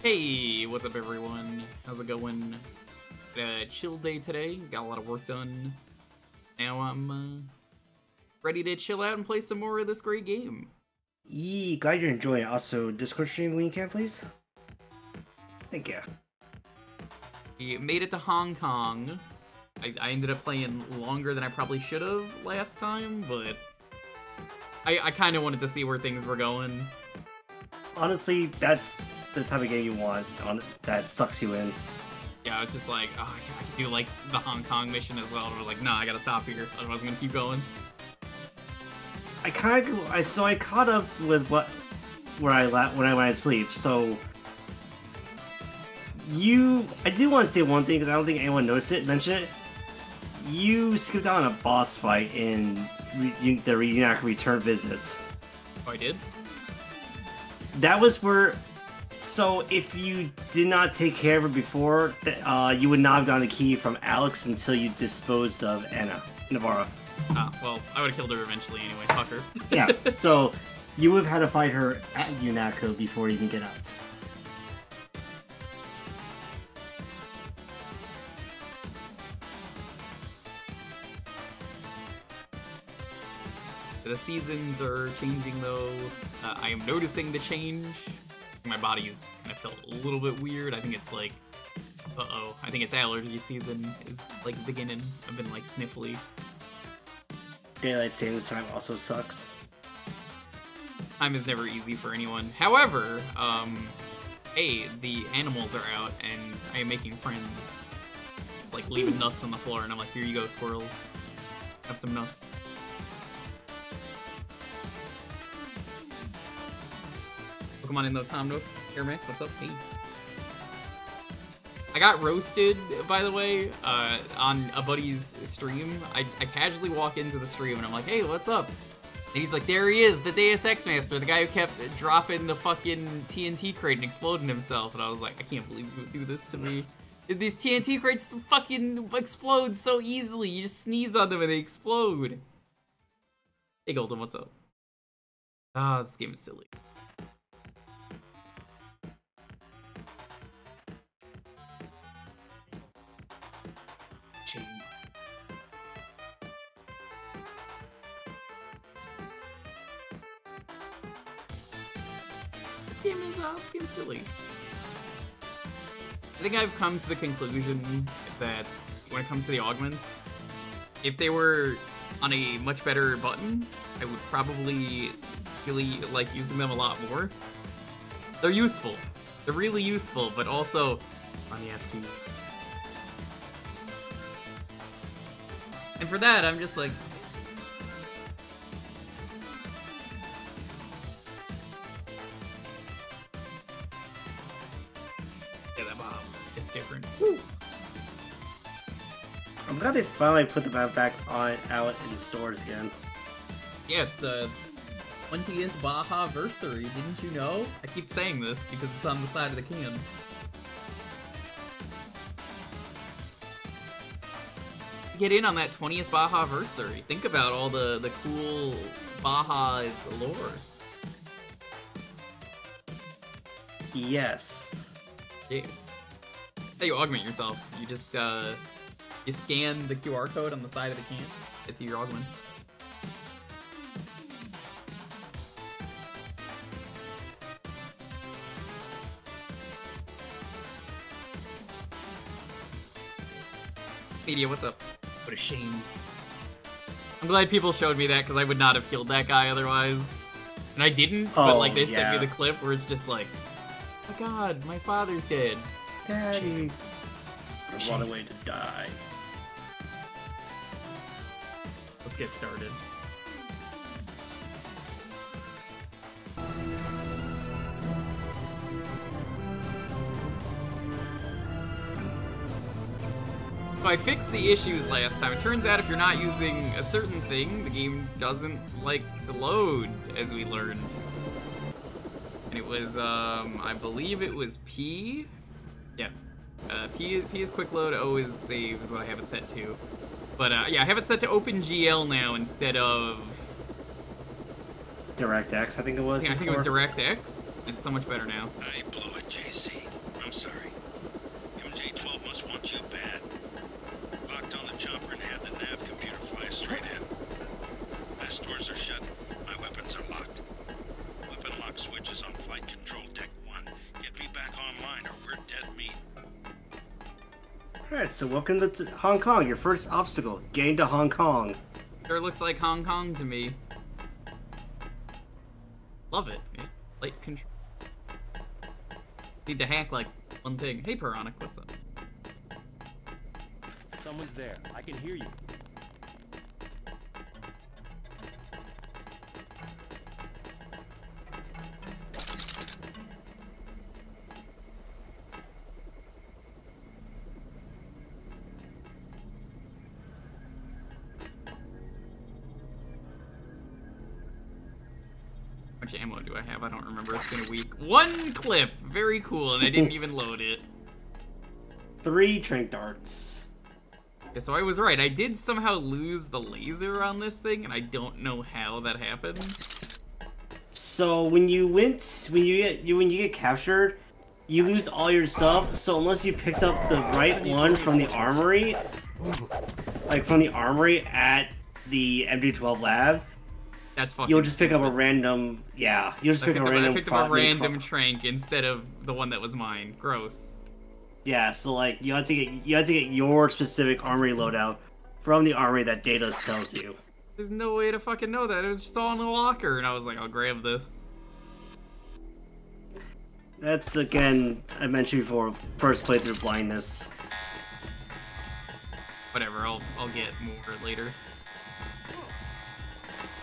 Hey, what's up everyone? How's it going? Chill day today, got a lot of work done. Now I'm ready to chill out and play some more of this great game. Yee, glad you're enjoying it. Also, Discord stream when you can, please. Thank you. We made it to Hong Kong. I ended up playing longer than I probably should have last time, but I kind of wanted to see where things were going. Honestly, that's the type of game you want that sucks you in. Yeah, I was just like, oh, I could do like the Hong Kong mission as well. But like, nah, I gotta stop here. Otherwise, I'm gonna keep going. I caught up with when I went to sleep. So I do want to say one thing because I don't think anyone noticed it. Mention it. You skipped out on a boss fight in the Reunion Return visit. Oh, I did? That was where. So if you did not take care of it before, you would not have gotten the key from Alex until you disposed of Navarro. Ah, well, I would have killed her eventually anyway. Fuck her. Yeah, so you would have had to fight her at Unako before you can get out. The seasons are changing though. I am noticing the change. My body's kind of felt a little bit weird. I think it's like, I think it's allergy season is like beginning. I've been like sniffly. Daylight savings time also sucks. Time is never easy for anyone. However, hey, the animals are out and I am making friends. It's like leaving nuts on the floor and I'm like, here you go, squirrels. Have some nuts. Pokemon in the Tom Nook. Here, Mick, what's up? Hey. I got roasted, by the way, on a buddy's stream. I casually walk into the stream and I'm like, hey, what's up? And he's like, there he is, the Deus Ex Master, the guy who kept dropping the fucking TNT crate and exploding himself. And I was like, I can't believe you would do this to me. These TNT crates fucking explode so easily. You just sneeze on them and they explode. Hey, Golden, what's up? Ah, this game is silly. This game's silly. I think I've come to the conclusion that when it comes to the augments, if they were on a much better button, I would probably really like using them a lot more. They're useful. They're really useful, but also on the F key. And for that, I'm just like, it's different. Woo. I'm glad they finally put the map back out in stores again. Yeah, it's the 20th Baja-versary, didn't you know? I keep saying this because it's on the side of the can. Get in on that 20th Baja-versary. Think about all the cool Baja lore. Yes. Yeah. How you augment yourself. You just, you scan the QR code on the side of the can. It's your augments. Media, what's up? What a shame. I'm glad people showed me that because I would not have killed that guy otherwise. And I didn't, but like they sent me the clip where it's just like, oh my god, my father's dead. Daddy. What a way to die. Let's get started. So I fixed the issues last time. It turns out if you're not using a certain thing, the game doesn't like to load, as we learned. And it was, I believe it was P? Yeah. P is quick load, O is save is what I have it set to. But yeah, I have it set to OpenGL now instead of DirectX, I think it was. I think it was DirectX. It's so much better now. I blew it, JC. Alright, so welcome to Hong Kong. Your first obstacle, getting to Hong Kong. Sure looks like Hong Kong to me. Love it. Light control. Need to hack like one thing. Hey, Piranha, what's up? Someone's there. I can hear you. How much ammo do I have? I don't remember. It's been a week. One clip! Very cool, and I didn't even load it. 3 trank darts. Yeah, so I was right. I did somehow lose the laser on this thing, and I don't know how that happened. So when you get captured, you lose all your stuff. So unless you picked up the right one from the armory, like from the armory at the MG12 lab, that's fucking you'll just pick up a stupid. random, yeah, you'll just pick up a random. I picked up a random trank instead of the one that was mine. Gross. Yeah, so like you have to get your specific armory loadout from the armory that Daedalus tells you. There's no way to fucking know that. It was just all in the locker, and I was like, I'll grab this. That's, again, I mentioned before, first playthrough blindness. Whatever, I'll get more later.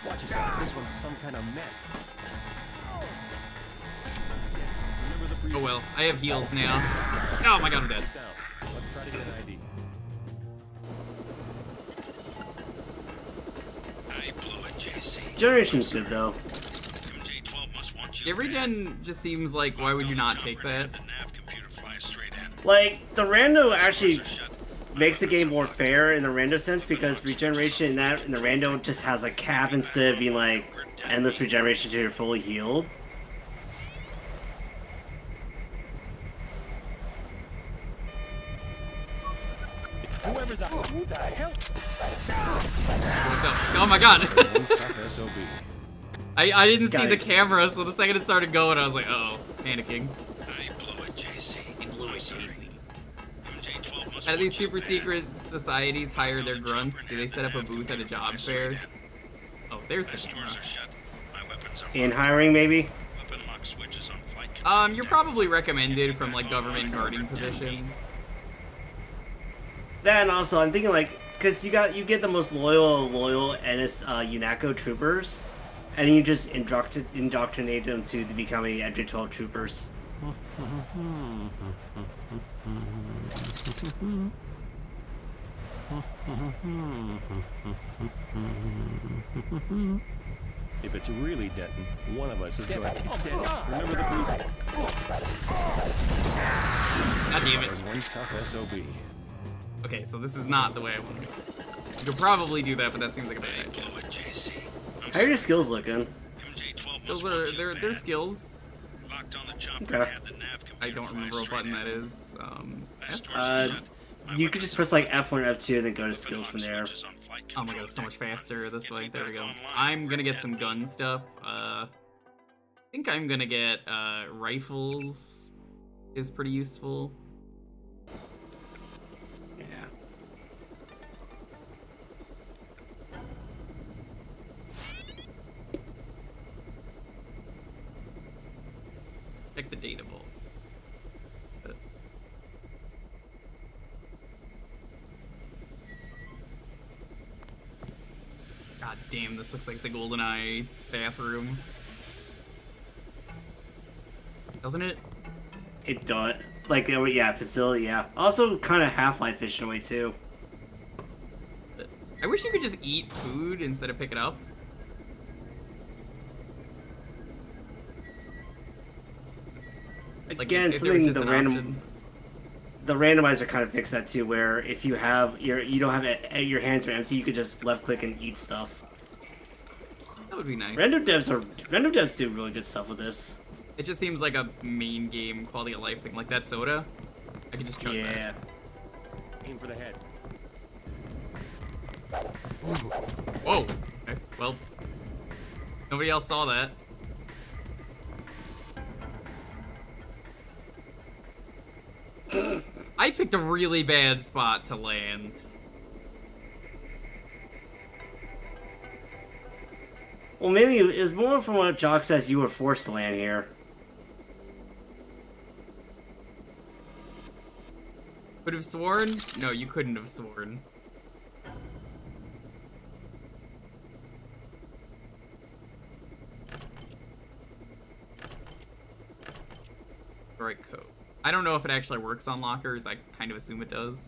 Watch yourself. This one's some kind of mech. Remember the Oh well, I have heals now. Oh my god, I'm dead. down. Let's try to get an ID. I blew it, JC. Generation's good though. MJ12 must want you. Yeah, regen just seems like, why would you not take that? The nav computer flies straight in. Like, the rando actually makes the game more fair in the rando sense because regeneration in the rando just has a cap instead of being like endless regeneration until you're fully healed. Whoever's out. Who the hell? What's up? Oh my god! Tough SOB. I didn't see Got the it. camera, so the second it started going, I was like, uh oh, panicking. I blew it, JC. MJ12 must How do these want you super bad. secret societies hire their grunts? Do they set up a booth at a job fair? Oh, there's My the camera. stores are shut. My weapons are In locked. hiring, maybe? Weapon lock switches on flight control. You're probably recommended from like government guarding positions. Then also, I'm thinking like, because you get the most loyal Ennis UNACO troopers, and then you just indoctrinate them to becoming MJ12 troopers. If it's really Denton, one of us is going to it's Denton. Remember the blue? God damn it. There's one tough SOB. Okay, so this is not the way I want to go. You could probably do that, but that seems like a bad I idea. blew it, JC. How are your skills looking? MJ12 Those must are want you they're bad. skills. Locked on the jump Okay. and had the nav computer I don't fly remember what straight button in. that is. My S? stores are shut. My You could weapons just are press like locked. F1 or F2 and then go to Weapon skills from lock there. switches on flight Oh my control god, it's so much faster this Get way. me There we back go. online. I'm gonna get We're some dead. gun stuff. I think I'm gonna get rifles. Is pretty useful. Yeah. Check the data vault. God damn, this looks like the GoldenEye bathroom. Doesn't it? It does. Like, yeah, facility, yeah. Also, kind of Half-Life-ish in a way, too. I wish you could just eat food instead of pick it up. Like, Again, if there was something just the an random... option. The randomizer kind of fixed that, too, where if you have... you don't have it, your hands are empty, you could just left-click and eat stuff. That would be nice. Random devs do really good stuff with this. It just seems like a main game quality of life thing. Like that soda, I could just chug Yeah. Aim for the head. that. Whoa. Okay, well, nobody else saw that. I picked a really bad spot to land. Well, maybe it's more from what Jock says you were forced to land here. Could have sworn? No, you couldn't have sworn. Right code. I don't know if it actually works on lockers. I kind of assume it does.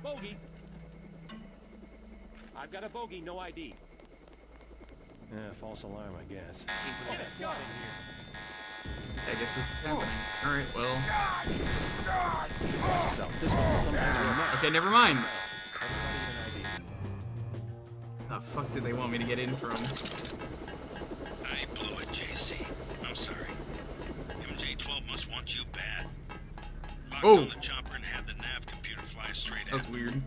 Bogey. I've got a bogey, no ID. Yeah, false alarm, I guess. Get a squad in here. I guess this is happening. Alright, well. Watch yourself. This one's sometimes remote. Okay, never mind. Everybody get an ID. The fuck did they want me to get in from? I blew it, JC. I'm sorry. MJ12 must want you bad. Locked Oh. on the chopper and had the nav computer fly straight That's in. weird.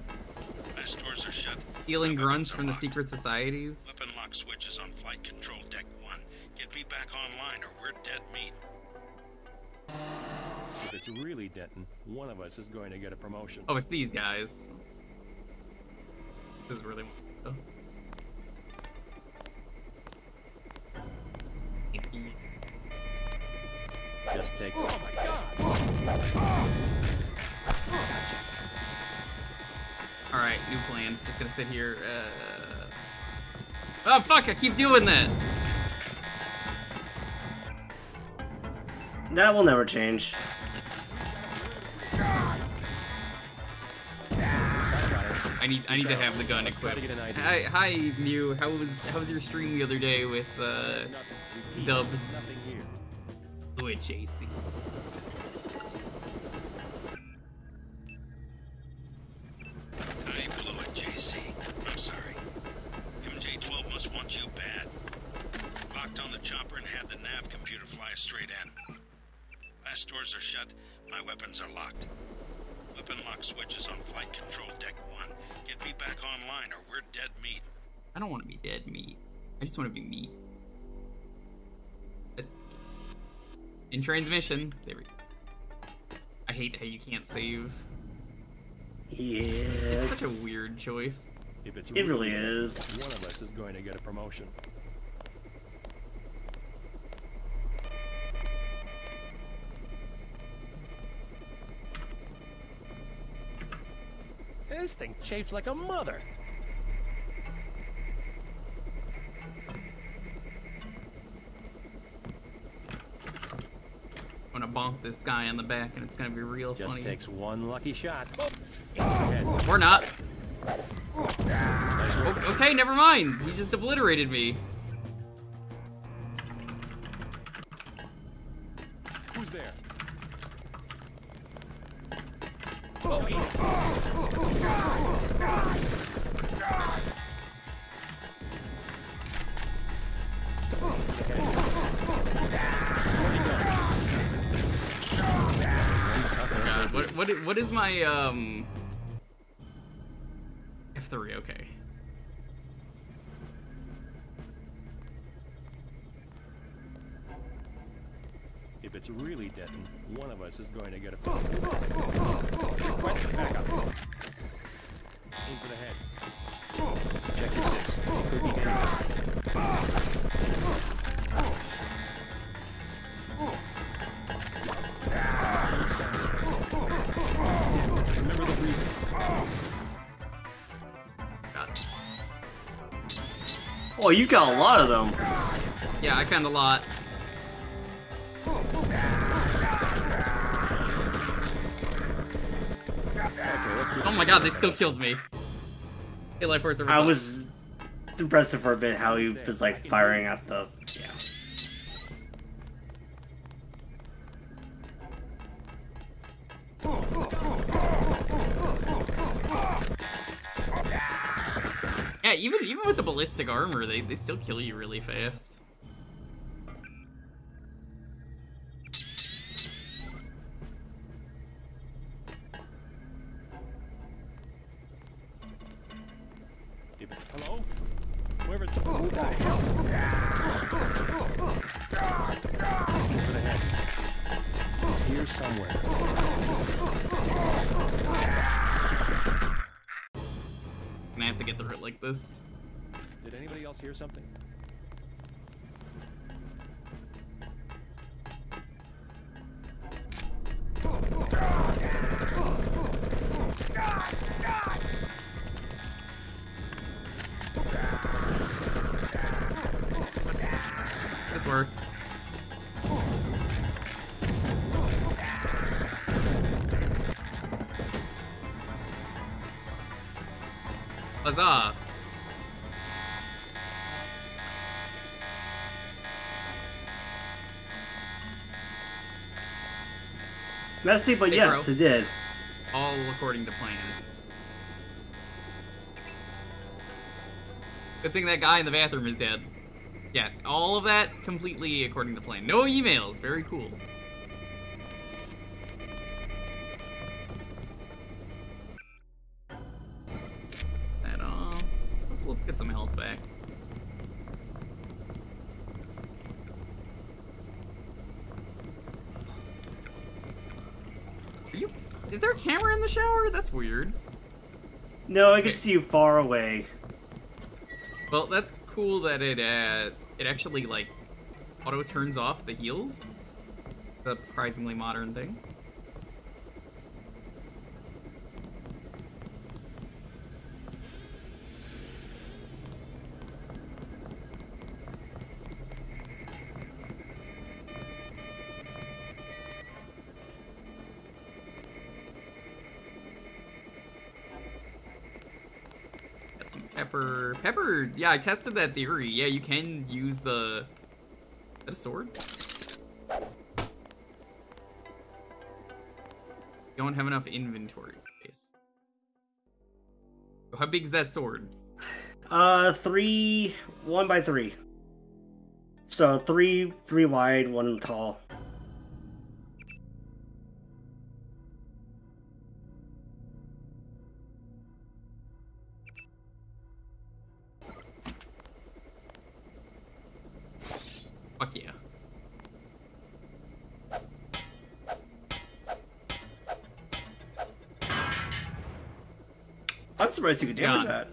Last doors are shut. Stealing My grunts weapons are from the locked. secret societies. Weapon lock switches on flight control deck 1. Get me back online or we're dead meat. If it's really Denton, one of us is going to get a promotion. Oh, it's these guys. This is really. Oh. Just take. Oh my God! Alright, new plan. Just gonna sit here. Oh, fuck! I keep doing that! That will never change. I need to have the gun Try equipped. to get an ID. Hi, Mew. How was your stream the other day with Nothing. Repeat, Dubs? Nothing here. Do it, JC. I blew it, JC. I'm sorry. MJ12 must want you bad. Locked on the chopper and had the nav computer fly straight in. Last doors are shut. My weapons are locked. Weapon lock switches on flight control deck 1. Get me back online or we're dead meat. I don't want to be dead meat. I just want to be meat. In transmission. There we go. I hate how you can't save. Yeah. It's such a weird choice. If it's It really is. one of us is going to get a promotion. This thing chafes like a mother. I'm gonna bonk this guy on the back and it's gonna be real Just funny. takes one lucky shot. Oops. Head. Or not. Nice work. Okay, never mind. He just obliterated me. Who's there? God, what is my F3? Okay. If it's really Denton, one of us is going to get a Request back up. Aim for the head. Check your 6. He could be here. Remember the breathing. God. Oh, you got a lot of them. Yeah, I found a lot. Oh my god, they still killed me. Hey, Life Force over I top. was impressive for a bit how he was like firing at the. Yeah. Yeah, even with the ballistic armor, they still kill you really fast. Hello? Where Whoever's... Who the hell? Over the head. He's here somewhere. And I have to get through it like this. Did anybody else hear something? This works. Huzzah! Messy, but Hey, yes, bro. it did. All according to plan. Good thing that guy in the bathroom is dead. Yeah, all of that completely according to plan. No emails. Very cool. And let's get some health back. Is there a camera in the shower? That's weird. No, I can see you far away. Well, that's cool that it actually like auto turns off the heals. The surprisingly modern thing. Some pepper. Pepper, yeah, I tested that theory. Yeah, you can use the... Is that a sword? You don't have enough inventory space. How big's that sword? 1 by 3. So three wide, 1 tall. Fuck yeah. I'm surprised you could damage Yeah. that.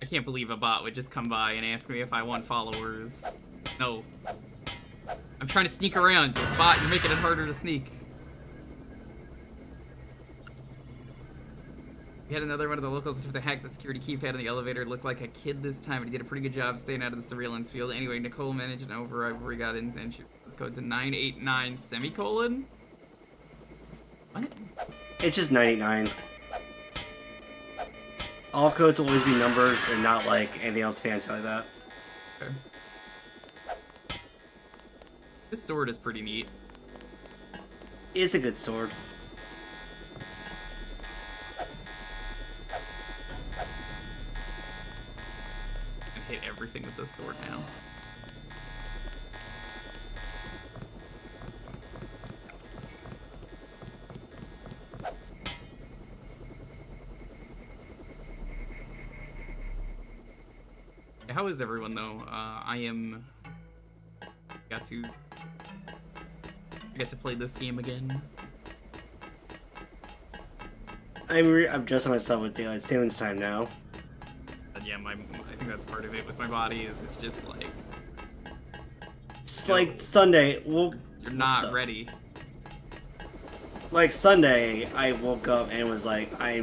I can't believe a bot would just come by and ask me if I want followers. No. I'm trying to sneak around. Bot, you're making it harder to sneak. We had another one of the locals to hack the security keypad in the elevator. It looked like a kid this time, but he did a pretty good job staying out of the surveillance field. Anyway, Nicole managed an override before he got in and she code to 989 semicolon. What? It's just 989. All codes will always be numbers and not like anything else fancy like that. Okay. This sword is pretty neat. It's a good sword. I hit everything with this sword now. How is everyone though? I get to play this game again. I'm adjusting myself with daylight savings time now. And yeah, I think that's part of it with my body is it's just like It's like Sunday. you're not ready. Like Sunday, I woke up and was like, I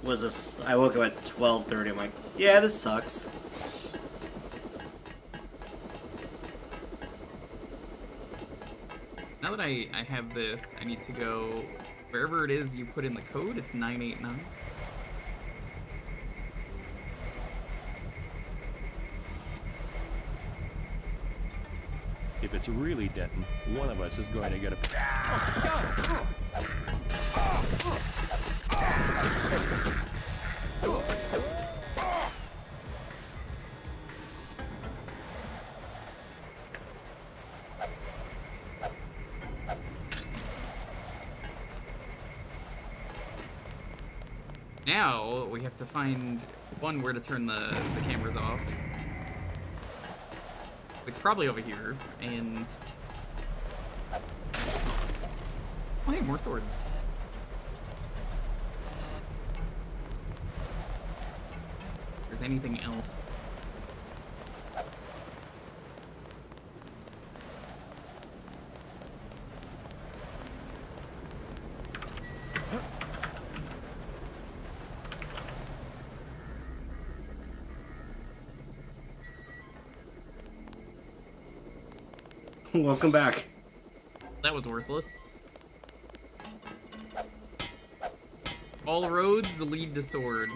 woke up at 12:30. I'm like, yeah, this sucks. Now that I have this, I need to go wherever it is you put in the code. It's 989. If it's really Denton, one of us is going to get a... now we have to find one where to turn the cameras off. It's probably over here, and oh hey, more swords. If there's anything else. Welcome back. That was worthless. All roads lead to sword.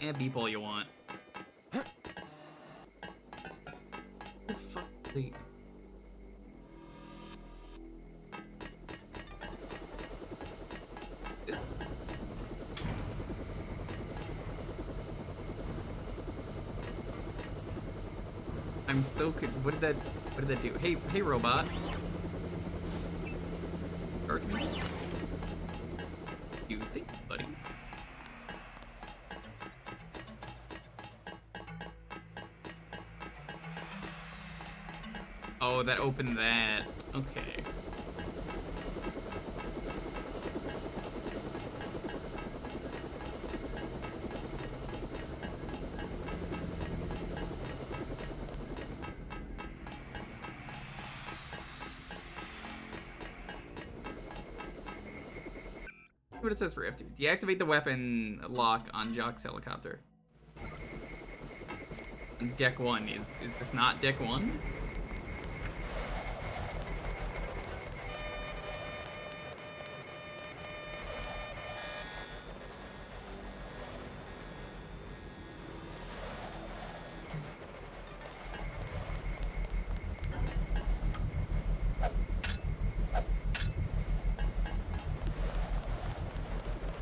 And beep all you want. The fuck? Wait. This. I'm so good. What did that do? Hey robot. Charge me. You think, buddy? Oh, that opened that. Okay. What it says for F2. Deactivate the weapon lock on Jock's helicopter. Deck 1. Is this not Deck 1?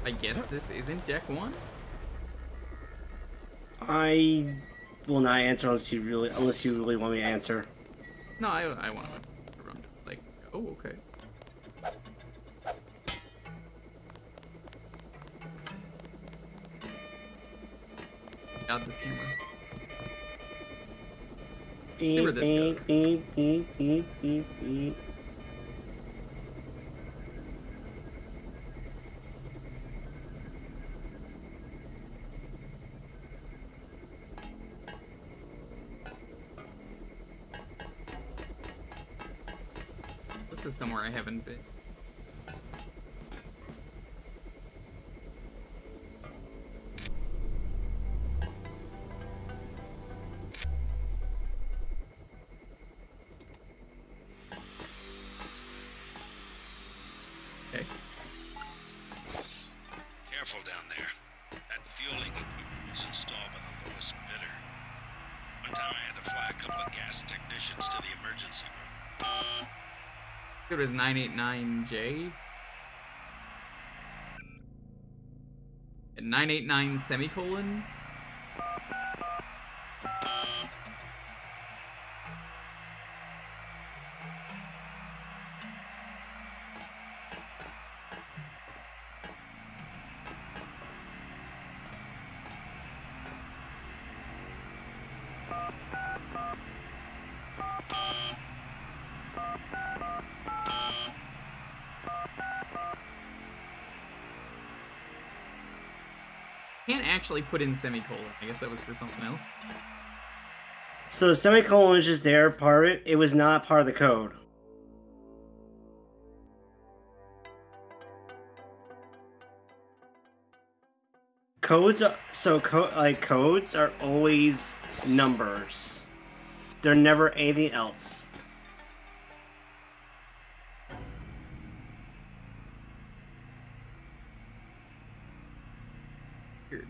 I guess this isn't Deck 1? I will not answer unless you really want me to answer. No, I want to run. Like, oh, okay. Out this camera. See where this goes. This is somewhere I haven't been. Okay. Careful down there. That fueling equipment was installed by the lowest bidder. One time I had to fly a couple of gas technicians to the emergency room. It was 989J. And 989 semicolon. Can't actually put in semicolon. I guess that was for something else. So the semicolon is just there, part of it. It was not part of the code. Codes are always numbers. They're never anything else. Weird.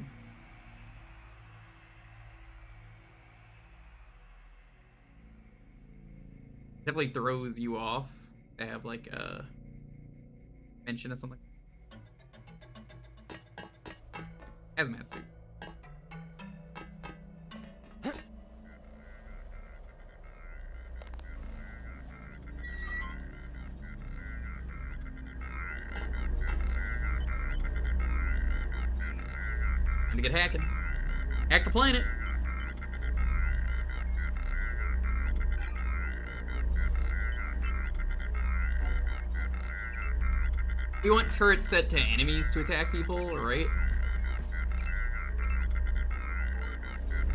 Definitely throws you off to have like a mention of something. Hazmat suit. Time to get hacking. Hack the planet. You want turrets set to enemies to attack people, right?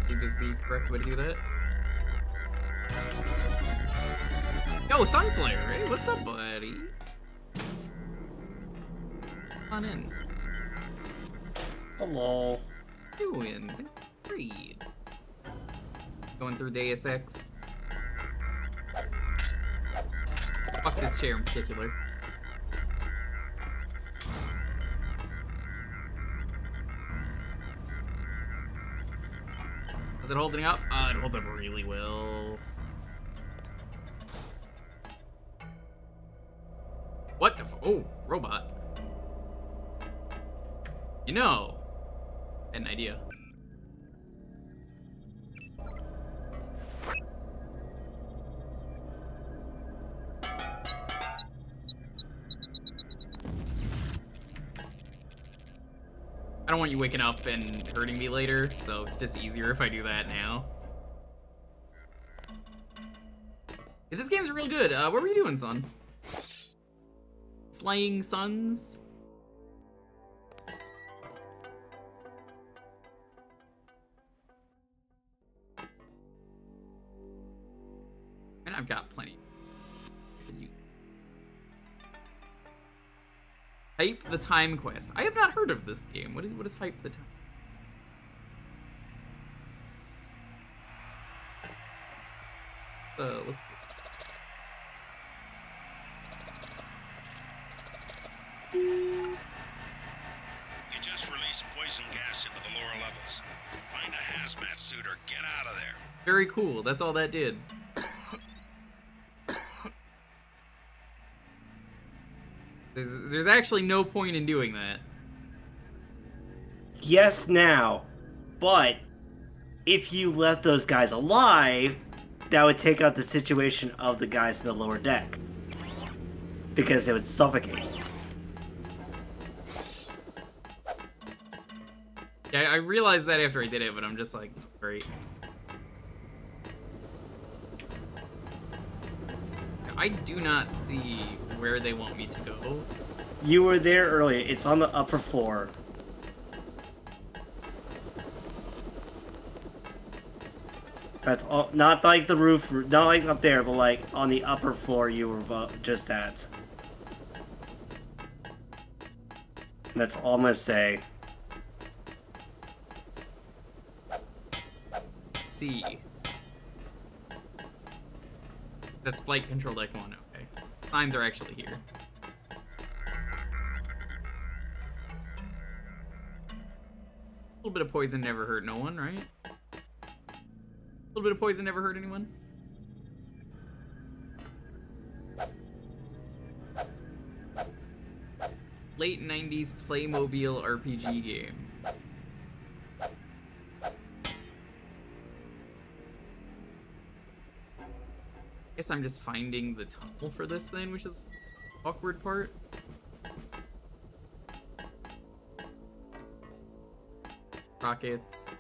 I think is the correct way to do that. Yo, Sunslayer, hey, what's up, buddy? Come on in. Hello. What are you doing? Thanks for the read. Going through Deus Ex. Fuck this chair in particular. Is it holding up? It holds up really well. What the oh, robot. You know, I had an idea. I don't want you waking up and hurting me later, so it's just easier if I do that now. Yeah, this game's real good. What were you doing, son? Slaying suns? And I've got plenty. Can you Hype the Time Quest? I have not heard of this game. What is Hype the Time? Let's do You just released poison gas into the lower levels. Find a hazmat suit or get out of there. Very cool. That's all that did. There's actually no point in doing that. Yes, now. But if you left those guys alive, that would take out the situation of the guys in the lower deck. Because they would suffocate. Yeah, I realized that after I did it, but I'm just like, great. I do not see where they want me to go. You were there earlier. It's on the upper floor. That's all. Not like the roof, not like up there, but like on the upper floor you were just at. That's all I'm gonna say. Let's see. That's flight control deck 1, okay. Signs are actually here. A little bit of poison never hurt no one, right? A little bit of poison never hurt anyone? Late 90s Playmobil RPG game. Guess I'm just finding the tunnel for this thing, which is the awkward part. Rockets.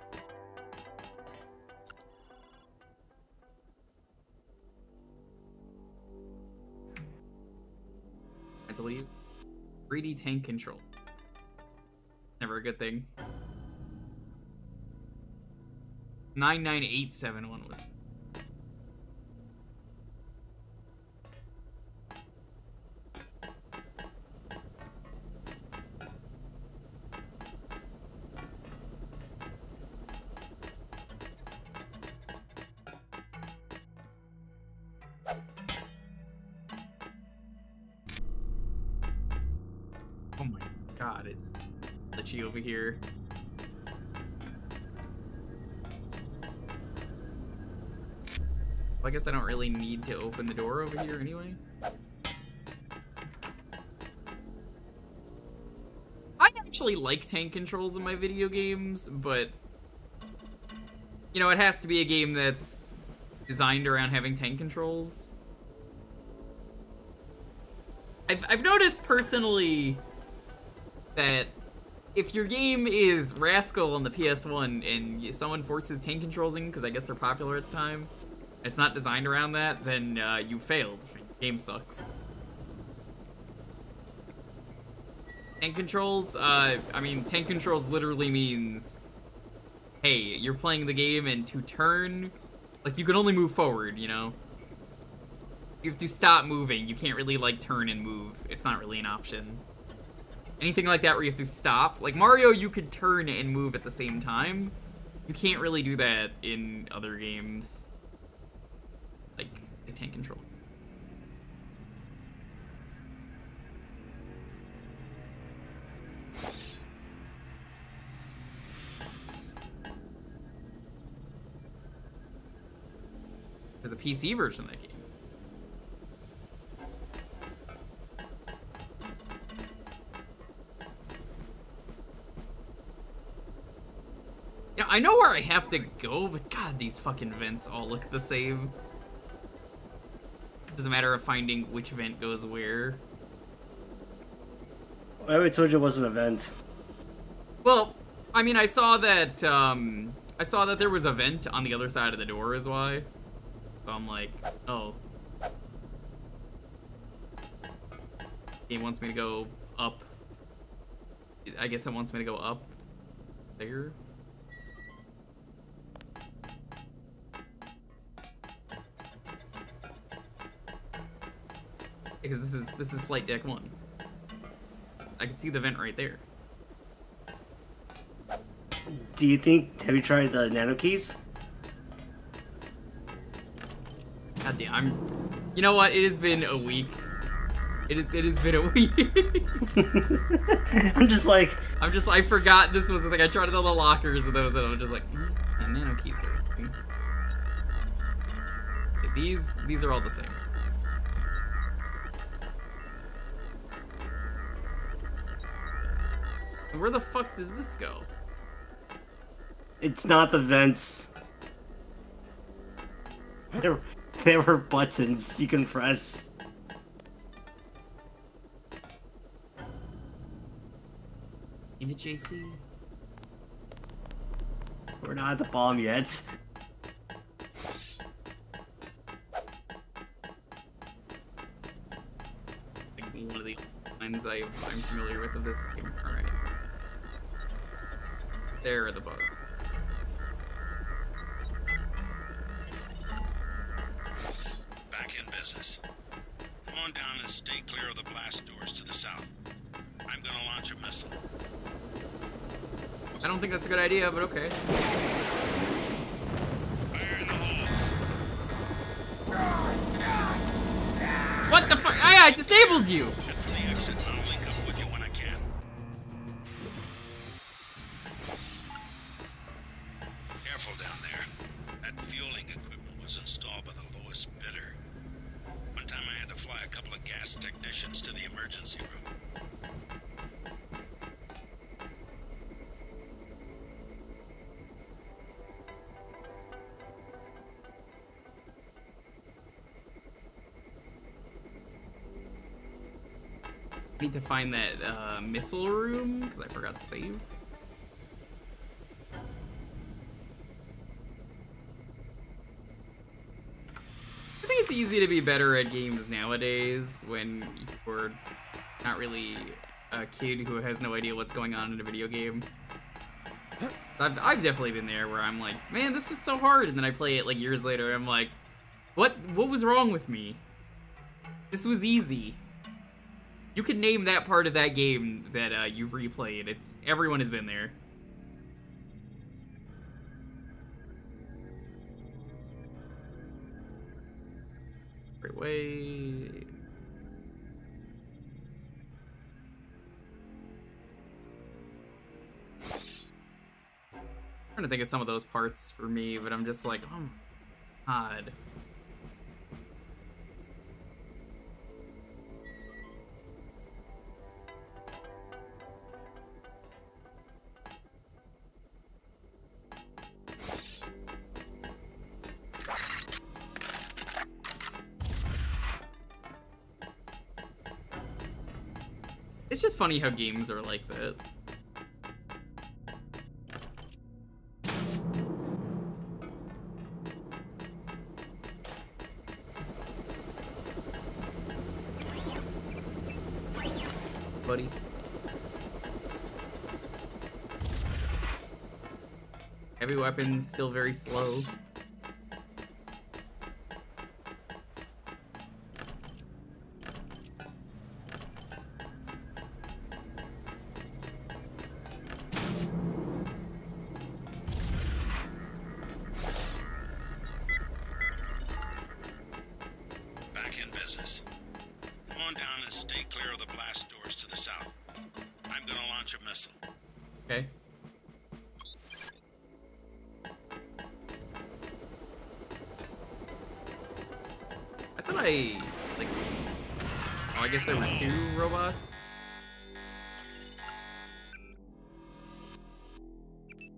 I had to leave. 3D tank control. Never a good thing. 99871 was. Oh my god, it's glitchy over here. Well, I guess I don't really need to open the door over here anyway. I actually like tank controls in my video games, but you know, it has to be a game that's designed around having tank controls. I've noticed personally that if your game is Rascal on the PS1 and someone forces tank controls in, because I guess they're popular at the time, it's not designed around that, then you failed. The game sucks. Tank controls, I mean, tank controls literally means, hey, you're playing the game and to turn, like, you can only move forward, you know? You have to stop moving. You can't really, like, turn and move. It's not really an option. Anything like that where you have to stop. Like, Mario, you could turn and move at the same time. You can't really do that in other games. Like, a tank control. There's a PC version of that game. Yeah, I know where I have to go, but god, these fucking vents all look the same. It's a matter of finding which vent goes where. I already told you it wasn't a vent. Well, I mean, I saw that there was a vent on the other side of the door is why. So I'm like, oh. Game wants me to go up. I guess it wants me to go up there. Because this is flight deck 1. I can see the vent right there. Do you think, have you tried the nano keys? God damn, you know what? It has been a week. It has been a week. I forgot this was the thing. I tried all the lockers and those, and I was just like, the nano keys are. Okay, these are all the same. And where the fuck does this go? It's not the vents. There were buttons you can press. Even JC? We're not at the bomb yet. Like one of the lines I'm familiar with of this game. Alright. There are the bugs. Back in business. Come on down and stay clear of the blast doors to the south. I'm gonna launch a missile. I don't think that's a good idea, but okay. Fire in the hole. What the fuck? I disabled you! Get to the exit and I'll link up with you when I can. Careful down there. That fueling equipment was installed by the lowest bidder. One time I had to fly a couple of gas technicians to the emergency room. I need to find that missile room because I forgot to save. I think it's easy to be better at games nowadays when you're not really a kid who has no idea what's going on in a video game. I've definitely been there where I'm like, man, this was so hard, and then I play it like years later and I'm like, what was wrong with me? This was easy. You can name that part of that game that you've replayed. Everyone has been there. Great way. I'm trying to think of some of those parts for me, but I'm just like, oh my god. It's just funny how games are like that. Heavy weapons still very slow. Back in business. Come on down and stay clear of the blast doors to the south. I'm gonna launch a missile. Okay. I thought like, oh, I guess there were 2 robots.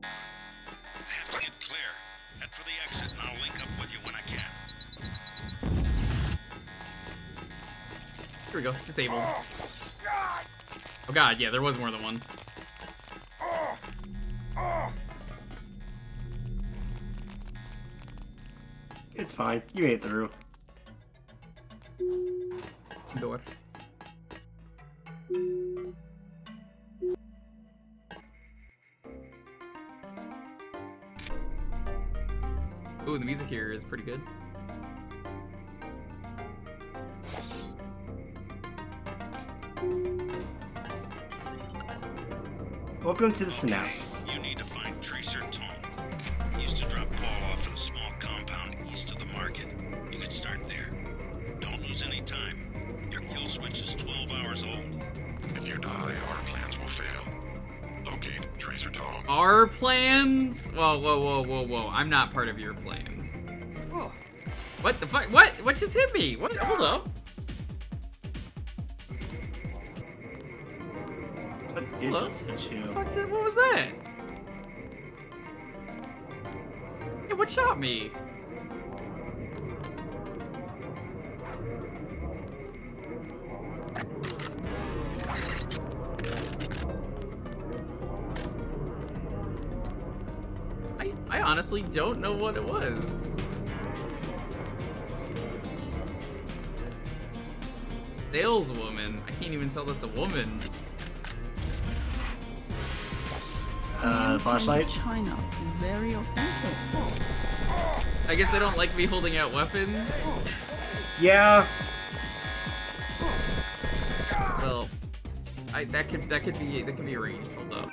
I have to get clear. Head for the exit and I'll link up with you when I can. Here we go. Disabled. Oh god, yeah, there was more than one. It's fine. You made it through. Door. Ooh, the music here is pretty good. Welcome to the Synapse. You need to find Tracer Tom. He used to drop Paul off at a small compound east of the market. You could start there. Don't lose any time. Your kill switch is 12 hours old. If you die, our plans will fail. Locate Tracer Tom. Our plans? Whoa, whoa, whoa, whoa, whoa. I'm not part of your plans. What the fuck? What? What just hit me? What? Hold up. What did Hello? just hit you? Fuck, what was that? Hey, what shot me? I honestly don't know what it was. Saleswoman. I can't even tell that's a woman. Flashlight? China, very authentic. I guess they don't like me holding out weapons. Yeah. Well, that could be arranged. Hold up.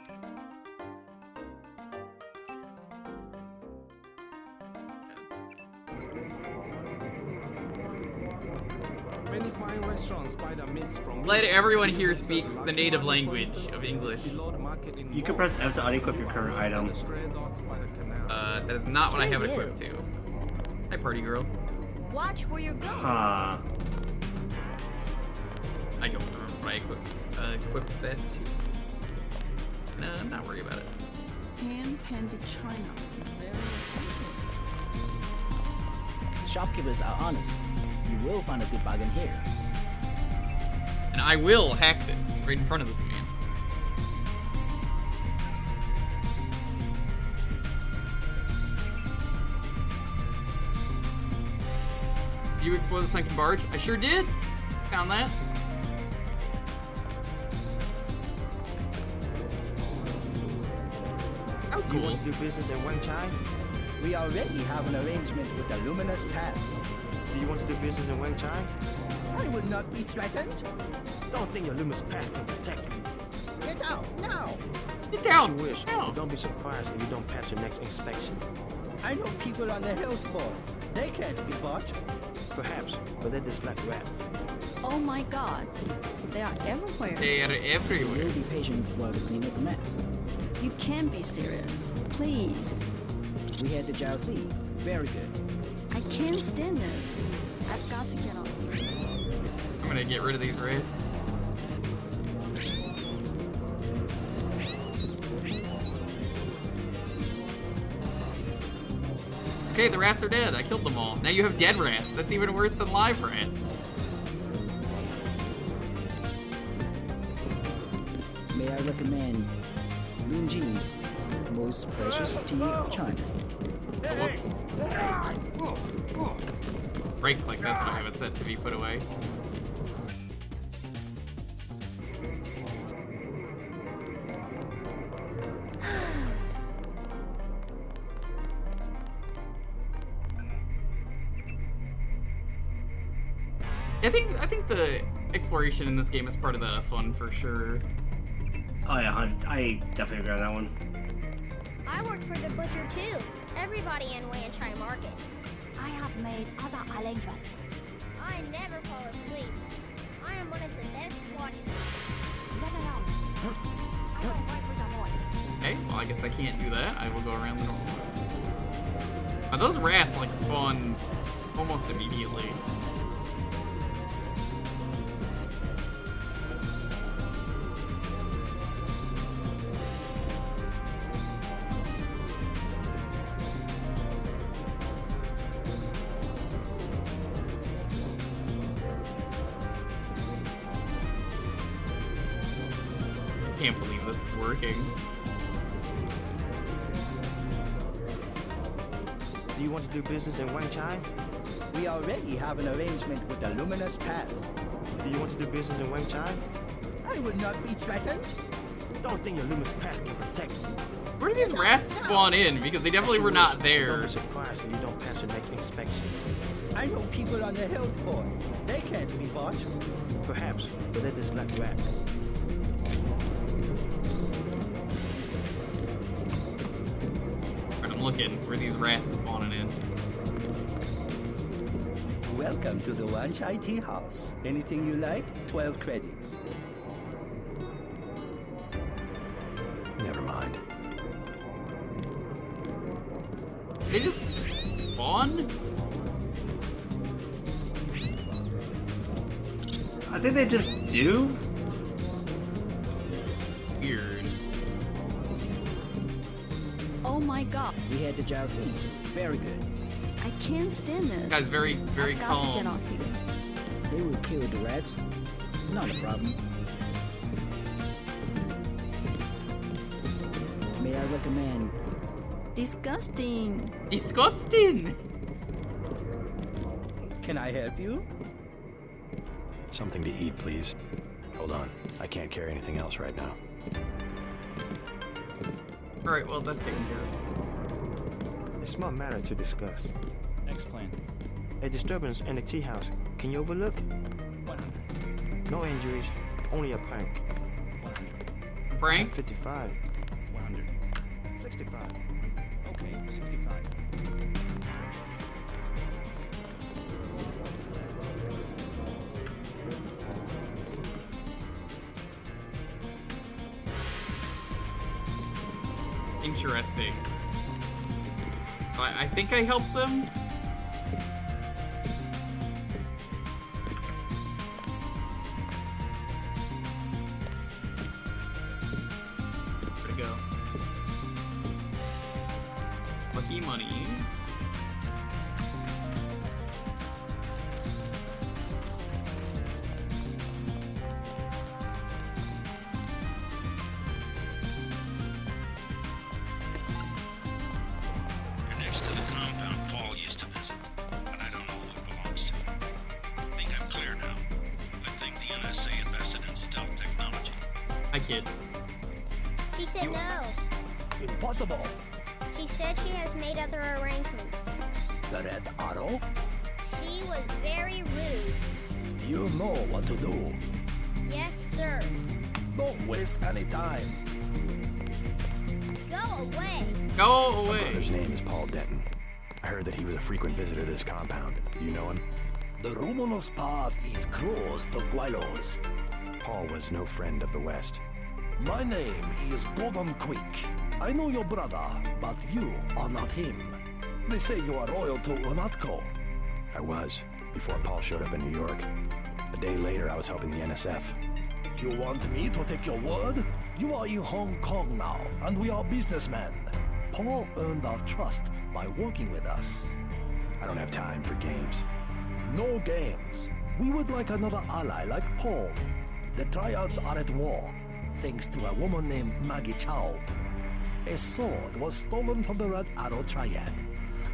Many fine restaurants buy the meats from Let everyone here speaks the native language of English. You can press F to unequip your current item. That is not what I have it equipped to. Hi, party girl. Watch where you're going. Huh. I don't remember what I equipped that to. No, I'm not worried about it. Hand-painted China, very authentic. Shopkeepers are honest. You will find a good bargain here. And I will hack this right in front of this man. Did you explore the sunken barge? I sure did. Found that. That was You cool. want to do business in Wangchai? We already have an arrangement with the Luminous Path. Do you want to do business in Wangchai? I will not be threatened. Don't think your Luminous Path can protect you. Get out now. Get down. You wish. Down. Don't be surprised if you don't pass your next inspection. I know people on the health board. They can't be bought. Perhaps, but they're just like rats. Oh my god. They are everywhere. They are We'll everywhere. be patient while we clean up the mess. You can't be serious. Please. We had the Jiaoxi. Very good. I can't stand it. I've got to get on. I'm gonna get rid of these rats. Okay, the rats are dead. I killed them all. Now you have dead rats. That's even worse than live rats. May I recommend Lunji, most precious tea of China. Oh, whoops. Right click, that's what I have it set to be put away. I think the exploration in this game is part of the fun for sure. Oh yeah, I definitely agree on that one. I worked for the butcher too. Everybody in Wanchai Market. I have made other arrangements. I never fall asleep. I am one of the best watchmen. No. I don't work with a voice. Okay, well I guess I can't do that. I will go around the normal way. Those rats like spawned almost immediately. I can't believe this is working. Do you want to do business in Wanchai? We already have an arrangement with the Luminous Path. Do you want to do business in Wanchai? I will not be threatened. Don't think your Luminous Path can protect you. Where do these rats spawn in? Because they definitely were not there. Don't be surprised if you don't pass your next inspection. I know people on the health board. They can't be bought. Perhaps, but they're just like rats. I'm looking where these rats spawning in. Welcome to the Wanchai Tea House. Anything you like, 12 credits. Never mind. They just spawn? I think they just do. Weird. Oh my god. We had the jousting. Very good. I can't stand it. Guy's very I've got to get calm. out here. They will kill the rats. Not a problem. May I recommend? Disgusting. Disgusting! Can I help you? Something to eat, please. Hold on. I can't carry anything else right now. Alright, well that's taken care of. A small matter to discuss. Next plan. A disturbance in the tea house. Can you overlook? 100. No injuries, only a prank. 100. Frank? 55. 100. 65. Okay, 65. Interesting. I think I helped them. Where'd it go? Lucky money. You're next to the compound Paul used to visit, but I don't know who it belongs to. I think I'm clear now. Good thing the NSA invested in stealth technology. I kid. She said no. Impossible. She said she has made other arrangements. The Red Arrow? She was very rude. You know what to do. Yes, sir. Don't waste any time. Go away. Go My away. brother's name is Paul Denton. I heard that he was a frequent visitor to this compound. Do you know him? The Luminous Path is close to Guilos. Paul was no friend of the West. My name is Gordon Quick. I know your brother, but you are not him. They say you are loyal to Unatco. I was, before Paul showed up in New York. A day later, I was helping the NSF. You want me to take your word? You are in Hong Kong now, and we are businessmen. Paul earned our trust by working with us. I don't have time for games. No games. We would like another ally like Paul. The triads are at war, thanks to a woman named Maggie Chow. A sword was stolen from the Red Arrow Triad,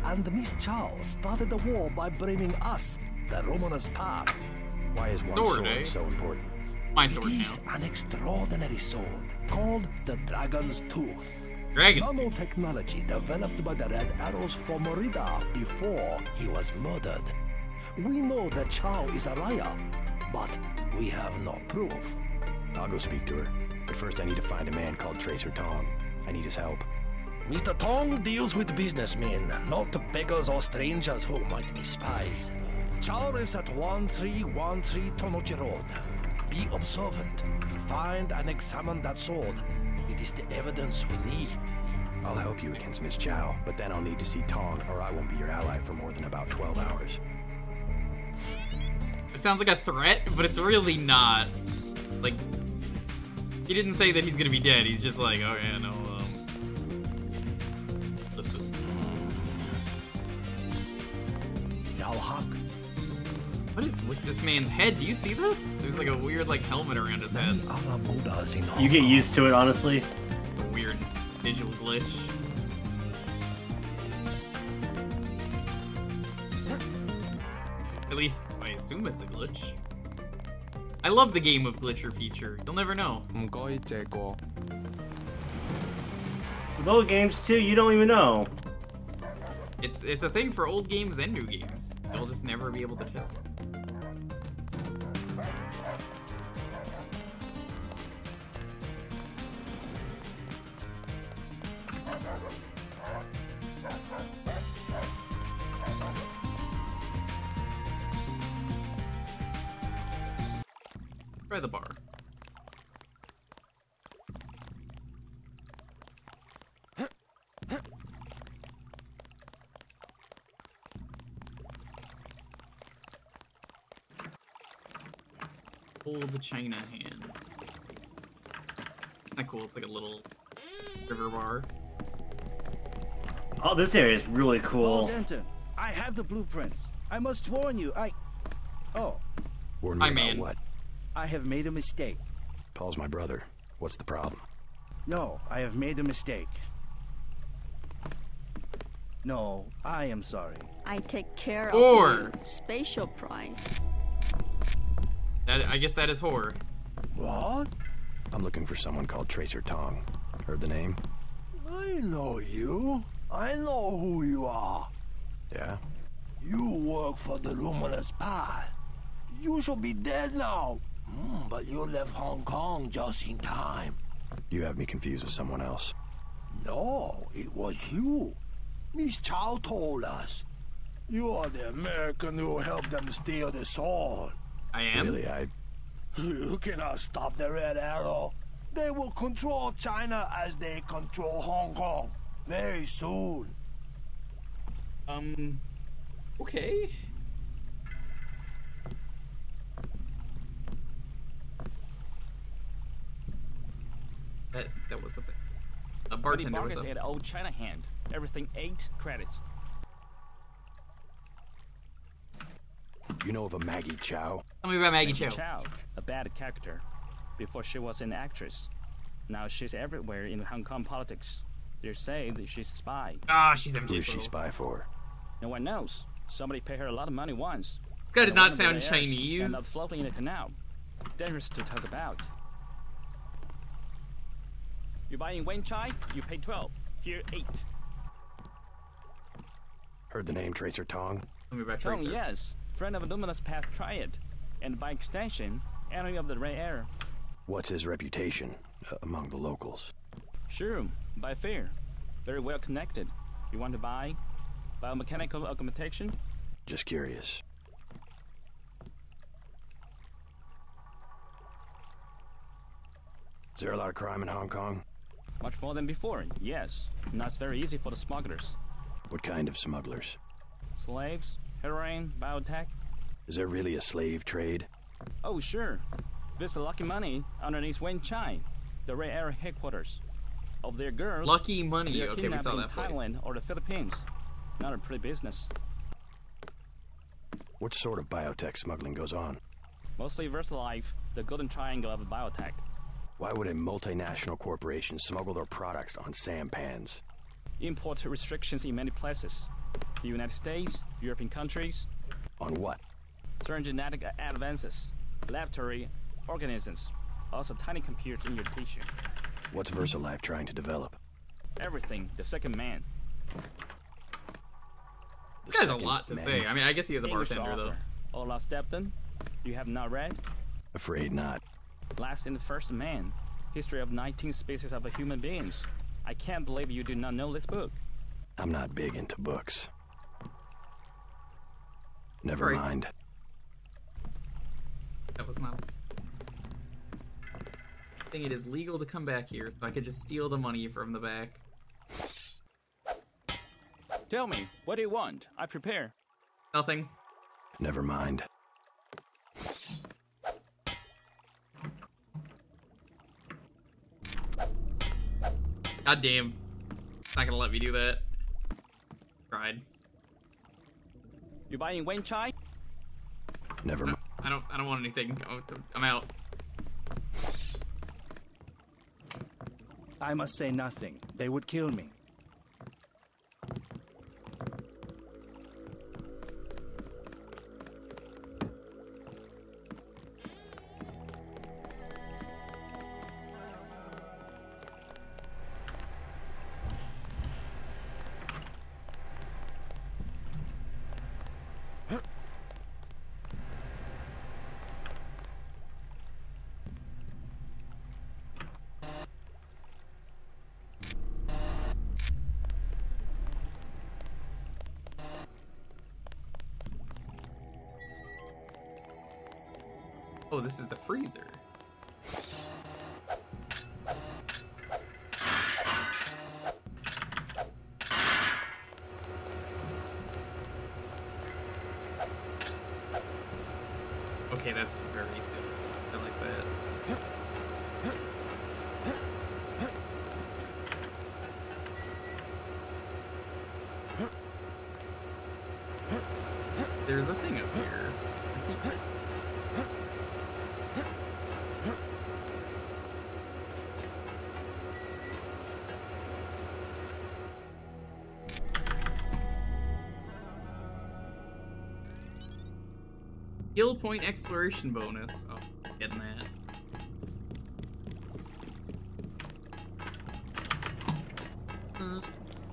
and Miss Chow started the war by blaming us, the Luminous Path. Why is one Sword, sword eh? so important? My It sword is now. an extraordinary sword called the Dragon's Tooth. Dragon's Tooth. Nanotechnology developed by the Red Arrows for Morida before he was murdered. We know that Chow is a liar, but we have no proof. I'll go speak to her. But first I need to find a man called Tracer Tong. I need his help. Mr. Tong deals with businessmen, not beggars or strangers who might be spies. Chow lives at 1313 Tonochi Road. Be observant. Find and examine that sword. It is the evidence we need. I'll help you against Miss Chow, but then I'll need to see Tong, or I won't be your ally for more than about 12 hours. It sounds like a threat, but it's really not. Like, he didn't say that he's gonna be dead. He's just like, oh yeah, no, listen. Yao Hak. What is with this man's head? Do you see this? There's like a weird like helmet around his head. You get used to it, honestly. A weird visual glitch. At least, I assume it's a glitch. I love the game of glitcher feature. You'll never know. With old games too, you don't even know. It's a thing for old games and new games. You'll just never be able to tell. Try the bar. Hold the China hand. Kinda cool, it's like a little river bar. Oh, this area is really Oh, cool. Denton, I have the blueprints. I must warn you, Oh. Warn me Hi, about man. what? I have made a mistake. Paul's my brother. What's the problem? No, I have made a mistake. No, I am sorry. I take care of Or- you. Special price. That, I guess that is horror. What? I'm looking for someone called Tracer Tong. Heard the name? I know you. I know who you are. Yeah? You work for the Luminous Path. You should be dead now. But you left Hong Kong just in time. You have me confused with someone else. No, it was you. Miss Chow told us. You are the American who helped them steal the sword. I am? Really, You cannot stop the Red Arrow. They will control China as they control Hong Kong very soon. Okay. That was a thing. A bartender was at Old China Hand. Everything 8 credits. You know of a Maggie Chow? Tell me about Maggie Chow. Chow, a bad character. Before she was an actress. Now she's everywhere in Hong Kong politics. They say that she's a spy. Ah, she's Who MJ. does she spy for? No one knows. Somebody paid her a lot of money once. This guy does And not one of the sound heirs Chinese. ended up floating in the canal. Dangerous to talk about. You buy in Wen Chai, you pay 12. Here 8. Heard the name Tracer Tong? Tell me about Tong, Tracer. yes. Friend of Luminous Path Triad. And by extension, enemy of the Red Air. What's his reputation among the locals? Sure, by fair. Very well connected. You want to buy biomechanical augmentation? Just curious. Is there a lot of crime in Hong Kong? Much more than before, yes. Now it's very easy for the smugglers. What kind of smugglers? Slaves, heroin, biotech. Is there really a slave trade? Oh, sure. There's a lucky money underneath Wen Chai, the Red Air headquarters. Of their girls, Lucky money. they are Okay, we saw kidnapped that in place. Thailand or the Philippines. Not a pretty business. What sort of biotech smuggling goes on? Mostly VersaLife, the golden triangle of biotech. Why would a multinational corporation smuggle their products on sampans? Import restrictions in many places. The United States, European countries. On what? Certain genetic advances. Laboratory organisms. Also tiny computers in your tissue. What's VersaLife trying to develop? Everything, the second man. The This guy's a lot to say. I mean, I guess he is a bartender, though. Olaf Stepton, you have not read? Afraid not. Last and First Man, History of 19 Species of Human Beings. I can't believe you do not know this book. I'm not big into books. Never mind. That was not... I think it is legal to come back here, so I could just steal the money from the back. Tell me, what do you want? I prepare. Nothing. Never mind. God damn. It's not gonna let me do that. Tried. You buying Wayne Chai? Never mind. I don't want anything. I'm out. I must say nothing. They would kill me. Oh, this is the freezer. Okay, that's very simple. I like that. There's a thing up here. A secret. Skill point exploration bonus. Oh, getting that.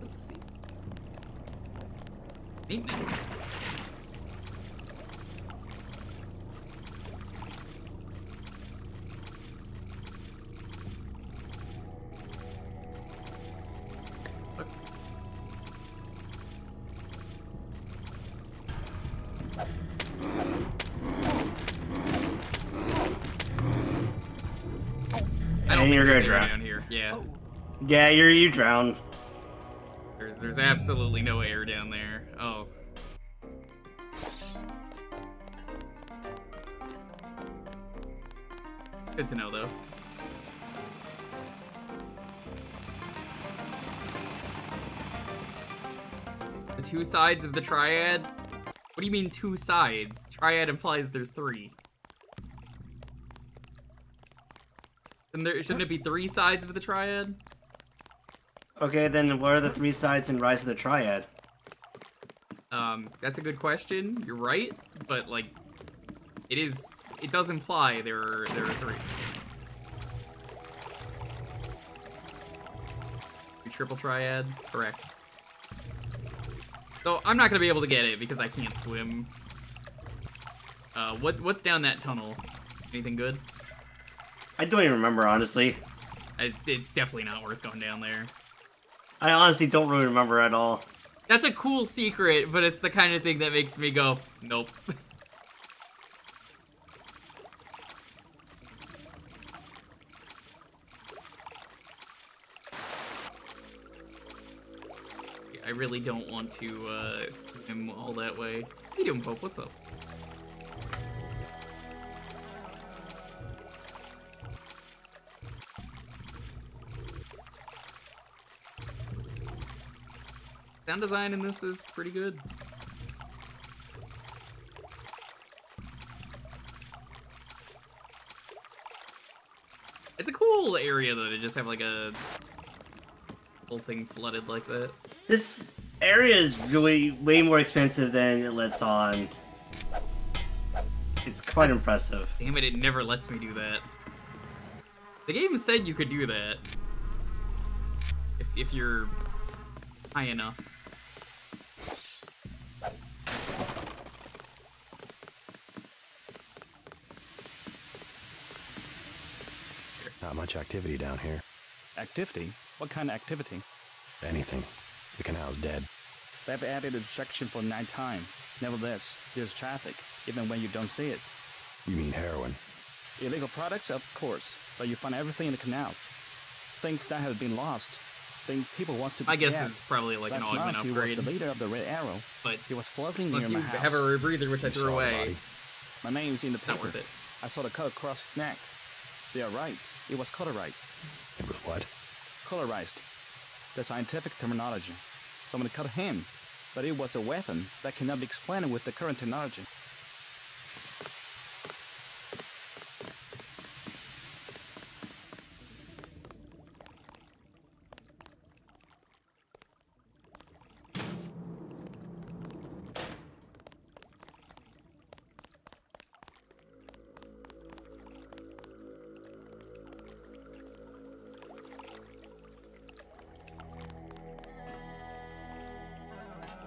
Let's see. Maintenance. And you're gonna drown. Down here. Yeah. Yeah, you drown. There's absolutely no air down there. Oh. Good to know, though. The two sides of the triad? What do you mean two sides? Triad implies there's three. And shouldn't it be three sides of the triad? Okay, then what are the three sides in Rise of the Triad? That's a good question. You're right, but like, it does imply there are three. Triple triad, correct. So I'm not gonna be able to get it because I can't swim. What's down that tunnel? Anything good? I don't even remember, honestly. It's definitely not worth going down there. I honestly don't really remember at all. That's a cool secret, but it's the kind of thing that makes me go, nope. I really don't want to swim all that way. How you doing, Pope? What's up? Sound design in this is pretty good. It's a cool area though to just have like a whole thing flooded like that. This area is really way more expensive than it lets on. It's quite impressive. Damn it never lets me do that. The game said you could do that. If you're high enough. Not much activity down here. Activity? What kind of activity? Anything. The canal's dead. They've added a section for nighttime. Nevertheless, there's traffic, even when you don't see it. You mean heroin? Illegal products, of course, but you find everything in the canal. Things that have been lost. Things people want to. I guess it's probably like an augment upgrade. He was the leader of the Red Arrow, but he was floating near my house. Have a rebreather, which I threw away. My name's in the paper. Not worth it. I saw the cut across his neck. They are right. It was colorized. It was what? Colorized. The scientific terminology. Someone cut him, but it was a weapon that cannot be explained with the current technology.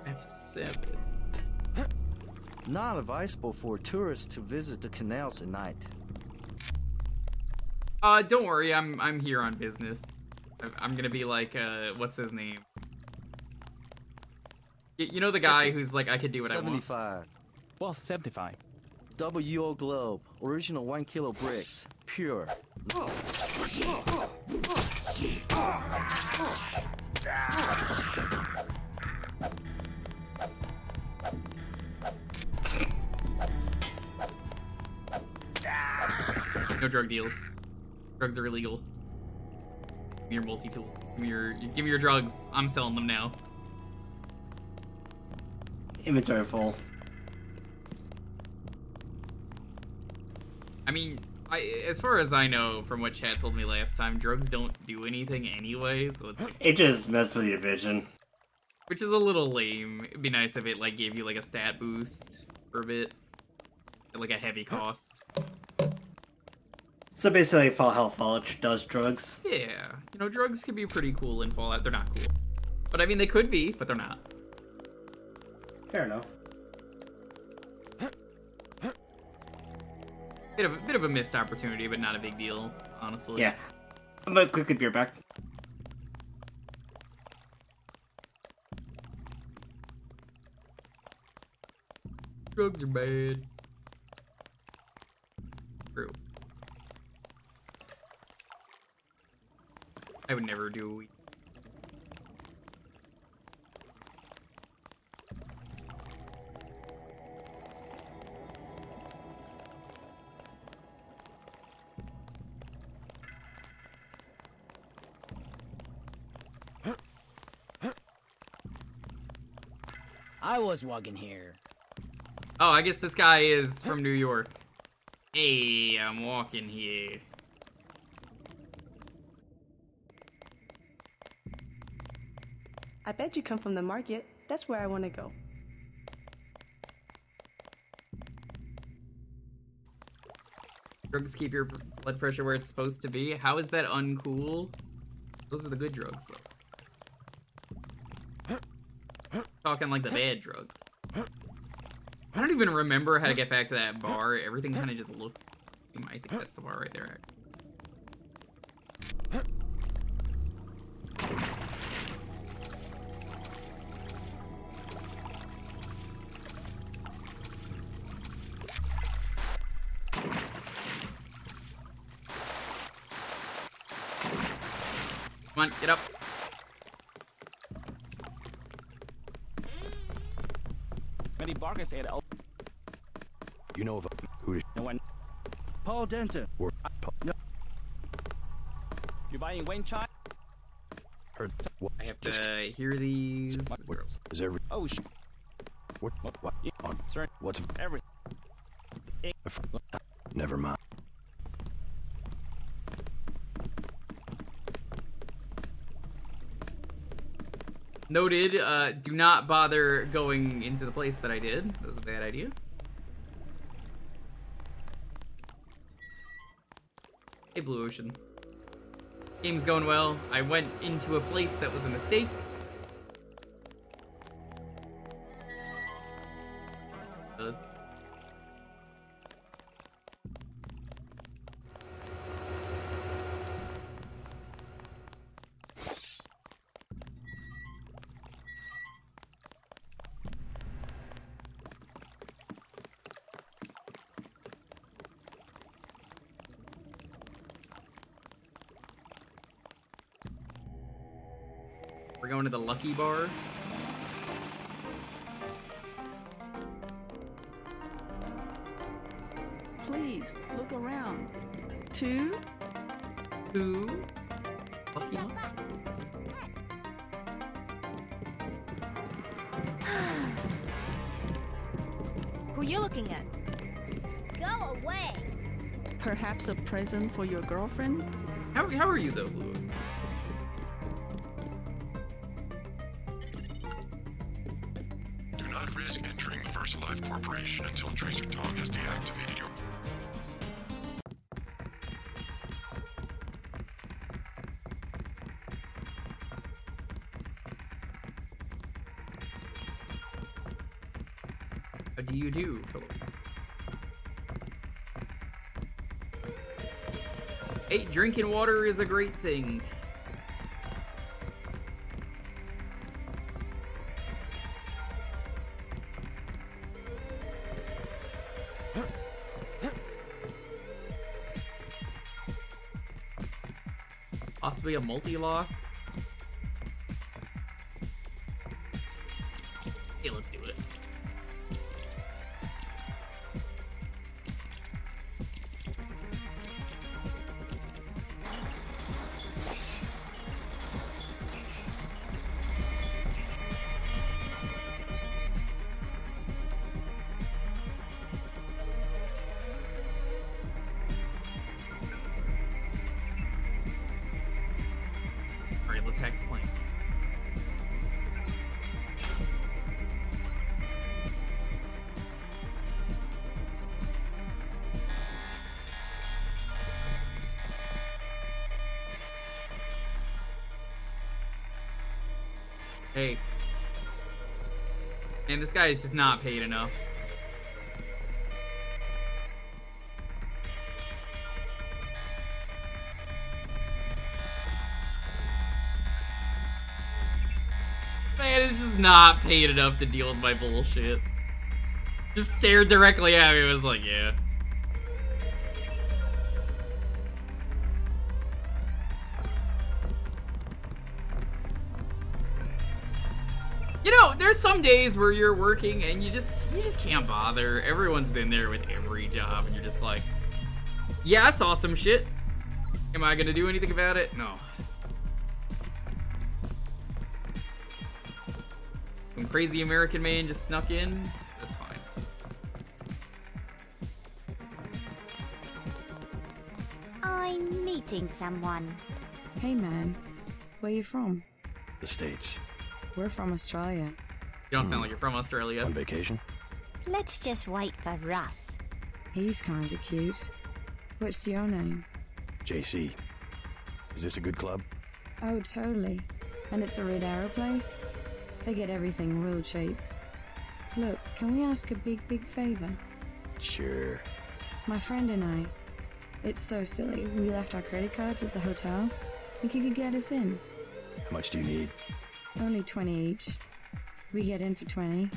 F7. Not advisable for tourists to visit the canals at night. Don't worry, I'm here on business. I'm gonna be like, what's his name? You know the guy who's like, I could do what 75. I want. Well, 75. WO Globe, original 1 kilo bricks, pure. No drug deals. Drugs are illegal. Give me your multi-tool. Give me your drugs. I'm selling them now. Inventory full. I mean, as far as I know from what Chad told me last time, drugs don't do anything anyway, so it's like, it just messes with your vision. which is a little lame. It'd be nice if it like gave you like a stat boost for a bit. At, like a heavy cost. So basically, Fallout does drugs. Yeah, you know, drugs can be pretty cool in Fallout. They're not cool. But I mean, they could be, but they're not. Fair enough. Bit of a missed opportunity, but not a big deal, honestly. Yeah. I'm gonna quickly be right back. Drugs are bad. True. I would never do a week. I was walking here. Oh, I guess this guy is from New York. Hey, I'm walking here. I bet you come from the market. That's where I want to go. Drugs keep your blood pressure where it's supposed to be. How is that uncool? Those are the good drugs, though. Talking like the bad drugs. I don't even remember how to get back to that bar. Everything kind of just looks... I think that's the bar right there. Come on, get up. Many bargains at all. You know of who to... No one. Paul Denton. Or... No. You buying Wayne Chai? Heard... What? I have to hear these. What is every... Oh, sh... What? Yeah. On. Sorry. What's... Everything. Never mind. Noted, do not bother going into the place that I did. That was a bad idea. Hey, Blue Ocean. Game's going well. I went into a place that was a mistake. We're going to the Lucky Bar. Please, look around. Two? Lucky Luck? Who you looking at? Go away. Perhaps a present for your girlfriend? How are you though, Lua? Do not risk entering VersaLife Corporation until Tracer Tong has deactivated your... How do you do, Philip? Hey, drinking water is a great thing. Possibly a multi-lock. Okay, let's do it. Alright, let's hack the plane. Hey. Man, this guy is just not paid enough. Man, it's just not paid enough to deal with my bullshit. Just stared directly at me, was like, yeah. You know, there's some days where you're working and you just can't bother. Everyone's been there with every job and you're just like, yeah, I saw some shit. Am I gonna do anything about it? No. Some crazy American man just snuck in. That's fine. I'm meeting someone. Hey man, where you from? The States. We're from Australia. You don't sound like you're from Australia. On vacation? Let's just wait for Russ. He's kinda cute. What's your name? JC. Is this a good club? Oh, totally. And it's a Red Arrow place? They get everything real cheap. Look, can we ask a big favor? Sure. My friend and I. It's so silly. We left our credit cards at the hotel. Think you could get us in? How much do you need? Only 20 each. We get in for 20.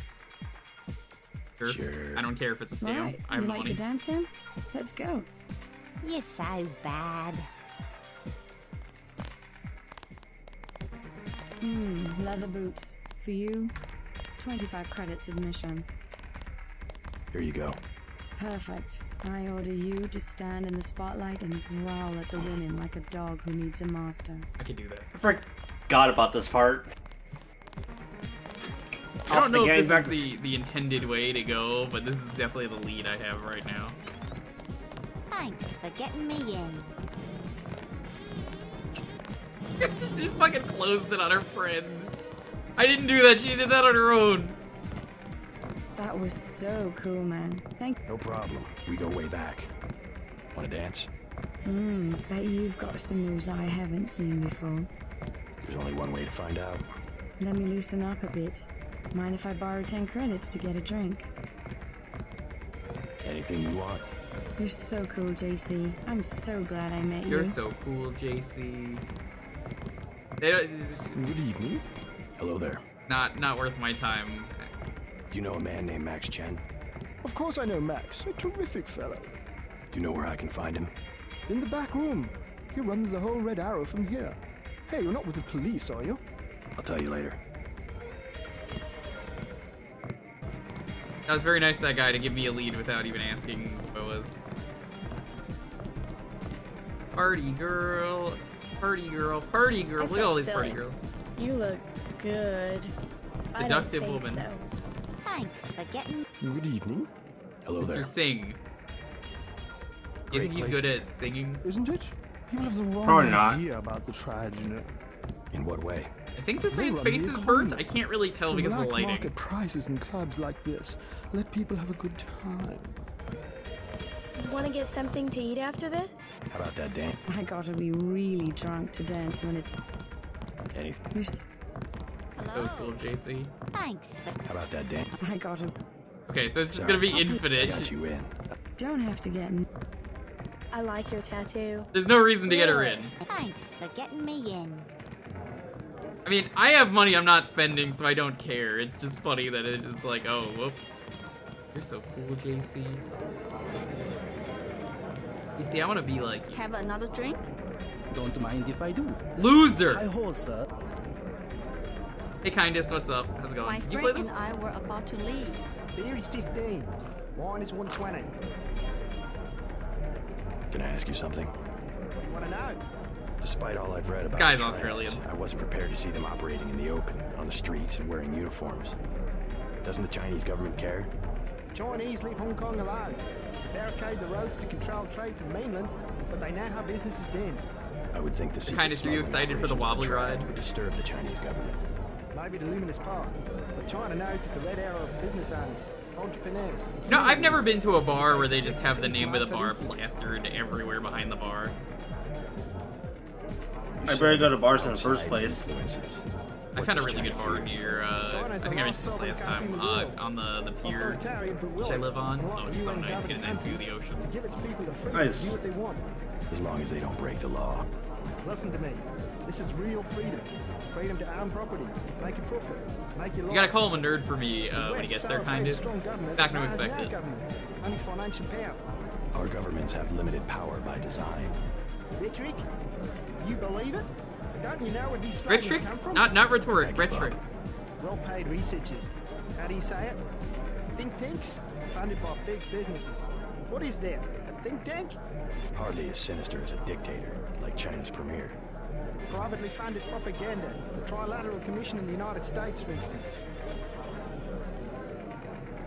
Sure. I don't care if it's a scam. Right. I have You the like money. to dance then? Let's go. You're so bad. Leather boots. For you, 25 credits admission. Here you go. Perfect. I order you to stand in the spotlight and growl at the women like a dog who needs a master. I can do that. I forgot about this part. I don't know if this is the intended way to go, but this is definitely the lead I have right now. Thanks for getting me in. She fucking closed it on her friend. I didn't do that, she did that on her own. That was so cool, man. Thank you. No problem. We go way back. Wanna dance? Bet you've got some moves I haven't seen before. There's only one way to find out. Let me loosen up a bit. Mind if I borrow 10 credits to get a drink? Anything you want. You're so cool, JC. I'm so glad I met you. You're so cool, JC. They don't, Good evening. Hello there. not worth my time. Do you know a man named Max Chen? Of course I know Max, a terrific fellow. Do you know where I can find him? In the back room. He runs the whole Red Arrow from here. Hey, you're not with the police, are you? I'll tell you later. That was very nice of that guy to give me a lead without even asking who it was. Party girl. Party girl. Party girl. Look at all these party girls. You look good. Seductive woman. So. Thanks for getting... Good evening. Hello Mr. there. Singh. Do you think he's good at singing? Isn't it? People have the wrong Probably not. idea about the tribes, you know. In what way? I think this They man's run face the is economy. burnt. I can't really tell because of the Black lighting. market prices in clubs like this. Let people have a good time. Want to get something to eat after this? How about that, Dan? I gotta be really drunk to dance when it's. Anything? You're s- So cool, JC. Thanks for... How about that, Dan? I gotta. Okay, so it's just Sorry. gonna be I infinite. got you in. Don't have to get. I like your tattoo. There's no reason to get her in. Thanks for getting me in. I mean, I have money I'm not spending, so I don't care. It's just funny that it's like, oh, whoops. You're so cool, JC. You see, I want to be like you. Have another drink? Don't mind if I do. Loser! Hi ho, sir. Hey, Kindest, what's up? How's it going? My Can you play friend this? and I were about to leave. Beer is 15. Wine is 120. Can I ask you something? Wanna know? Despite all I've read about guy's the tryouts, Australian. I wasn't prepared to see them operating in the open, on the streets, and wearing uniforms. Doesn't the Chinese government care? Chinese leave Hong Kong alone. Barricade the roads to control trade from mainland, but they know how business is done. I would think the secret Kindest, are you smuggling excited for the operations wobbly of the ride? would disturb the Chinese government. Maybe the luminous path, but China knows that the red arrow of business owners, entrepreneurs. You know, I've never been to a bar where they just have the name of the bar plastered everywhere behind the bar. I better go to bars in the first place. I found a really good bar near, I think I mentioned this last time, on the pier, which I live on. Oh, it's so nice. Get a nice view of the ocean. Give its people the freedom Nice. to do what they want. As long as they don't break the law. Listen to me. This is real freedom. Freedom to own property, make a profit, make your You gotta call him a nerd for me when he gets there, Kindest. Not gonna expect it. Only financial power. Our governments have limited power by design. Rhetoric? You believe it? Don't you know where these slogans Rhetoric? come from? Not rhetoric, rhetoric. Well-paid researchers. How do you say it? Think tanks? Funded by big businesses. What is that? A think tank? Hardly as sinister as a dictator, like China's premier. Privately funded propaganda. The Trilateral Commission in the United States, for instance.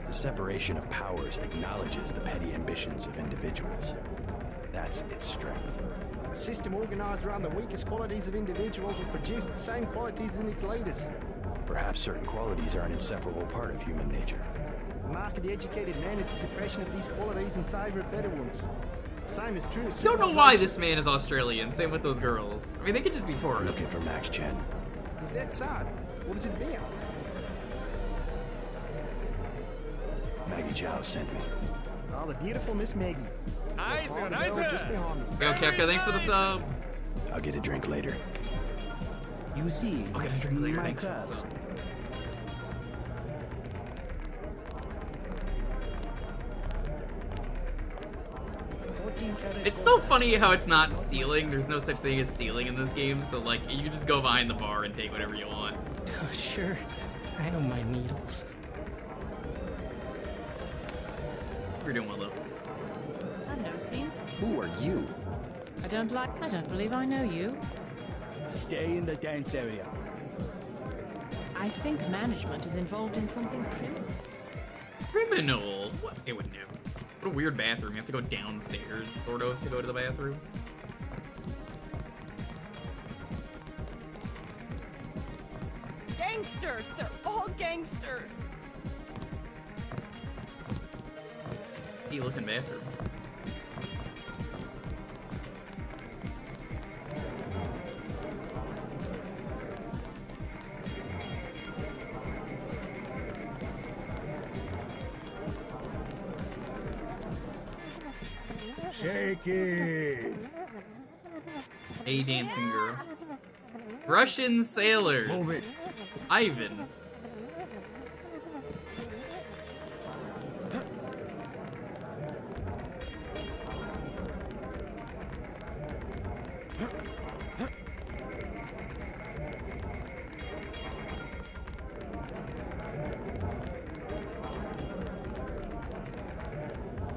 The separation of powers acknowledges the petty ambitions of individuals. That's its strength. A system organized around the weakest qualities of individuals will produce the same qualities in its leaders. Perhaps certain qualities are an inseparable part of human nature. The mark of the educated man is the suppression of these qualities in favor of better ones. Same is true of Don't know why this man is Australian. Same with those girls. I mean, they could just be tourists. Looking for Max Chen. Is that so? What is it about? Maggie Chow sent me. Oh, the beautiful Miss Maggie. Nice, just behind me. Yo, Kefka, thanks for the sub. I'll get a drink later. You see, I'll get a drink later. my Thanks for the class. sub. It's so funny how it's not stealing. There's no such thing as stealing in this game. So, like, you just go behind the bar and take whatever you want. Oh, sure. I don't mind needles. You're doing well, though. I've never seen. Who are you? I don't believe I know you. Stay in the dance area. I think management is involved in something criminal. Criminal? What? It would never. What a weird bathroom. You have to go downstairs, sort of, to go to the bathroom. Gangsters! They're all gangsters! Neat looking bathroom. Shake it. A dancing girl. Russian sailors. Move it. Ivan.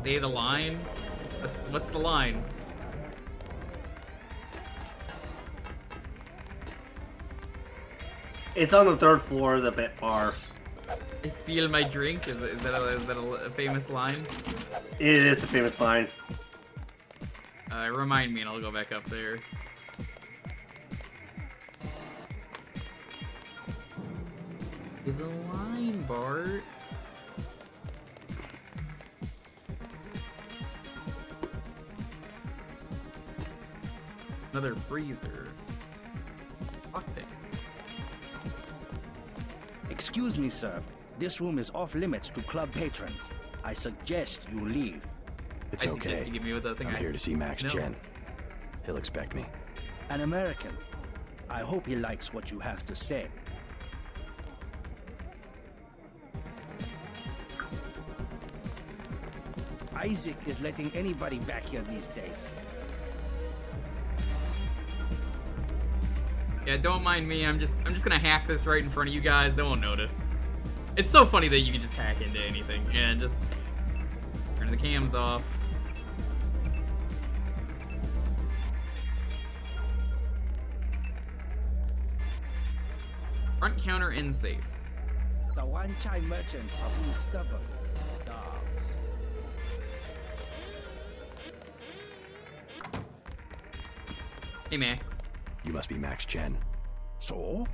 They the line? What's the line? It's on the 3rd floor of the bar. I spiel my drink? Is that a famous line? It is a famous line. Remind me and I'll go back up there. The line, Bart. Another freezer. Lockpick. Excuse me, sir. This room is off limits to club patrons. I suggest you leave. It's I suggest okay. you give me with that thing. I'm here to see Max Chen. He'll expect me. An American. I hope he likes what you have to say. Isaac is letting anybody back here these days. Yeah, don't mind me. I'm just gonna hack this right in front of you guys. They won't notice. It's so funny that you can just hack into anything and just turn the cams off. Front counter in safe. The one-time merchants are being stubborn. Dogs. Hey, Max. You must be Max Chen. So?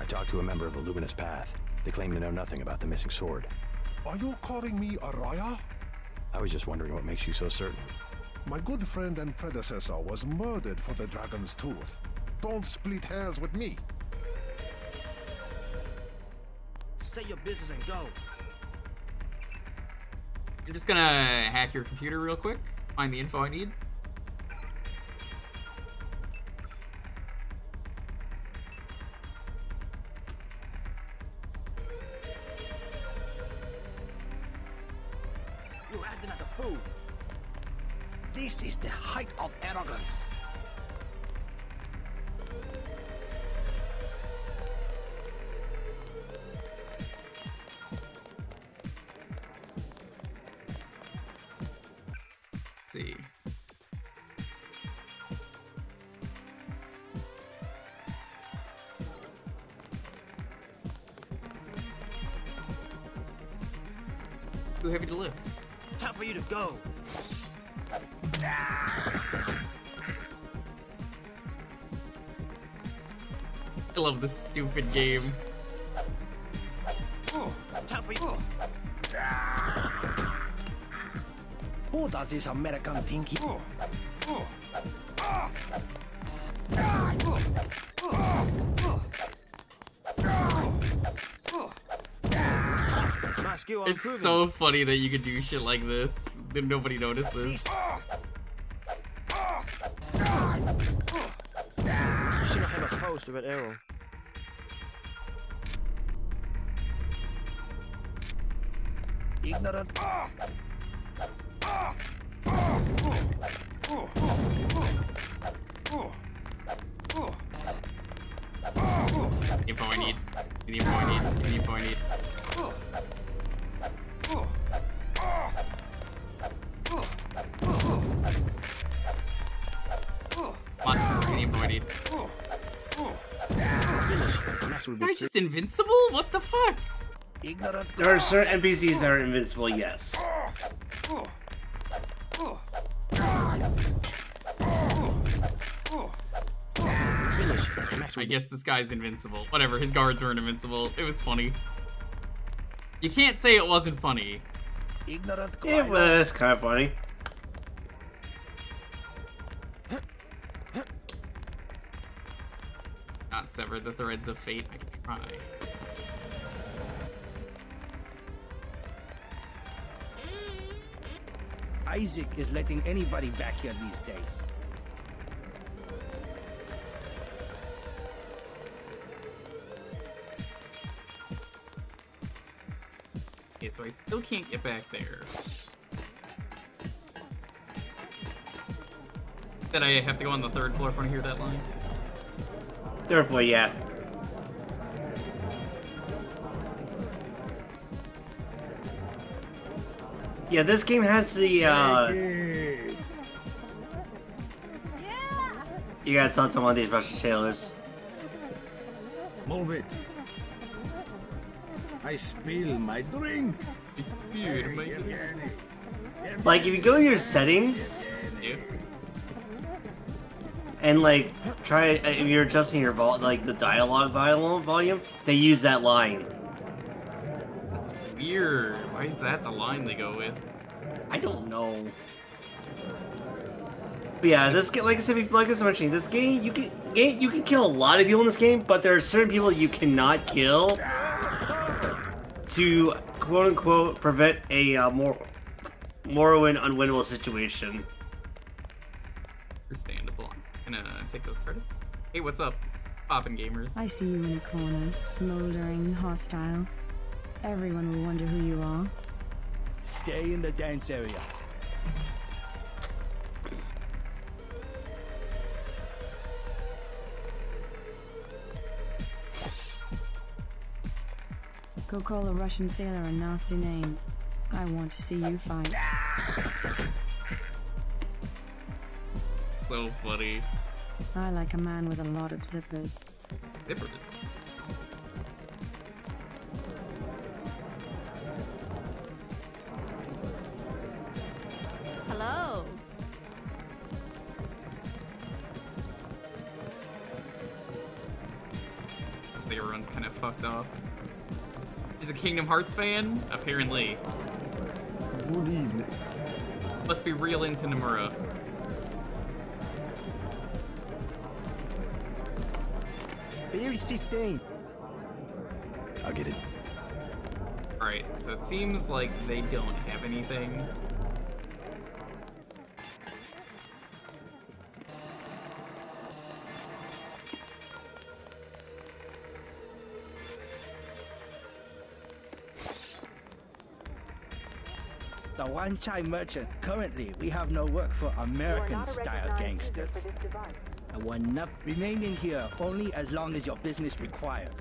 I talked to a member of the Luminous Path. They claim to know nothing about the missing sword. Are you calling me a liar? I was just wondering what makes you so certain. My good friend and predecessor was murdered for the Dragon's Tooth. Don't split hairs with me. Say your business and go. I'm just gonna hack your computer real quick. Find the info I need. You're acting like a fool. This is the height of arrogance. Let's see. Too heavy to lift. Time for you to go. I love this stupid game. Time for you. Who does this American thinking? It's so funny that you could do shit like this, that nobody notices. You should have a post of an arrow. Ignorant. Info I need. The info I need. The info I need. Come on, the info I need. Am I just invincible? What the fuck? Ignorant. There are certain NPCs that are invincible, yes. I guess this guy's invincible. Whatever, his guards weren't invincible. It was funny. You can't say it wasn't funny. Ignorant. It was kind of funny. Not sever the threads of fate. I can try. Isaac is letting anybody back here these days. Okay, so I still can't get back there. That I have to go on the 3rd floor if I want to hear that line? 3rd floor, yeah. Yeah, this game has the, You gotta talk to one of these Russian sailors. Move it. I spill my drink. I spilled my drink. Like, if you go to your settings, Yeah. and like, if you're adjusting your the dialogue volume, they use that line. That's weird. Why is that the line they go with? I don't know. But yeah, this game, like I was mentioning, this game you can kill a lot of people in this game, but there are certain people you cannot kill to quote unquote prevent a Morrowind unwinnable situation. Understandable. I'm gonna take those credits. Hey, what's up, poppin' gamers? I see you in a corner, smoldering, hostile. Everyone will wonder who you are. Stay in the dance area. Go call a Russian sailor a nasty name. I want to see you fight. So funny. I like a man with a lot of zippers. Zippers? Hello. I think everyone's kind of fucked off. He's a Kingdom Hearts fan? Apparently. Good evening. Must be real into Nomura. Beer is 15. I'll get it. Alright, so it seems like they don't have anything. The one-time merchant. Currently, we have no work for American-style gangsters. I want enough remaining here only as long as your business requires.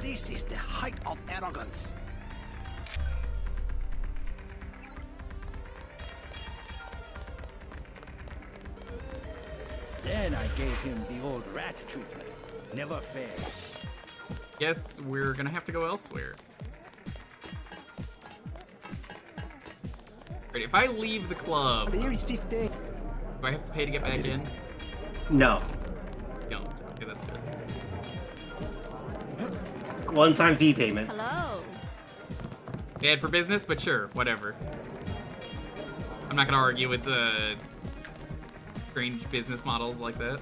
This is the height of arrogance. Then I gave him the old rat treatment. Never fails. Guess we're gonna have to go elsewhere. Right, if I leave the club, Beer is 15. do I have to pay to get back in? No. Don't. Okay, that's good. One-time fee payment. Hello. Bad for business, but sure, whatever. I'm not gonna argue with the strange business models like that.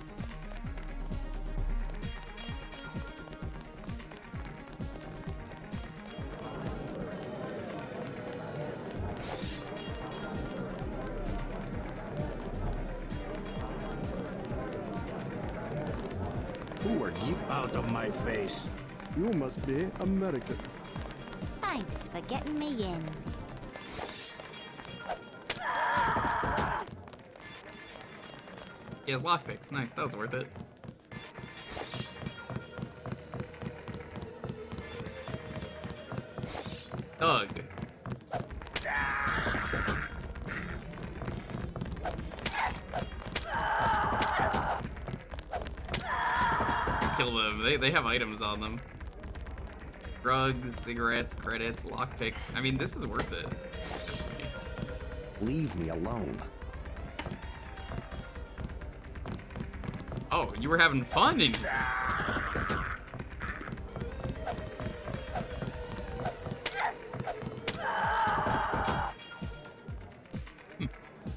Who are you? Out of my face. You must be American. Thanks for getting me in. He has lockpicks. Nice, that was worth it. Doug. Kill them. They have items on them. Drugs, cigarettes, credits, lockpicks. I mean, this is worth it. Leave me alone. Oh, you were having fun in here.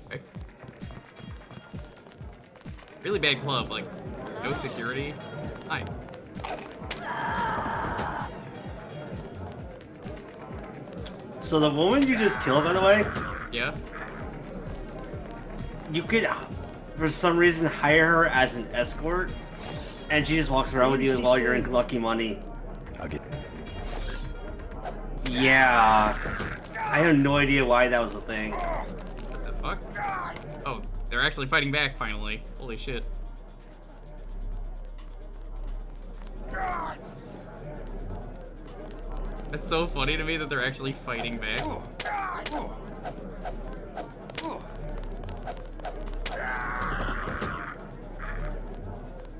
Okay. Really bad club, like no security. Hi. So the woman you just killed, by the way, Yeah. you could, for some reason, hire her as an escort, and she just walks around with you while you're in Lucky Money. I'll get it. Yeah. I have no idea why that was a thing. What the fuck? Oh, they're actually fighting back finally. Holy shit. It's so funny to me that they're actually fighting back.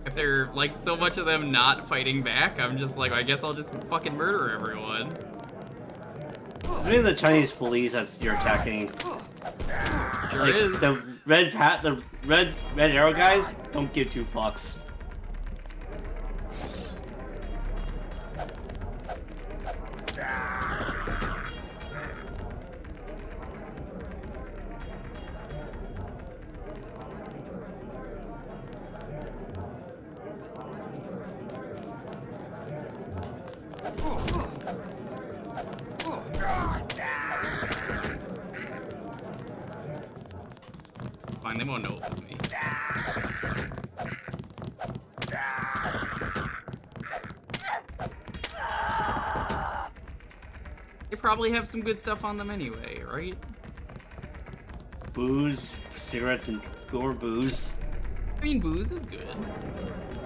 If they're like so much of them not fighting back, I'm just like, I guess I'll just fucking murder everyone. It's maybe the Chinese police that you're attacking. Sure like, is. The red arrow guys don't give two fucks. Fine, they won't know it was me. They probably have some good stuff on them anyway, right? Booze, cigarettes, and more booze. I mean, booze is good.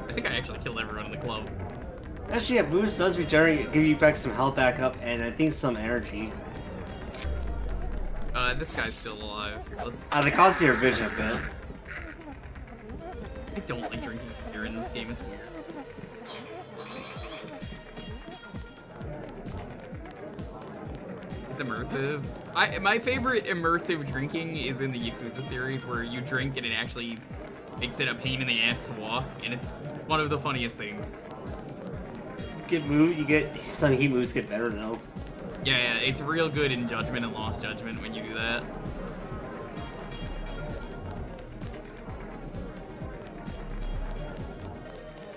I think I actually killed everyone in the club. Actually, yeah, booze does regenerate, give you back some health back up, and I think some energy. This guy's still alive. Here, let's... It costs your vision a bit. I don't like drinking beer in this game, it's weird. It's immersive. My favorite immersive drinking is in the Yakuza series, where you drink and it actually makes it a pain in the ass to walk, and it's one of the funniest things. You get some heat moves get better though. Yeah, it's real good in Judgment and Lost Judgment when you do that.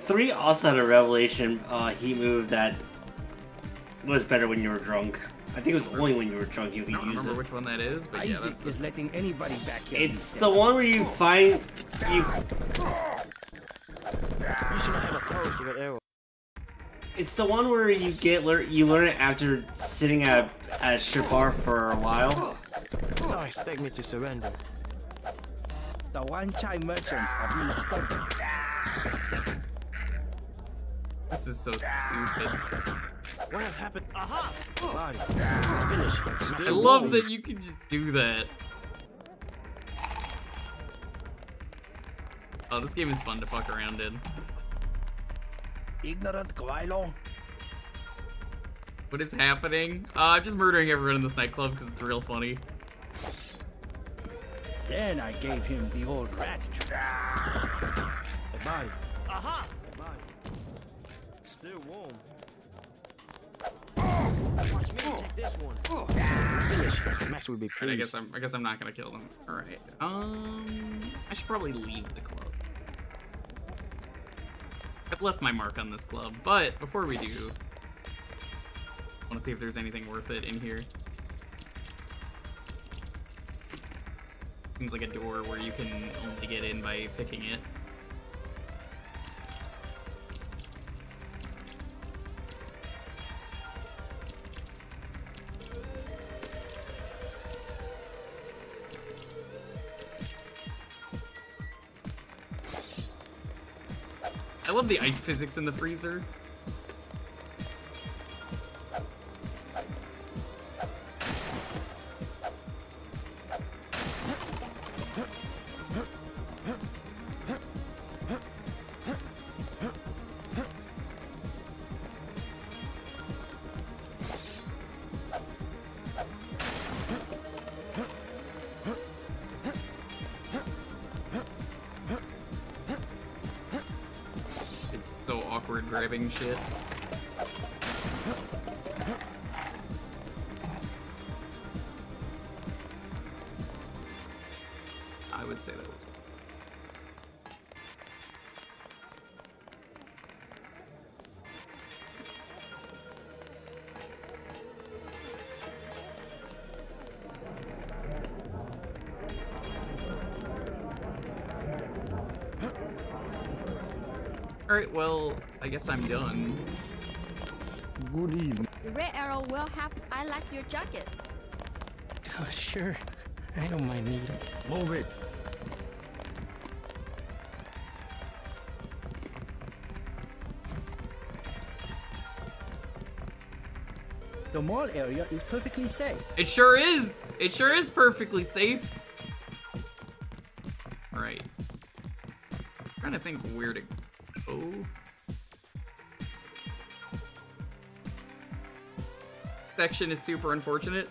Three also had a revelation heat move that was better when you were drunk. I think it was only when you were drunk you could use it. I don't remember which one that is, but yeah. Isaac is letting anybody back here. It's the one where you find you. You should have a post with arrow. It's the one where you learn it after sitting at a strip bar for a while. Don't expect me to surrender. The one-time merchants are being stubborn. This is so stupid. What has happened? Aha! Body. Finish. I love that you can just do that. Oh, this game is fun to fuck around in. Ignorant Gwailo. What is happening? I'm just murdering everyone in this nightclub because it's real funny. Then I gave him the old rat trick. The body. Aha! The body. Still warm. Watch me take this one. Finish. Max would be pleased. I guess I'm not gonna kill them. All right. I should probably leave the club. I've left my mark on this club, but before we do, I want to see if there's anything worth it in here. Seems like a door where you can only get in by picking it. I love the ice physics in the freezer. Grabbing shit. I would say that was. Alright, well, I guess I'm done. Good evening. The red arrow will have. I like your jacket. Oh, sure. I don't mind needle. Move it. The mall area is perfectly safe. It sure is. It sure is perfectly safe. All right. Trying to think where to go. Section is super unfortunate.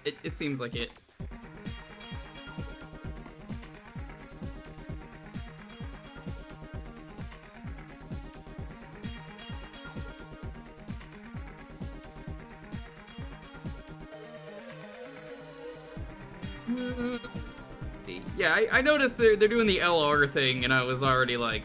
It seems like it. Yeah, I noticed they're doing the LR thing, and I was already like,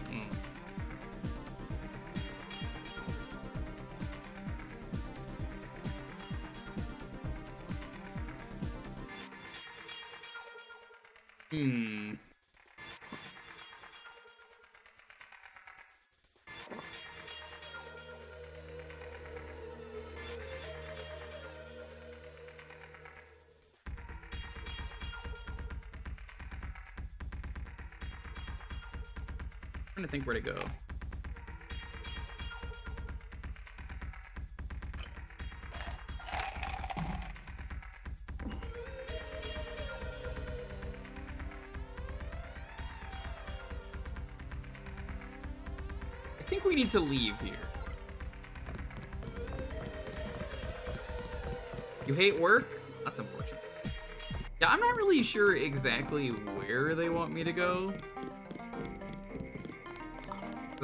trying to think where to go. I think we need to leave here. You hate work? That's unfortunate. Yeah, I'm not really sure exactly where they want me to go.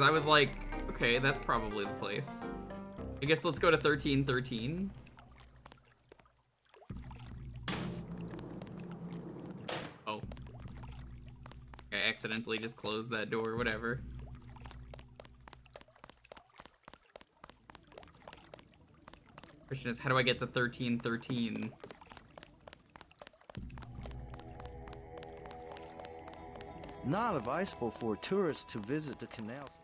I was like, okay, that's probably the place. I guess let's go to 1313. Oh. I accidentally just closed that door, whatever. Question is, how do I get to 1313? Not advisable for tourists to visit the canals.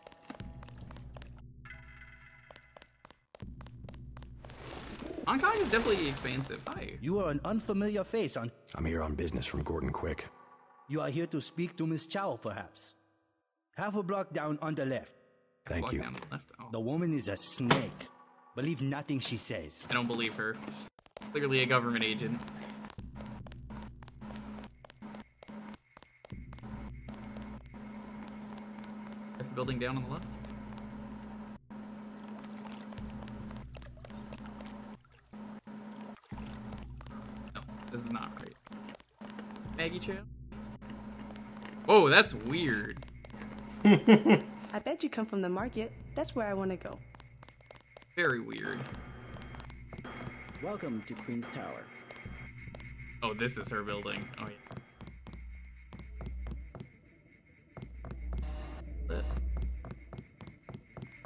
Hong Kong is definitely expansive. Hi. You are an unfamiliar face on... I'm here on business from Gordon Quick. You are here to speak to Miss Chow, perhaps. Half a block down on the left. Thank you. Down on the left. Oh. The woman is a snake. Believe nothing she says. I don't believe her. Clearly a government agent. Building down on the left. No, this is not right. Maggie Chow? Oh, that's weird. I bet you come from the market. That's where I want to go. Very weird. Welcome to Queen's Tower. Oh, this is her building. Oh, yeah.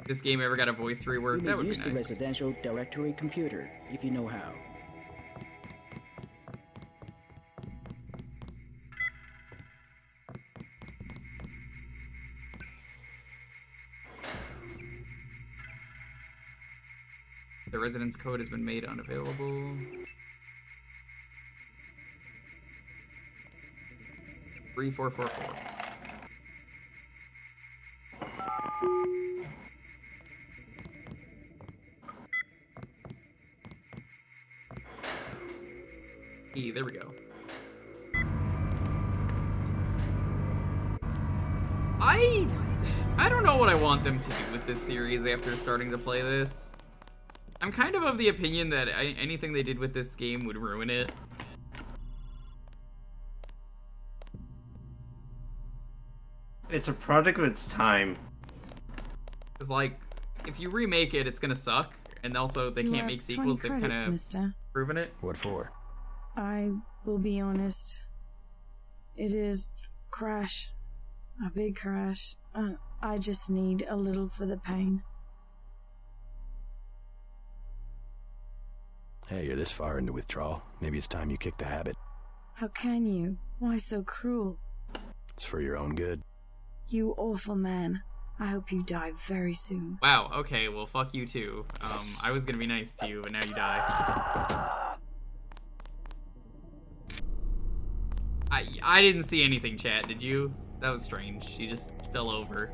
This game ever got a voice rework? You That may would use be the nice. residential directory computer if you know how. The residence code has been made unavailable. 3444. There we go. I don't know what I want them to do with this series after starting to play this. I'm kind of the opinion that anything they did with this game would ruin it. It's a product of its time. It's like, if you remake it, it's gonna suck. And also, they can't make sequels. They've kind of proven it. What for? I will be honest. It is crash. A big crash. I just need a little for the pain. Hey, you're this far into withdrawal. Maybe it's time you kick the habit. How can you? Why so cruel? It's for your own good. You awful man. I hope you die very soon. Wow, okay, well, fuck you too. I was gonna be nice to you, but now you die. I didn't see anything, chat, did you? That was strange. She just fell over.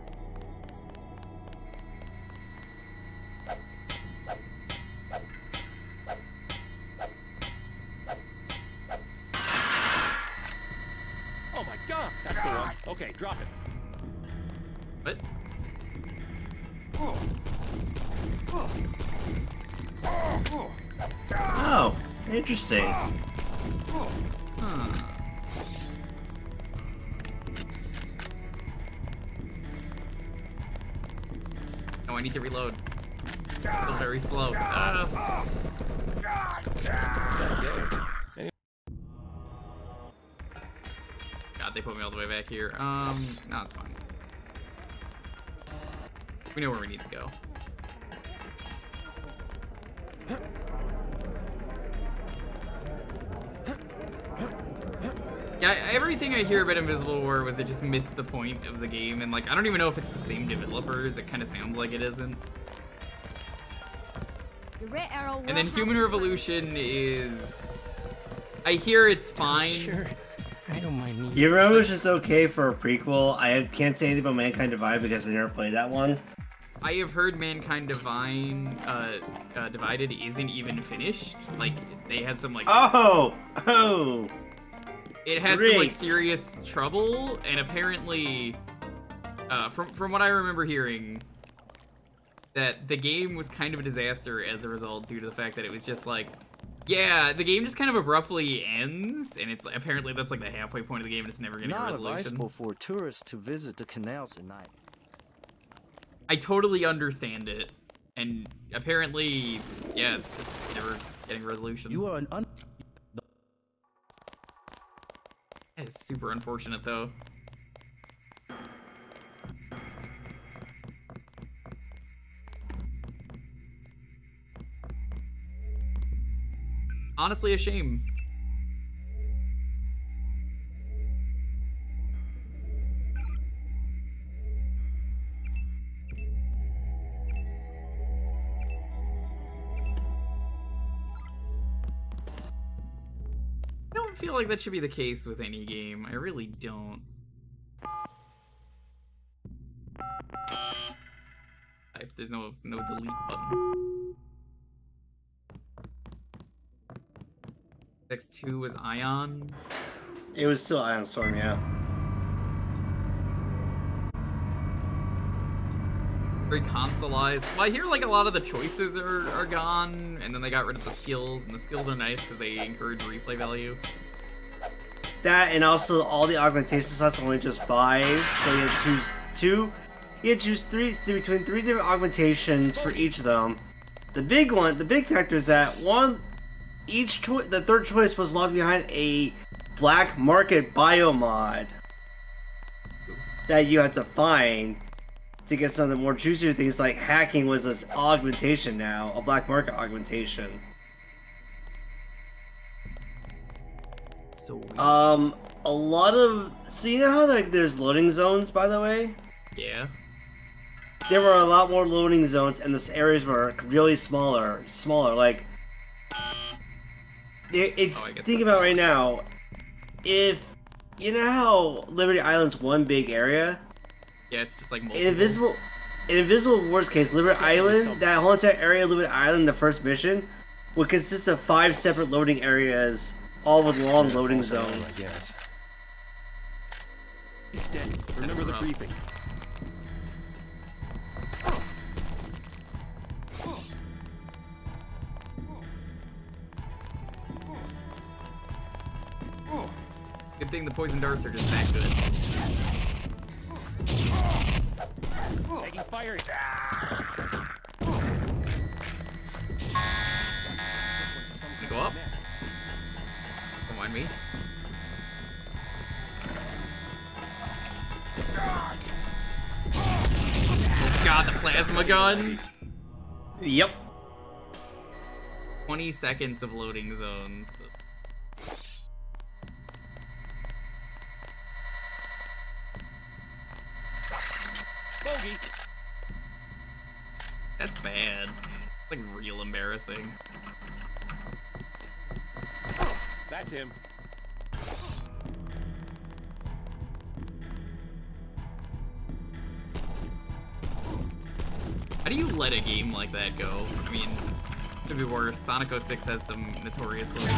Okay, drop it. What? Oh, interesting. Huh. Oh, I need to reload. Still very slow. God, they put me all the way back here. No, it's fine. We know where we need to go. Yeah, everything I hear about Invisible War was it just missed the point of the game, and like I don't even know if it's the same developers. It kind of sounds like it isn't. The red arrow. And then Human Revolution is, I hear it's fine. Sure, I don't mind. Human Revolution is okay for a prequel. I can't say anything about Mankind Divide because I never played that one. I have heard Mankind Divided isn't even finished. Like they had some like it had some like serious trouble, and apparently, from what I remember hearing, that the game was kind of a disaster as a result due to the fact that it was just like, yeah, the game just kind of abruptly ends, and it's apparently that's like the halfway point of the game, and it's never getting a resolution. Not advisable for tourists to visit the canals at night. I totally understand it, and apparently, yeah, it's just never getting a resolution. You are an It's super unfortunate, though. Honestly, a shame. I don't feel like that should be the case with any game. I really don't. There's no delete button. X2 was Ion. It was still Ion Storm, yeah. Very consoleized. Well, I hear like a lot of the choices are gone, and then they got rid of the skills, and the skills are nice because they encourage replay value. That, and also all the augmentation slots are only just 5, so you have to choose 2. You have to choose between 3 different augmentations for each of them. The big factor is that the third choice was locked behind a black market bio mod that you had to find to get some of the more juicier things, like hacking was this augmentation now, a black market augmentation. So weird. A lot of, so you know how like there's loading zones, by the way? Yeah. There were a lot more loading zones, and the areas were really smaller. Like, if think about right now, if you know how Liberty Island's one big area. Yeah, it's just like multiple. In Invisible War's case, Liberty Island, that whole entire area of Liberty Island, the first mission, would consist of 5 separate loading areas, all with long loading zones. It's dead. Remember the briefing. Good thing the poison darts are just back to it. Taking fire. Go up. Don't mind me. Oh god, the plasma gun! Yep. 20 seconds of loading zones. Bogey. That's bad. Like real embarrassing. That's him. How do you let a game like that go? I mean, to be worse, Sonic 06 has some notoriously.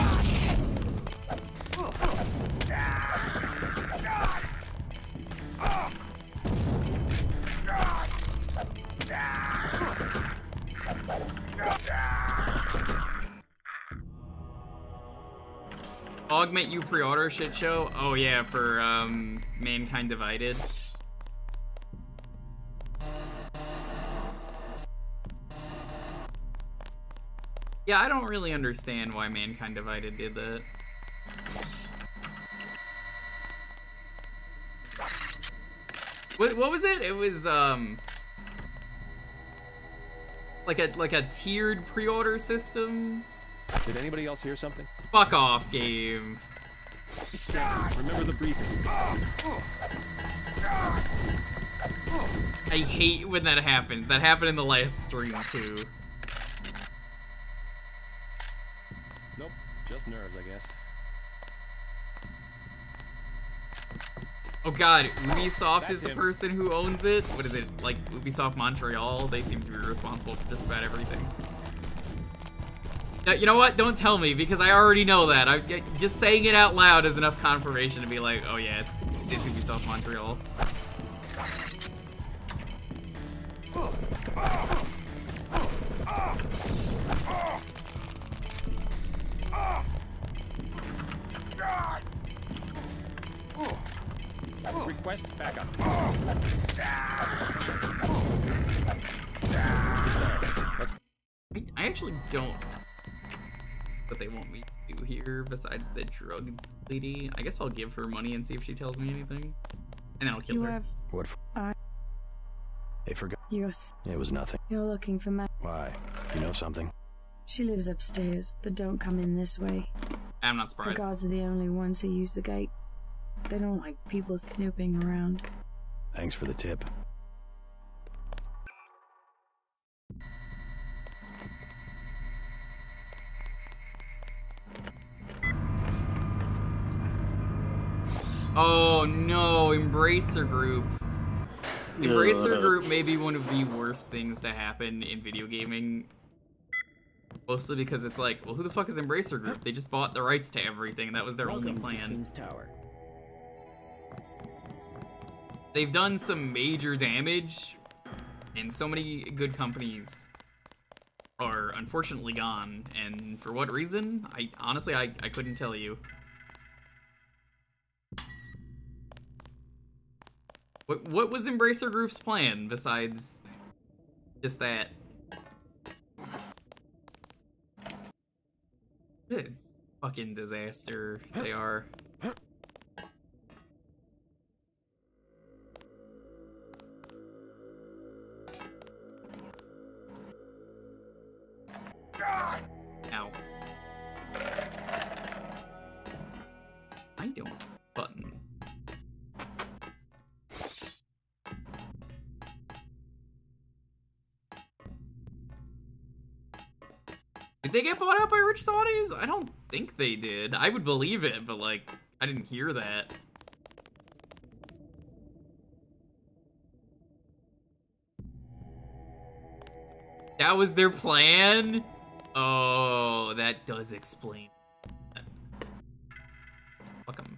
Augment you pre-order shit show? Oh yeah, for Mankind Divided. Yeah, I don't really understand why Mankind Divided did that. What was it? It was like a tiered pre-order system. Did anybody else hear something? Fuck off, game. Remember the briefing. I hate when that happens. That happened in the last stream too. Nope, just nerves, I guess. Oh god, Ubisoft is the person who owns it? What is it, like Ubisoft Montreal? They seem to be responsible for just about everything. You know what? Don't tell me, because I already know that. Just saying it out loud is enough confirmation to be like, oh yeah, it's Ubisoft Montreal. Request backup. I actually don't what they want me to do here besides the drug lady. I guess I'll give her money and see if she tells me anything. And then I'll kill her. What for? They forgot. Yes. It was nothing. You're looking for Matt. Why? You know something? She lives upstairs, but don't come in this way. I'm not The surprised. guards are the only ones who use the gate. They don't like people snooping around. Thanks for the tip. Oh no, Embracer Group. Embracer Group may be one of the worst things to happen in video gaming. Mostly because it's like, well, who the fuck is Embracer Group? They just bought the rights to everything, and that was their only plan. They've done some major damage, and so many good companies are unfortunately gone. And for what reason? Honestly, I couldn't tell you. What was Embracer Group's plan besides just that? What a fucking disaster they are. Ow. I don't button. Did they get bought out by rich Saudis? I don't think they did. I would believe it, but like, I didn't hear that. That was their plan? Oh, that does explain that. Fuck 'em.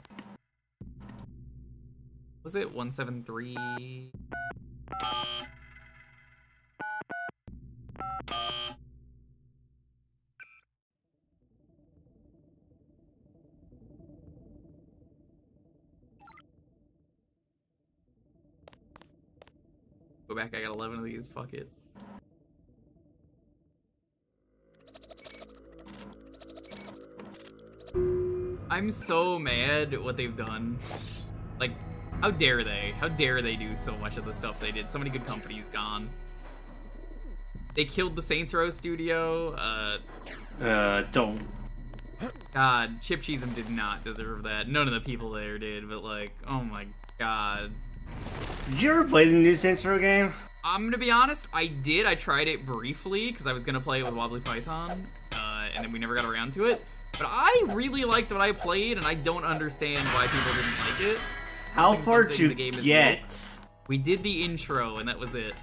Was it 173? Go back, I got 11 of these, fuck it. I'm so mad at what they've done. Like, how dare they? How dare they do so much of the stuff they did? So many good companies gone. They killed the Saints Row studio. Don't. God, Chip Cheesem did not deserve that. None of the people there did, but like, oh my god. Did you ever play the new Saints Row game? I'm gonna be honest, I did. I tried it briefly, because I was gonna play it with Wobbly Python, and then we never got around to it. But I really liked what I played, and I don't understand why people didn't like it. How far did you get? We did the intro, and that was it.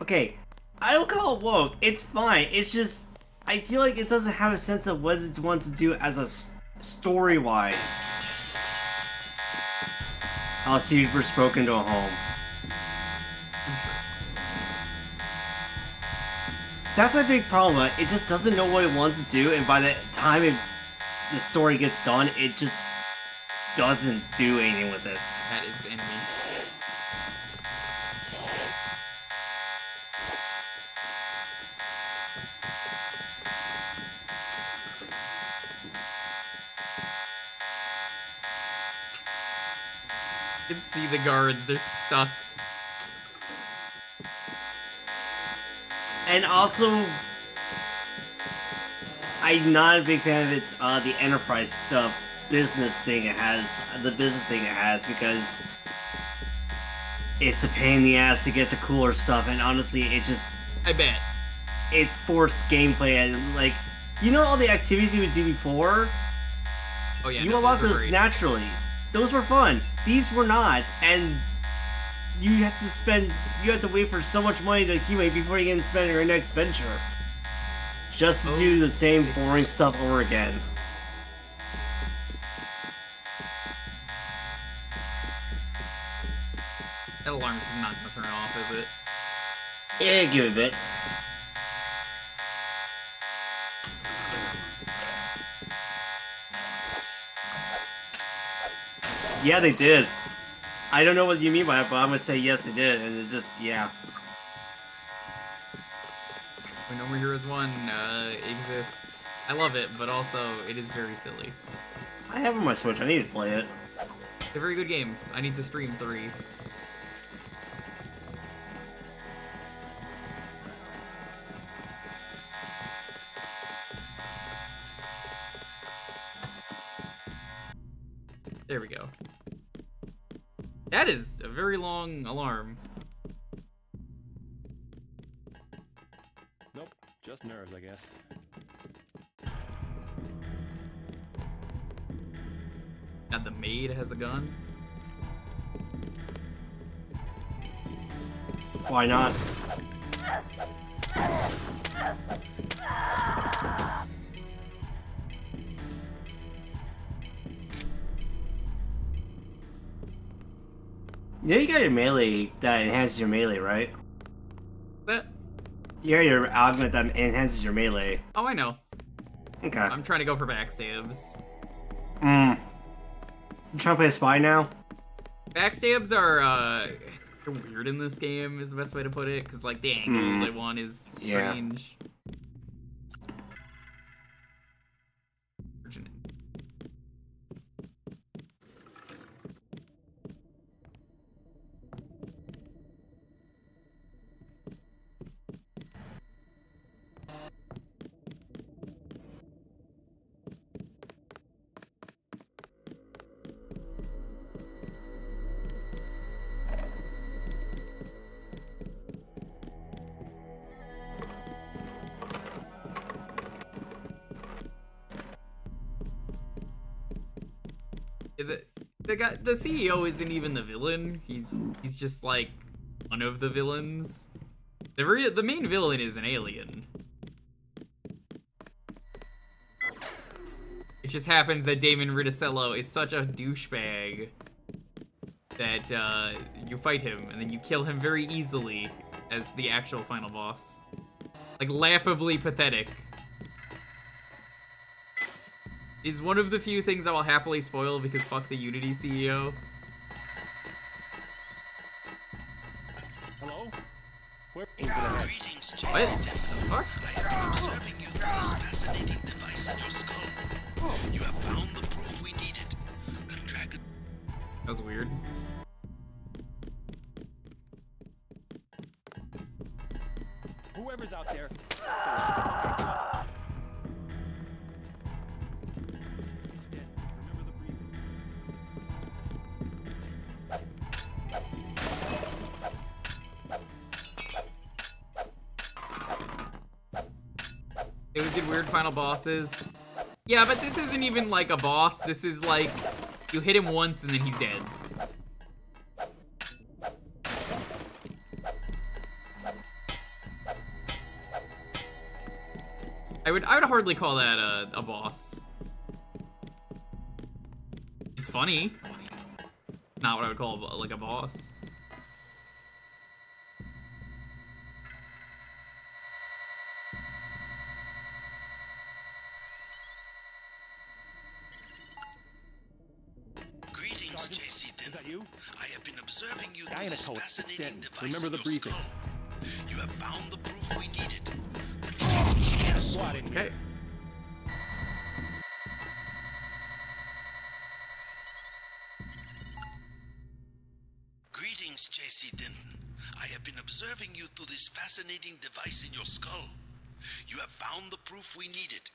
Okay, I don't call it woke. It's fine. It's just, I feel like it doesn't have a sense of what it wants to do as a story-wise. Oh, so you were broke into a home. That's my big problem. It just doesn't know what it wants to do, and by the time the story gets done, it just doesn't do anything with it. That is enemy. You can see the guards, they're stuck. And also, I'm not a big fan of its the enterprise stuff, business thing it has, because it's a pain in the ass to get the cooler stuff, and honestly, it just... I bet. It's forced gameplay, and like, you know all the activities you would do before? Oh yeah, you unlock those naturally. Those were fun. These were not, and you have to wait for so much money to accumulate before you can spend your next venture. Just to do the same boring stuff over again. That alarm is not gonna turn off, is it? Yeah, give it a bit. Yeah, they did. I don't know what you mean by it, but I'm gonna say yes, they did, and it just, yeah. When No More Heroes 1 exists, I love it, but also it is very silly. I have it on my Switch, I need to play it. They're very good games. I need to stream 3. There we go. That is a very long alarm. Nope, just nerves, I guess. And the maid has a gun. Why not? Yeah, you got your melee that enhances your melee, right? That? You got your augment that enhances your melee. Oh, I know. Okay. I'm trying to go for backstabs. You trying to play a spy now? Backstabs are, they're weird in this game, is the best way to put it, because, like, the angle they want is strange. Yeah. The CEO isn't even the villain. He's just like one of the villains. The main villain is an alien. It just happens that Damon Ridicello is such a douchebag that you fight him and then you kill him very easily as the actual final boss. Like, laughably pathetic. Is one of the few things I will happily spoil because fuck the Unity CEO. Hello? Greetings, Jason. What? What? I have been observing you through this fascinating device in your skull. You have found the proof we needed. The dragon. That was weird. Whoever's out there. It's dead. Remember the briefing. It was good weird final bosses. Yeah, but this isn't even like a boss. This is like, you hit him once and then he's dead. I would hardly call that a boss. It's funny. Not what I would call like a boss. Greetings, JC Denton. Is that you? I have been observing you Guy through in a this coat. fascinating device Remember in the your briefing. skull. You have found the proof we needed. Okay. Greetings, JC Denton. I have been observing you through this fascinating device in your skull. You have found the proof we needed.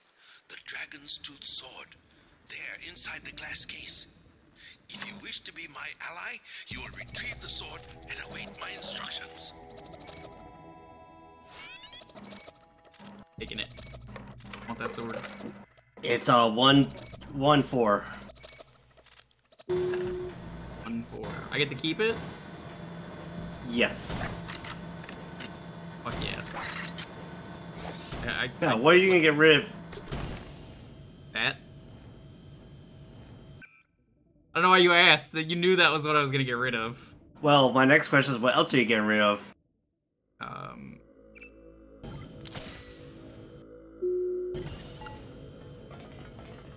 The dragon's tooth sword. There, inside the glass case. If you wish to be my ally, you will retrieve the sword and await my instructions. Taking it. Want that sword? It's a 1-4. 1-4. I get to keep it? Yes. Fuck yeah. Yeah, what are you gonna get rid of? That? I don't know why you asked. That you knew that was what I was gonna get rid of. Well, my next question is, what else are you getting rid of?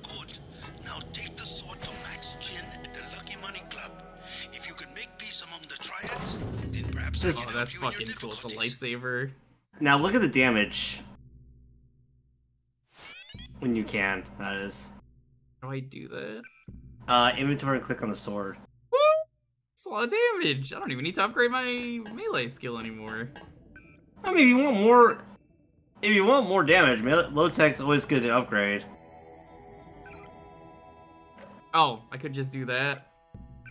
Good. Now take the sword to Max Chin at the Lucky Money Club. If you can make peace among the triads, then perhaps I can Oh, help that's you in your fucking cool. It's a difficulties. lightsaber. Now look at the damage. When you can, that is. How do I do that? Inventory and click on the sword. It's a lot of damage. I don't even need to upgrade my melee skill anymore. I mean, if you want more damage, low tech's always good to upgrade. Oh, I could just do that.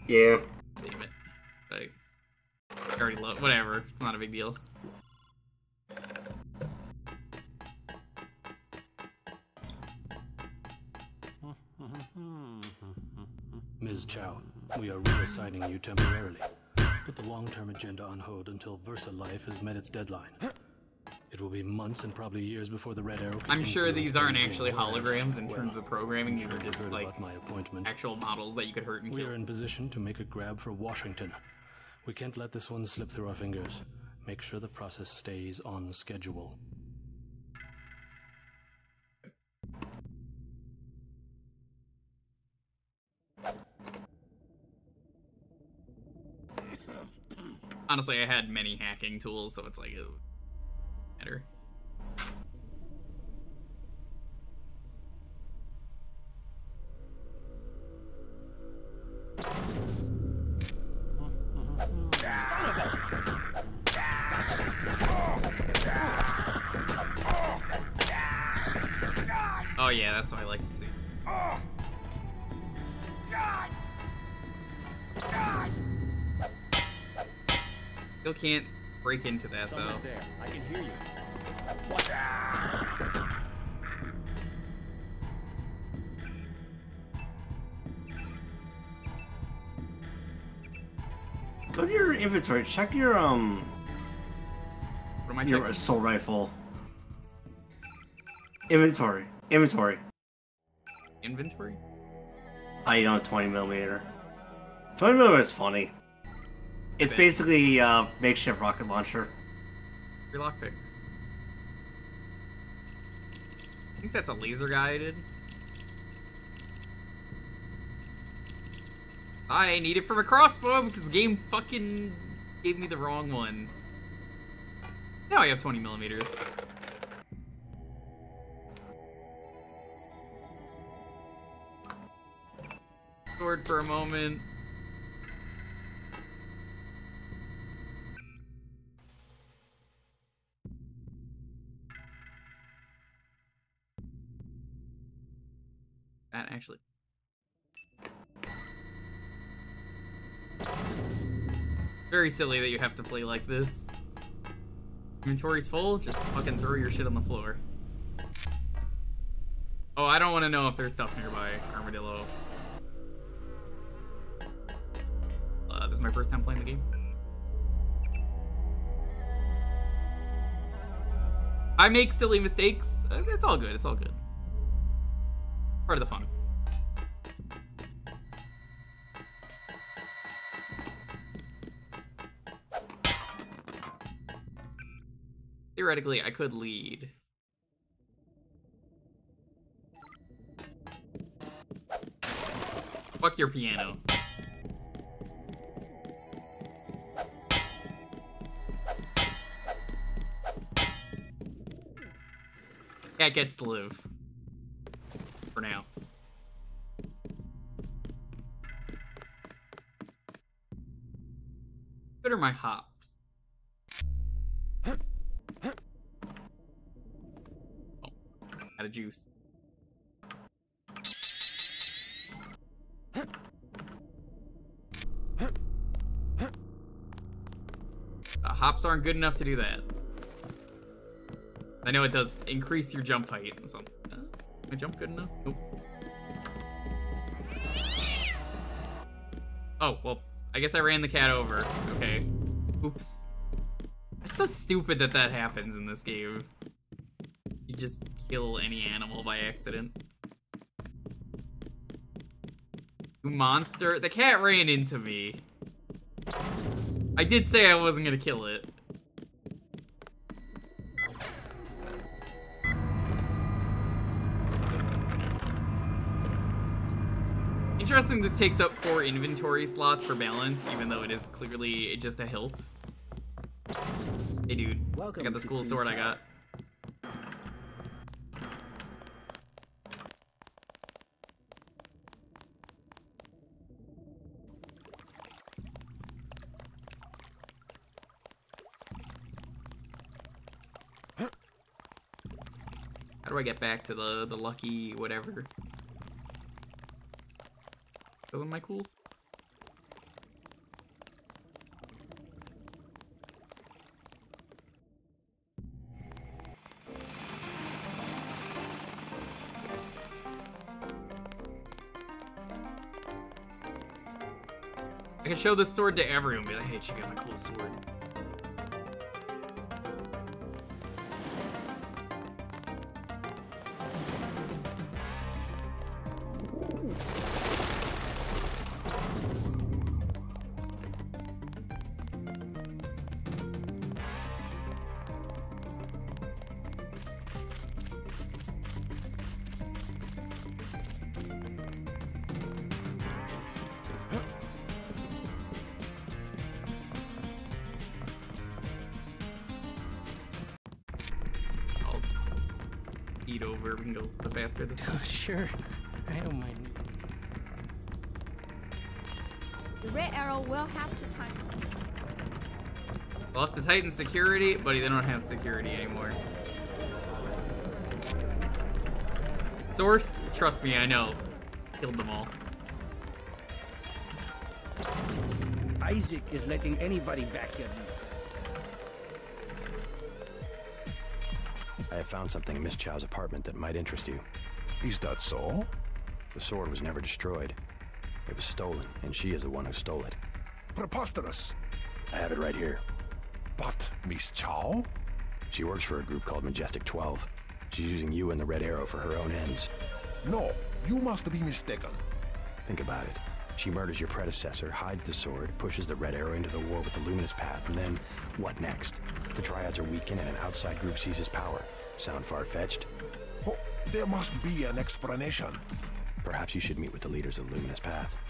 Yeah. Damn it. I already love. Whatever. It's not a big deal. Ms. Chow, we are reassigning you temporarily. Put the long-term agenda on hold until Versa Life has met its deadline. It will be months and probably years before the Red Arrow can I'm sure influence these aren't Beijing actually or holograms in Well, terms of programming. I'm These sure are you've just heard like about my appointment. actual models that you could hurt and We kill. are in position to make a grab for Washington. We can't let this one slip through our fingers. Make sure the process stays on schedule. Honestly, I had many hacking tools, so it's like it would matter. Oh yeah, that's what I like to see. Still can't break into that though. Someone's there. I can hear you. Go to your inventory. Check your What am I your checking? assault rifle. Inventory. Inventory. Inventory? You don't have 20mm. 20mm is funny. It's Okay. basically makeshift rocket launcher. Free lockpick. I think that's a laser guided. I need it from a crossbow because the game fucking gave me the wrong one. Now I have 20mm. Sword for a moment. That actually. Very silly that you have to play like this. Inventory's full, just fucking throw your shit on the floor. Oh, I don't want to know if there's stuff nearby, Armadillo. This is my first time playing the game. I make silly mistakes. It's all good, it's all good. Part of the fun. Theoretically, I could lead. Fuck your piano. Cat gets to live. For now. What are my hops? Oh, out of juice. Hops aren't good enough to do that. I know it does increase your jump height. So, my jump good enough? Nope. Oh, well, I guess I ran the cat over. Okay. Oops. It's so stupid that that happens in this game. You just kill any animal by accident. You monster. The cat ran into me. I did say I wasn't gonna kill it. Interesting, this takes up 4 inventory slots for balance, even though it is clearly just a hilt. Hey dude, I got this cool sword I got. How do I get back to the lucky whatever? Still in my cools? I can show this sword to everyone and be like, hey, check out my cool sword. Over, we can go the faster this time. Oh, sure. I don't mind. The red arrow will have to time. We'll have to tighten security, but they don't have security anymore. Source, trust me, I know. Killed them all. Isaac is letting anybody back here. I have found something in Miss Chow's apartment that might interest you. Is that so? The sword was never destroyed. It was stolen, and she is the one who stole it. Preposterous. I have it right here. But Miss Chow? She works for a group called Majestic 12. She's using you and the Red Arrow for her own ends. No, you must be mistaken. Think about it. She murders your predecessor, hides the sword, pushes the Red Arrow into the war with the Luminous Path, and then, what next? The Triads are weakened and an outside group seizes power. Sound far-fetched? Oh, there must be an explanation. Perhaps you should meet with the leaders of the Luminous Path.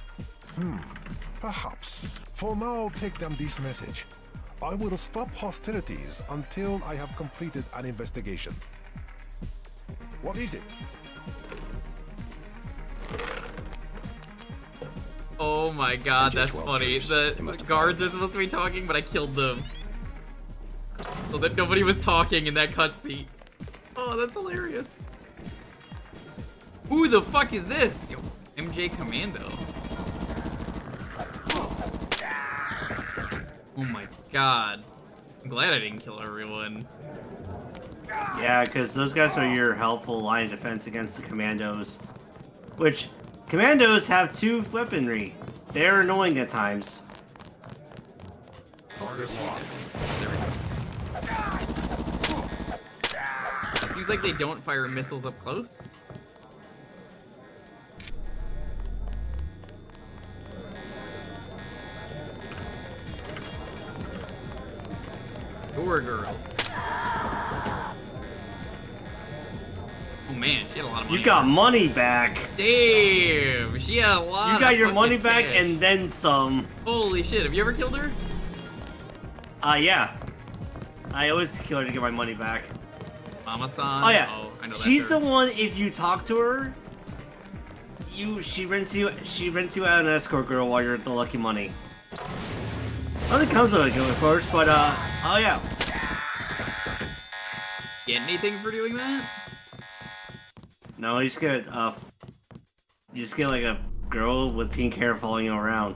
Perhaps. For now, take them this message. I will stop hostilities until I have completed an investigation. What is it? Oh my god, that's funny. The guards are supposed to be talking, but I killed them. So that nobody was talking in that cutscene. Oh, that's hilarious. Who the fuck is this? Yo, MJ Commando. Oh my god. I'm glad I didn't kill everyone. Yeah, because those guys are your helpful line of defense against the commandos. Which, commandos have 2 weaponry. They're annoying at times. It seems like they don't fire missiles up close. Door girl. Oh man, she had a lot of money. You got money back. Damn, she had a lot. You got your money fucking back cash. and then some. Holy shit! Have you ever killed her? Yeah. I always kill her to get my money back. Mama-san. Oh yeah. Oh, I know She's that's the one. If you talk to her, she rents you out an escort girl while you're at the Lucky Money. Nothing comes of it, of course, but oh yeah. Get anything for doing that? No, you just get like a girl with pink hair following you around.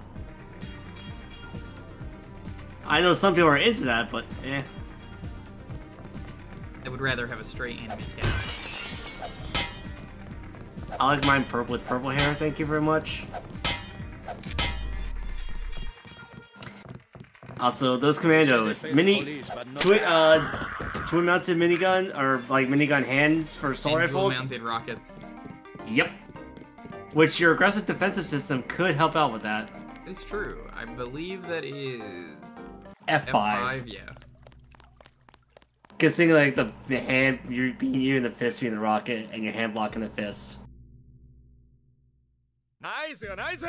I know some people are into that, but eh. I would rather have a straight anime cat. I like mine with purple hair, thank you very much. Also, those commandos, twin-mounted minigun, or like minigun hands for assault rifles. Dual-mounted rockets. Yep. Which your aggressive defensive system could help out with that. It's true. I believe that is F5. F5, yeah. Because think like the hand, you and the fist being the rocket, and your hand blocking the fist. Nice, nice.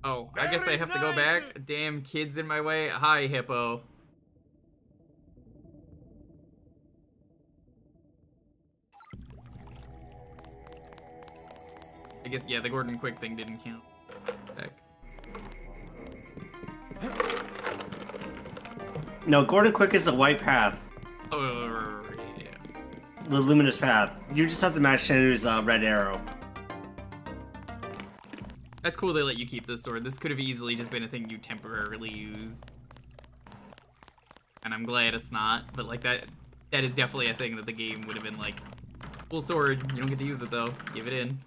Oh, I guess I have to go back. Damn kids in my way. Hi, Hippo. I guess, yeah, the Gordon Quick thing didn't count. Heck. No, Gordon Quick is the white path. Oh, yeah. The luminous path. You just have to match Shenmu's red arrow. That's cool they let you keep this sword. This could have easily just been a thing you temporarily use. And I'm glad it's not, but like that is definitely a thing that the game would have been like, cool sword, you don't get to use it though, give it in.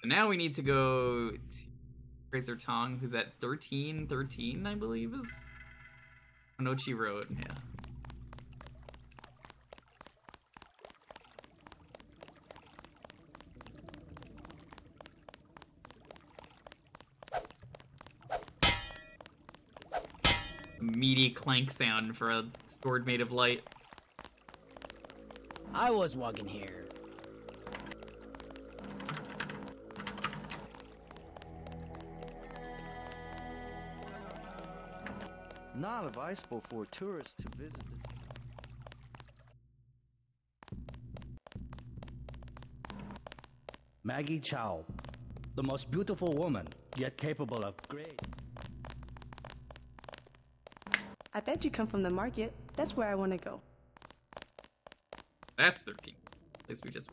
Now we need to go to Razor Tong, who's at 1313, I believe is. Onochi Road, yeah. A meaty clank sound for a sword made of light. I was walking here. Not advisable for tourists to visit Maggie Chow, the most beautiful woman, yet capable of great. I bet you come from the market. That's where I want to go. That's 13. At least we just...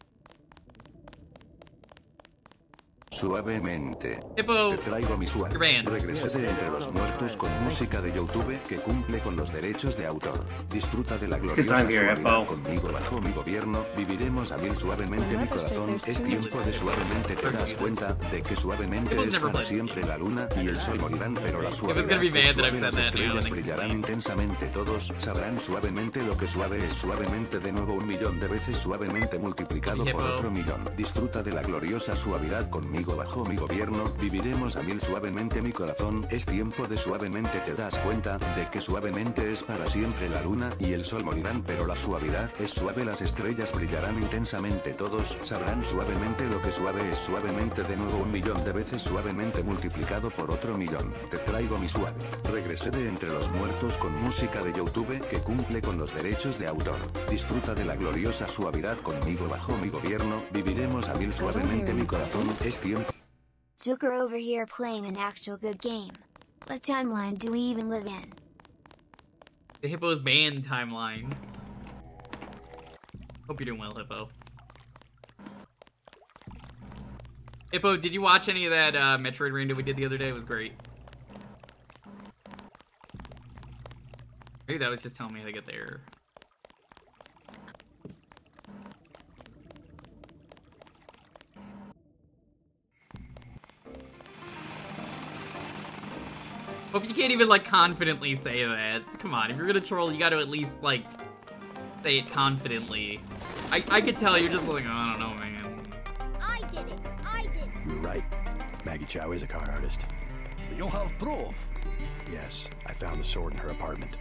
Suavemente. Hippo, te traigo mi suave. Regresé de entre los muertos con música de YouTube que cumple con los derechos de autor. Disfruta de la gloriosa suavidad conmigo bajo mi gobierno. Viviremos a mil suavemente mi corazón. Es tiempo de suavemente. Te das cuenta de que suavemente es para siempre la luna y el sol morirán, pero la suavidad es suave. Las estrellas brillarán intensamente. Todos sabrán suavemente lo que suave es. Suavemente de nuevo 1.000.000 de veces. Suavemente multiplicado por otro 1.000.000. Disfruta de la gloriosa suavidad conmigo bajo mi gobierno. Viviremos a mil suavemente mi corazón. Es tiempo de suavemente. Te das cuenta de que suavemente es para siempre la luna y el sol morirán, pero la suavidad es suave. Las estrellas brillarán intensamente. Todos sabrán suavemente lo que suave es. Suavemente de nuevo 1.000.000 de veces. Suavemente multiplicado por otro 1.000.000. Te traigo mi suave. Regresé de entre los muertos con música de YouTube que cumple con los derechos de autor. Disfruta de la gloriosa suavidad conmigo bajo mi gobierno. Viviremos a mil suavemente mi corazón. Es tiempo. Jewker over here playing an actual good game. What timeline do we even live in? The Hippo's banned timeline. Hope you're doing well, Hippo. Hippo, did you watch any of that Metroid random we did the other day? It was great. Maybe that was just telling me how to get there. Hope you can't even, like, confidently say that. Come on, if you're gonna troll, you gotta at least, like, say it confidently. I could tell you're just like, oh, I don't know, man. I did it. I did it. You're right. Maggie Chow is a con artist. You have proof. Yes, I found the sword in her apartment.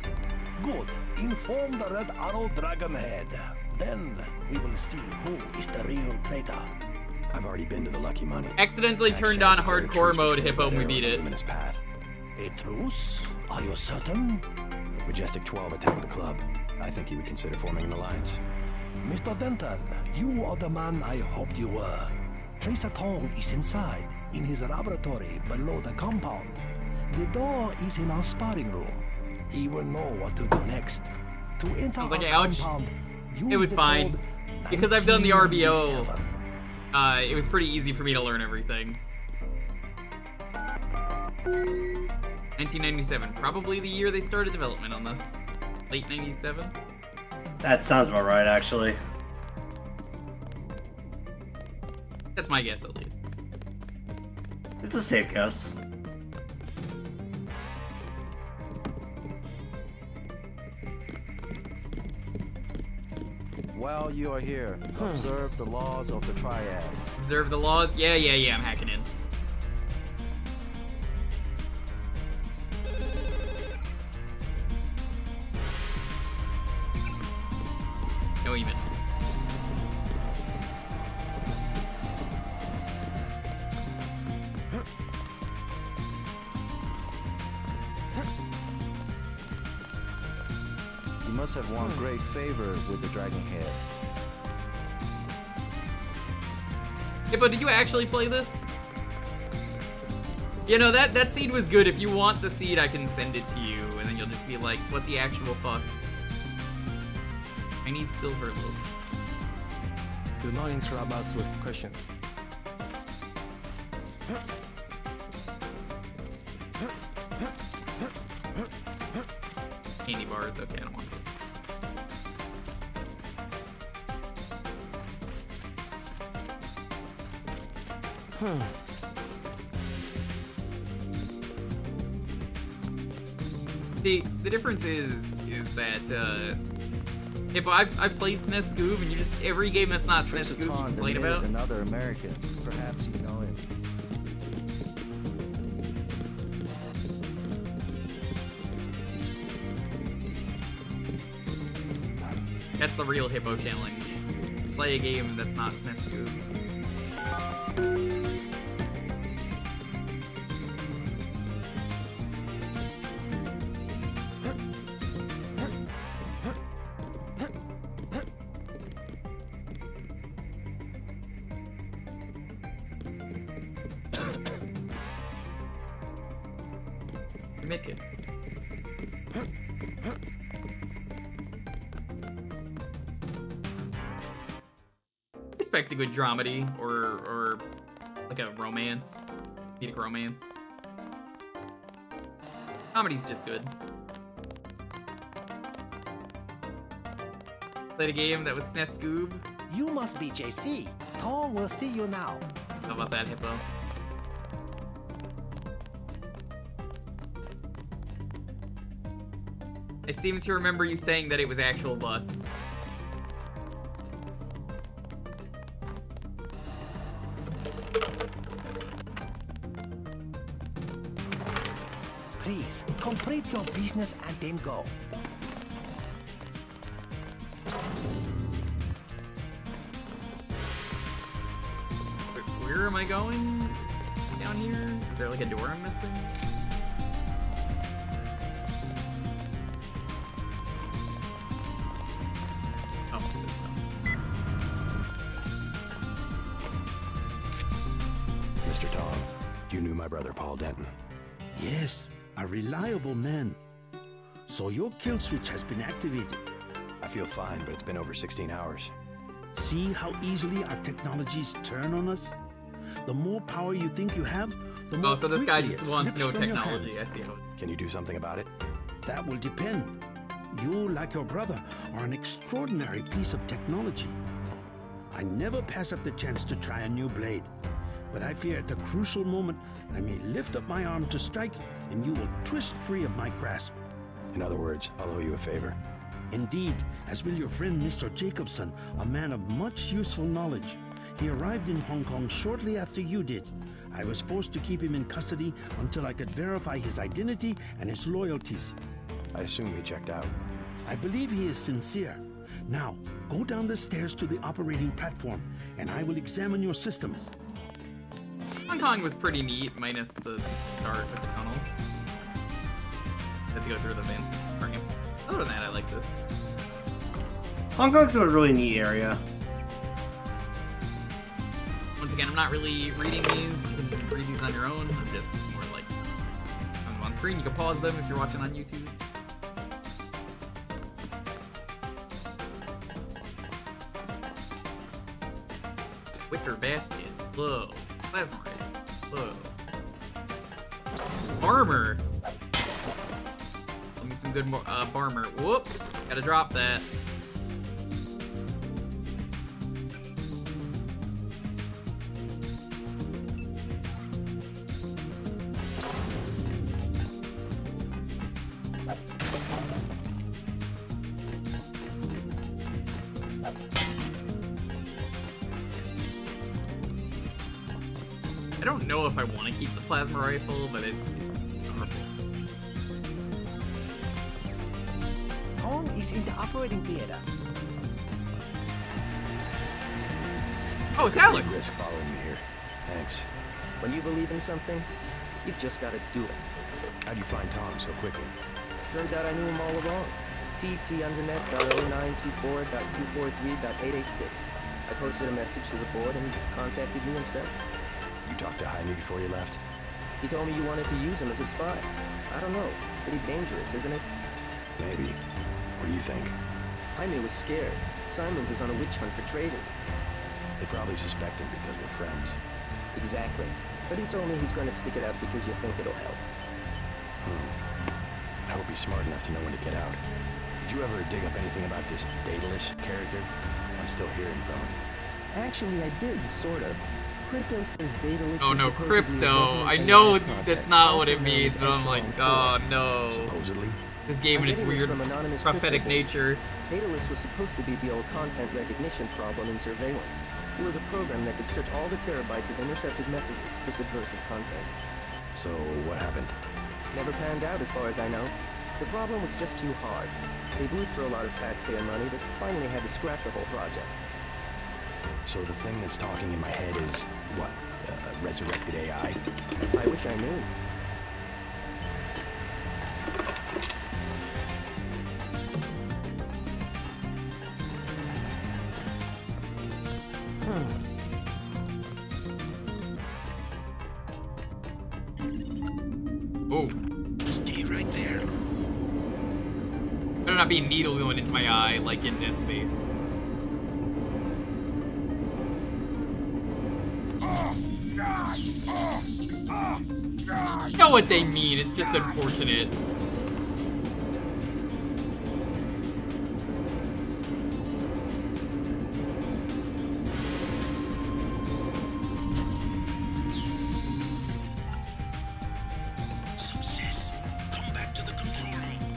Good. Inform the Red Arrow Dragon Head. Then we will see who is the real traitor. I've already been to the Lucky Money. Accidentally turned on hardcore mode, Hippo, when we beat it. Path. A truce? Are you certain? Majestic 12 attacked the club. I think he would consider forming an alliance. Mr. Denton, you are the man I hoped you were. Tracer Tong is inside, in his laboratory below the compound. The door is in our sparring room. He will know what to do next. To enter our compound, it was fine. Because I've done the RBO, it was pretty easy for me to learn everything. 1997, probably the year they started development on this. Late 97? That sounds about right, actually. That's my guess, at least. It's a safe guess. While you are here, observe the laws of the triad. Observe the laws? Yeah, I'm hacking in. No evens. You must have won great favor with the Dragon Head. Hey, but did you actually play this? You know, that seed was good. If you want the seed, I can send it to you, and then you'll just be like, what the actual fuck? I need silver loaf. Do not interrupt us with questions. Candy bars, okay, I don't want them. The difference is that Hippo, I've played SNES Scoob, and you just every game that's not SNES Scoob you complain about. Another American, perhaps you know him. That's the real Hippo challenge. Play a game that's not SNES Scoob. Midkit. Expect a good dramedy or like a romance, comedic romance. Comedy's just good. Played a game that was SNES Scoob. You must be JC. Tong will see you now. How about that, Hippo? I seem to remember you saying that it was actual butts. Please, complete your business and then go. Where am I going? Down here? Is there like a door I'm missing? Mr. Tong, you knew my brother Paul Denton. Yes, a reliable man. So your kill switch has been activated. I feel fine, but it's been over 16 hours. See how easily our technologies turn on us? The more power you think you have, the more so this guy quickly just it wants slips no from your technology. hands. I see how. Can you do something about it? That will depend. You, like your brother, are an extraordinary piece of technology. I never pass up the chance to try a new blade. But I fear at the crucial moment, I may lift up my arm to strike, and you will twist free of my grasp. In other words, I'll owe you a favor. Indeed, as will your friend Mr. Jacobson, a man of much useful knowledge. He arrived in Hong Kong shortly after you did. I was forced to keep him in custody until I could verify his identity and his loyalties. I assume he checked out. I believe he is sincere. Now, go down the stairs to the operating platform, and I will examine your systems. Hong Kong was pretty neat, minus the start with the tunnel. Had to go through the vents. Other than that, I like this. Hong Kong's a really neat area. Once again, I'm not really reading these. You can read these on your own. I'm just more like on screen. You can pause them if you're watching on YouTube. Wicker basket. Whoa. Plasma ray. Whoa. Armor. Give me some good armor. Whoops. Gotta drop that. I don't know if I want to keep the plasma rifle, but it's powerful. Tom is in the operating theater. Oh, it's Alex! Big risk following me here. Thanks. When you believe in something, you've just got to do it. How'd you find Tom so quickly? Turns out I knew him all along. tt_undernet.0924.243.886. I posted a message to the board and he contacted me himself. You talked to Jaime before you left? He told me you wanted to use him as a spy. I don't know. Pretty dangerous, isn't it? Maybe. What do you think? Jaime was scared. Simons is on a witch hunt for traitors. They probably suspect him because we're friends. Exactly. But he told me he's going to stick it out because you think it'll help. I hope he's smart enough to know when to get out. Did you ever dig up anything about this Daedalus character? I'm still hearing from him. Actually, I did, sort of. Crypto says Daedalus. Oh no, crypto! I know that's not what it means, but I'm like, oh no. Supposedly? This game and its weird prophetic nature. Daedalus was supposed to be the old content recognition problem in surveillance. It was a program that could search all the terabytes of intercepted messages for subversive content. So, what happened? Never panned out as far as I know. The problem was just too hard. They blew through a lot of taxpayer money, but finally had to scrap the whole project. So the thing that's talking in my head is, what, resurrected AI? I wish I knew. Oh. Stay right there. Better not be a needle going into my eye like in Dead Space. You know what they mean, it's just unfortunate. Success. Come back to the control room.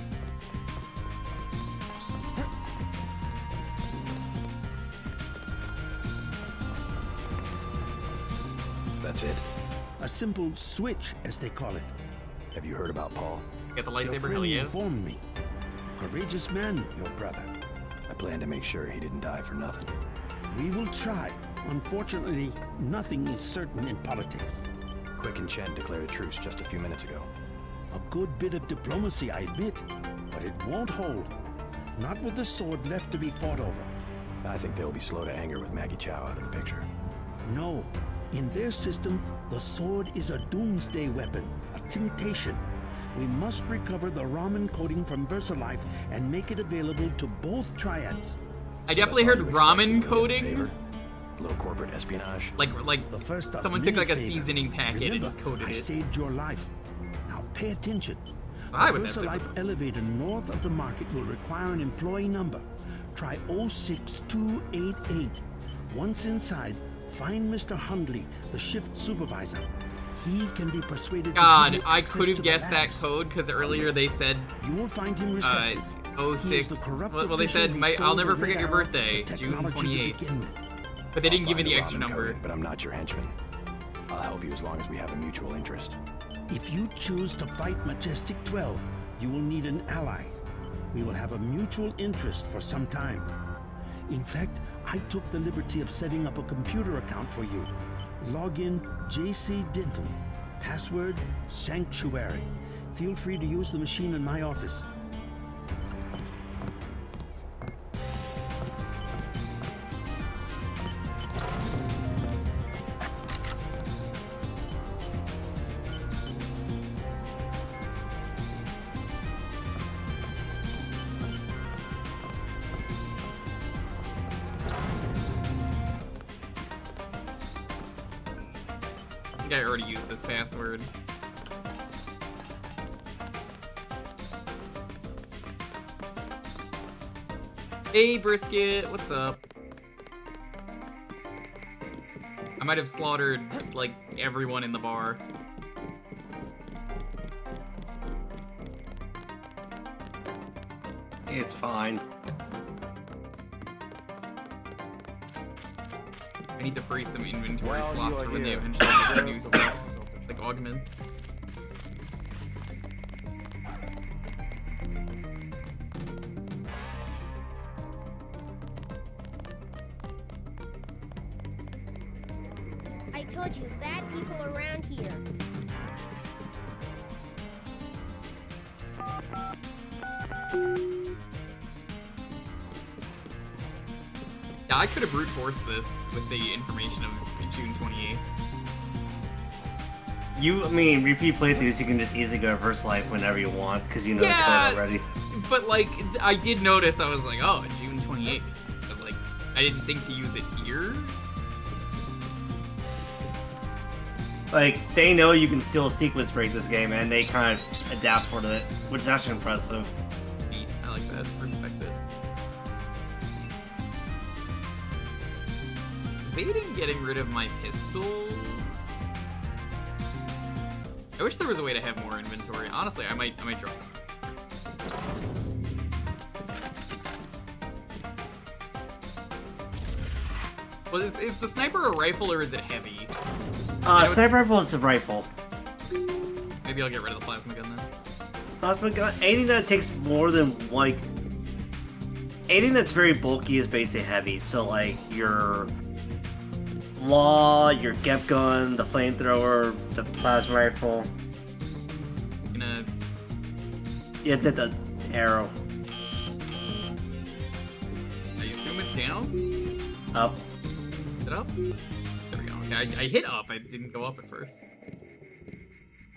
That's it? A simple switch, as they call it. Have you heard about Paul? Get the Your lightsaber, hell friend yeah. informed me. Courageous man, your brother. I plan to make sure he didn't die for nothing. We will try. Unfortunately, nothing is certain in politics. Quick and Chen declared a truce just a few minutes ago. A good bit of diplomacy, I admit, but it won't hold. Not with the sword left to be fought over. I think they'll be slow to anger with Maggie Chow out of the picture. No. In their system, the sword is a doomsday weapon, a temptation. We must recover the ramen coding from VersaLife and make it available to both triads. I definitely heard ramen coding. A little corporate espionage. Like the first someone took like a seasoning packet and just coded I it. saved your life. Now pay attention. Why The would that VersaLife elevator north of the market will require an employee number. Try 06288. Once inside, find Mr. Hundley, the shift supervisor. He can be persuaded God, to give you I access could to have the guessed that labs. code because earlier they said You will find him receptive. 06. Well, they said, I'll never forget your birthday, June 28th. But they didn't give me the extra number. But I'm not your henchman. I'll help you as long as we have a mutual interest. If you choose to fight Majestic 12, you will need an ally. We will have a mutual interest for some time. In fact, I took the liberty of setting up a computer account for you. Login JC Denton. Password Sanctuary. Feel free to use the machine in my office. I think I already used this password. Hey, Brisket, what's up? I might have slaughtered, like, everyone in the bar. It's fine. I need to free some inventory slots for when they eventually get new stuff, like Augment. I told you, bad people around here. Yeah, I could have brute forced this with the information of June 28th. I mean, repeat playthroughs, you can just easily go to VersaLife whenever you want, because you know the code already. But, like, I did notice, I was like, oh, June 28th. But, like, I didn't think to use it here. Like, they know you can still sequence break this game, and they kind of adapt for it, which is actually impressive. Neat. I like that. Respect it. Debating getting rid of my pistol. I wish there was a way to have more inventory. Honestly, I might drop this. Well, is the sniper a rifle or is it heavy? Sniper rifle is a rifle. Maybe I'll get rid of the plasma gun then. Plasma gun? Anything that takes more than, like... Anything that's very bulky is basically heavy. So, like, your... Law, your Gep gun, the flamethrower, the plasma rifle. Yeah, it's at the arrow. I assume it's down? Up. Is it up? There we go. Okay, I hit up. I didn't go up at first.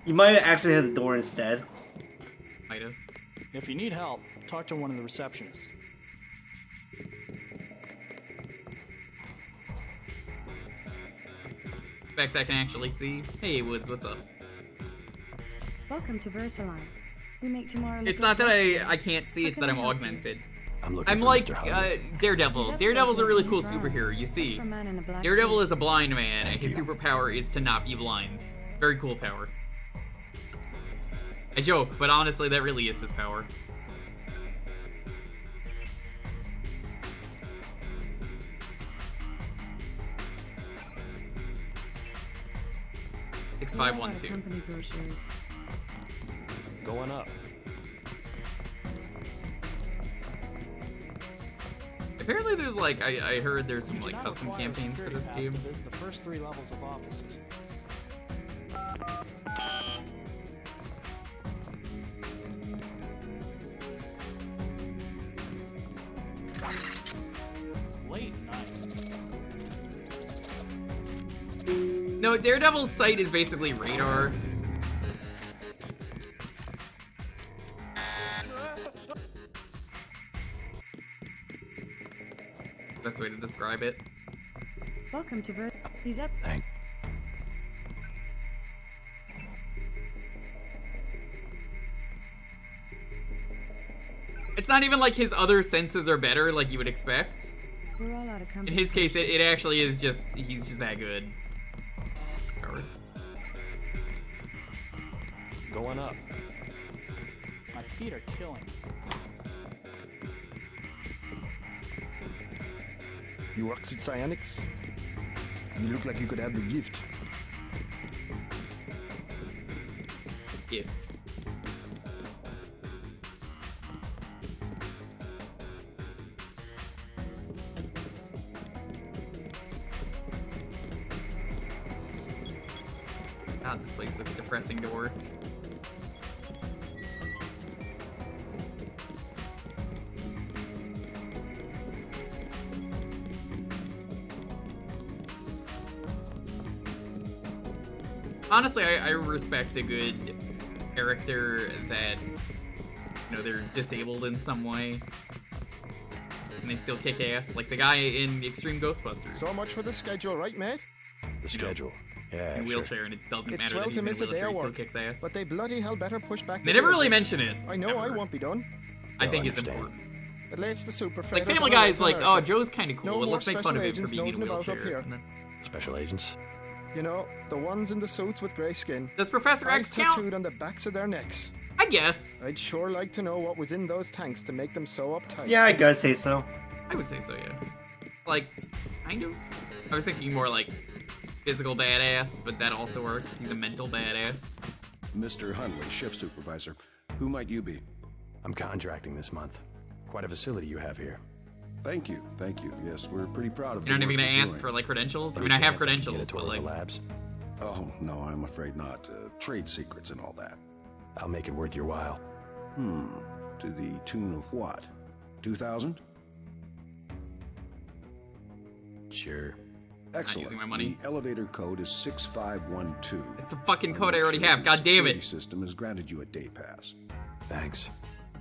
You might have actually hit the door instead. Might have. If you need help, talk to one of the receptionists. In fact, I can actually see. Hey, Woods, what's up? Welcome to VersaLife. We make tomorrow. It's not that I can't see, it's that I'm augmented. I'm like Daredevil. Daredevil's a really cool superhero, you see. Daredevil is a blind man, and his superpower is to not be blind. Very cool power. I joke, but honestly, that really is his power. X512. Going up. Apparently there's like, I heard there's some like custom campaigns for this game. The first 3 levels of offices. Late night. No, Daredevil's sight is basically radar. Best way to describe it. Welcome to He's up. Thanks. It's not even like his other senses are better like you would expect. We're all out of company. In his case, it actually is just, he's just that good. Going up. My feet are killing. You work at Cyanics? You look like you could have the gift. Gift. God, this place looks depressing to work. Honestly, I respect a good character that, you know, they're disabled in some way, and they still kick ass, like the guy in Extreme Ghostbusters. So much for the schedule, right, mate? The schedule. Yeah, in a wheelchair, and it doesn't It's matter swell that he's to in a miss a day wheelchair, of he still work, kicks ass. but they bloody hell better push back. They the never really deadline. mention it. I know, ever. I won't be done. I think it's important. It lays the super Like Family Guy's like, oh, Joe's kind of cool, No but more let's make fun of him special for being in a agents nosing about up wheelchair. here. And then, Special agents? You know, the ones in the suits with grey skin. Does Professor X count? Tattooed on the backs of their necks. I guess. I'd sure like to know what was in those tanks to make them so uptight. Yeah, I gotta say so. I would say so, yeah. Like, kind of. I was thinking more like physical badass, but that also works. He's a mental badass. Mr. Hundley, shift supervisor. Who might you be? I'm contracting this month. Quite a facility you have here. Thank you, thank you. Yes, we're pretty proud of You're not the even work gonna you're ask doing. for like credentials? I Any mean, I have chance I can get a credentials, tour but of the like. labs? Oh, no, I'm afraid not. Trade secrets and all that. I'll make it worth your while. To the tune of what? 2,000? Sure. Excellent. using my money. The elevator code is 6512. It's the fucking code I already have. God damn it. The system has granted you a day pass. Thanks.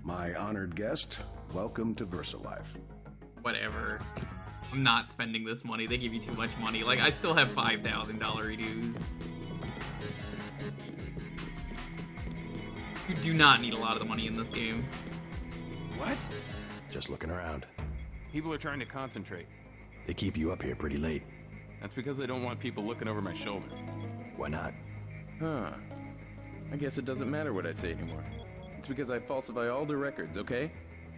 My honored guest, welcome to VersaLife. Whatever. I'm not spending this money. They give you too much money. Like, I still have $5,000 dues. You do not need a lot of the money in this game. What? Just looking around. People are trying to concentrate. They keep you up here pretty late. That's because they don't want people looking over my shoulder. Why not? Huh. I guess it doesn't matter what I say anymore. It's because I falsify all the records, okay?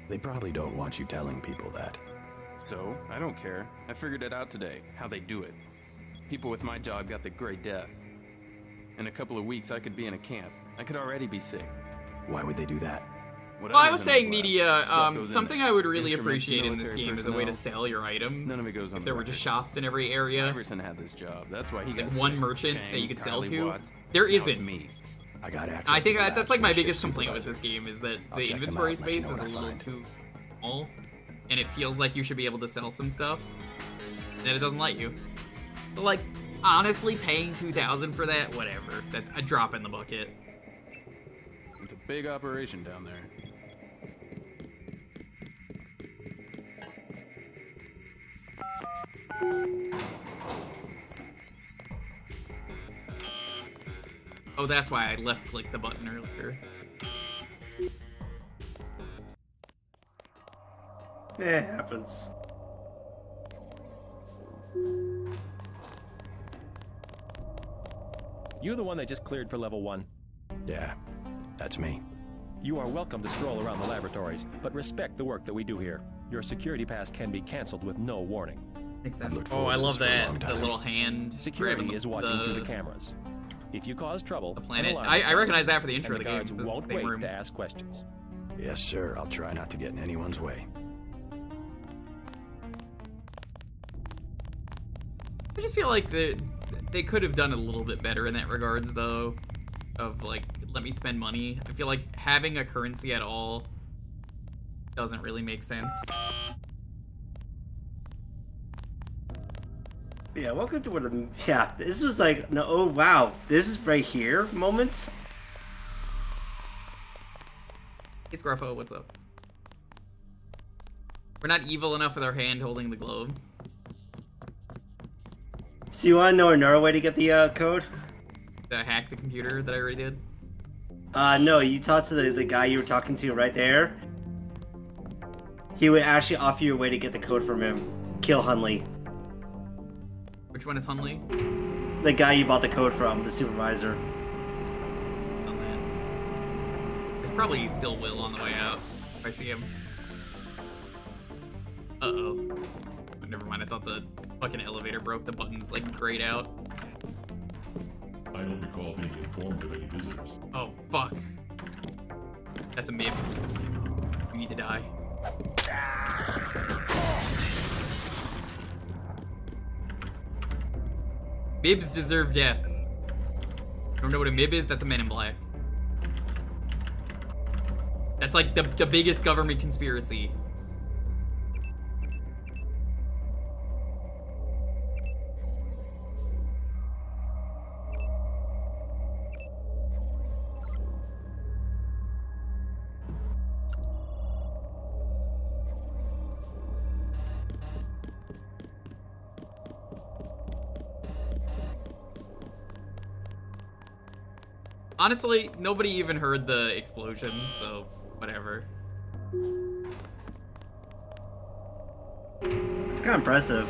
They probably don't want you telling people that. So, I don't care. I figured it out today, how they do it. People with my job got the Great Death. In a couple of weeks, I could be in a camp. I could already be sick. Why would they do that? Well, I was saying media, something I would really appreciate in this game is a way to personnel. sell your items. None of it goes on if there were just shops in every area. Iverson had this job. That's why he got one sick. merchant Chang, that you could sell Kylie to. Watts. There Now it's isn't. me. I got access. I think to the that's labs like my from the biggest shift complaint with supervisor. this game is that I'll the check them inventory out and let you space know is a what I little find. too small, and it feels like you should be able to sell some stuff, and it doesn't let you. But like, honestly, paying $2,000 for that, whatever. That's a drop in the bucket. It's a big operation down there. Oh, that's why I left-clicked the button earlier. It happens. You the one they just cleared for level 1? Yeah, that's me. You are welcome to stroll around the laboratories, but respect the work that we do here. Your security pass can be canceled with no warning. Oh, I love that. The little hand. Security grabbing is watching through the cameras. If you cause trouble, the planet. I recognize that for the intro of the game. Guards won't wait to ask questions. Yes, sir. I'll try not to get in anyone's way. I just feel like they could have done a little bit better in that regards, though. Of like, let me spend money. I feel like having a currency at all doesn't really make sense. Yeah, welcome to where the... Yeah, this was like... No, oh, wow. This is right here moment. Hey, Scruffo, what's up? We're not evil enough with our hand holding the globe. So you want to know another way to get the code? To hack the computer that I already did? No, you talked to the guy you were talking to right there. He would actually offer you a way to get the code from him. Kill Hunley. Which one is Hunley? The guy you bought the code from, the supervisor. Oh, man. I probably still will on the way out if I see him. Uh-oh. never mind. I thought the fucking elevator broke. The button's like grayed out. I don't recall being informed of any visitors. Oh, fuck. That's a mib. We need to die. Mibs deserve death. Don't know what a mib is? That's a Men in Black. That's like the biggest government conspiracy. Honestly, nobody even heard the explosion, so whatever. It's kind of impressive.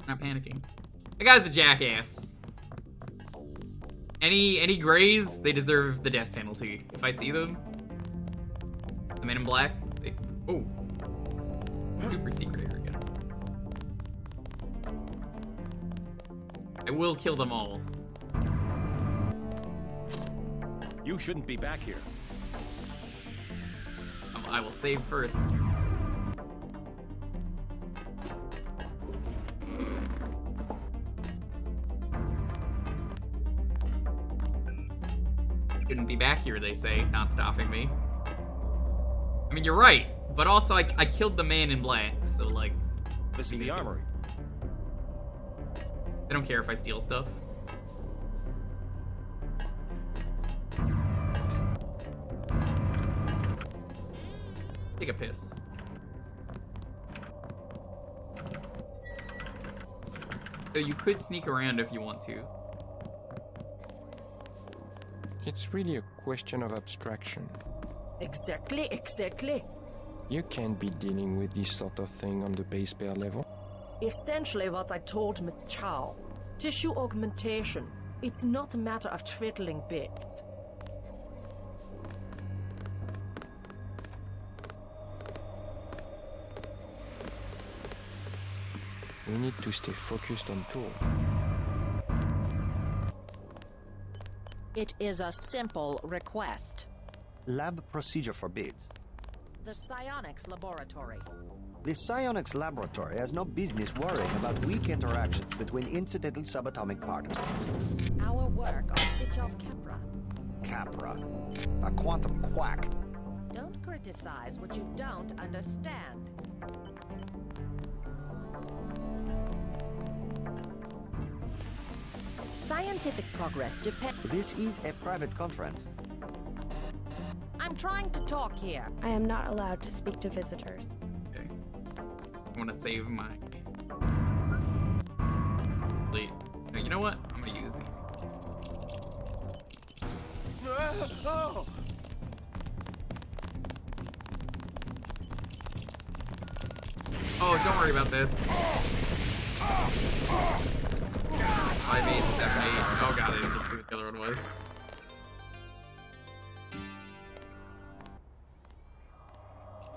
Not panicking. That guy's a jackass. Any grays, they deserve the death penalty. If I see them, the Men in Black, they, oh, super secret area. I will kill them all. You shouldn't be back here. I will save first. Shouldn't be back here, they say, not stopping me. I mean, you're right, but also I killed the Man in Black, so like... This is the armory. I don't care if I steal stuff. Take a piss. So you could sneak around if you want to. It's really a question of abstraction. Exactly, exactly. You can't be dealing with this sort of thing on the base pair level. Essentially what I told Miss Chow. Tissue augmentation. It's not a matter of twiddling bits. We need to stay focused on tool. It is a simple request. Lab procedure forbids. The psionics laboratory. The psionics laboratory has no business worrying about weak interactions between incidental subatomic particles. Our work on Fitjof Capra. Capra. A quantum quack. Don't criticize what you don't understand. Scientific progress depends. This is a private conference. I'm trying to talk here. I am not allowed to speak to visitors. Okay. I want to save my... Wait. No, you know what? I'm going to use these. Oh, don't worry about this. 5, 8, 7, 8. Oh god, I didn't see what the other one was.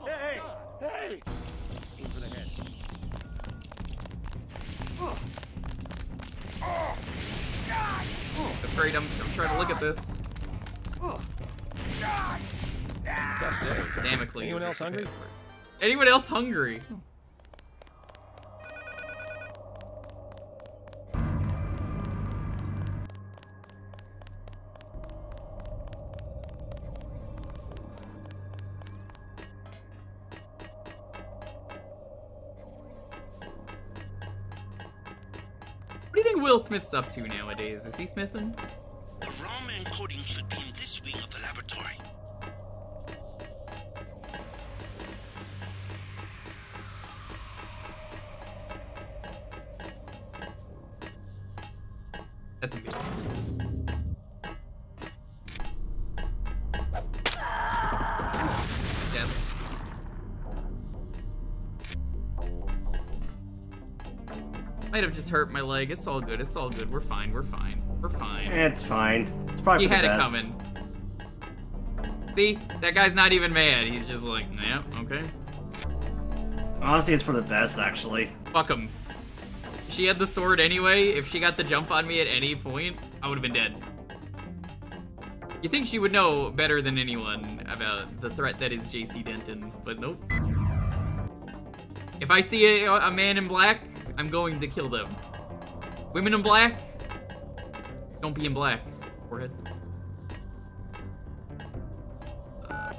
Hey! Hey! Aim for the head. Afraid I'm trying to look at this. Tough day. Damocles. Anyone else hungry? Anyone else hungry? What do you think Will Smith's up to nowadays? Is he smithing? The raw man coding should be in this wing of the laboratory. That's amazing. Death. Might have just hurt my leg. It's all good. It's all good. We're fine. We're fine. We're fine. It's fine. It's probably He for the had it best. coming. See? That guy's not even mad. He's just like, yeah, okay. Honestly, it's for the best, actually. Fuck him. She had the sword anyway. If she got the jump on me at any point, I would have been dead. You think she would know better than anyone about the threat that is JC Denton, but nope. If I see a man in black, I'm going to kill them. Women in black, don't be in black. Forehead. Fuck.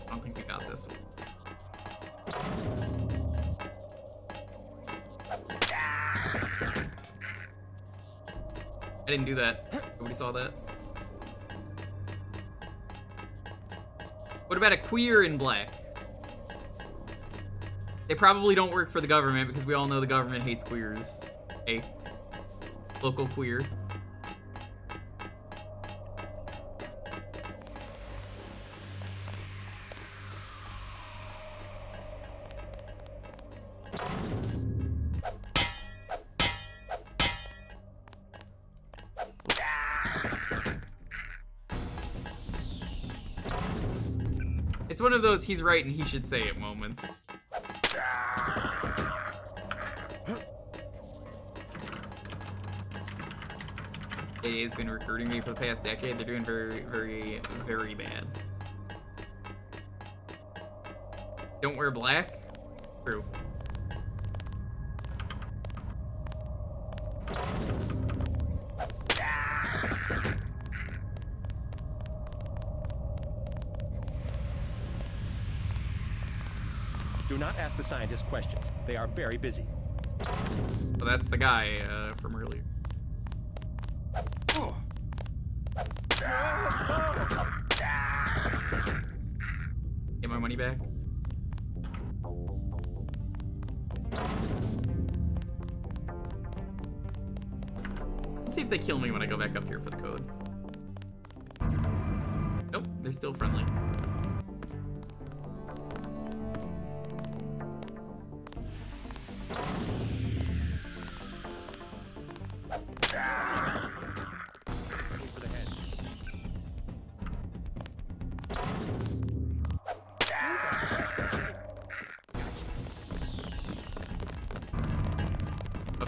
I don't think we got this one. I didn't do that. Nobody saw that. What about a queer in black? They probably don't work for the government because we all know the government hates queers. Hey, local queer. It's one of those he's right and he should say it moments. AA's been recruiting me for the past decade. They're doing very, very, very bad. Don't wear black? True. Do not ask the scientists questions. They are very busy. So that's the guy from earlier. Get my money back. Let's see if they kill me when I go back up here for the code. Nope, they're still friendly.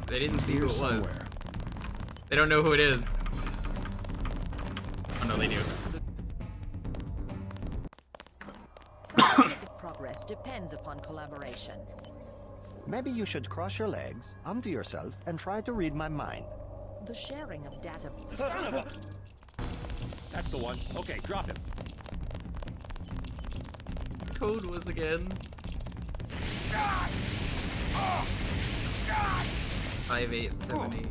They didn't see who it was. They don't know who it is. Oh no, they do. Scientific progress depends upon collaboration. Maybe you should cross your legs, onto yourself, and try to read my mind. The sharing of data. Son of a... That's the one. Okay, drop him. Code was again. 5878.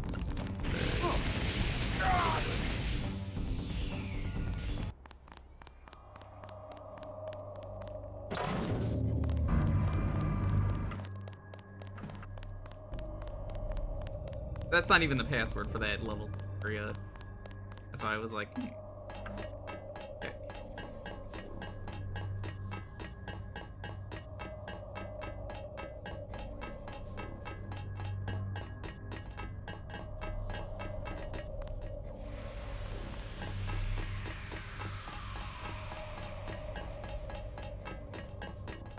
That's not even the password for that level area. That's why I was like, okay.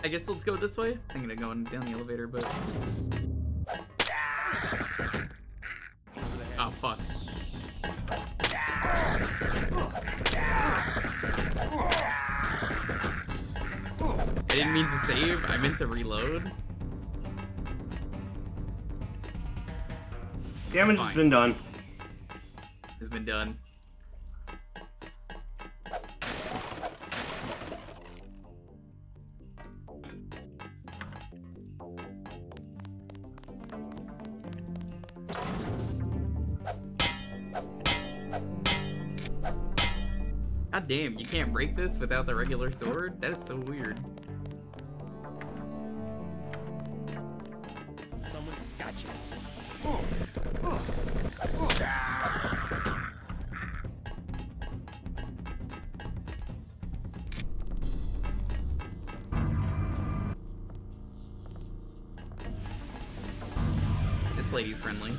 I guess let's go this way. I'm gonna go down the elevator, but... Oh, fuck. I didn't mean to save, I meant to reload. Damage has been done. Has been done. God damn, you can't break this without the regular sword? That is so weird. Someone got you. lady's friendly.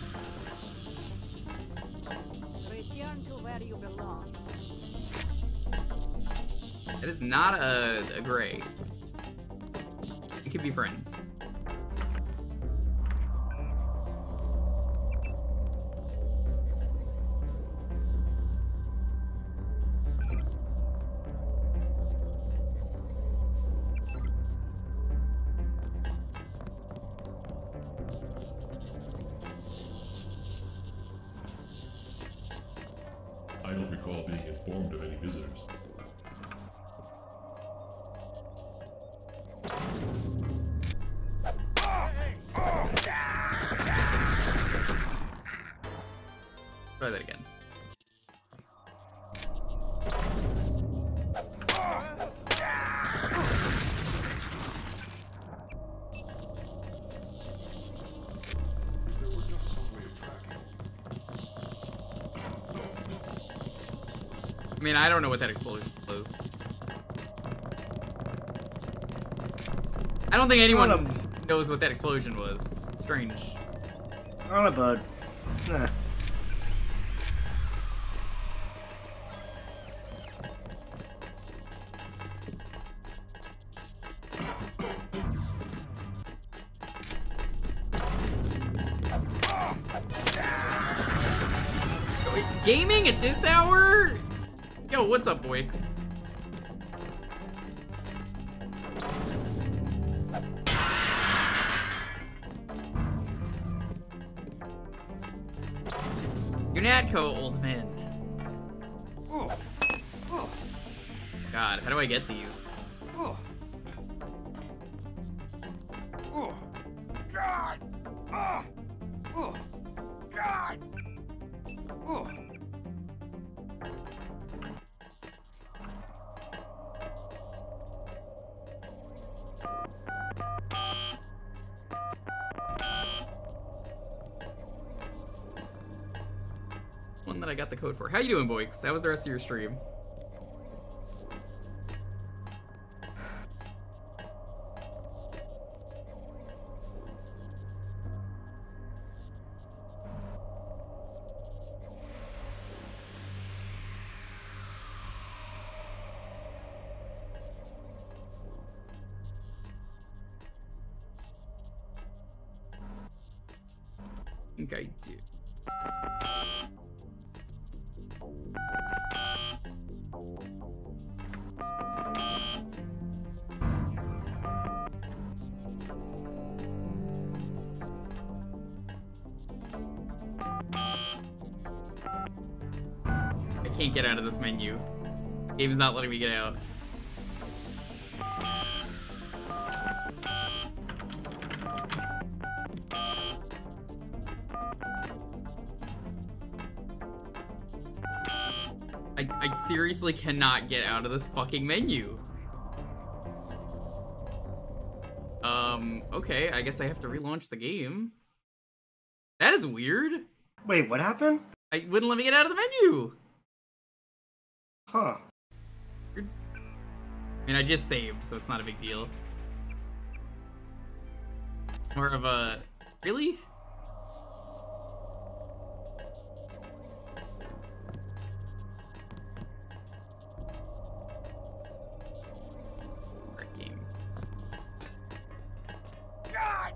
Return to where you belong. It is not a gray. We could be friends. I don't recall being informed of any visitors. Try that again. I mean, I don't know what that explosion was. I don't think anyone knows what that explosion was. Strange. I don't know, bud. Nah. Gaming at this hour? Yo, what's up, Boix? You're Natco, old man. God, how do I get these? God! God! One that I got the code for. How you doing, Boix? How was the rest of your stream? I think I do. I can't get out of this menu. Game is not letting me get out. I seriously cannot get out of this fucking menu. Okay, I guess I have to relaunch the game. That is weird. Wait, what happened? I wouldn't let me get out of the menu. Huh. I mean, I just saved, so it's not a big deal. More of a... Really? Game. God!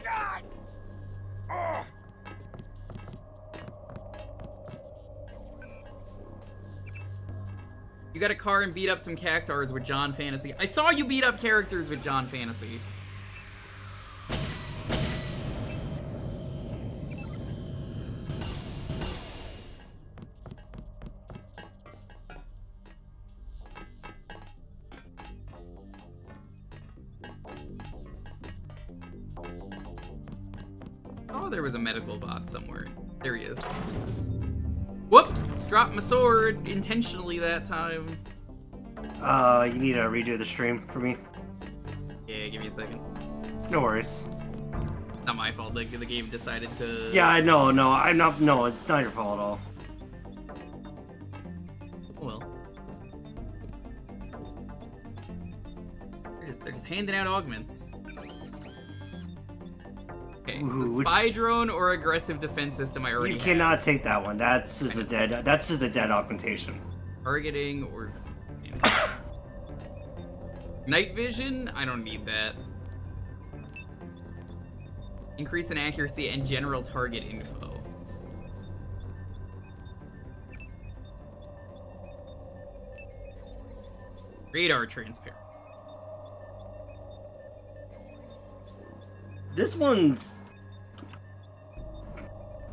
God! Oh! You got a car and beat up some cactars with John Fantasy. I saw you beat up characters with John Fantasy. Oh, there was a medical bot somewhere. There he is. Whoops! Dropped my sword intentionally that time. You need to redo the stream for me. Yeah, give me a second. No worries. Not my fault. The game decided to... Yeah, I know. No, I'm not. No, it's not your fault at all. Well. They're just handing out augments. Okay, so spy drone or aggressive defense system I already You have. cannot take that one. That's just a dead augmentation. Targeting or night vision? I don't need that. Increase in accuracy and general target info. Radar transparent. This one's...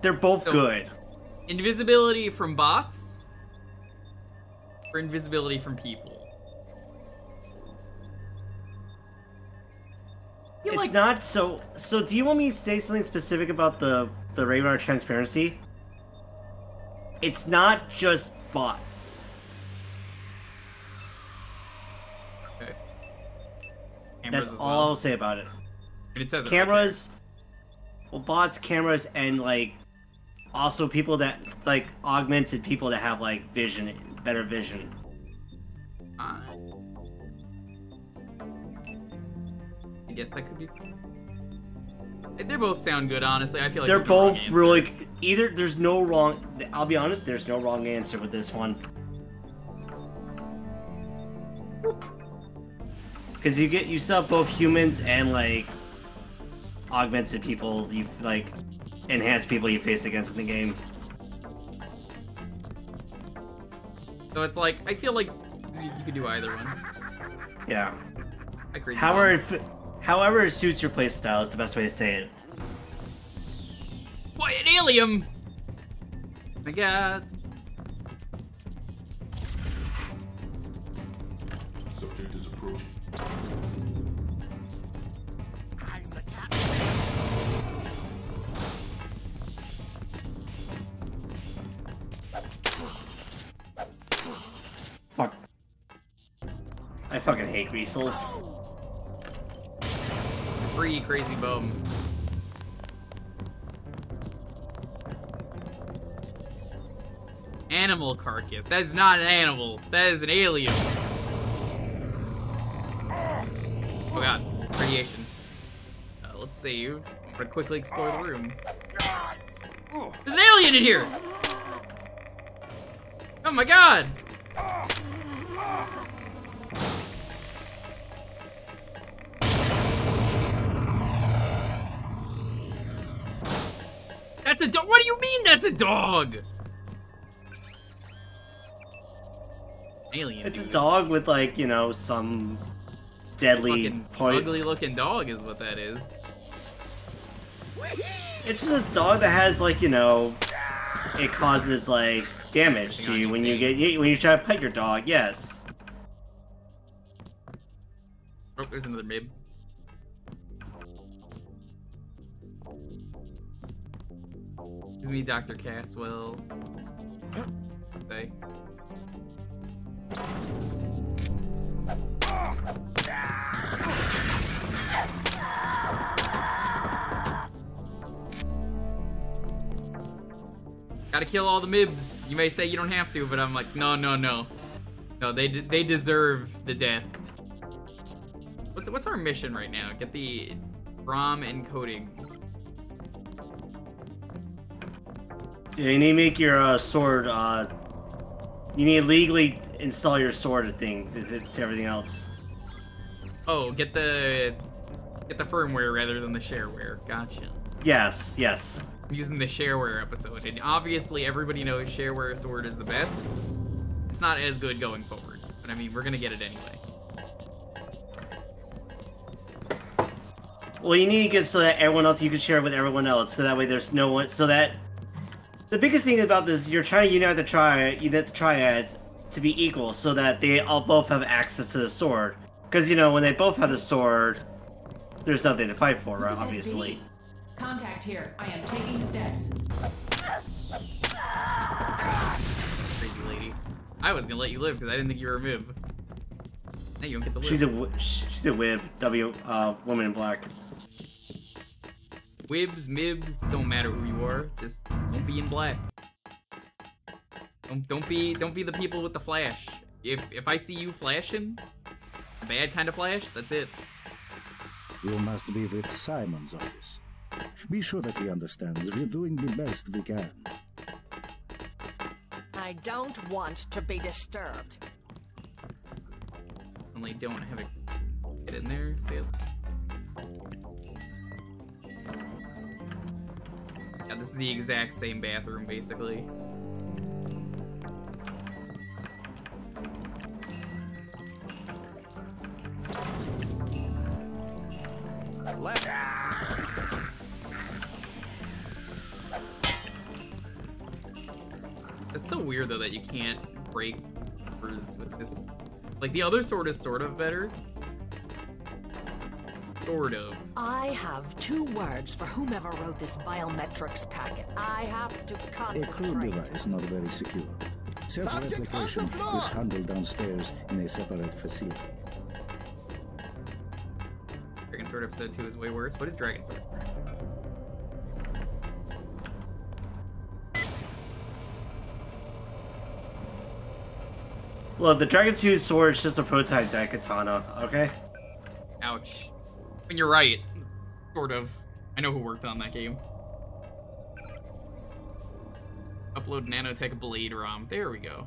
They're both good. Invisibility from bots or invisibility from people? It's not so... So do you want me to say something specific about the radar transparency? It's not just bots. Okay. That's all I'll say about it. And it says cameras, well, bots, cameras, and like also people that like augmented people that have like vision, better vision. I guess that could be. They both sound good, honestly. I feel like they're there's no wrong both answer. really either. There's no wrong. I'll be honest. There's no wrong answer with this one. Because you still have both humans and like augmented people, you like enhanced people you face against in the game. So it's like I feel like you could do either one. Yeah. I agree. However it suits your playstyle is the best way to say it. Why an alien? My God. Subject is approaching. Fuck. I fucking hate Greasels. Free crazy bum. Animal carcass. That is not an animal. That is an alien. Oh god. Radiation. Let's save. I'm gonna quickly explore the room. There's an alien in here! Oh my god! That's a dog. What do you mean that's a dog? Alien. It's a dog with like, you know, some deadly ugly looking dog is what that is. It's just a dog that has like, you know, it causes like damage to you when you try to pet your dog. Yes. Oh, there's another mib. Give me Dr. Caswell. Say. Gotta kill all the mibs. You may say you don't have to, but I'm like, no, no, no. No, they deserve the death. What's our mission right now? Get the ROM encoding. Yeah, you need to make your sword. You need to legally install your sword thing to everything else. Oh, get the firmware rather than the shareware. Gotcha. Yes, yes. I'm using the shareware episode, and obviously everybody knows shareware sword is the best. It's not as good going forward, but I mean we're gonna get it anyway. Well, you need to get so that everyone else, you can share it with everyone else, so that way there's no one, so that... The biggest thing about this, you're trying to unite the triads to be equal, so that they all both have access to the sword. Because, you know, when they both have the sword, there's nothing to fight for, right, obviously. Contact here. I am taking steps. Crazy lady. I was gonna let you live because I didn't think you were a mib. Now you don't get to live. She's a wib. Woman in black. Wibs, mibs, don't matter who you are. Just don't be in black. Don't be the people with the flash. If I see you flashing, a bad kind of flash, that's it. You must be with Simon's office. Be sure that he understands we're doing the best we can. I don't want to be disturbed. Only don't have it get in there. See it? Yeah, this is the exact same bathroom, basically. Left. It's so weird though that you can't break doors with this. Like the other sword is sort of better. Sort of. I have 2 words for whomever wrote this biometrics packet. I have to A concentrate. crude device, not very secure. Self-replication is handled downstairs in a separate facility. Dragon Sword episode 2 is way worse. What is Dragon Sword? Look, the Dragon 2 sword is just a prototype Daikatana, okay? Ouch. And you're right. Sort of. I know who worked on that game. Upload nanotech blade ROM. There we go.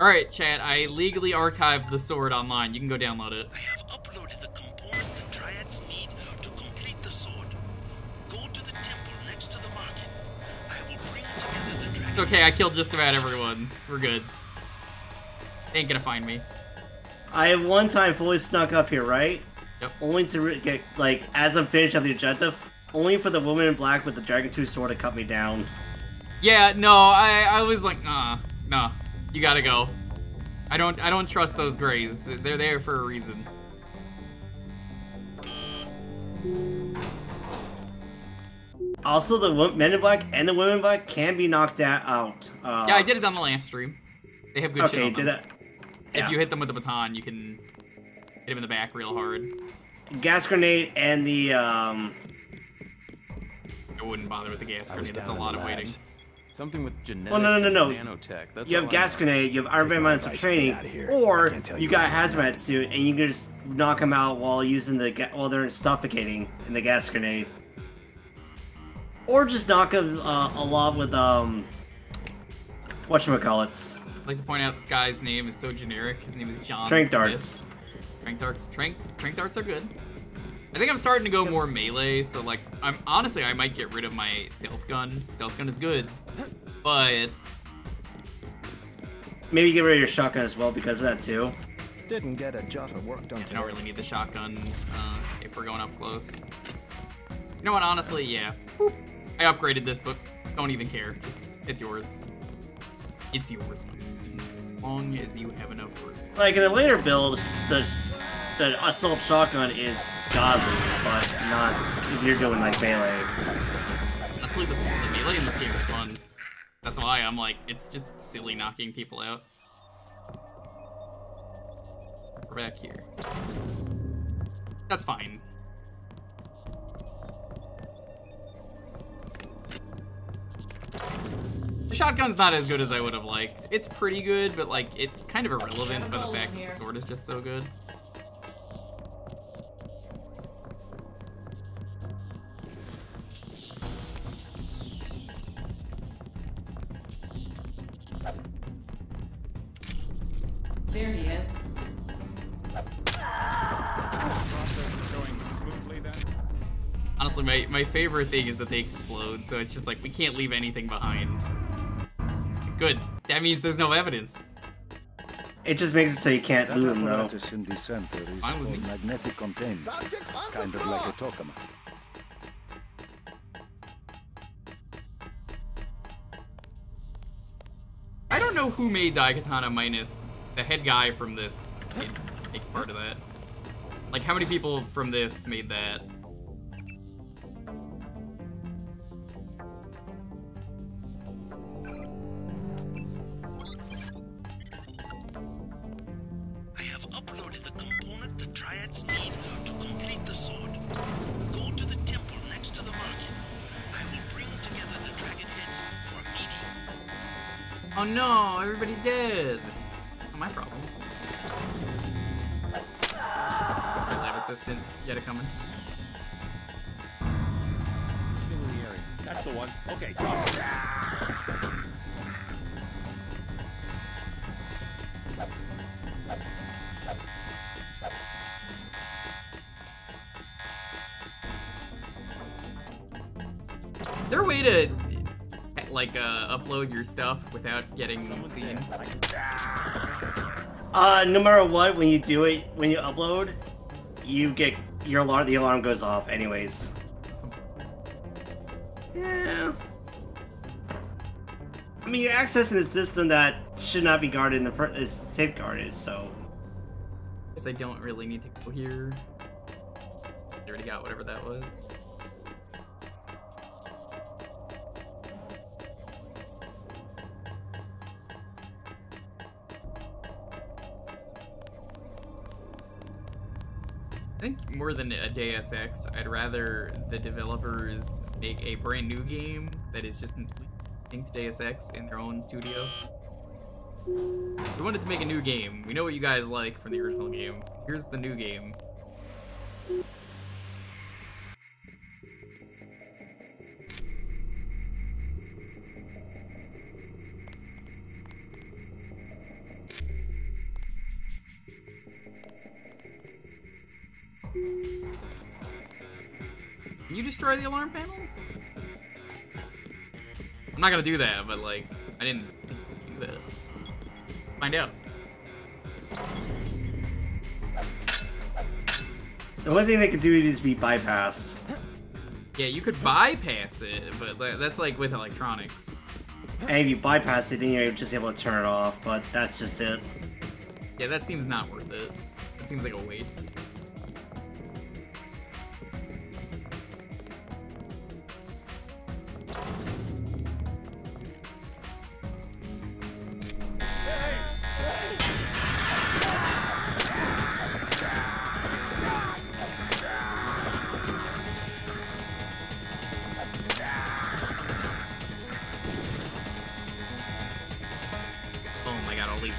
Alright, chat. I legally archived the sword online. You can go download it. I have uploaded the component the Triads need to complete the sword. Go to the temple next to the market. I will bring together the dragon. Okay, I killed just about everyone. We're good. They ain't gonna find me. I one time fully snuck up here, right? Yep. Only to get, like, as I'm finished on the objective, only for the woman in black with the Dragon 2 sword to cut me down. Yeah, no, I was like, nah, you gotta go. I don't trust those grays. They're there for a reason. Also, the men in black and the women in black can be knocked out. Yeah, I did it on the last stream. They have good shit on them. did that. If you hit them with the baton, you can hit them in the back real hard. Gas grenade and the I wouldn't bother with the gas grenade. That's a lot of waiting. Something with genetics Well, no. and nanotech. That's You have gas grenade, you have Iron Man Mines of training, or you got a hazmat suit and you can just knock them out while using while they're suffocating in the gas grenade. Or just knock them a lot with whatchamacallits. I'd like to point out this guy's name is so generic. His name is John Trank Smith. darts. Trank darts. Trank darts are good. I think I'm starting to go more melee, so like honestly I might get rid of my stealth gun. Stealth gun is good, but maybe get rid of your shotgun as well because of that too. Didn't get a jot of work done. I don't really need the shotgun if we're going up close. You know what? Honestly, yeah. Boop. I upgraded this, but don't even care. Just it's yours. It's yours. As long as you have enough room. Like in a later build, the assault shotgun is godly, but not if you're doing like melee. Honestly, the melee in this game is fun. That's why I'm like, it's just silly knocking people out. We're back here. That's fine. The shotgun's not as good as I would have liked. It's pretty good, but like it's kind of irrelevant by the fact that the sword is just so good. There he is. Honestly, my favorite thing is that they explode, so it's just like we can't leave anything behind. Good. That means there's no evidence. It just makes it so you can't That loot them though. apparatus in the center is for magnetic containment, kind of like a tokamak. I don't know who made Daikatana minus the head guy from this did take part of that. Like, how many people from this made that? I have uploaded the component the Triads need to complete the sword. Go to the temple next to the market. I will bring together the dragon heads for a meeting. Oh no, everybody's dead. Not my problem. Lab assistant, yet a coming. That's the one. Okay, drop it. Is there a way to, like, upload your stuff without getting seen? No matter what, when you do it, when you upload, you get your alarm. The alarm goes off, anyways. Yeah. I mean, you're accessing a system that should not be guarded in the front. Is safeguarded, so. Guess I don't really need to go here. I already got whatever that was. I think more than a Deus Ex, I'd rather the developers make a brand new game that is just completely distinct to Deus Ex in their own studio. We wanted to make a new game. We know what you guys like from the original game. Here's the new game. Can you destroy the alarm panels? I'm not gonna do that, but like, I didn't do that. Find out. The only thing they could do is be bypassed. Yeah, you could bypass it, but that's like with electronics. And if you bypass it, then you're just able to turn it off, but that's just it. Yeah, that seems not worth it. That seems like a waste.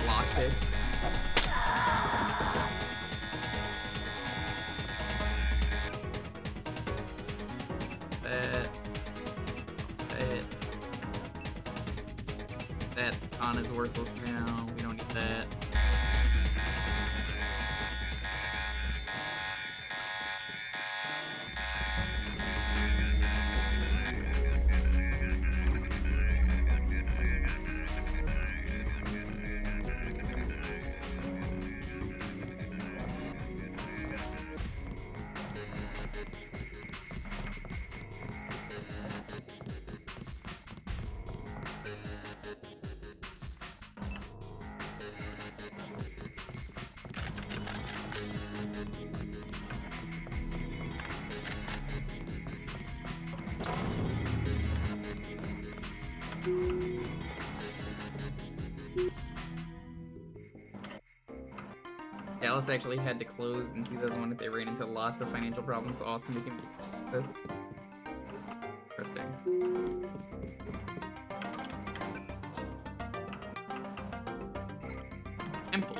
Locked it. That on is worthless now. We don't need that. Dallas actually had to close in 2001 if they ran into lots of financial problems, so Austin became this. Interesting. Temple.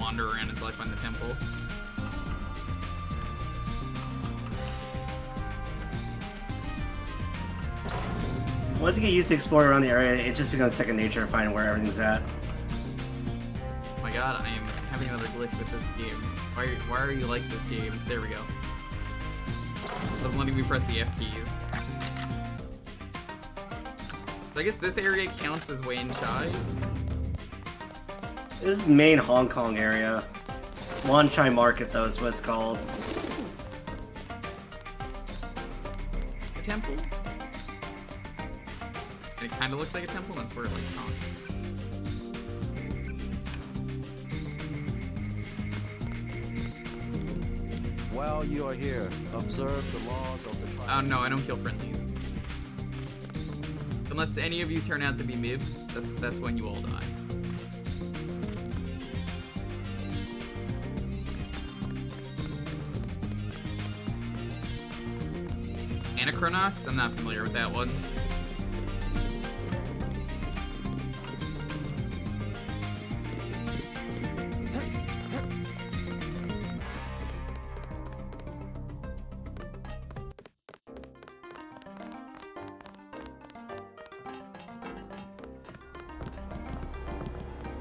Wander around until I find the temple. Once you get used to exploring around the area, it just becomes second nature finding where everything's at. Oh my god, I am having another glitch with this game. Why are you like this game? There we go. Doesn't let me press the F keys. So I guess this area counts as Wan Chai. This is main Hong Kong area. Wan Chai Market, though, is what it's called. A temple? It kind of looks like a temple, and that's where it, like, talks. While you are here, observe the laws of the tribe. Oh no, I don't kill friendlies. Unless any of you turn out to be mibs, that's when you all die. Anachronox? I'm not familiar with that one.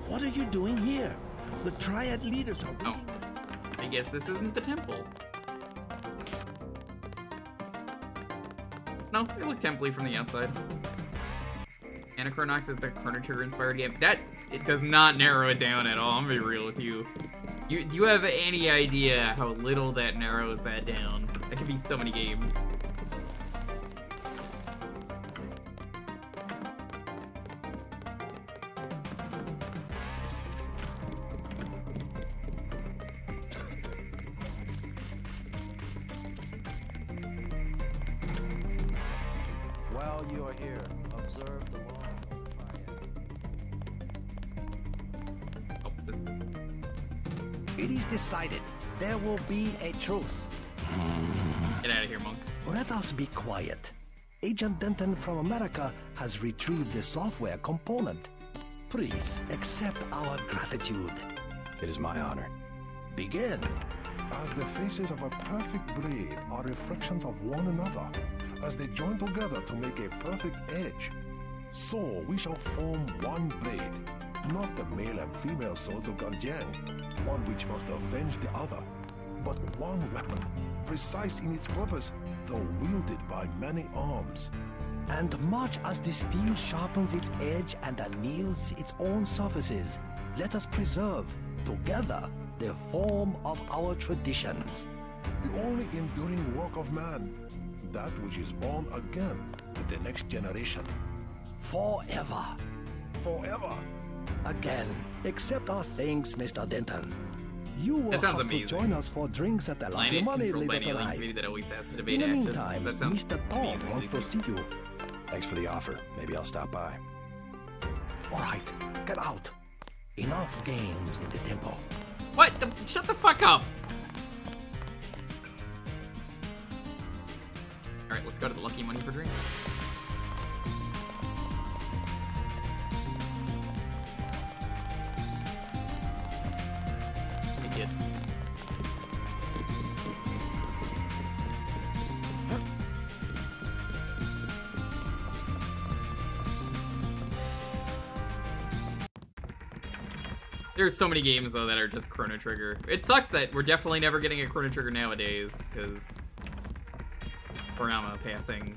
What are you doing here? The Triad leaders are... Oh, I guess this isn't the temple. No, it looked temple-y from the outside. Anachronox is the Chrono Trigger-inspired game. It does not narrow it down at all, I'm gonna be real with you. Do you have any idea how little that narrows that down? That could be so many games. While you are here, observe the law of the triad. It is decided. There will be a truce. Get out of here, monk. Let us be quiet. Agent Denton from America has retrieved the software component. Please accept our gratitude. It is my honor. Begin. As the faces of a perfect blade are reflections of one another, as they join together to make a perfect edge, so we shall form one blade, not the male and female swords of Ganjiang, one which must avenge the other, but one weapon, precise in its purpose, though wielded by many arms. And much as the steel sharpens its edge and anneals its own surfaces, let us preserve, together, the form of our traditions. The only enduring work of man, that which is born again with the next generation. Forever. Forever. Again, accept our thanks, Mr. Denton. You will have to join us for drinks at the Lucky Money later tonight. That always has to debate In the active. meantime, That sounds Mr. Todd wants to see you. Thanks for the offer. Maybe I'll stop by. All right, get out. Enough games in the temple. What? Shut the fuck up! Alright, let's go to the Lucky Money for drinks. Hey, kid. There's so many games, though, that are just Chrono Trigger. It sucks that we're definitely never getting a Chrono Trigger nowadays, because Fornama passing,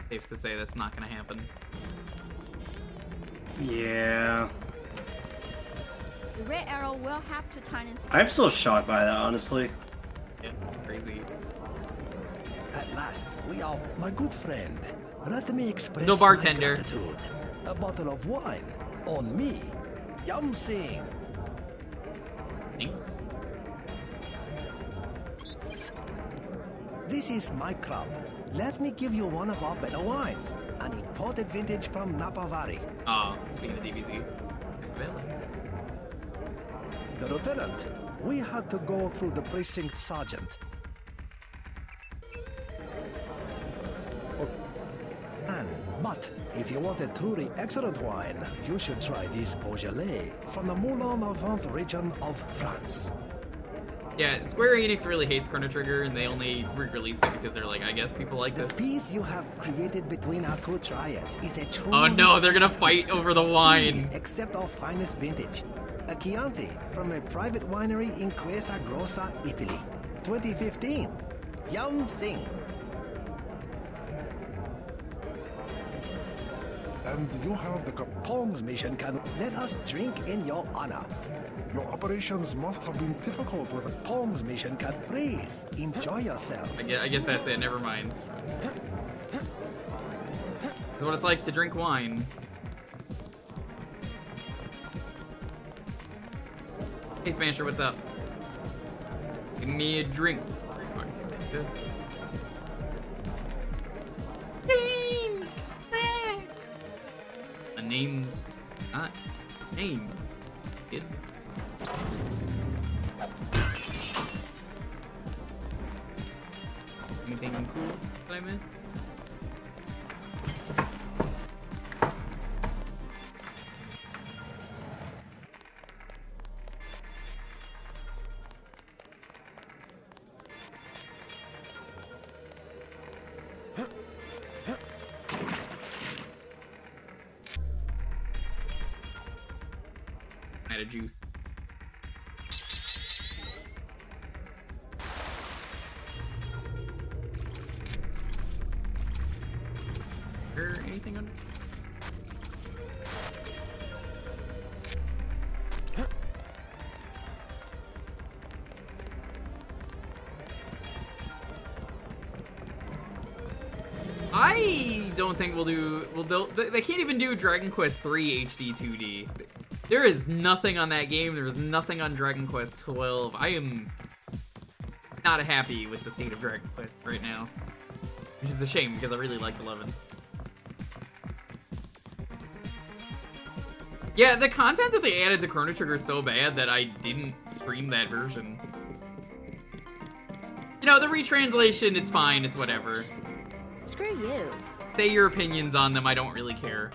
safe to say that's not going to happen. Yeah. The red arrow will have to turn into... I'm still shocked by that, honestly. Yeah, it's crazy. At last, we are my good friend. Let me express No bartender. my gratitude. A bottle of wine on me. Yum Sing. Thanks. This is my club. Let me give you one of our better wines. An imported vintage from Napa Valley. Oh, speaking of DBZ. The lieutenant. We had to go through the precinct sergeant. But if you want a truly excellent wine, you should try this Beaujolais from the Moulin-à-Vent region of France. Yeah, Square Enix really hates Chrono Trigger, and they only re-release it because they're like, I guess people like this. The peace you have created between our two triads is a true... Oh no, they're gonna fight over the wine. Please accept our finest vintage. A Chianti from a private winery in Questa Grossa, Italy. 2015. Yum Sing. And you have the Pong's mission can let us drink in your honor. Your operations must have been difficult with it. Pong's mission can please enjoy yourself. I guess that's it, never mind. That's what it's like to drink wine. Hey Smasher, what's up? Give me a drink. Name! A name's not name, kid. Anything cool that I miss? Add a juice. Anything under? I don't think we'll do. They can't even do Dragon Quest III HD 2D. There is nothing on that game. There is nothing on Dragon Quest 12. I am not happy with the state of Dragon Quest right now, which is a shame because I really liked 11. Yeah, the content that they added to Chrono Trigger is so bad that I didn't stream that version. You know, the retranslation, it's fine, it's whatever. Screw you. Say your opinions on them, I don't really care.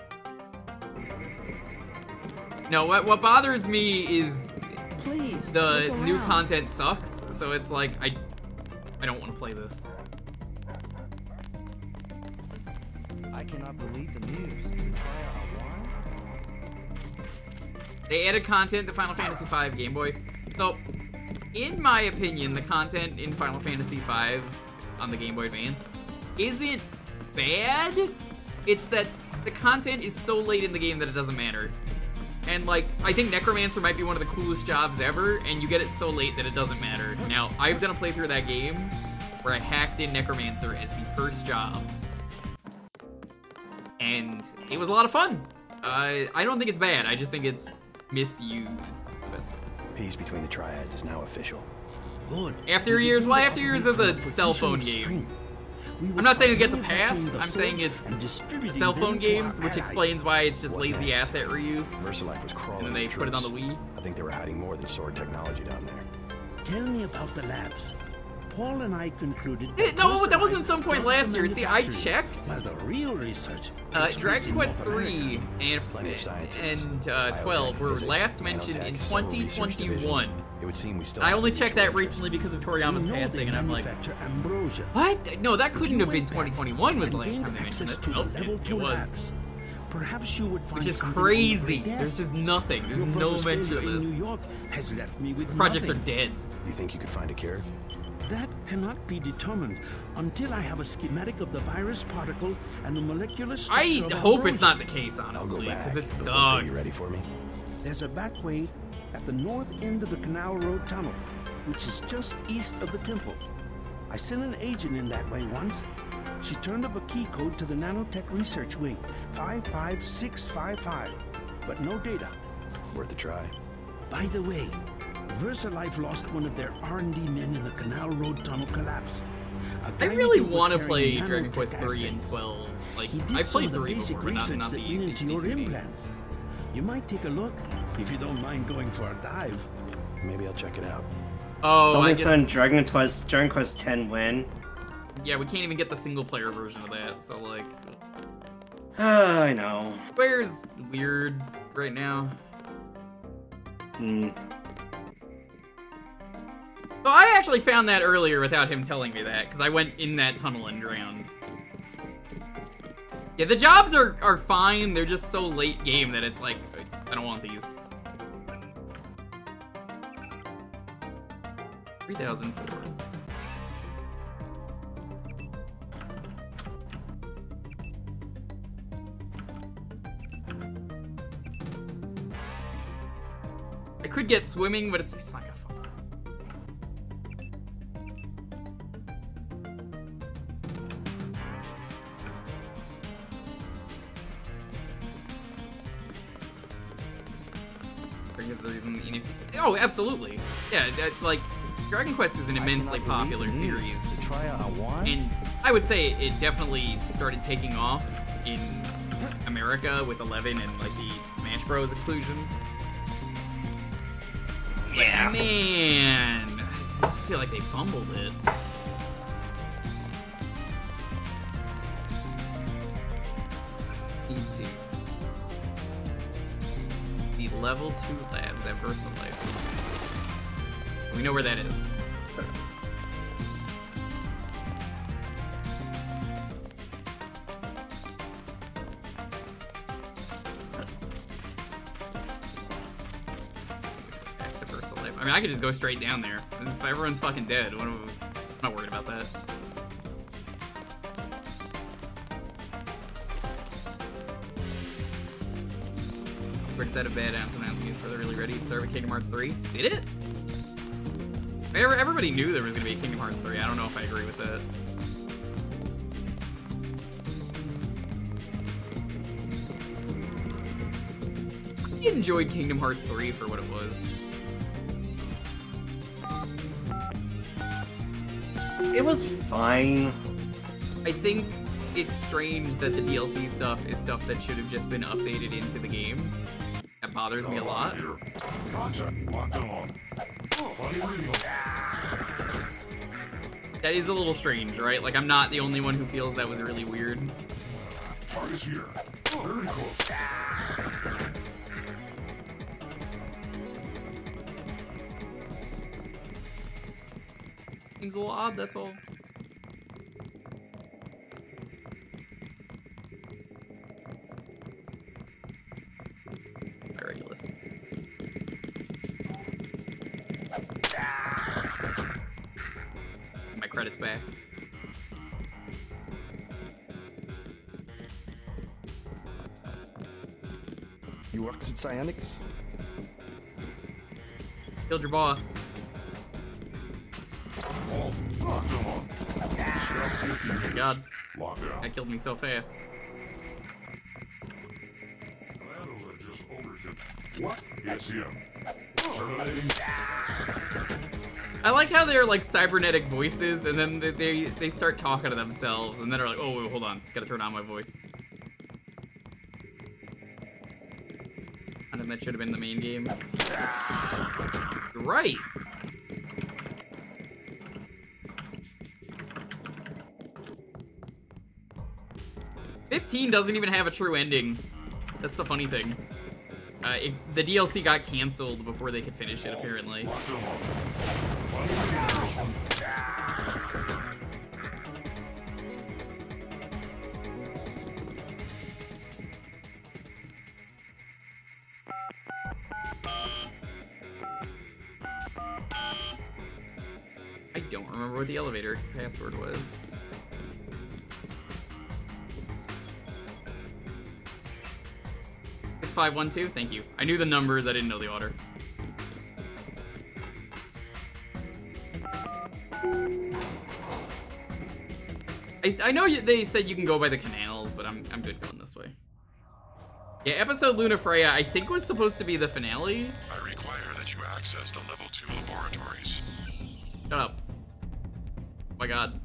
No, what bothers me is Please, the new content sucks, so it's like, I don't want to play this. I cannot believe the news. They added content to Final Fantasy V Game Boy. So, in my opinion, the content in Final Fantasy V on the Game Boy Advance isn't bad. It's that the content is so late in the game that it doesn't matter. And like, I think Necromancer might be one of the coolest jobs ever, and you get it so late that it doesn't matter. Now, I've done a playthrough of that game where I hacked in Necromancer as the first job. And it was a lot of fun. I don't think it's bad, I just think it's misused. Peace between the triads is now official. Good. After Years? Well, After Years is a cell phone game. I'm not saying it gets a pass, I'm saying it's cell phone games, which explains why it's just lazy asset reuse. VersaLife was crawling. And then they put it on the Wii. I think they were hiding more than sword technology down there. Tell me about the labs. Paul and I concluded. No, that wasn't some point last year. See, I checked. While the real research. Dragon Quest 3 and 12 were last mentioned in 2021. It would seem we still. I only checked that recently because of Toriyama's passing, and I'm like, what? No, that couldn't have been 2021. Was the last time they mentioned this? Nope, it was. Perhaps you would find which is crazy. There's just nothing. There's no mention of this. New York has left me with projects nothing. are dead. Do you think you could find a cure? That cannot be determined until I have a schematic of the virus particle and the molecular structure. I hope it's not the case, honestly, because it sucks. Are you ready for me? There's a back way at the north end of the Canal Road Tunnel, which is just east of the temple. I sent an agent in that way once. She turned up a key code to the nanotech research wing, 55655, but no data. Worth a try. By the way, VersaLife lost one of their R&D men in the Canal Road Tunnel collapse. I really want to play Dragon Quest 3 and 12. Like, I played 3 before, but not the HD2D. You might take a look, if you don't mind going for a dive. Maybe I'll check it out. Oh, Someone said Dragon Quest X win. Yeah, we can't even get the single-player version of that, so like... I know. Square's weird right now. Hmm. So I actually found that earlier without him telling me that, because I went in that tunnel and drowned. Yeah, the jobs are fine, they're just so late game that it's like, I don't want these. 3004. I could get swimming, but it's not gonna fun. think is the reason the NFC. Oh, absolutely. Yeah, like Dragon Quest is an immensely popular series, and I would say it definitely started taking off in America with 11 and like the Smash Bros. Inclusion. Yeah, but, man, I just feel like they fumbled it. E2. The level 2 labs at VersaLife. We know where that is. Back to VersaLife. I mean, I could just go straight down there. If everyone's fucking dead, I'm not worried about that. Rick said a bad announcement for the really ready to start with Kingdom Hearts 3. Did it? Everybody knew there was going to be a Kingdom Hearts 3. I don't know if I agree with that. I enjoyed Kingdom Hearts 3 for what it was. It was fine. I think it's strange that the DLC stuff is stuff that should have just been updated into the game. That bothers me a lot. That is a little strange, right? Like, I'm not the only one who feels that was really weird. Target's here. Very close. Seems a little odd, that's all. Regulus. My credits back. You worked at Psyonix? Killed your boss. Oh my god. That killed me so fast. What? It's him. I like how they're like cybernetic voices, and then they start talking to themselves, and then they're like, oh, wait, hold on, gotta turn on my voice. And then that should have been the main game. You're right. $15 doesn't even have a true ending. That's the funny thing. The DLC got canceled before they could finish it, apparently. I don't remember what the elevator password was. It's 512. Thank you. I knew the numbers. I didn't know the order. I know they said you can go by the canals, but I'm good going this way. Yeah, episode Luna Freya, I think was supposed to be the finale. I require that you access the level 2 laboratories. Shut up. Oh my god.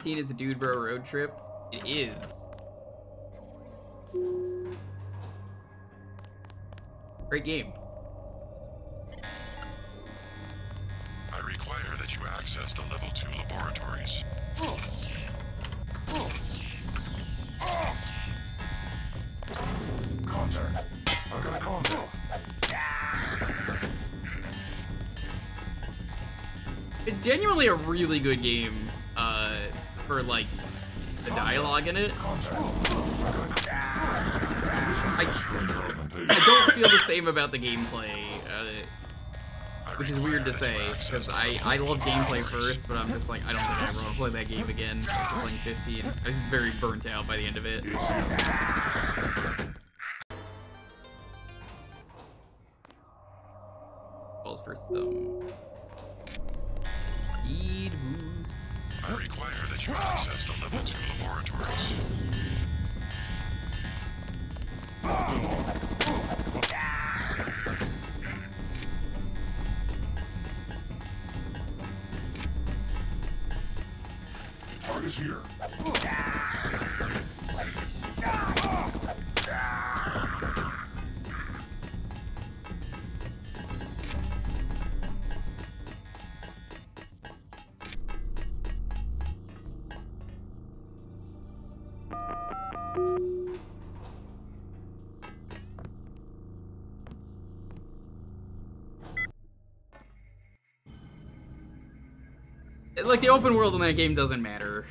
Is the Dude Bro road trip? It is. Great game. I require that you access the level 2 laboratories. Contact. I've got a contact. It's genuinely a really good game. For like the dialogue in it. I don't feel the same about the gameplay, which is weird to say, because I love gameplay first, but I'm just like, I don't think I ever want to play that game again after playing 15. I was very burnt out by the end of it. Calls for some speed boost. I require that you access the level 2 laboratories. Target's here. Like, the open world in that game doesn't matter.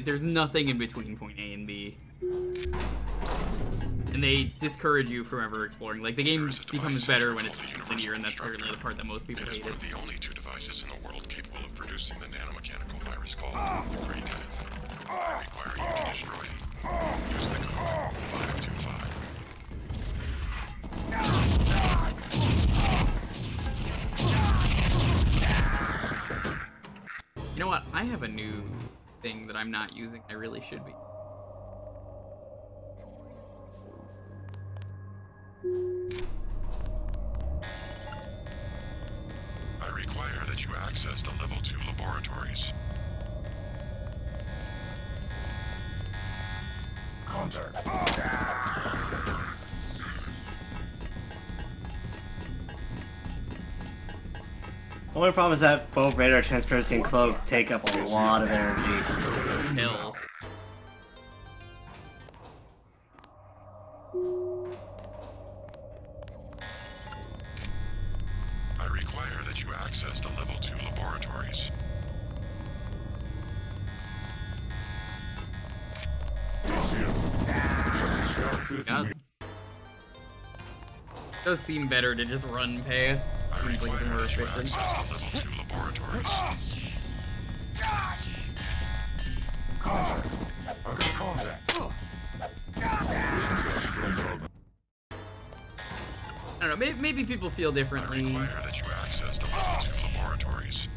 There's nothing in between point A and B. And they discourage you from ever exploring. Like, the game becomes better when it's linear, and that's currently the part that most people hate. It is one of the only 2 devices in the world capable of producing the nanomechanical virus called the Grey Death. I require you to destroy it. Use the code 525. You know what? I have a new thing that I'm not using. I really should be. I require that you access the level 2 laboratories. Contact. The only problem is that both radar, transparency, and cloak take up a lot of energy. Hell. I require that you access the level 2 laboratories. God. It does seem better to just run past. Seems like it's more efficient. I don't know, maybe people feel differently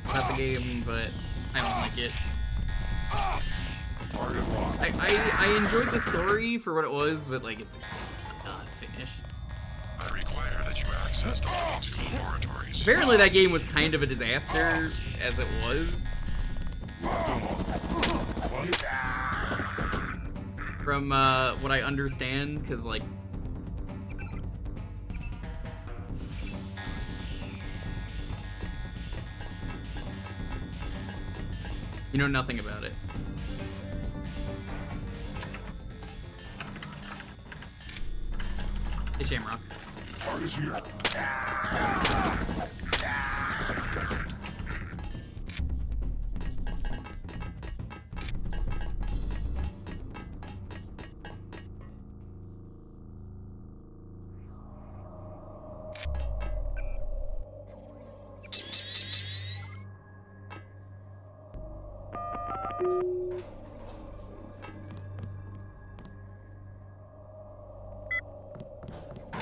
about the game, but I don't like it. I enjoyed the story for what it was, but like it's not finished. I require that you access the level 2 laboratories. Apparently that game was kind of a disaster as it was. From what I understand, because like you know nothing about it. Hey, Shamrock. Target's here.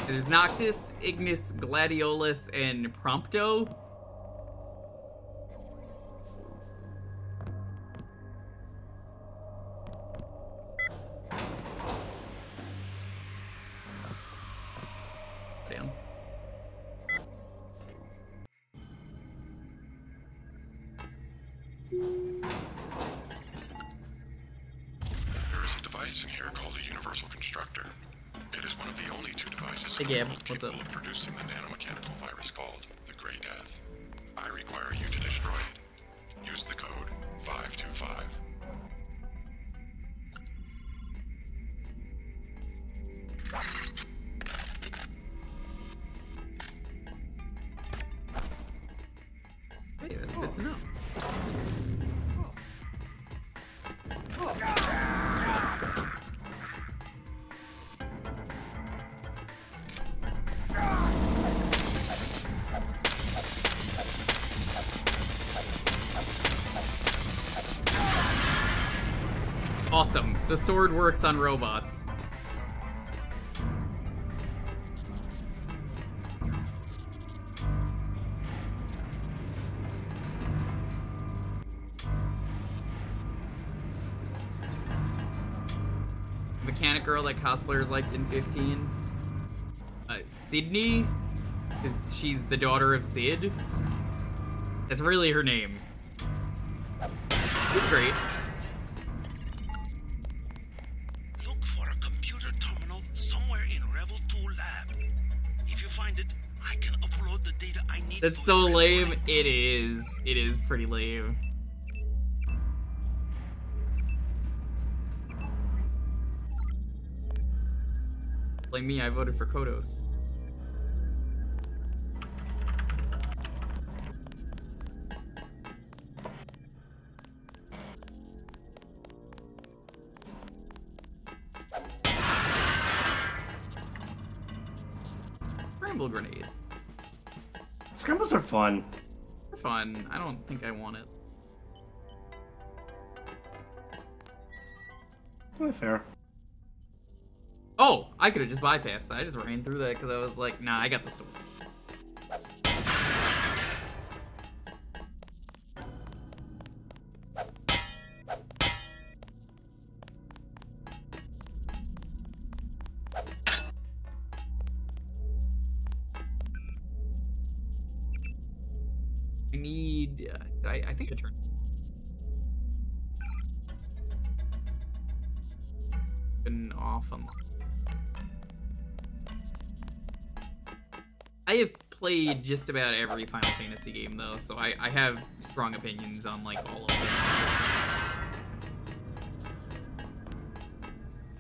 There's Noctis, Ignis, Gladiolus, and Prompto. Damn. There is a device in here called a universal constructor. It is one of the only 2 devices in Hey, the Gab, world what's capable up? of producing the nanomechanical virus called the Grey Death. I require you to destroy it. Use the code 525. Hey, that's good to know. The sword works on robots. Mechanic girl that cosplayers liked in 15. Sydney, because she's the daughter of Sid. That's really her name. It's great. Look for a computer terminal somewhere in Revel 2 lab. If you find it, I can upload the data I need. That's so lame. It is. It is pretty lame. Like me, I voted for Kodos. Bramble grenade. Scrambles are fun. They're fun. I don't think I want it. Really fair. Oh, I could have just bypassed that. I just ran through that because I was like, nah, I got the sword. I need... I think I turned... Been off on... I have played just about every Final Fantasy game, though, so I have strong opinions on, like, all of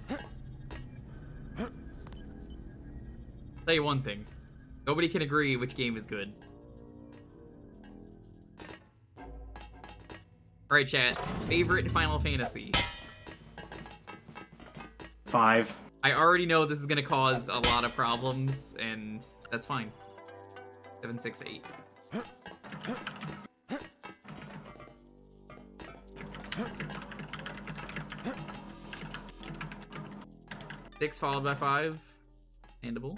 them. Tell you one thing. Nobody can agree which game is good. Alright, chat. Favorite Final Fantasy? 5. I already know this is gonna cause a lot of problems, and that's fine. 7, 6, 8. 6 followed by 5. Handable.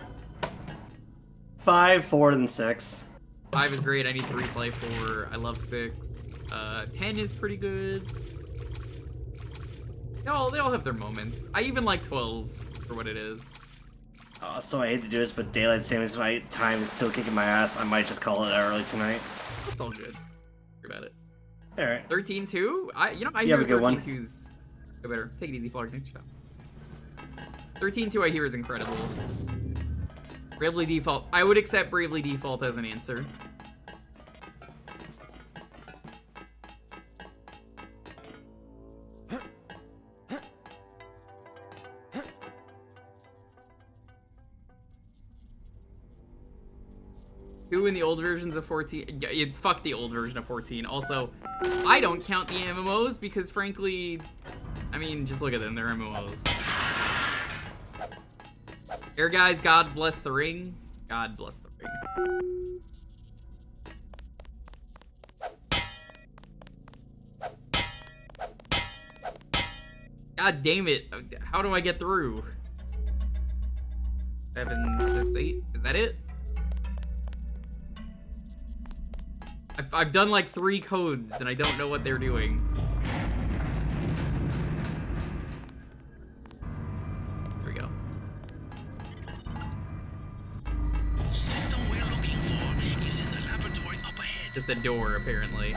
5, 4, then 6. 5 is great. I need to replay 4. I love 6. 10 is pretty good. They all have their moments. I even like 12 for what it is. So I hate to do this, but daylight savings time is still kicking my ass. I might just call it early tonight. That's all good. Forget about it. All right. 13-2? I hear 13-2's better. Take it easy, Flark. Thanks for that. 13-2 I hear is incredible. Bravely Default. I would accept Bravely Default as an answer. Who in the old versions of 14? Yeah, fuck the old version of 14. Also, I don't count the MMOs because, frankly, I mean, just look at them. They're MMOs. Air guys, God bless the ring. God bless the ring. God damn it. How do I get through? 7, 6, 8. Is that it? I've done like 3 codes and I don't know what they're doing. There we go. System we're looking for is in the laboratory up ahead. Just a door, apparently.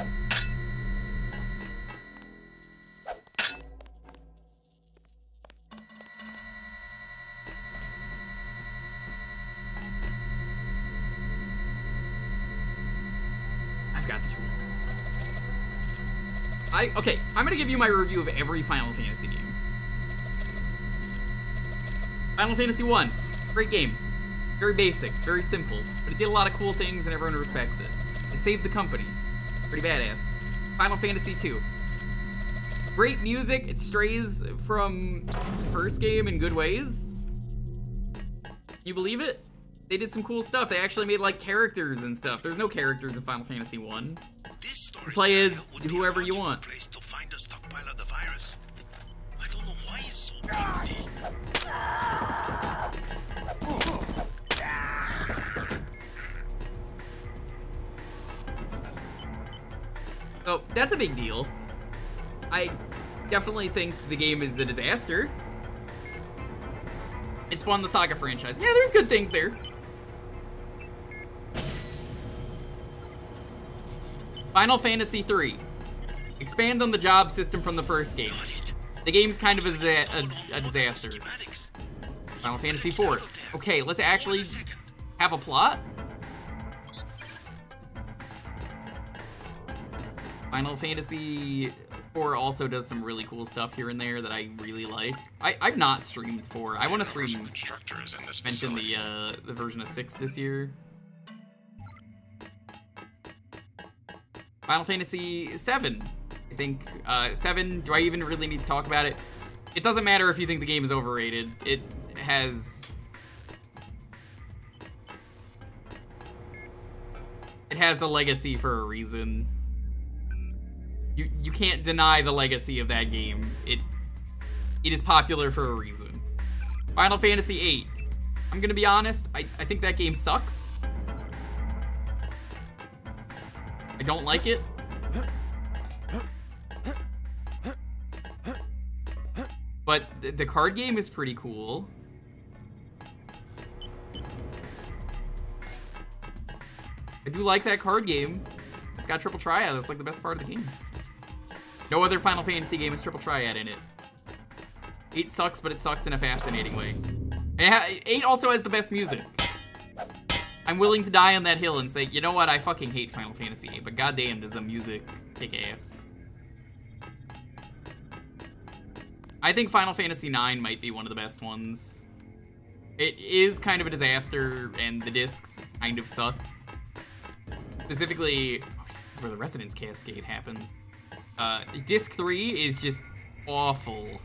Okay, I'm gonna give you my review of every Final Fantasy game. Final Fantasy 1, great game. Very basic, very simple, but it did a lot of cool things and everyone respects it. It saved the company. Pretty badass. Final Fantasy 2. Great music, it strays from the first game in good ways. You believe it? They did some cool stuff. They actually made like characters and stuff. There's no characters in Final Fantasy 1. You play as whoever you want. To find a stockpile of the virus. I don't know why So, that's a big deal. I definitely think the game is a disaster. It spawned the Saga franchise. Yeah, there's good things there. Final Fantasy III. Expand on the job system from the first game. The game's kind of a disaster. Final Fantasy IV. Okay, let's actually have a plot. Final Fantasy IV also does some really cool stuff here and there that I really like. I've not streamed 4. I want to stream, mention the version of 6 this year. Final Fantasy VII. I think 7, do I even really need to talk about it? It doesn't matter if you think the game is overrated. It has a legacy for a reason. You can't deny the legacy of that game. It is popular for a reason. Final Fantasy VIII. I'm gonna be honest, I think that game sucks. I don't like it. But the card game is pretty cool. I do like that card game. It's got triple triad. That's like the best part of the game. No other Final Fantasy game has triple triad in it. 8 sucks, but it sucks in a fascinating way. And 8 also has the best music. I'm willing to die on that hill and say, you know what, I fucking hate Final Fantasy 8, but goddamn does the music kick ass. I think Final Fantasy 9 might be one of the best ones. It is kind of a disaster, and the discs kind of suck. Specifically, that's where the Resonance Cascade happens. Disc 3 is just awful.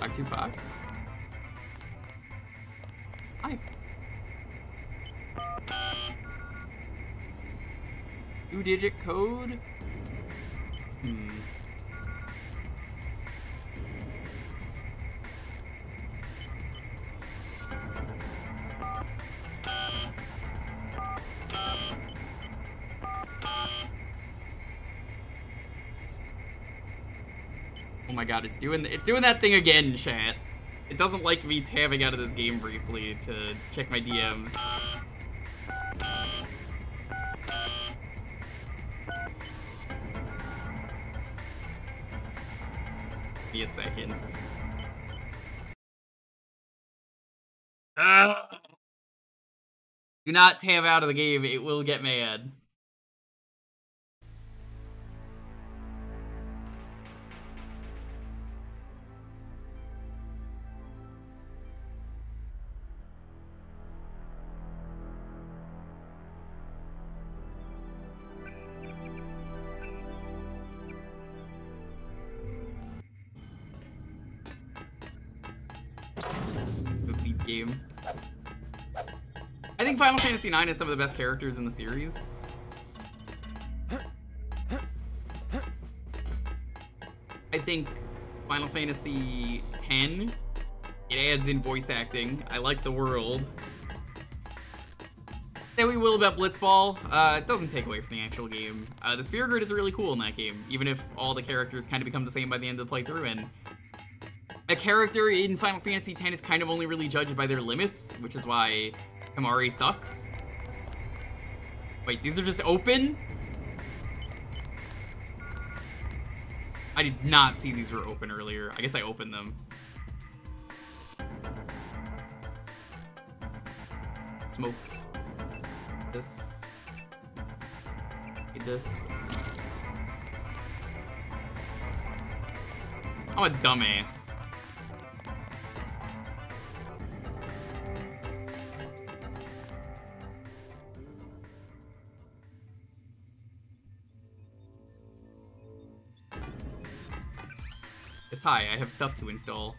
$525. Hi. 2-digit code? Oh my god, it's doing that thing again, chat. It doesn't like me tabbing out of this game briefly to check my DMs. Be a second. Do not tab out of the game, it will get mad. Game. I think Final Fantasy IX has some of the best characters in the series. I think Final Fantasy X, it adds in voice acting. I like the world. Say what we will about Blitzball, it doesn't take away from the actual game. The sphere grid is really cool in that game, even if all the characters kind of become the same by the end of the playthrough, and a character in Final Fantasy X is kind of only really judged by their limits, which is why Kamari sucks. Wait, these are just open? I did not see these were open earlier. I guess I opened them. Smokes. This. This. I'm a dumbass. Yes, hi, I have stuff to install.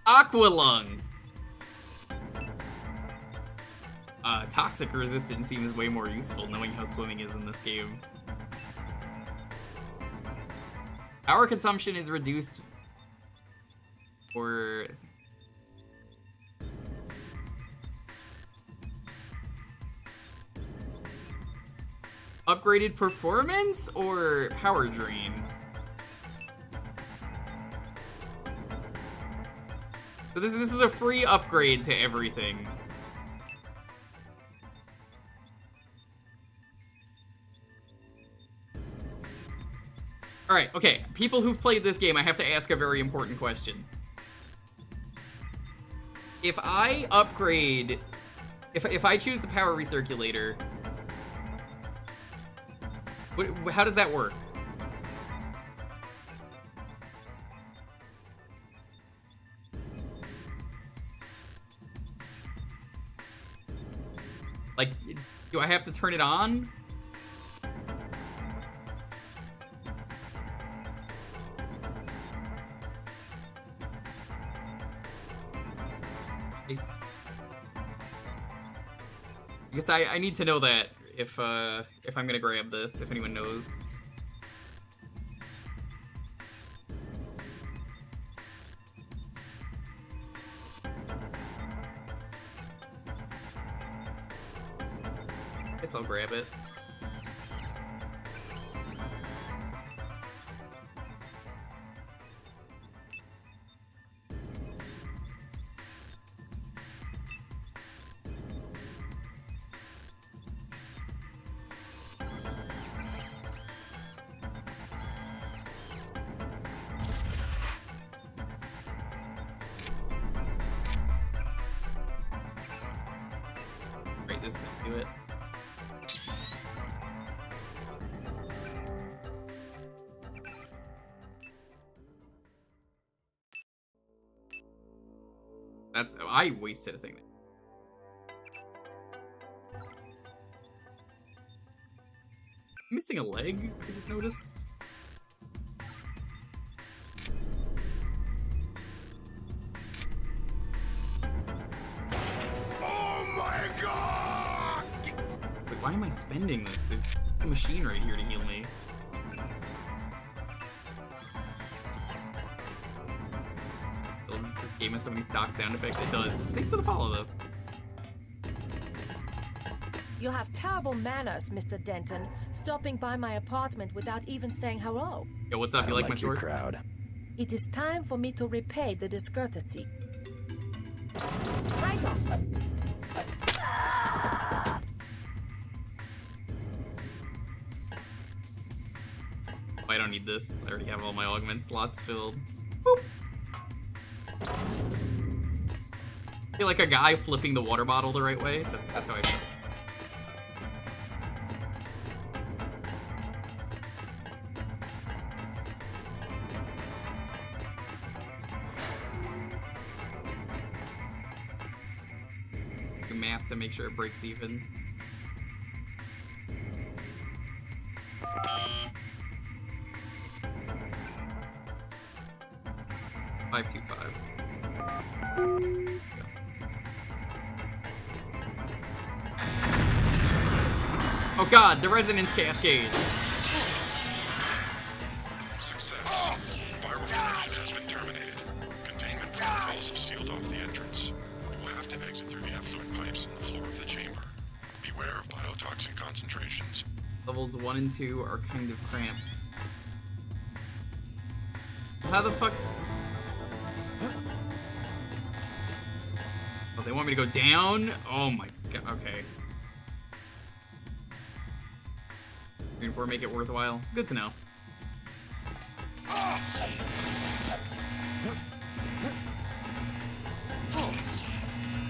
Aqualung! Toxic resistance seems way more useful knowing how swimming is in this game. Power consumption is reduced for... upgraded performance or power drain? So this is a free upgrade to everything. Alright, okay. People who've played this game, I have to ask a very important question. If I upgrade... If I choose the power recirculator... how does that work? Like, do I have to turn it on? I guess I need to know that if I'm gonna grab this, if anyone knows. Guess I'll grab it. Right, this is do it. That's... I wasted a thing. Missing a leg, I just noticed. Oh my god! Wait, why am I spending this? There's a machine right here to heal me. This game has so many stock sound effects. It does. Thanks for the follow, though. You have terrible manners, Mr. Denton, stopping by my apartment without even saying hello. Yo, what's up? You like my sword? Crowd. It is time for me to repay the discourtesy. Right on. Oh, I don't need this. I already have all my augment slots filled. Boop. I feel like a guy flipping the water bottle the right way. That's how I feel. Do math to make sure it breaks even. Five, 2, 5. Oh god, the resonance cascade! Success. Viral connection has been terminated. Containment protocols have sealed off the entrance. You will have to exit through the effluent pipes in the floor of the chamber. Beware of biotoxin concentrations. Levels 1 and 2 are kind of cramped. How the fuck? Oh, they want me to go down? Oh my god, okay. Before make it worthwhile. Good to know.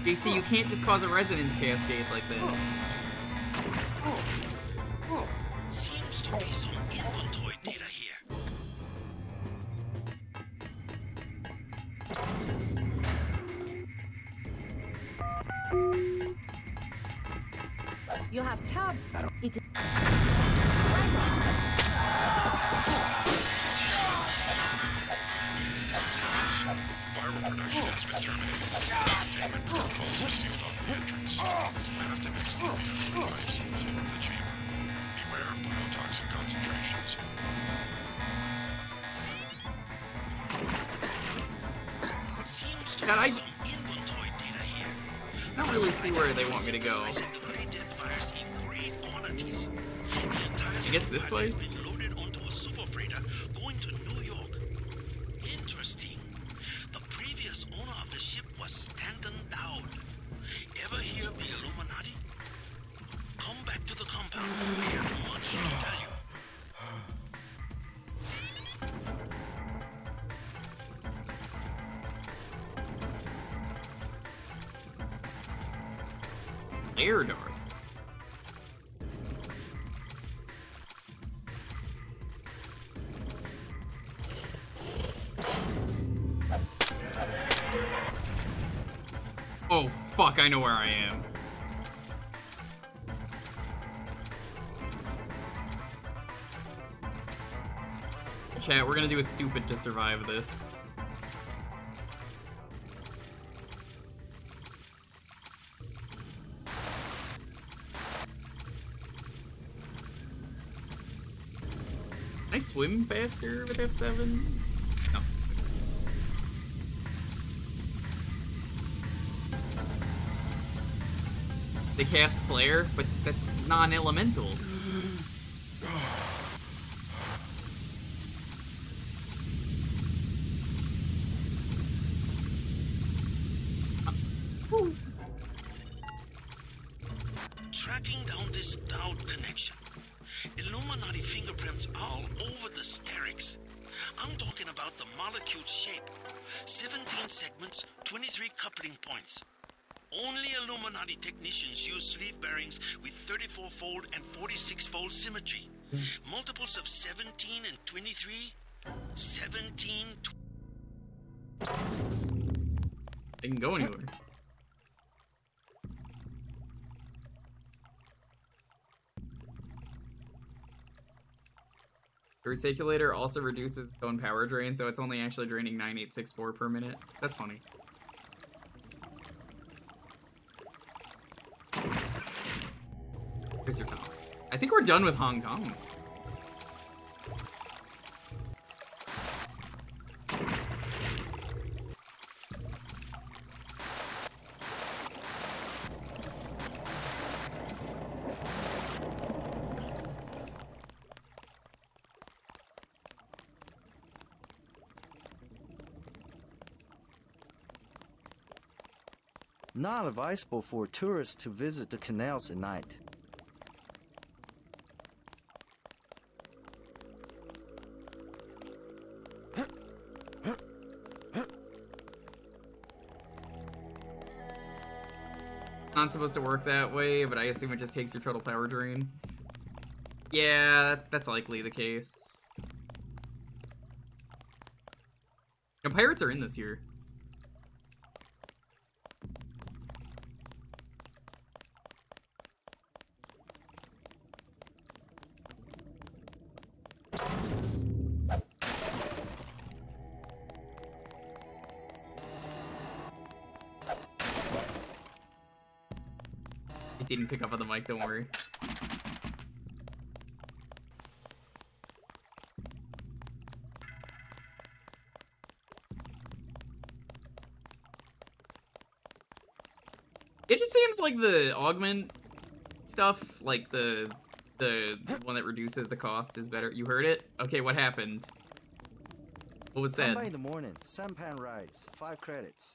JC, you can't just cause a resonance cascade like that. Seems to be some inventory data here. You have tab. Firework production has been terminated. Containment protocols have sealed off the entrance. I have to exit through the effluent pipes on the floor of the chamber. Beware of biotoxin concentrations. Seems to God, be some inventory data here. I don't really see where they want me to go. I guess this way? Loaded onto a super freighter going to New York. Interesting. The previous owner of the ship was Stanton Dowd. Ever hear of the Illuminati? Come back to the compound. I have much to tell you. Air darts. Oh fuck, I know where I am. Chat, we're gonna do a stupid to survive this. Can I swim faster with F7? No. They cast Flare, but that's non-elemental. Tracking down this Dowd connection. Illuminati fingerprints all over the Sterix. I'm talking about the molecule shape. 17 segments, 23 coupling points. Only Illuminati technicians use sleeve bearings with 34-fold and 46-fold symmetry. Multiples of 17 and 23. 17. They can go anywhere. The recirculator also reduces its own power drain, so it's only actually draining 9864 per minute. That's funny. Where's your top? I think we're done with Hong Kong. Not advisable for tourists to visit the canals at night. Not supposed to work that way, but I assume it just takes your total power drain. Yeah, that's likely the case. No, pirates are in this year. It didn't pick up on the mic, don't worry. It just seems like the augment stuff, like the one that reduces the cost is better. You heard it? Okay, what happened? What was said? Come by in the morning. Sampan rides. 5 credits.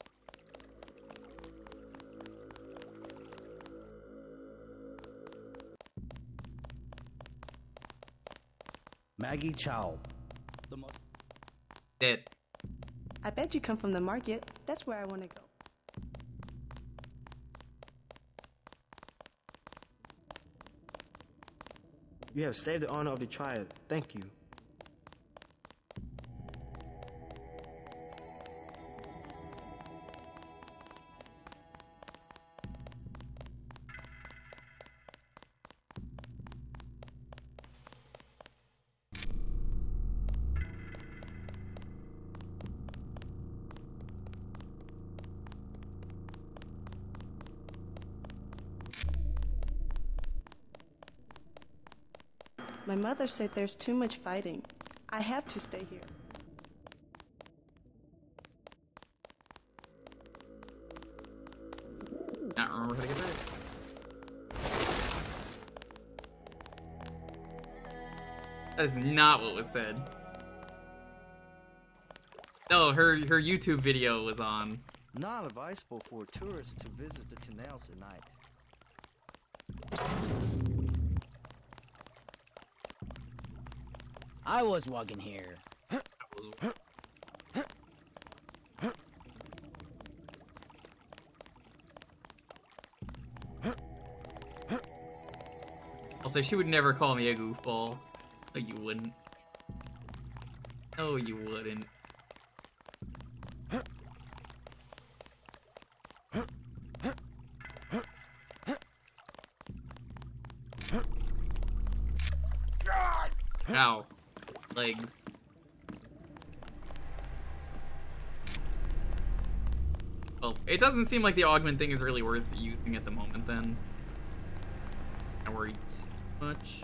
Maggie Chow. Dead. I bet you come from the market. That's where I want to go. You have saved the honor of the triad. Thank you. My mother said there's too much fighting. I have to stay here. Not remember how to get back. That is not what was said. No, her YouTube video was on. Not advisable for tourists to visit the canals at night. I was walking here. Also, she would never call me a goofball. No, you wouldn't. No, you wouldn't. Ow. Legs. Well, it doesn't seem like the augment thing is really worth using at the moment, then. Not worried too much.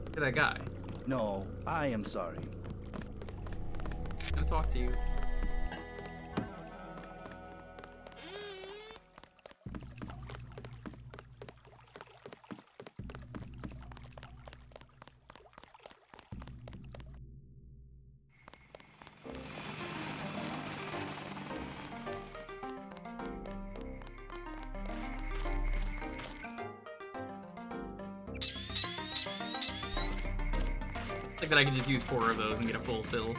Look at that guy. No, I am sorry. I'm gonna talk to you. Like that I could just use 4 of those and get a full fill.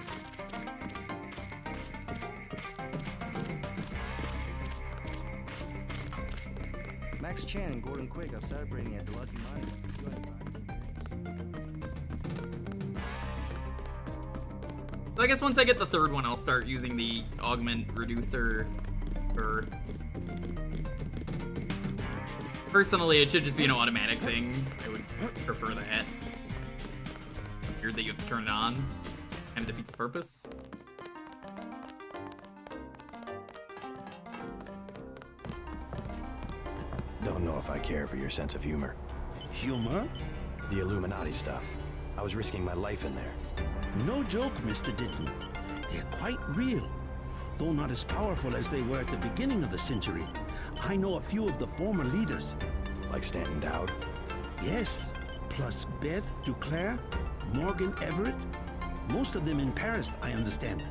Max Chan and Gordon Quick are celebrating at the Lucky Mine. So I guess once I get the 3rd one, I'll start using the augment reducer for... Personally, it should just be an automatic thing. I would prefer that. Weird that you have to turn it on. Kind of defeats the purpose. Don't know if I care for your sense of humor. Humor? The Illuminati stuff. I was risking my life in there. No joke, Mr. Ditton. They're quite real. Though not as powerful as they were at the beginning of the century. I know a few of the former leaders. Like Stanton Dowd? Yes. Plus Beth Duclair, Morgan Everett. Most of them in Paris, I understand.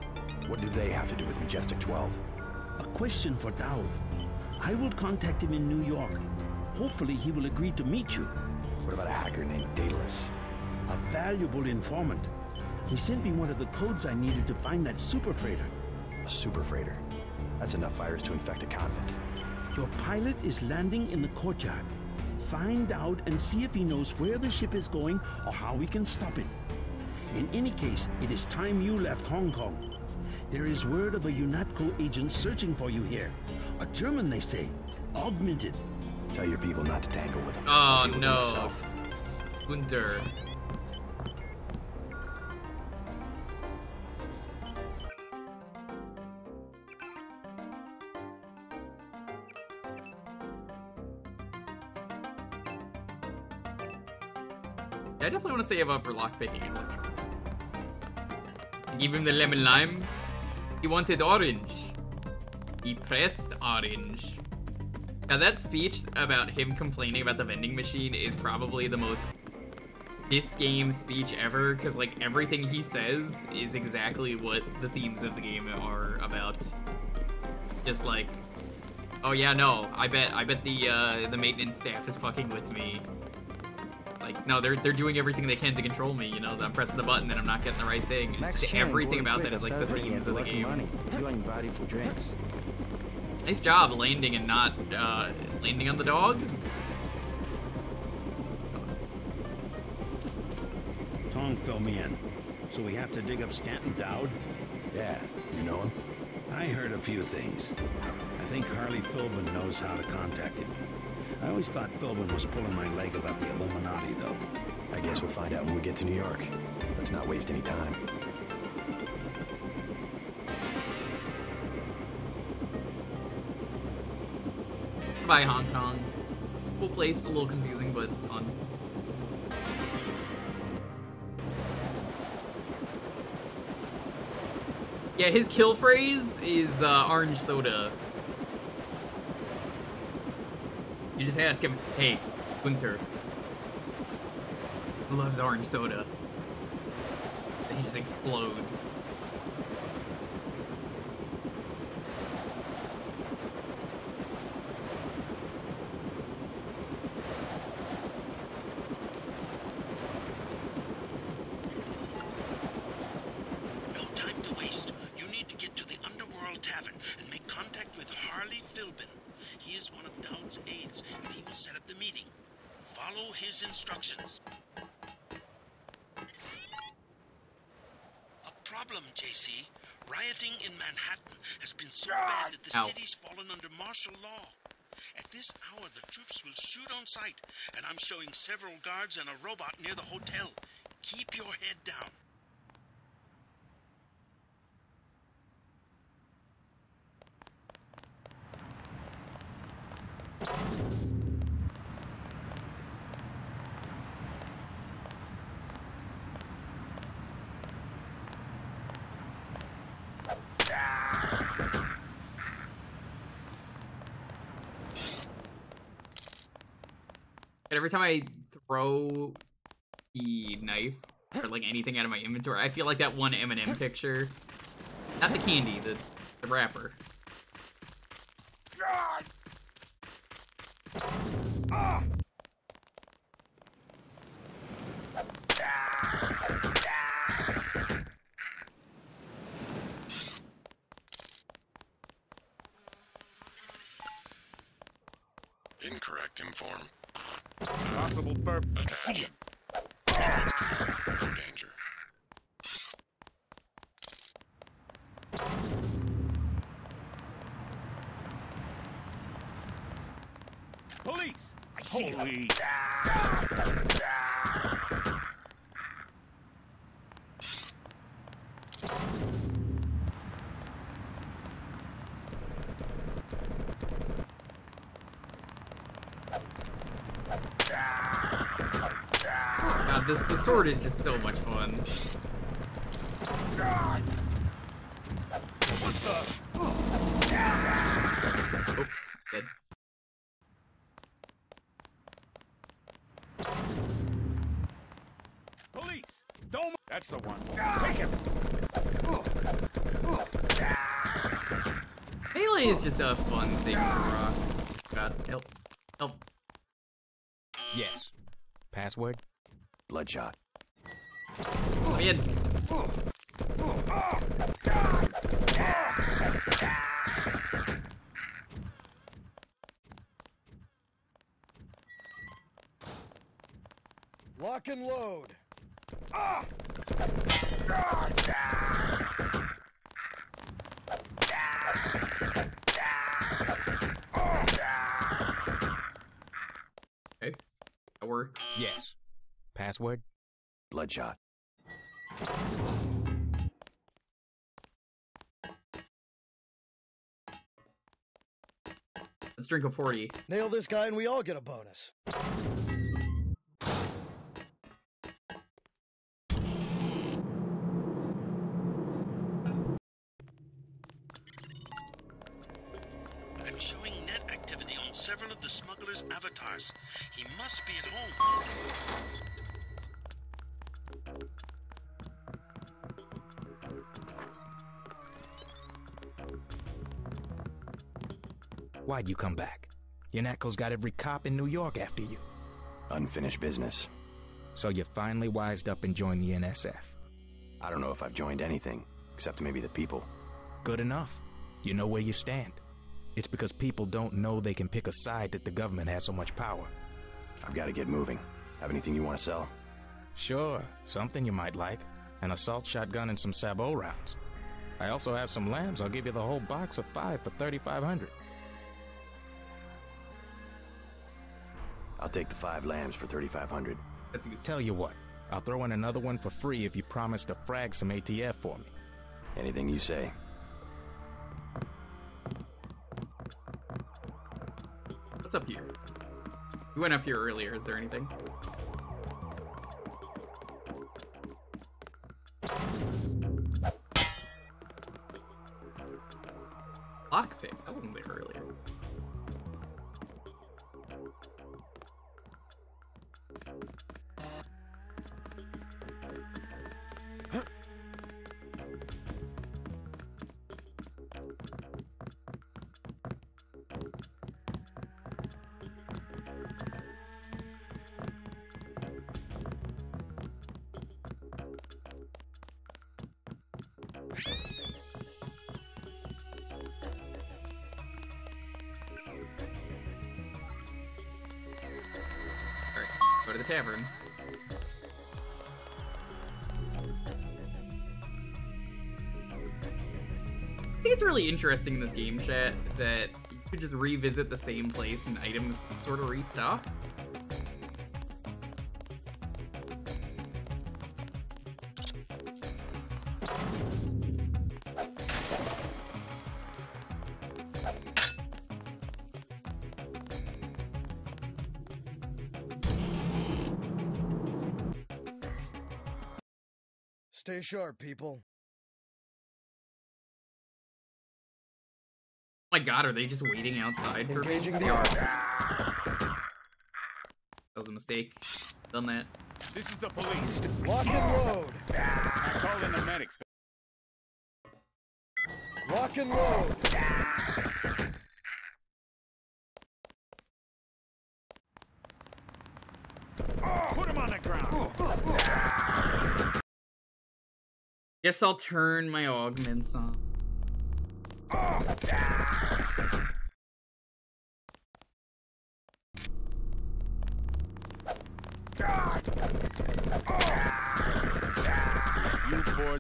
What do they have to do with Majestic 12? A question for Dowd. I will contact him in New York. Hopefully he will agree to meet you. What about a hacker named Daedalus? A valuable informant. He sent me one of the codes I needed to find that super freighter. A super freighter? That's enough virus to infect a continent. Your pilot is landing in the courtyard. Find out and see if he knows where the ship is going or how we can stop it. In any case, it is time you left Hong Kong. There is word of a UNATCO agent searching for you here. A German, they say. Augmented. Tell your people not to tangle with him. Oh no. Gunter. I definitely want to save up for lockpicking and electro. Give him the lemon lime. He wanted orange. He pressed orange. Now that speech about him complaining about the vending machine is probably the most this game speech ever, because like everything he says is exactly what the themes of the game are about. Just like, oh yeah, no, I bet the maintenance staff is fucking with me. Like, no, they're doing everything they can to control me, you know, I'm pressing the button and I'm not getting the right thing. It's everything about that is like the themes of the game. Nice job landing and not landing on the dog. Tong filled me in, so we have to dig up Stanton Dowd. Yeah, you know him? I heard a few things. I think Harley Philbin knows how to contact him. I always thought Philbin was pulling my leg about the Illuminati, though. I guess we'll find out when we get to New York. Let's not waste any time. Bye, Hong Kong. cool place, a little confusing, but fun. Yeah, his kill phrase is orange soda. You just ask him, hey, Gunther, who loves orange soda? And he just explodes. Instructions. A problem, JC. Rioting in Manhattan has been so bad that the city's fallen under martial law. At this hour, the troops will shoot on sight, and I'm showing several guards and a robot near the hotel. Keep your head down. And every time I throw the knife or like anything out of my inventory, I feel like that one M&M picture. Not the candy, the wrapper. Incorrect inform. Possible burp. See him. No danger. Police! I see Police! God, the sword is just so much fun. Oops, dead. Police! Don't. That's the one. Take him. Melee is just a fun thing to rock. God, help. Help. Yes. Password? Bloodshot. Come in. Lock and load. Okay, that works. Yes. Password? Bloodshot. Let's drink a 40. Nail this guy and we all get a bonus. I'm showing net activity on several of the smuggler's avatars. He must be at home. Why'd you come back? Your Knuckles got every cop in New York after you. Unfinished business. So you finally wised up and joined the NSF? I don't know if I've joined anything, except maybe the people. Good enough. You know where you stand. It's because people don't know they can pick a side that the government has so much power. I've got to get moving. Have anything you want to sell? Sure, something you might like. An assault shotgun and some sabot rounds. I also have some lambs. I'll give you the whole box of 5 for $3,500. I'll take the 5 lambs for $3,500. Tell you what, I'll throw in another one for free if you promise to frag some ATF for me. Anything you say. What's up here? We went up here earlier. Is there anything? Lockpick. That wasn't there earlier. Go to the tavern. I think it's really interesting in this game, chat, that you could just revisit the same place and items sort of restock. Stay sharp, people. Oh my god, are they just waiting outside for me? Engaging the army. That was a mistake. Done that. This is the police. Lock and load. I called in the medics. Lock and load. Put him on the ground. Guess I'll turn my augments on. You boys.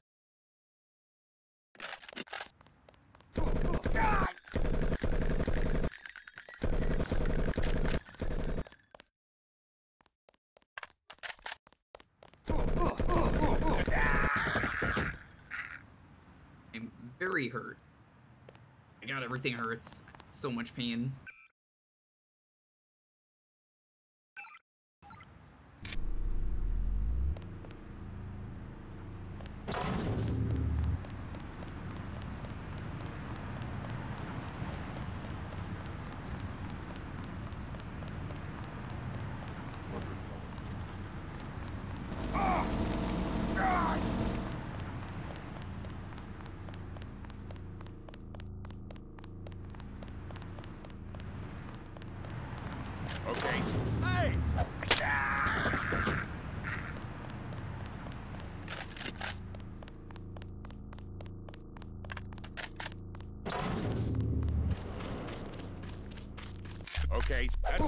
I'm very hurt. My god, everything hurts. So much pain. Okay. Hey! Okay, that's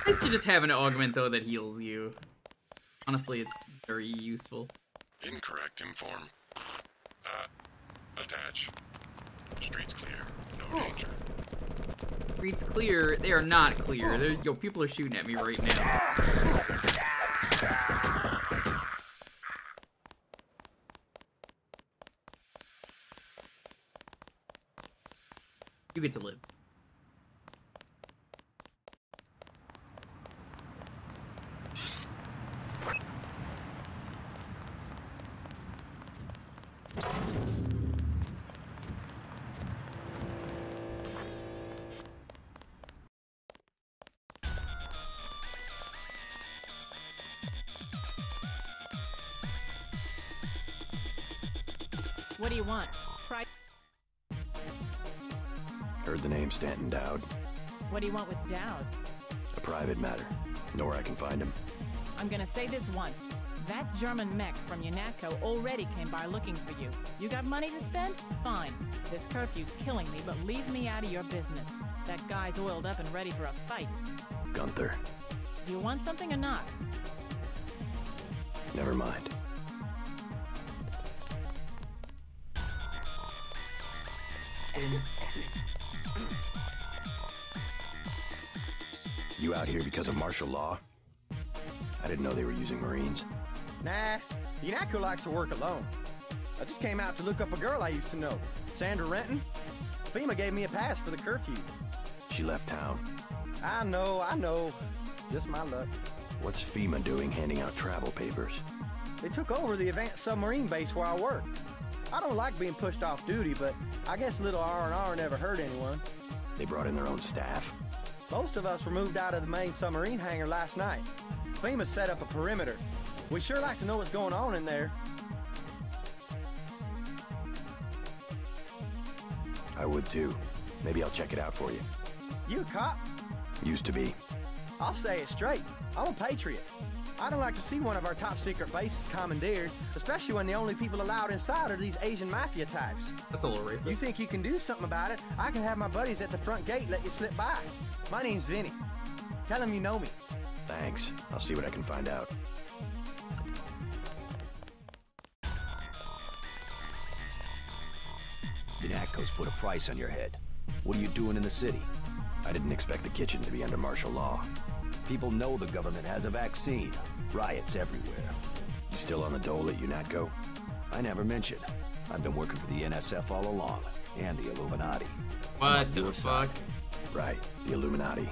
Nice to just have an augment, though, that heals you. Honestly, it's very useful. Incorrect inform. Attach. Streets clear. No danger. Streets clear. They are not clear. Yo, people are shooting at me right now. You get to live. What do you want? Heard the name Stanton Dowd. What do you want with Dowd? A private matter. Know where I can find him. I'm gonna say this once. That German mech from UNATCO already came by looking for you. You got money to spend? Fine. This curfew's killing me, but leave me out of your business. That guy's oiled up and ready for a fight. Gunther. Do you want something or not? Never mind. You out here because of martial law? I didn't know they were using Marines. Nah, the UNATCO likes to work alone. I just came out to look up a girl I used to know, Sandra Renton. FEMA gave me a pass for the curfew. She left town. I know. Just my luck. What's FEMA doing handing out travel papers? They took over the advanced submarine base where I work. I don't like being pushed off duty, but I guess a little R&R never hurt anyone. They brought in their own staff? Most of us were moved out of the main submarine hangar last night. FEMA set up a perimeter. We'd sure like to know what's going on in there. I would too. Maybe I'll check it out for you. You a cop? Used to be. I'll say it straight. I'm a patriot. I don't like to see one of our top secret bases commandeered, especially when the only people allowed inside are these Asian mafia types. That's a little racist. You think you can do something about it? I can have my buddies at the front gate let you slip by. My name's Vinny. Tell them you know me. Thanks. I'll see what I can find out. UNATCO's put a price on your head. What are you doing in the city? I didn't expect the kitchen to be under martial law. People know the government has a vaccine. Riots everywhere. You still on the dole at UNATCO? I never mentioned. I've been working for the NSF all along, and the Illuminati. What the fuck? Right, the Illuminati.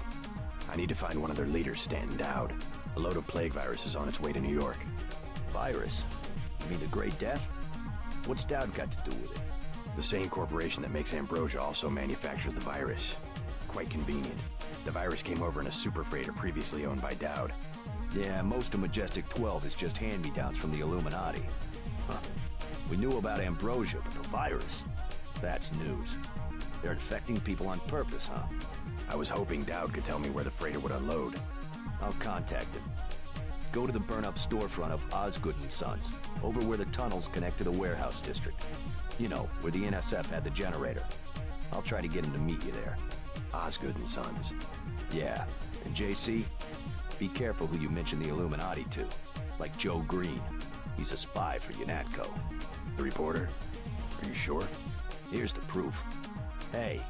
I need to find one of their leaders, Stanton Dowd. A load of plague virus is on its way to New York. Virus? You mean the Great Death? What's Dowd got to do with it? The same corporation that makes ambrosia also manufactures the virus. Quite convenient. The virus came over in a super freighter previously owned by Dowd. Yeah, most of Majestic 12 is just hand-me-downs from the Illuminati. Huh. We knew about ambrosia, but the virus? That's news. They're infecting people on purpose, huh? I was hoping Dowd could tell me where the freighter would unload. I'll contact him. Go to the burn-up storefront of Osgood & Sons, over where the tunnels connect to the warehouse district. You know, where the NSF had the generator. I'll try to get him to meet you there. Osgood & Sons. Yeah, and JC, be careful who you mention the Illuminati to. Like Joe Green. He's a spy for UNATCO. The reporter? Are you sure? Here's the proof. Hey,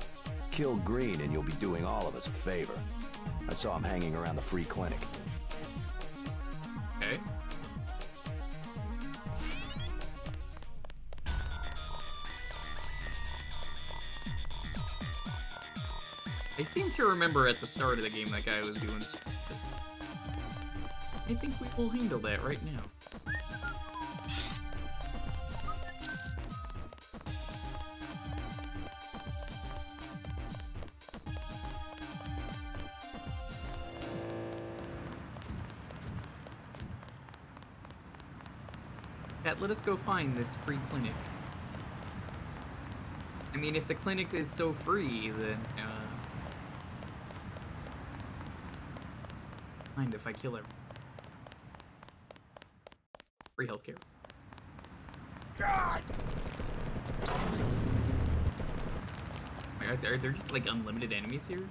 kill Green and you'll be doing all of us a favor. I saw him hanging around the free clinic. Okay. I seem to remember at the start of the game that guy was doing this. I think we will handle that right now. Cat, let us go find this free clinic. I mean, if the clinic is so free, then, mind if I kill her? Free healthcare. God! Are there just like unlimited enemies here?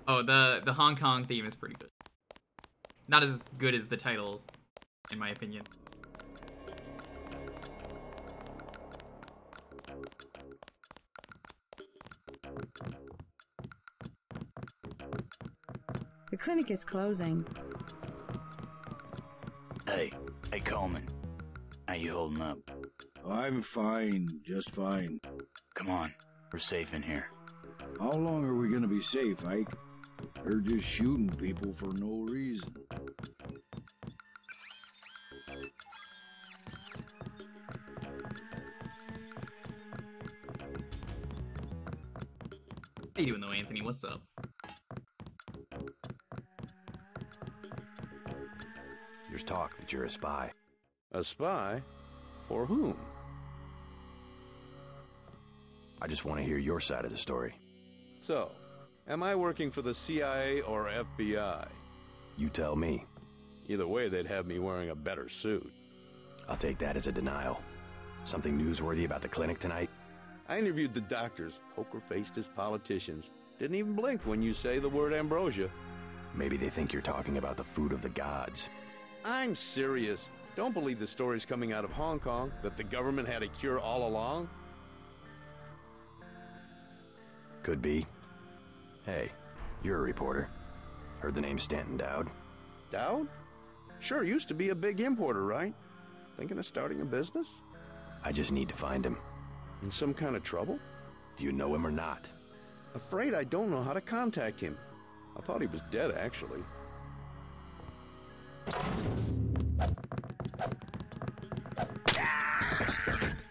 Oh, the Hong Kong theme is pretty good. Not as good as the title, in my opinion. The clinic is closing. Hey Coleman. How you holding up? I'm fine, just fine. Come on, we're safe in here. How long are we gonna be safe, Ike? They're just shooting people for no reason. How you doing though, Anthony? What's up? There's talk that you're a spy. A spy? For whom? I just want to hear your side of the story. So, am I working for the CIA or FBI? You tell me. Either way, they'd have me wearing a better suit. I'll take that as a denial. Something newsworthy about the clinic tonight? I interviewed the doctors, poker-faced as politicians. Didn't even blink when you say the word ambrosia. Maybe they think you're talking about the food of the gods. I'm serious. Don't believe the stories coming out of Hong Kong that the government had a cure all along. Could be. Hey, you're a reporter. Heard the name Stanton Dowd? Dowd? Sure, used to be a big importer, right? Thinking of starting a business? I just need to find him. In some kind of trouble? Do you know him or not? Afraid I don't know how to contact him. I thought he was dead, actually.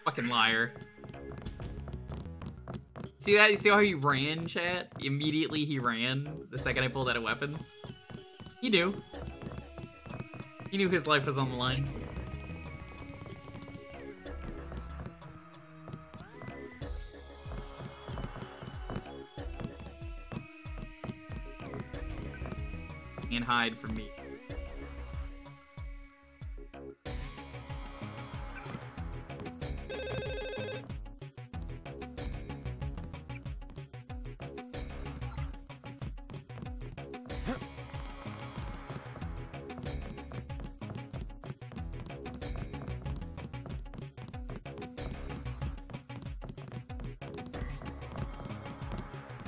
Fucking liar. See that? You see how he ran, chat? Immediately he ran the second I pulled out a weapon. He knew. He knew his life was on the line. And hide from me.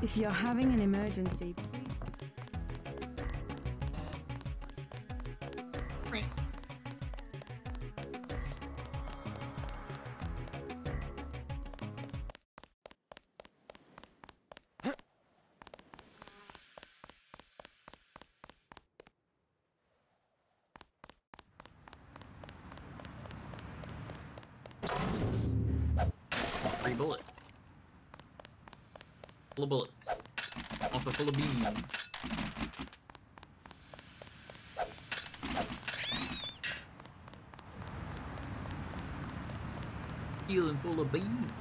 If you're having an emergency, please. Three bullets. Full of bullets. Also full of beans. Feeling full of beans.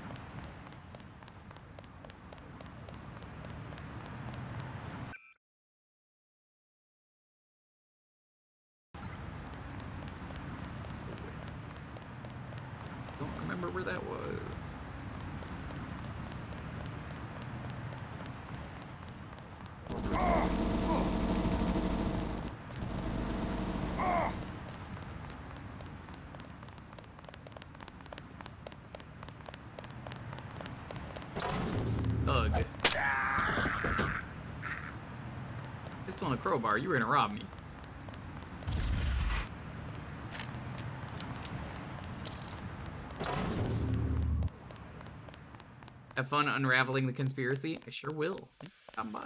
Don't remember where that was. Ugh. Pistol and a crowbar, you were gonna rob me. Have fun unraveling the conspiracy? I sure will. Come by.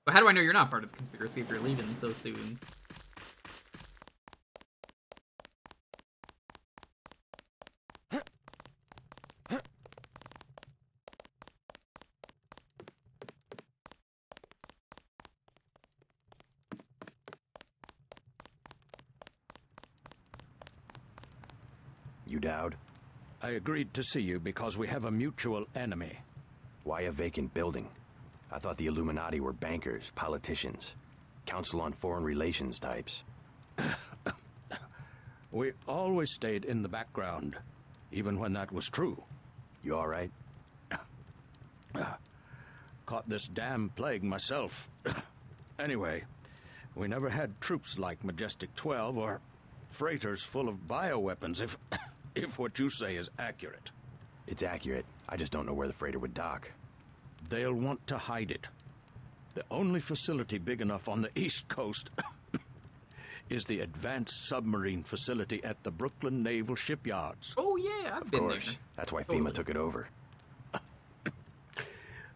But how do I know you're not part of the conspiracy if you're leaving so soon? You Dowd? I agreed to see you because we have a mutual enemy. Why a vacant building? I thought the Illuminati were bankers, politicians, Council on Foreign Relations types. We always stayed in the background, even when that was true. You all right? Caught this damn plague myself. Anyway, we never had troops like Majestic 12 or freighters full of bioweapons, if what you say is accurate. It's accurate. I just don't know where the freighter would dock. They'll want to hide it. The only facility big enough on the East Coast is the Advanced Submarine Facility at the Brooklyn Naval Shipyards. Oh yeah, I've been there. That's why FEMA took it over.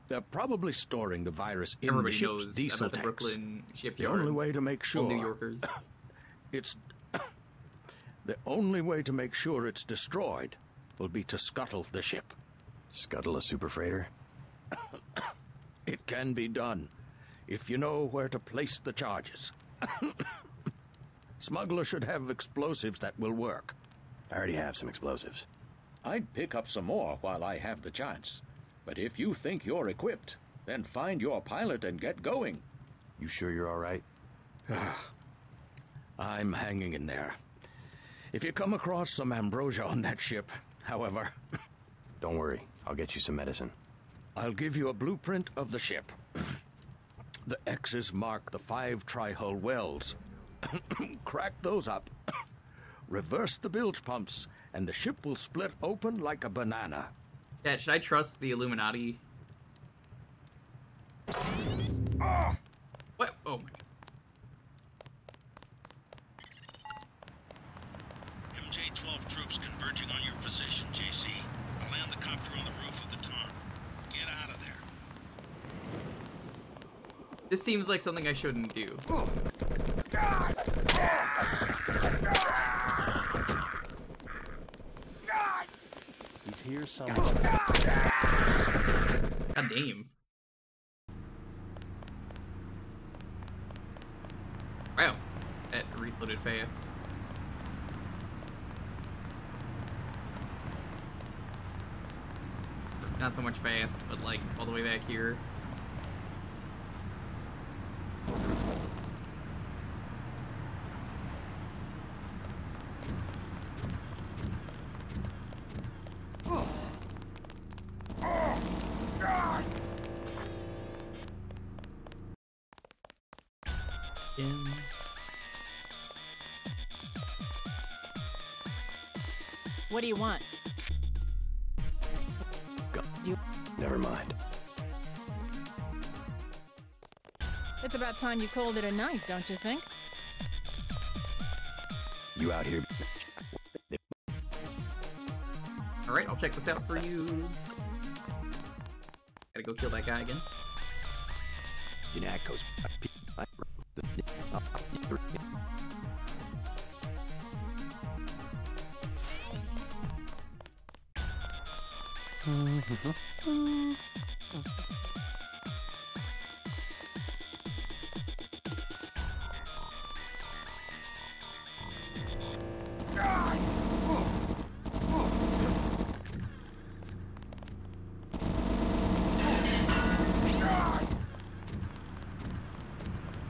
They're probably storing the virus in Everybody the ship's knows diesel about the tanks. Brooklyn The shipyard. only way to make sure All New Yorkers. it's the only way to make sure it's destroyed will be to scuttle the ship. Scuttle a super freighter? It can be done if you know where to place the charges. Smuggler should have explosives that will work. I already have some explosives. I'd pick up some more while I have the chance. But if you think you're equipped, then find your pilot and get going. You sure you're all right? I'm hanging in there. If you come across some ambrosia on that ship, however... Don't worry, I'll get you some medicine. I'll give you a blueprint of the ship. The X's mark the 5 tri-hull wells. Crack those up. Reverse the bilge pumps, and the ship will split open like a banana. Yeah, should I trust the Illuminati? What? Oh my god. MJ-12 troops converging on your position, JC. I'll land the copter on the roof of the Ton. Get out of there. This seems like something I shouldn't do. He's here somewhere. God damn. Wow. That reloaded fast. Not so much fast, but like all the way back here. What do you want? Never mind. It's about time you called it a night, don't you think? You out here? Alright, I'll check this out for you. Gotta go kill that guy again. Unacco's.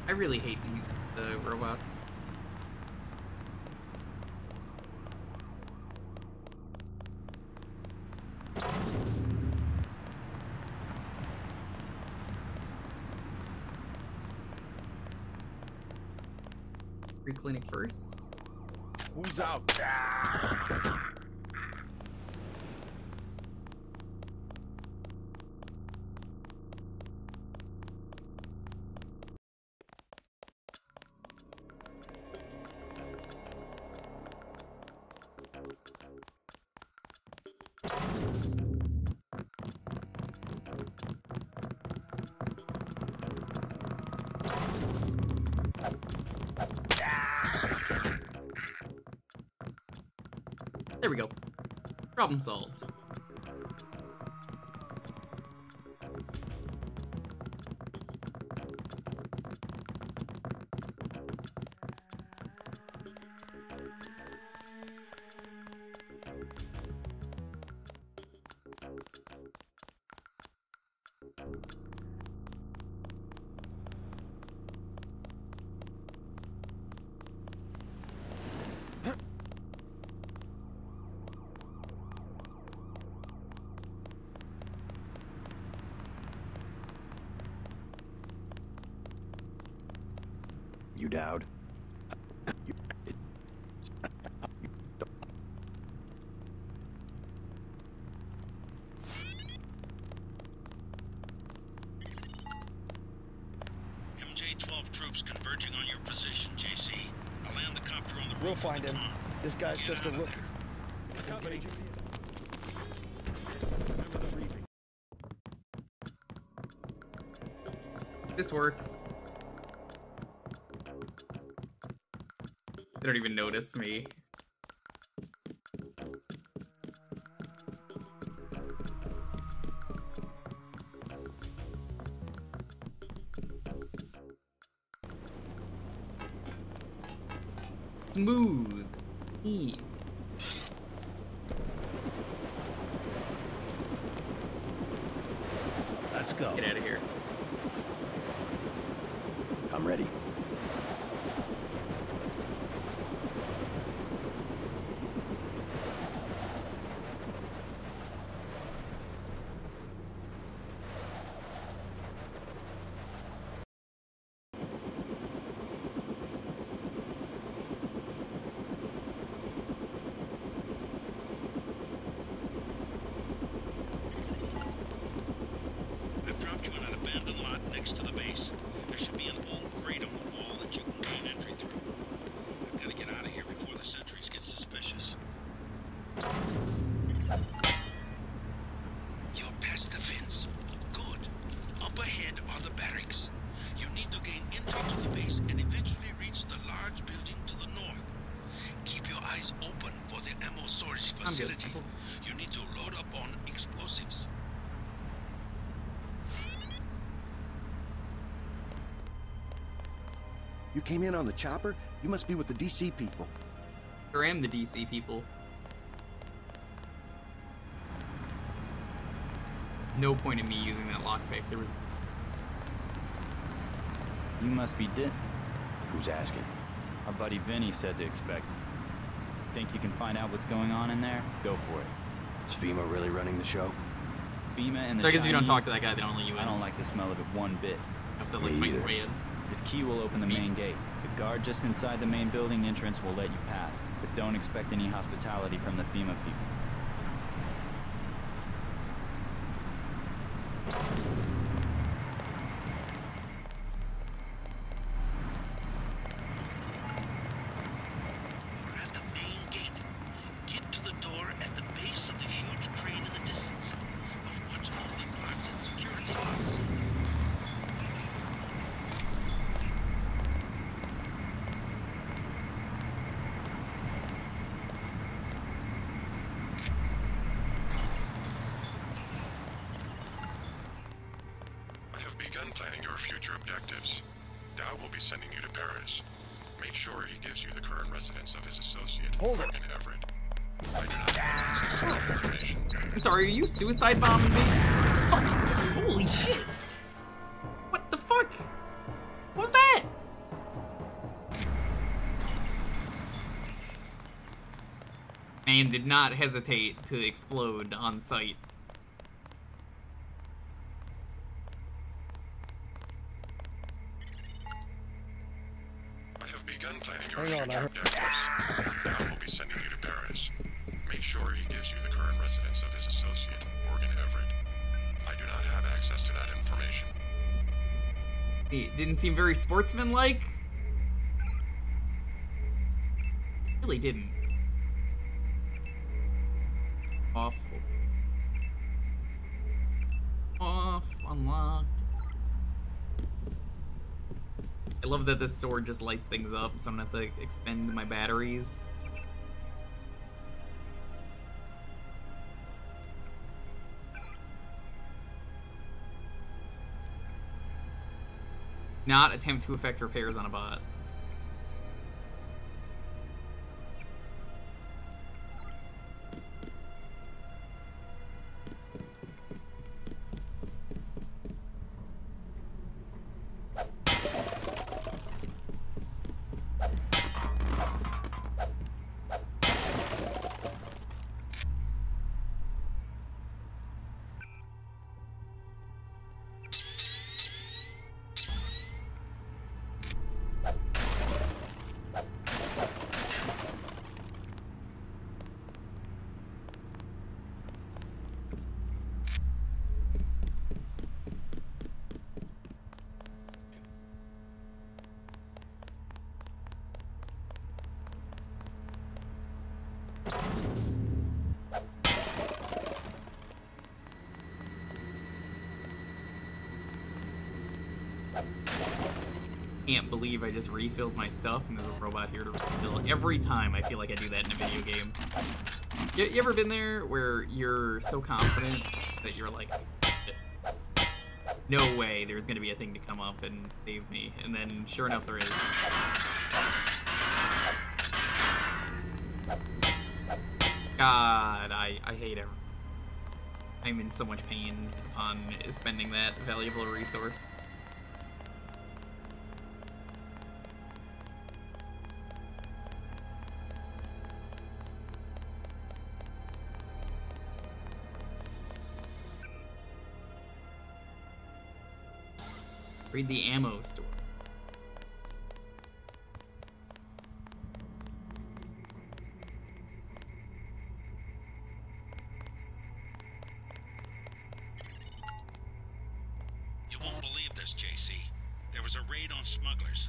I really hate the robots. Free clinic first. Who's out? There we go. Problem solved. You Dowd? MJ-12 troops converging on your position, JC. I'll land the copter on the roof. We'll find him. This guy's just a rookie. This works. They don't even notice me. Smooth. Ease. Let's go. Get out of here. I'm ready. ahead are the barracks. You need to gain entry to the base and eventually reach the large building to the north. Keep your eyes open for the ammo storage facility. You need to load up on explosives. You came in on the chopper? You must be with the DC people. Sure am the DC people. No point in me using that lockpick. There was. You must be Who's asking? Our buddy Vinny said to expect. Think you can find out what's going on in there? Go for it. Is FEMA really running the show? FEMA and the Because if you don't talk Chinese, to that guy, they don't let you in. I don't like the smell of it one bit. You have to like fight your way in. This key will open the main gate. The guard just inside the main building entrance will let you pass, but don't expect any hospitality from the FEMA people. You're at the main gate. Get to the door at the base of the huge crane in the distance. But watch out for the guards and security locks. I have begun planning your future objectives. Dow will be sending you to Paris. Make sure he gives you the current residence of his associate, Morgan Everett. I do not have access to that information. I'm sorry, are you suicide bombing me? Fuck! Holy shit! What the fuck? What was that? Man did not hesitate to explode on sight. I have begun planning your future objectives. Dow will be sending you to Paris. Make sure he gives you the current residence of his associate, Morgan Everett. I do not have access to that information. It didn't seem very sportsmanlike. Really didn't. Off. Off. Unlocked. I love that this sword just lights things up, so I'm gonna have to expend my batteries. Not attempt to effect repairs on a bot. Can't believe I just refilled my stuff and there's a robot here to refill. Every time I feel like I do that in a video game. You ever been there where you're so confident that you're like, no way there's gonna be a thing to come up and save me, and then sure enough there is. God, I hate it. I'm in so much pain upon spending that valuable resource. Read the ammo store. You won't believe this, JC. There was a raid on smugglers.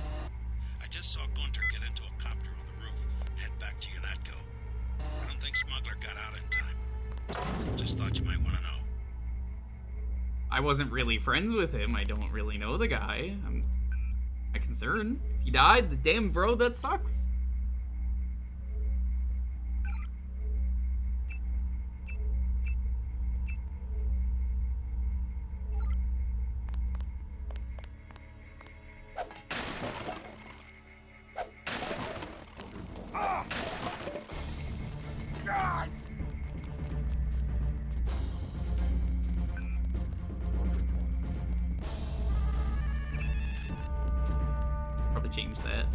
I just saw Gunter get into a copter on the roof and head back to Unatco. I don't think Smuggler got out in time. Just thought you might want to know. I wasn't really friends with him. I don't really know the guy. I'm my concern. If he died, damn bro, that sucks. Change that.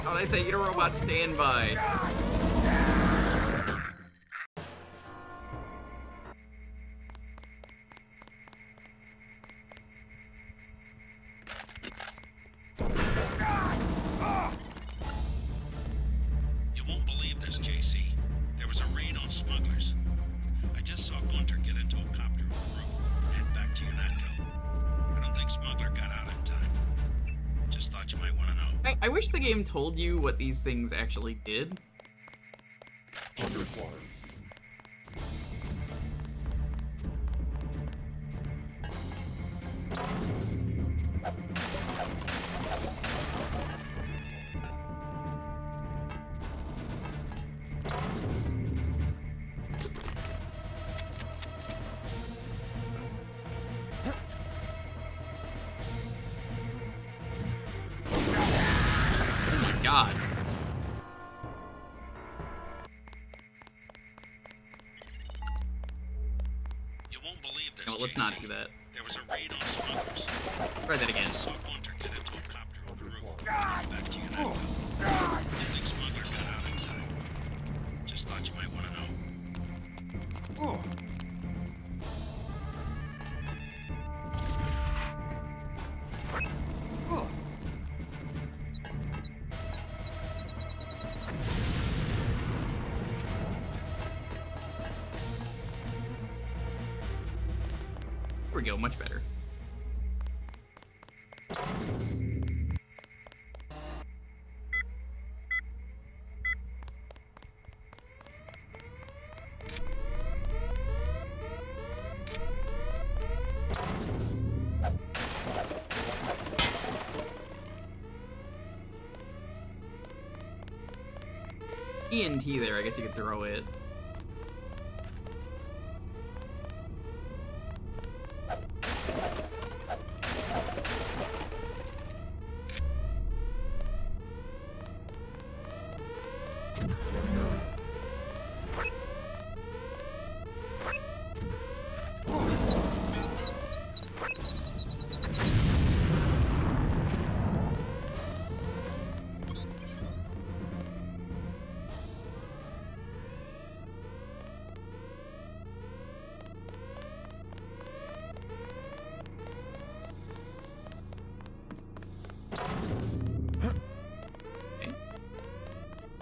Oh, they say you don't robot standby. I wish the game told you what these things actually did. God. You won't believe this. No, let's not do that. There was a raid on smugglers. Try that again. I saw Gunter get into a copter on the roof. Head back to United. I think smuggler got out in time. Just thought you might want to know. Oh. There we go, much better. TNT there, I guess you could throw it.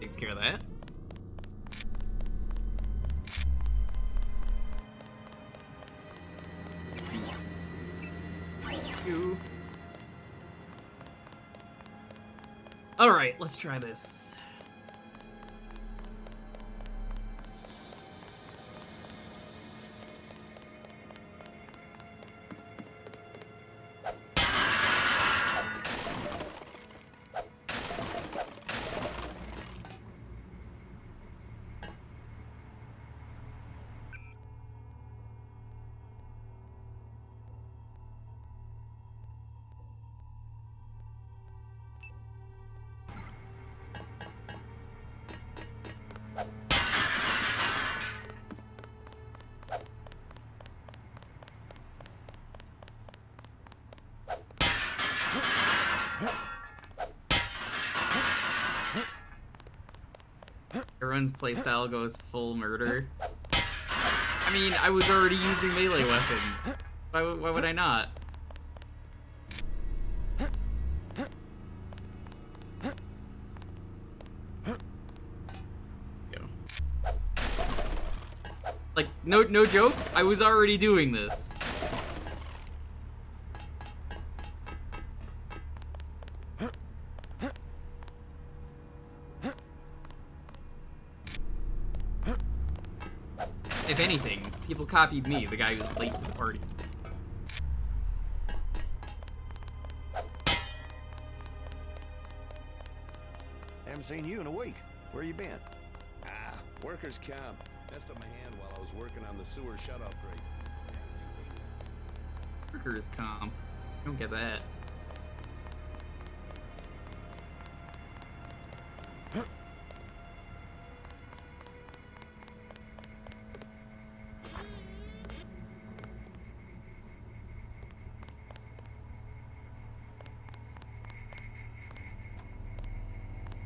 Takes care of that. Peace. Alright, let's try this. Everyone's playstyle goes full murder. I mean, I was already using melee weapons. Why would I not? Go. Like, no joke, I was already doing this. If anything, people copied me, the guy who was late to the party. Haven't seen you in a week. Where you been? Ah, workers' comp. Messed up my hand while I was working on the sewer shut-off grate. Workers' comp. I don't get that.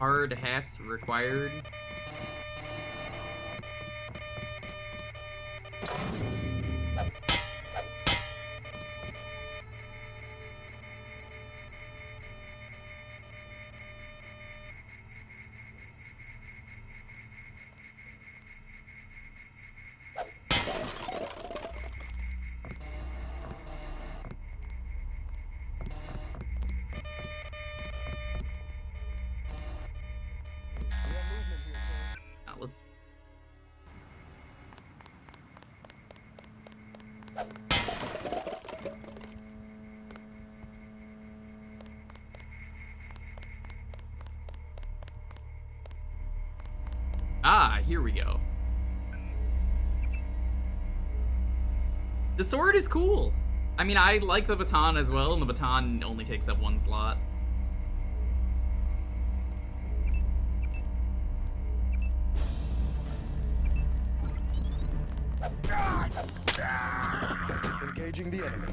Hard hats required. Let's. Ah, here we go. The sword is cool. I mean, I like the baton as well, and the baton only takes up one slot. Engaging the enemy.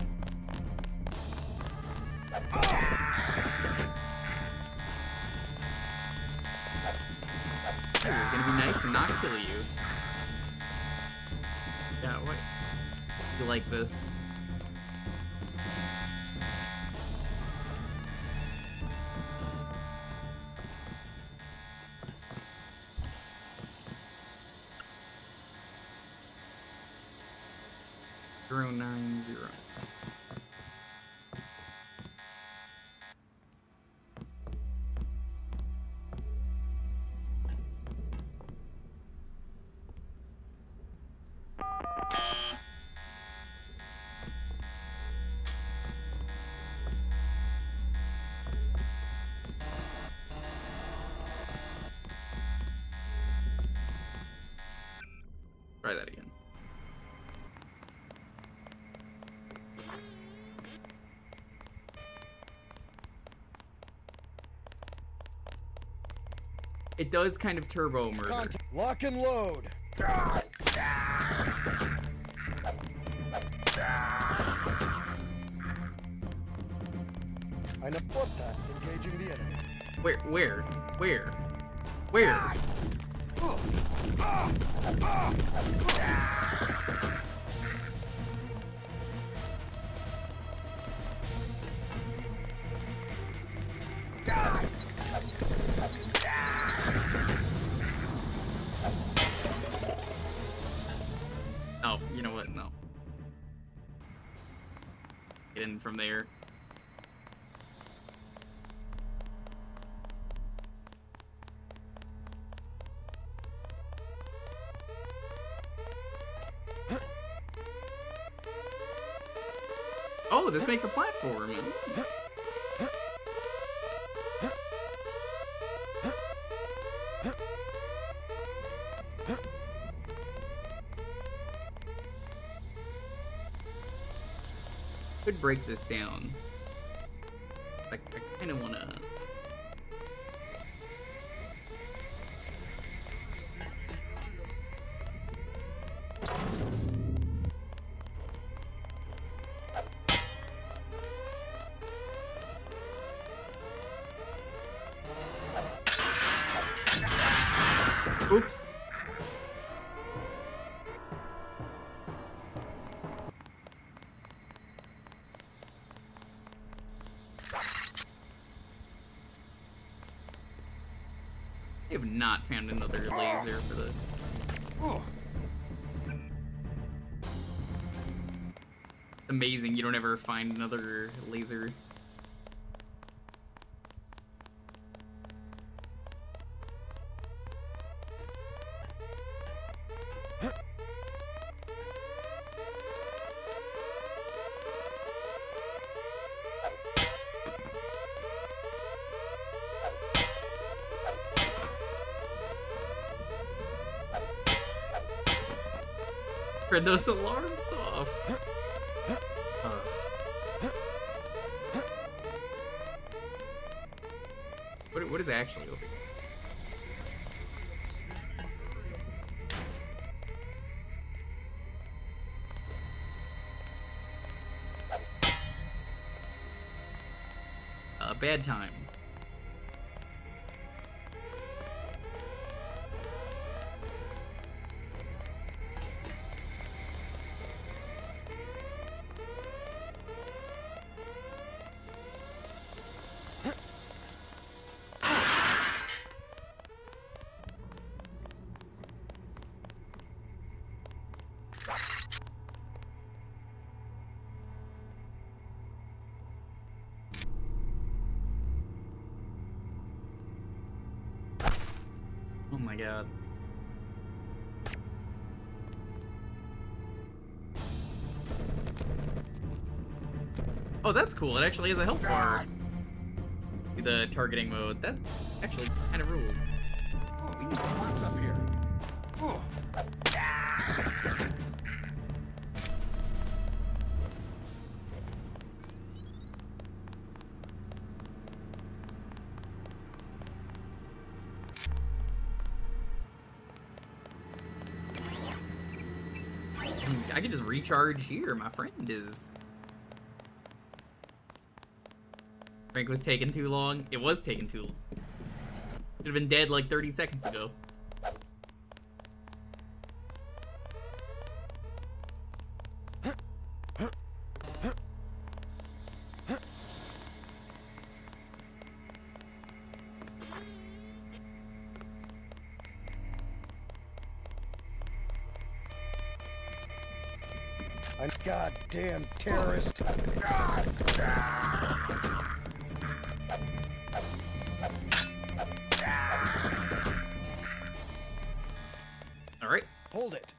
It was gonna be nice and not kill you. Yeah, what? You like this? .090. Try that again. It does kind of turbo murder. Lock and load. Eine Porta engaging the enemy. Where? Oh, you know what? No. Get in from there. Oh, this makes a platform. Could break this down. I kind of want to. Oops. I have not found another laser for the... Oh. Amazing, you don't ever find another laser. Turn those alarms off. What is actually over here? Bad times. Oh my god. Oh, that's cool. It actually has a health bar. The targeting mode. That actually kind of ruled. Oh, we need some bots up here. Oh. I can just recharge here. My friend is. Frank was taking too long. It was taking too long. Should have been dead like 30 seconds ago. A goddamn terrorist. All right. Hold it.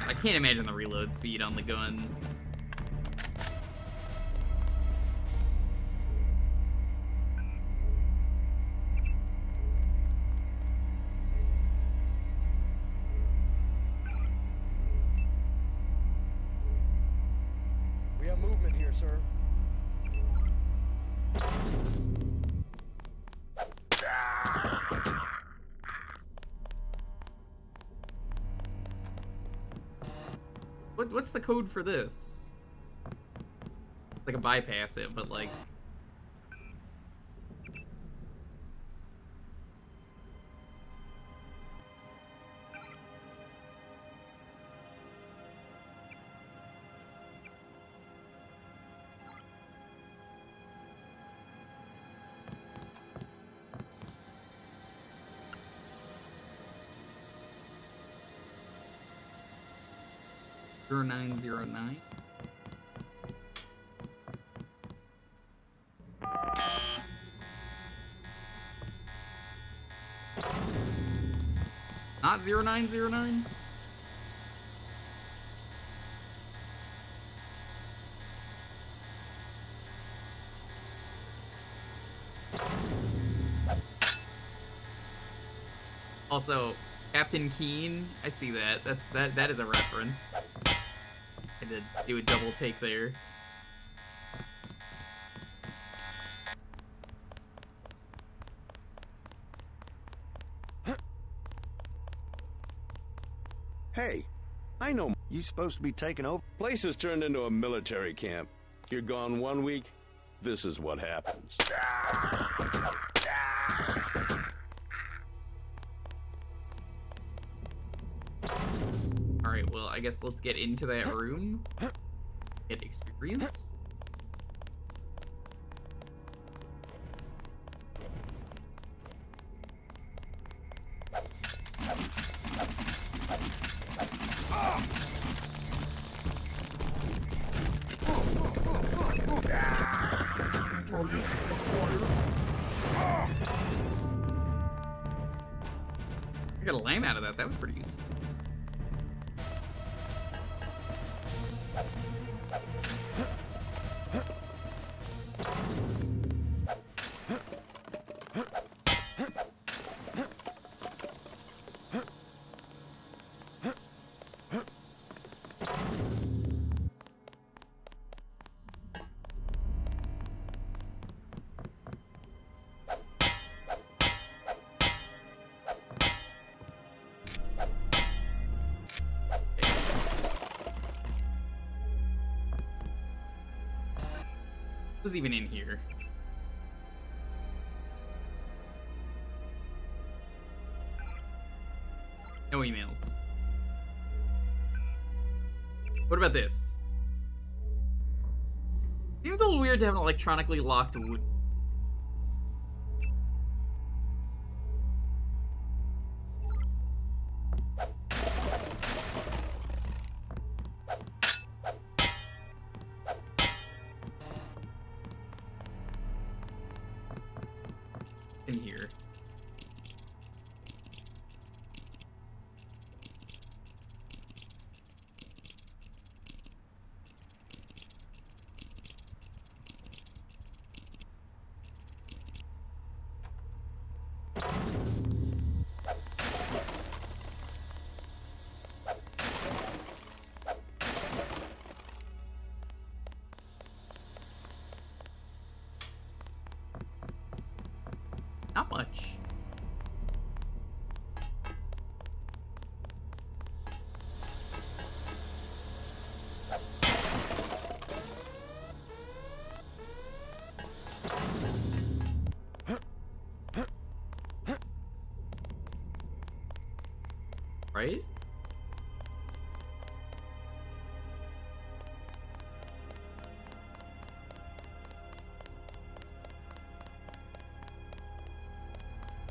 I can't imagine the reload speed on the gun. We have movement here, sir. What's the code for this? Like a bypass it, but like. Zero 0909. Not 0909? Also, Captain Keen, I see that. That is a reference. I had to do a double take there. Hey, I know. You supposed to be taking over? Place has turned into a military camp. You're gone 1 week, this is what happens. Alright, well, I guess let's get into that room. Get experience. I got a lame out of that. That was pretty useful. Who's even in here? No emails. What about this? Seems a little weird to have an electronically locked wood. In here. Not much. Right?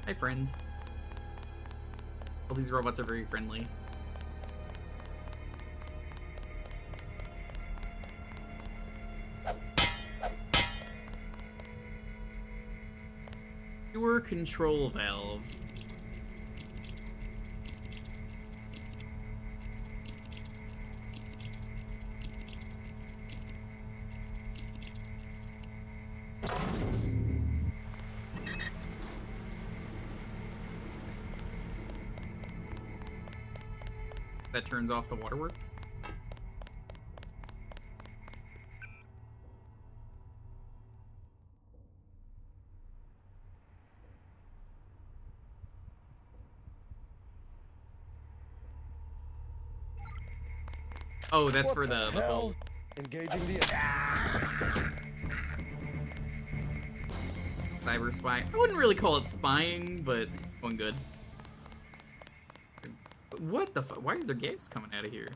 Hi, friend. All these robots are very friendly. Sewer control valve. That turns off the waterworks. Oh, that's for the whole... Engaging the... Cyber spy. I wouldn't really call it spying, but it's going good. What the fuck? Why is there gas coming out of here?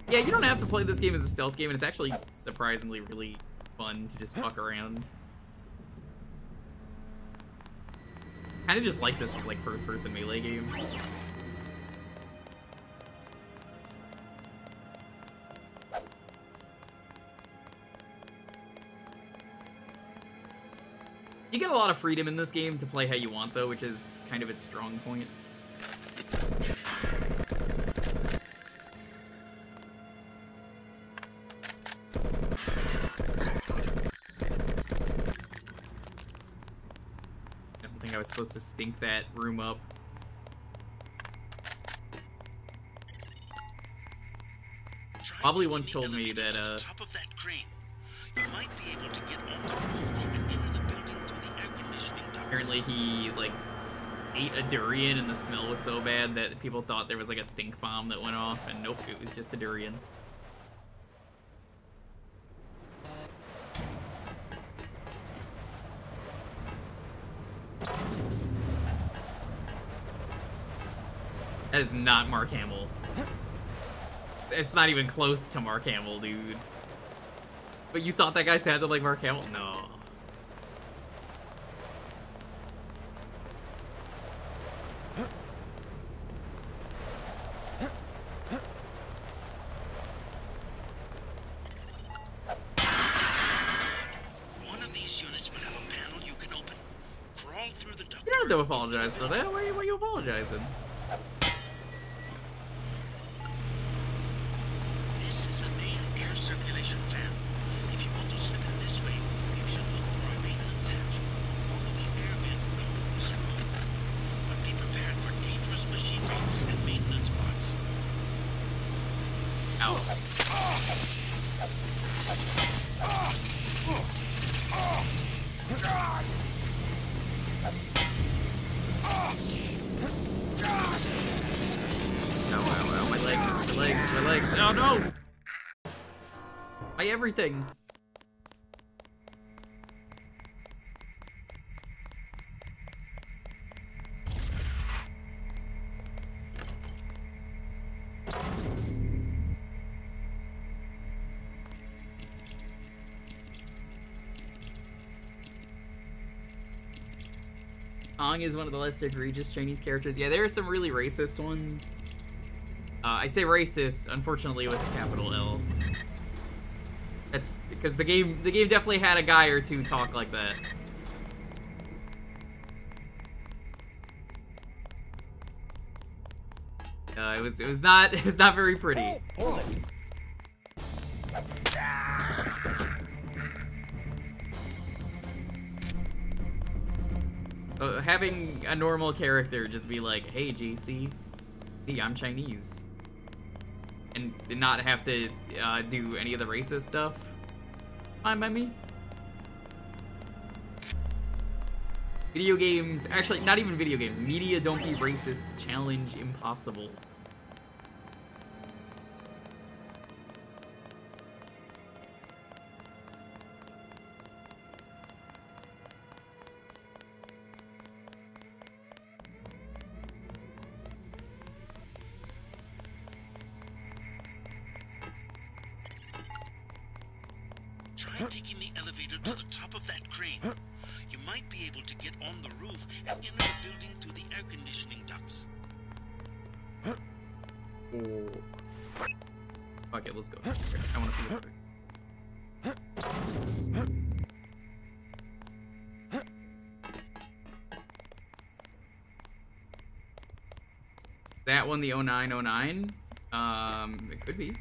Yeah, you don't have to play this game as a stealth game, and it's actually surprisingly really fun to just fuck around. Kinda just like this as like first-person melee game. You get a lot of freedom in this game to play how you want, though, which is kind of its strong point. I was supposed to stink that room up. Probably once told me that top of that crane. You might be able to get on the roof and into the building through the air conditioning ducts. Apparently he like ate a durian and the smell was so bad that people thought there was like a stink bomb that went off, and nope, it was just a durian. That is not Mark Hamill. It's not even close to Mark Hamill, dude. But you thought that guy sounded like Mark Hamill? No. One of these units will have a panel you can open. Crawl through the duct. You don't have to apologize for that. Why are you apologizing? This is the main air circulation fan. If you want to slip in this way, you should look for a maintenance hatch or follow the air vents out of this room. But be prepared for dangerous machinery and maintenance parts. Oh, my legs. Oh no! My everything. Ong is one of the less egregious Chinese characters. Yeah, there are some really racist ones. I say racist, unfortunately, with a capital L. That's because the game definitely had a guy or two talk like that. It was not very pretty. Hold it. Having a normal character just be like, "Hey, JC, hey, I'm Chinese," and not have to do any of the racist stuff. Fine by me. Video games, actually, not even video games. Media don't be racist. Challenge impossible. Try taking the elevator to the top of that crane. You might be able to get on the roof and enter the building through the air conditioning ducts. Oh. Okay, let's go. I want to see this thing. That one, the 0909? It could be.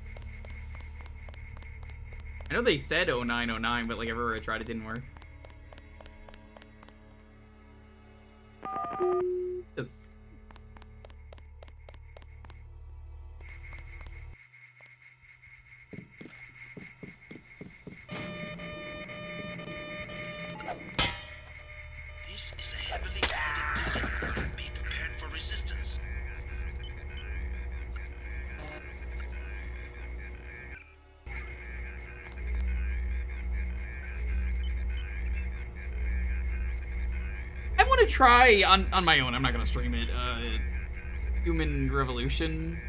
I know they said 0909, but like everywhere I tried, it didn't work. Yes. This is a heavily guarded building. Be prepared for resistance. I want to try on my own. I'm not gonna stream it. Human Revolution.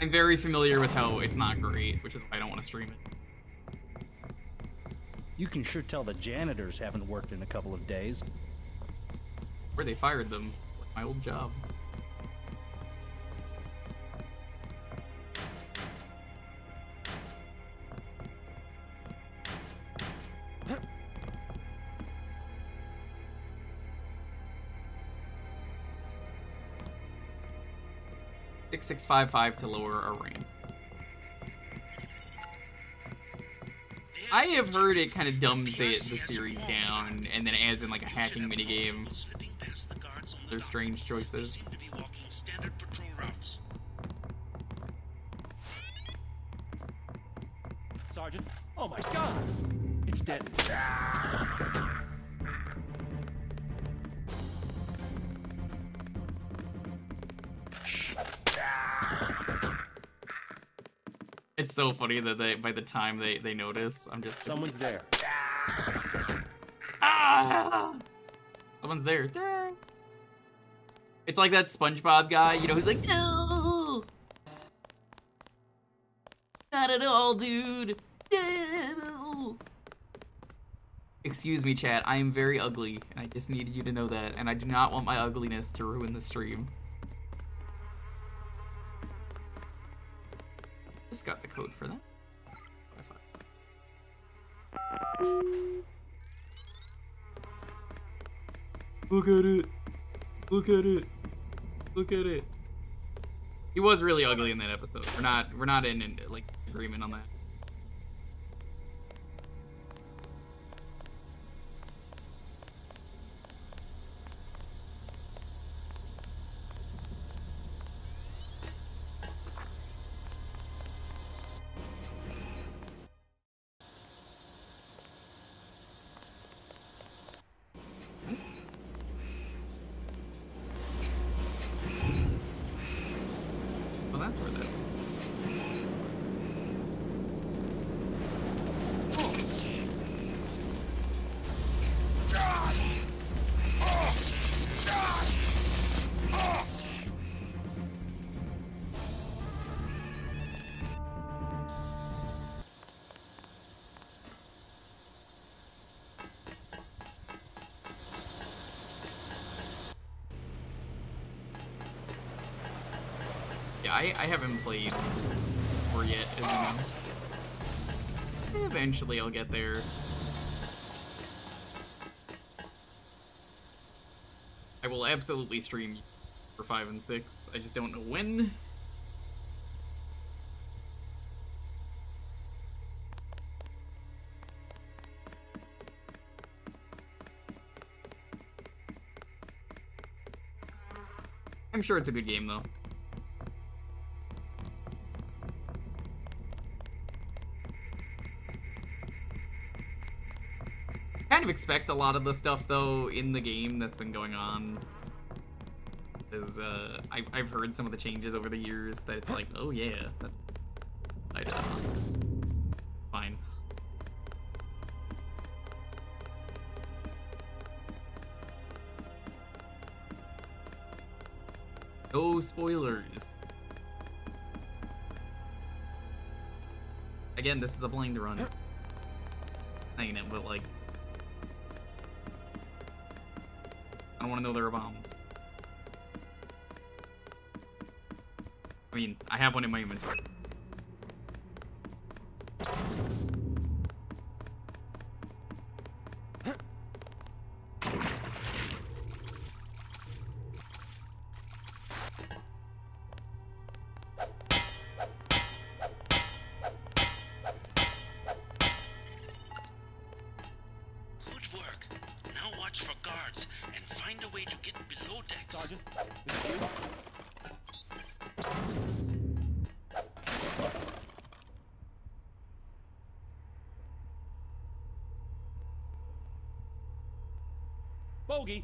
I'm very familiar with how it's not great, which is why I don't want to stream it. You can sure tell the janitors haven't worked in a couple of days. Where they fired them. Like my old job. $6655 to lower our ramp. I have heard it kind of dumbs the series down and then adds in like a hacking minigame. They're strange choices. Sergeant, oh my God, it's dead. It's so funny that by the time they notice, I'm just someone's there. Ah! Someone's there. It's like that SpongeBob guy, you know, who's like, no, not at all, dude. No. Excuse me, chat. I am very ugly, and I just needed you to know that, and I do not want my ugliness to ruin the stream. Just got the code for that. Look at it. Look at it. Look at it. He was really ugly in that episode. We're not in like agreement on that. Oh, that's where that was. Yeah, I haven't played 4 yet, as you know. Eventually I'll get there. I will absolutely stream for 5 and 6. I just don't know when. I'm sure it's a good game, though. Kind of expect a lot of the stuff, though, in the game that's been going on. Because I've heard some of the changes over the years that it's like, oh yeah, that's fine. No spoilers. Again, this is a blind run. Ain't it, but like, I don't want to know there are bombs. I mean, I have one in my inventory. Good work. Now watch for guards and find a way to get below decks. Sergeant, is it you? Bogey!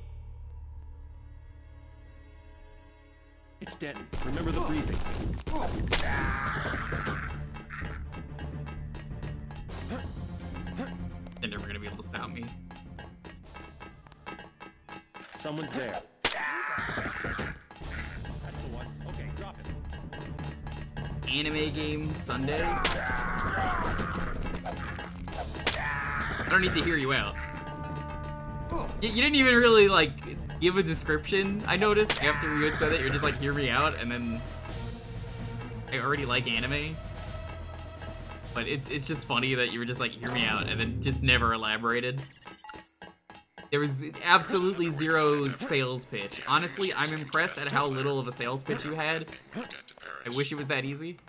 It's Denton. Remember the briefing. They're never gonna be able to stop me. Someone's there. That's the one. Okay, drop it. Anime game Sunday? I don't need to hear you out. You didn't even really, like, give a description, I noticed, after you had said that. You're just like, hear me out, and then I already like anime. But it's just funny that you were just like, hear me out, and then just never elaborated. There was absolutely zero sales pitch. Honestly, I'm impressed at how little of a sales pitch you had. I wish it was that easy.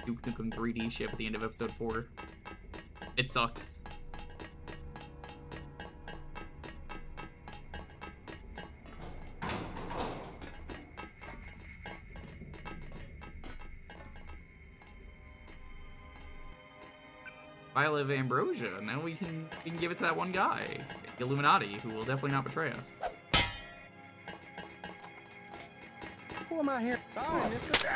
Duke Nukem 3D ship at the end of episode 4. It sucks. Vial of Ambrosia. Now we can give it to that one guy, the Illuminati, who will definitely not betray us. Who am I here? Sorry, mister.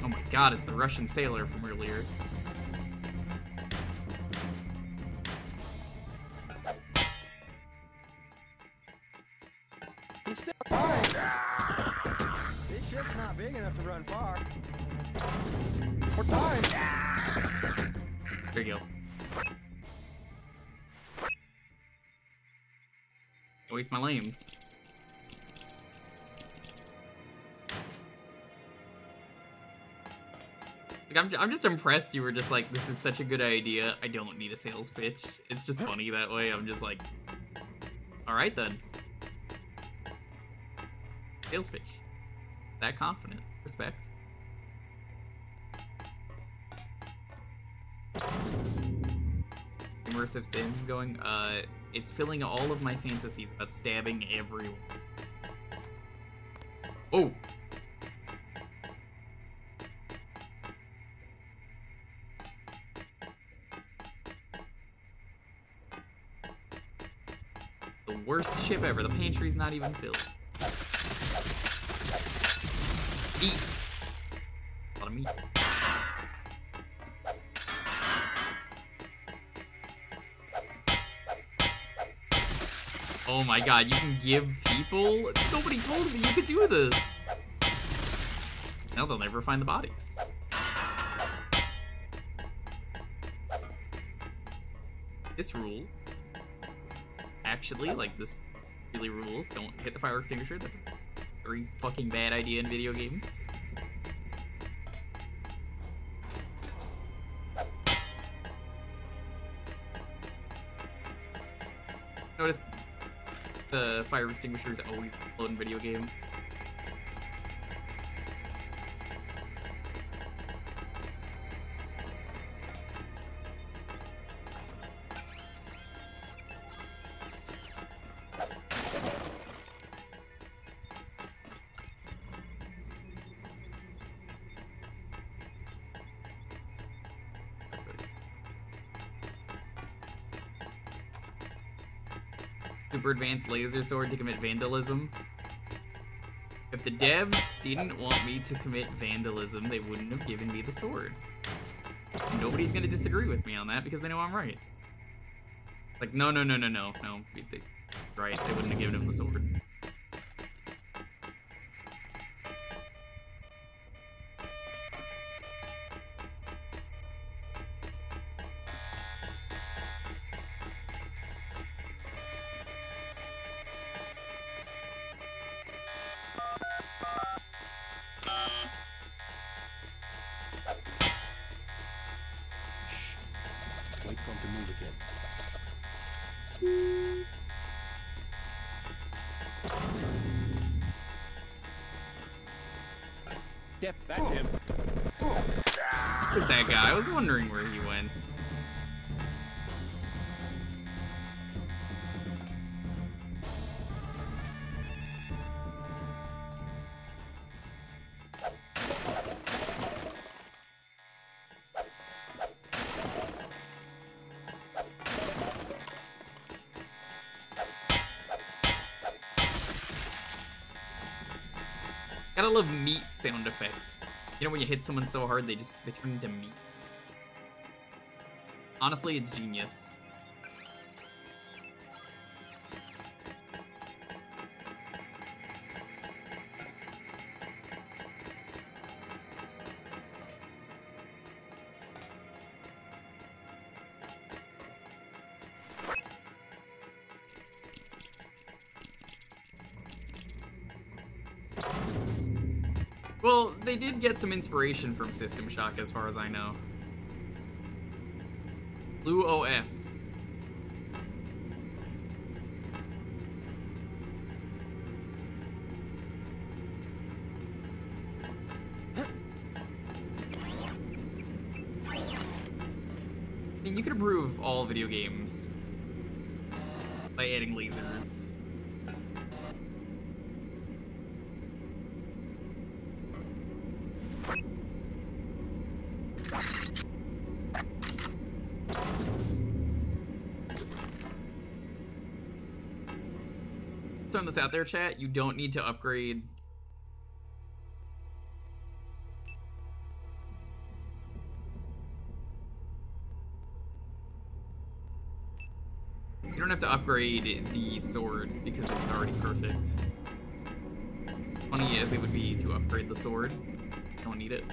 Oh my god, it's the Russian sailor from earlier. He's still fine. This ship's not big enough to run far. For time. There you go. Don't waste my lames. Like, I'm just impressed you were just like, this is such a good idea, I don't need a sales pitch. It's just funny that way. I'm just like, alright then. Sales pitch. That confident. Respect. Immersive sim going, it's filling all of my fantasies about stabbing everyone. Oh! The worst ship ever. The pantry's not even filled. Meat. A lot of meat. Oh my god, you can give people? Nobody told me you could do this. Now they'll never find the bodies. This rule. Actually, like, this really rules. Don't hit the fire extinguisher. That's a very fucking bad idea in video games. Notice the fire extinguishers always explode in video games. Super advanced laser sword to commit vandalism. If the devs didn't want me to commit vandalism, they wouldn't have given me the sword. Nobody's gonna disagree with me on that because they know I'm right. Like, no. Right, they wouldn't have given him the sword. Wait for him to move again. Dep, that's him. Where's that guy? I was wondering where he went. Gotta love meat sound effects. You know when you hit someone so hard they turn into meat. Honestly, it's genius. Well, they did get some inspiration from System Shock, as far as I know. Blue OS. I mean, you could improve all video games by adding lasers. Throwing this out there, chat, you don't need to upgrade. You don't have to upgrade the sword because it's already perfect. Funny as it would be to upgrade the sword, you don't need it.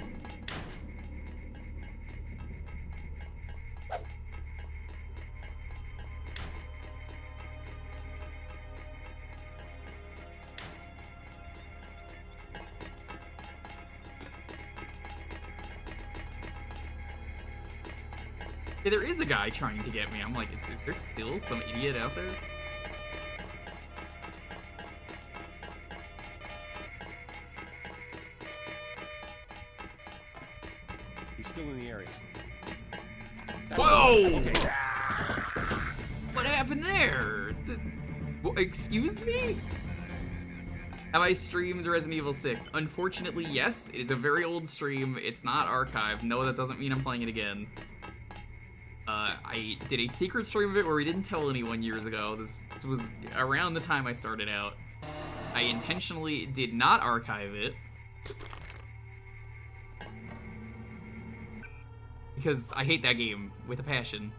Yeah, there is a guy trying to get me. I'm like, is there still some idiot out there? He's still in the area. Whoa! Okay. What happened there? Excuse me? Have I streamed Resident Evil 6? Unfortunately, yes. It is a very old stream. It's not archived. No, that doesn't mean I'm playing it again. I did a secret stream of it where we didn't tell anyone years ago. This was around the time I started out. I intentionally did not archive it. Because I hate that game with a passion.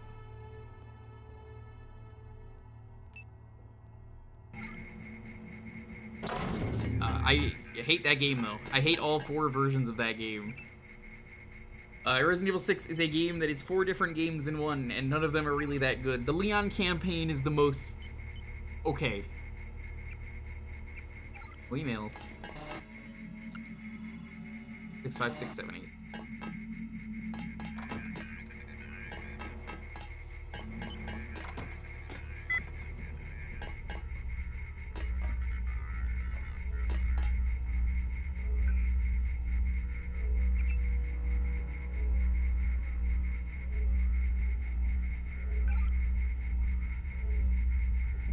I hate that game, though. I hate all 4 versions of that game. Resident Evil 6 is a game that is 4 different games in one, and none of them are really that good. The Leon campaign is the most... okay. Emails. 65678.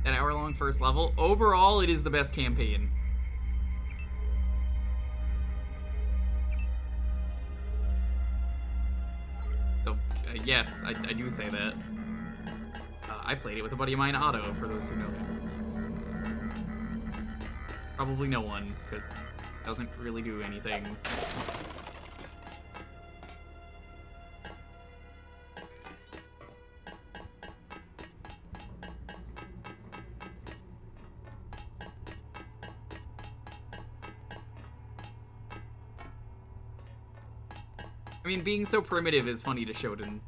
An hour-long first level. Overall, it is the best campaign. So, yes, I do say that. I played it with a buddy of mine, Otto, for those who know him. Probably no one, because it doesn't really do anything. I mean, being so primitive is funny to Shoten.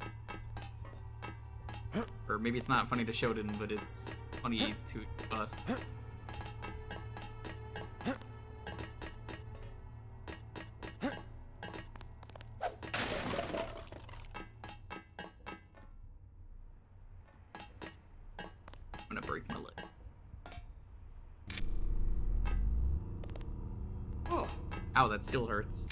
Or maybe it's not funny to Shoten, but it's funny to us. I'm gonna break my leg. Oh. Ow, that still hurts.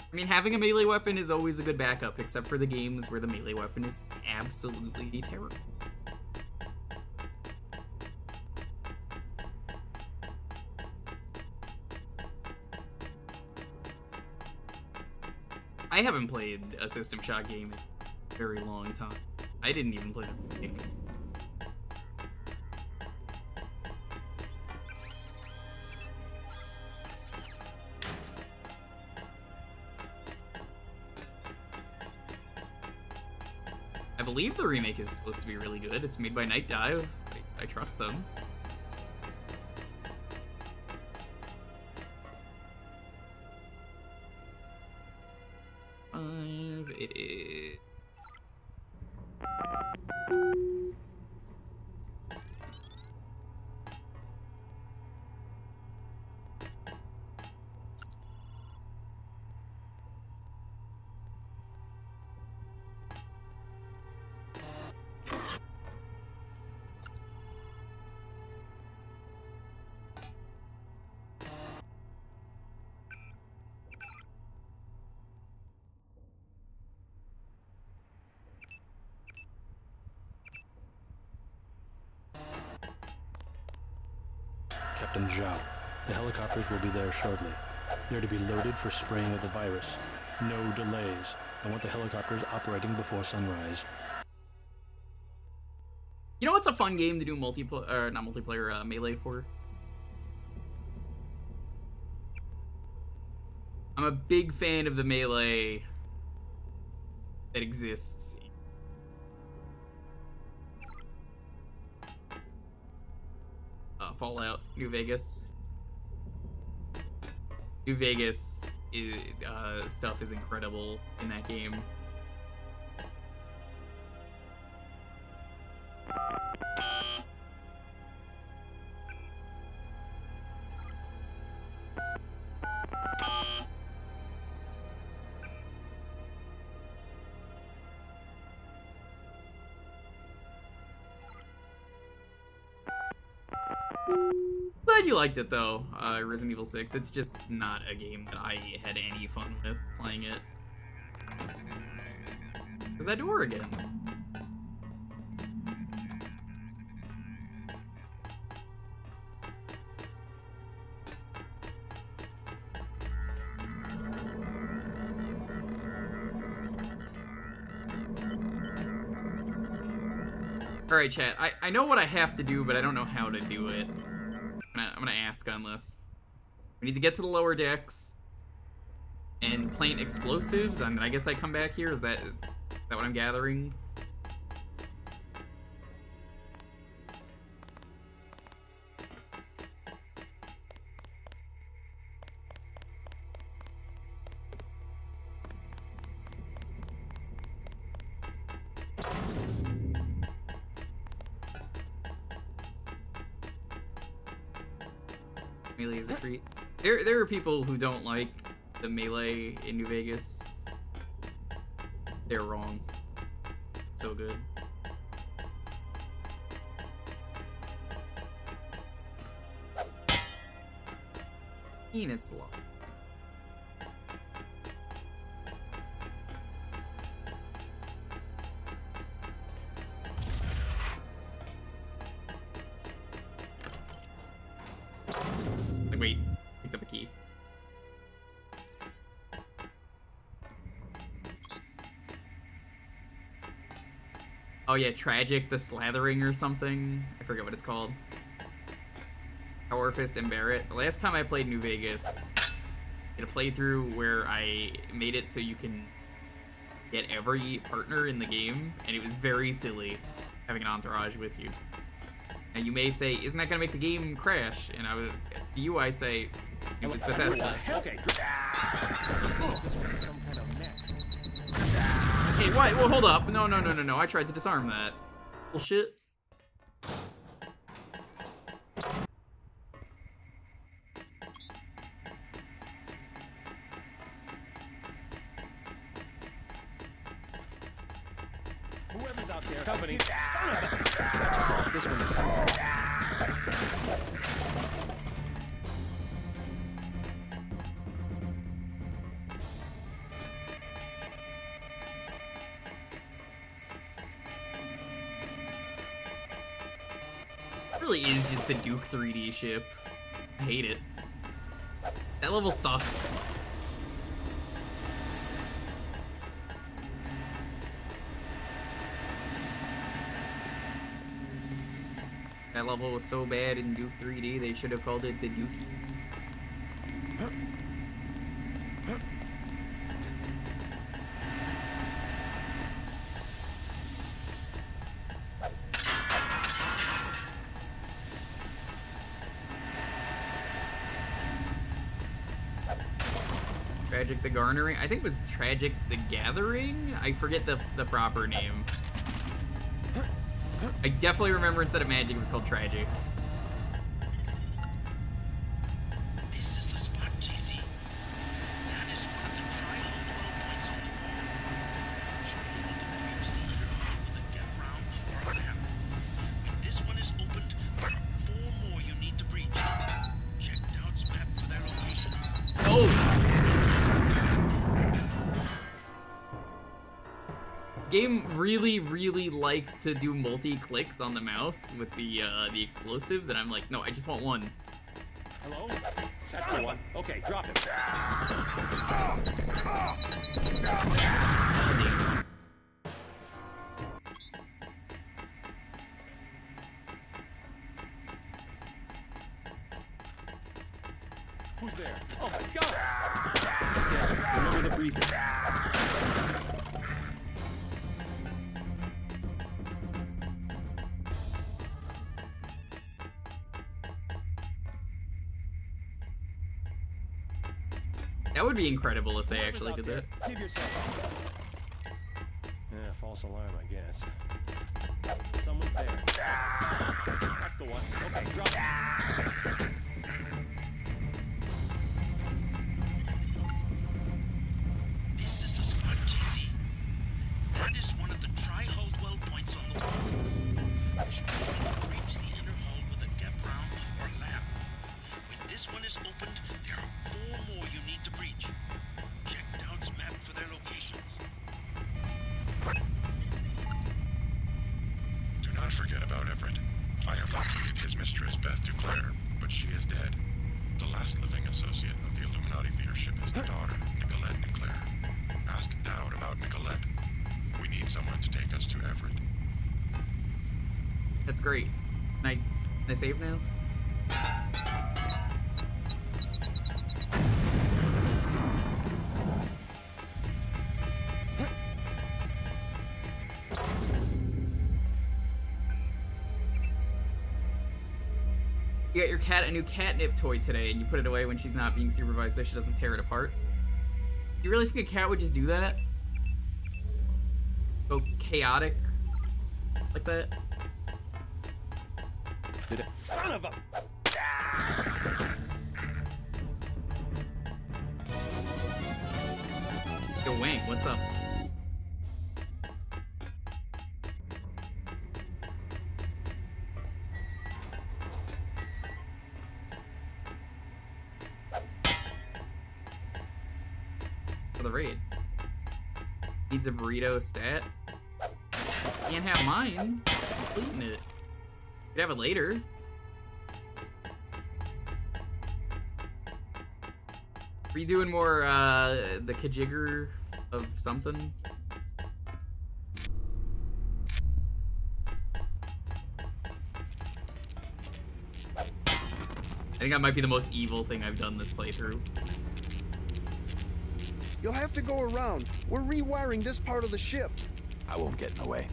I mean, having a melee weapon is always a good backup, except for the games where the melee weapon is absolutely terrible. I haven't played a System Shock game in a very long time. I didn't even play the remake. I believe the remake is supposed to be really good. It's made by Night Dive. I trust them. It is. Captain Zhao. The helicopters will be there shortly. They're to be loaded for spraying of the virus. No delays. I want the helicopters operating before sunrise. You know what's a fun game to do multiplayer, not multiplayer, melee for? I'm a big fan of the melee that exists. Fallout, New Vegas. New Vegas stuff is incredible in that game. Glad you liked it though, Resident Evil 6. It's just not a game that I had any fun with playing it. Where's that door again? Alright, chat. I know what I have to do, but I don't know how to do it. I'm gonna ask on this. We need to get to the lower decks and plant explosives. I guess I come back here. Is that what I'm gathering? Melee is a treat. There are people who don't like the melee in New Vegas. They're wrong. So good. It's slow. Wait, picked up a key. Oh yeah, Tragic the Slathering or something. I forget what it's called. Power Fist and Barrett. The last time I played New Vegas, I did a playthrough where I made it so you can get every partner in the game, and it was very silly having an entourage with you. And you may say, isn't that gonna make the game crash? And to you I say, it was Bethesda. Okay. Hey, what? Well, hold up. No. I tried to disarm that. Bullshit. Whoever's out there, company. Son of a... This one's It really is just the Duke 3D ship. I hate it. That level sucks. That level was so bad in Duke 3D, they should have called it the Dookie. Tragic the Garnering? I think it was Tragic the Gathering? I forget the proper name. I definitely remember instead of Magic it was called Tragic. This is the spot, JC. That is one of the tri-hold well points on the wall. You should be able to breach the inner hull with a get round or a lamp. When this one is opened, there are 4 more you need to breach. Check Doubt's map for their locations. Oh! Game really likes to do multi-clicks on the mouse with the explosives, and I'm like, no, I just want one. Hello? That's the one. Okay, drop it. Who's there? Oh my god! Remember the briefing. That would be incredible if they actually did that. Give yourself. Yeah, false alarm, I guess. Someone's there. That's the one. Okay, drop it. This is the spot, JC. That is one of the tri-hold well points on the wall. You should be able to breach the inner hull with a get round or lamp. When this one is opened, there are 4 more you need to breach. Check Doubt's map for their locations. Do not forget about Everett. I have located his mistress, Beth Duclair, but she is dead. That's great. Can I save now? You got your cat a new catnip toy today, and you put it away when she's not being supervised so she doesn't tear it apart. You really think a cat would just do that? Go chaotic like that? Son of a... Yo, Wang, what's up? For the raid. Needs a burrito stat. Can't have mine. I'm completing it. Could have it later. Are you doing more the kajigger of something? I think that might be the most evil thing I've done this playthrough. You'll have to go around. We're rewiring this part of the ship. I won't get in the way.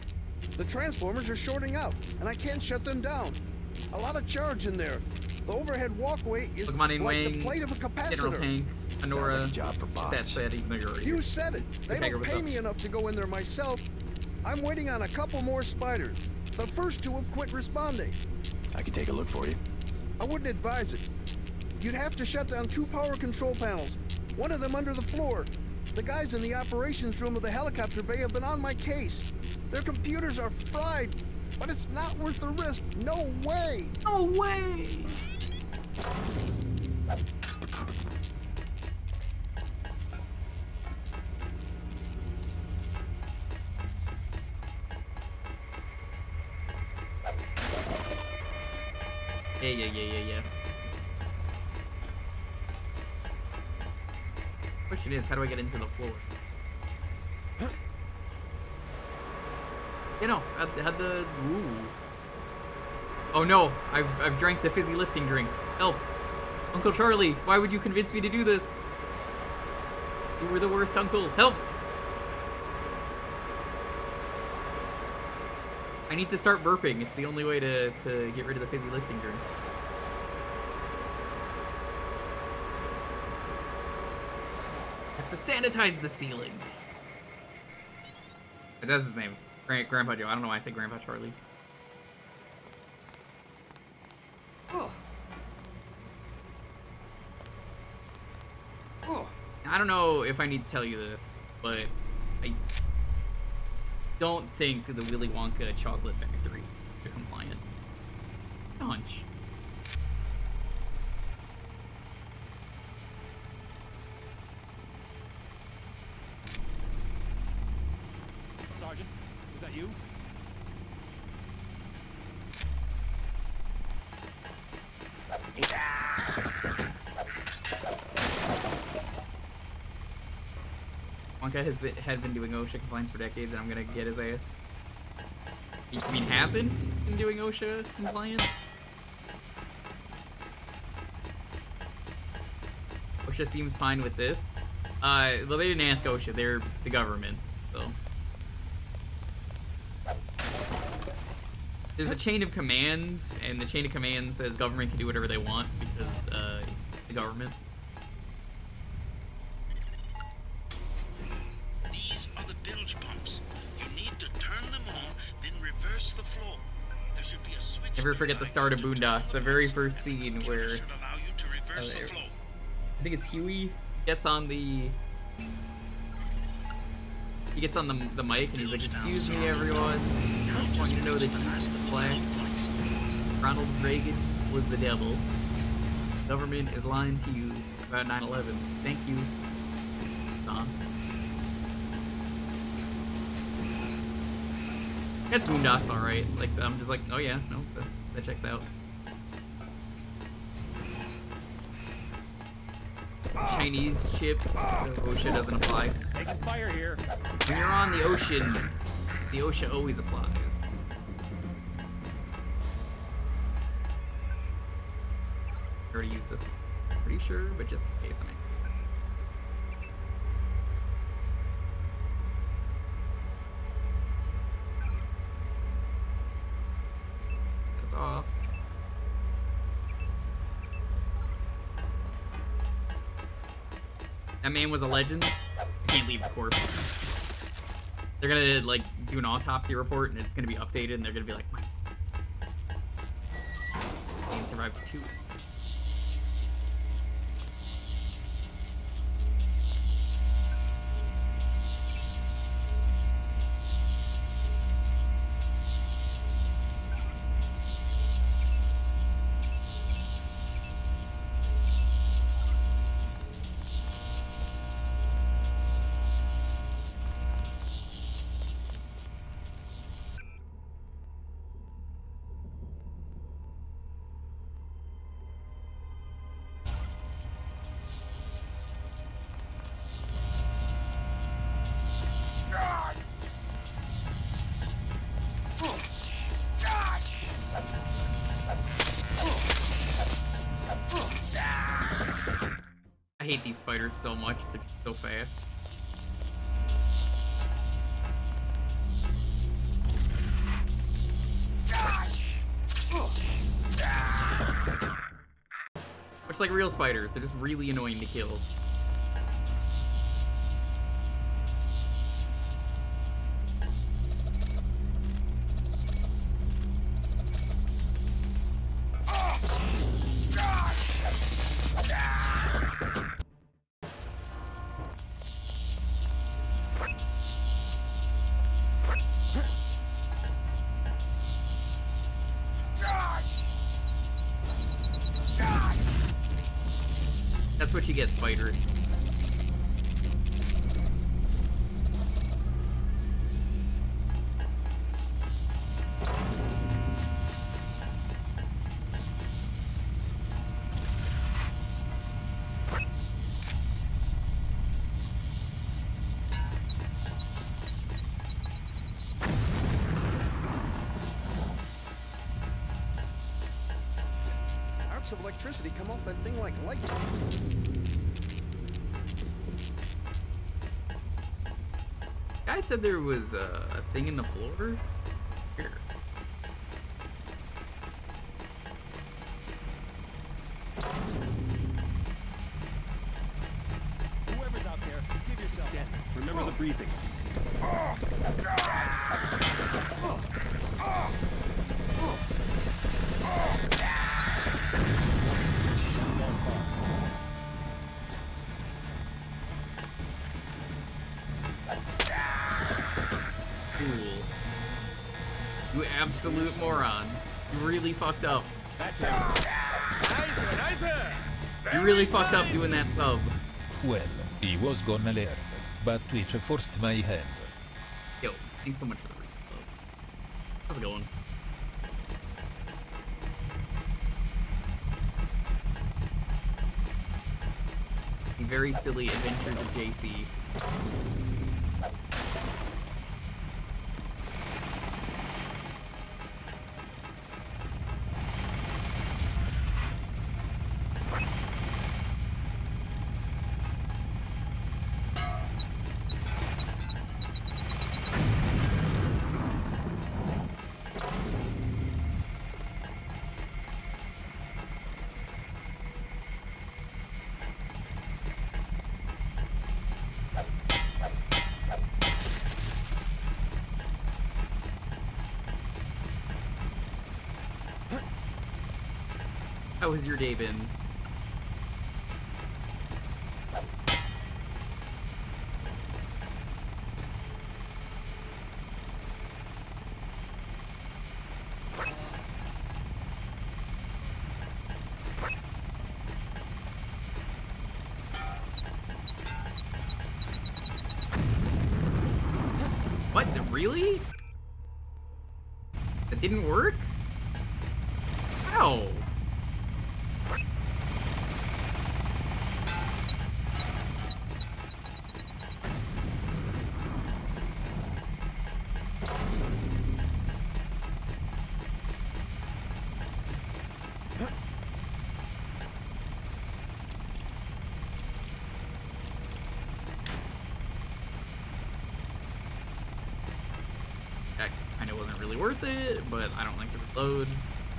The transformers are shorting out, and I can't shut them down. A lot of charge in there. The overhead walkway is Pokemon in like Wing, the plate of a capacitor. General Tank, Honora. Sounds like a job for bots. That's it, even though you're already You here. said it. They don't pay me enough to go in there myself. I'm waiting on a couple more spiders. The first two have quit responding. I can take a look for you. I wouldn't advise it. You'd have to shut down 2 power control panels. One of them under the floor. The guys in the operations room of the helicopter bay have been on my case. Their computers are fried, but it's not worth the risk. No way! No way! Yeah. Question is, how do I get into the floor? You know, had the... Ooh. Oh no, I've drank the fizzy lifting drink. Help. Uncle Charlie, why would you convince me to do this? You were the worst uncle. Help! I need to start burping. It's the only way to get rid of the fizzy lifting drinks. I have to sanitize the ceiling. That's his name. Grandpa Joe. I don't know why I say Grandpa Charlie. Oh. I don't know if I need to tell you this, but I don't think the Willy Wonka chocolate factory is compliant. Hunch. Sergeant, is that you? Wonka had been doing OSHA compliance for decades, and I'm gonna get his ass. You mean hasn't been doing OSHA compliance? OSHA seems fine with this. Well, they didn't ask OSHA, they're the government, so. There's a chain of commands, and the chain of commands says government can do whatever they want because, the government. These are the bilge pumps. You need to turn them on, then reverse the flow. There should be a switch. Never forget the start of Boondocks, the very first scene where I think it's Huey gets on the mic and he's like, "Excuse me, everyone. I want you to know that Jesus is black. Ronald Reagan was the devil. Government is lying to you about 9/11. Thank you, Don." That's Boondocks, all right. Like I'm just like, oh yeah, no, that checks out. Chinese chip, so OSHA doesn't apply. Taking fire here. When you're on the ocean, the OSHA always applies. already used this one. Pretty sure, but just in case That's off. That man was a legend. I can't leave the corpse. They're gonna like do an autopsy report and it's gonna be updated and they're gonna be like, my man survived 2. I hate these spiders so much, they're so fast. Looks like real spiders, they're just really annoying to kill. That's what you get, spider. Arcs of electricity come off that thing like lightning. Guy said there was a thing in the floor. Here. Whoever's out there, give yourself. Stand. Remember the briefing. You absolute moron. You really fucked up. That's him. You really fucked up doing that sub. Well, he was gonna learn, but Twitch forced my hand. Yo, thanks so much for the reload. How's it going? The very silly adventures of JC. How has your day been? What? Really? That didn't work? How? I know it wasn't really worth it, but I don't like to reload.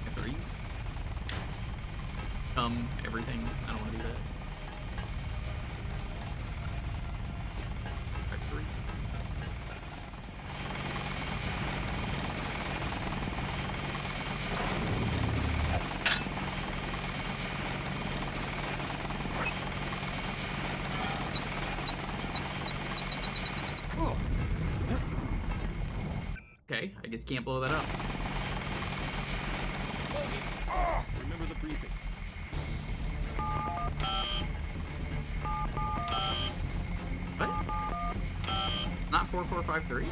After you everything. I don't want to do that. Factory. Oh. Okay, I guess can't blow that up. Remember the briefing. What? Not 4453?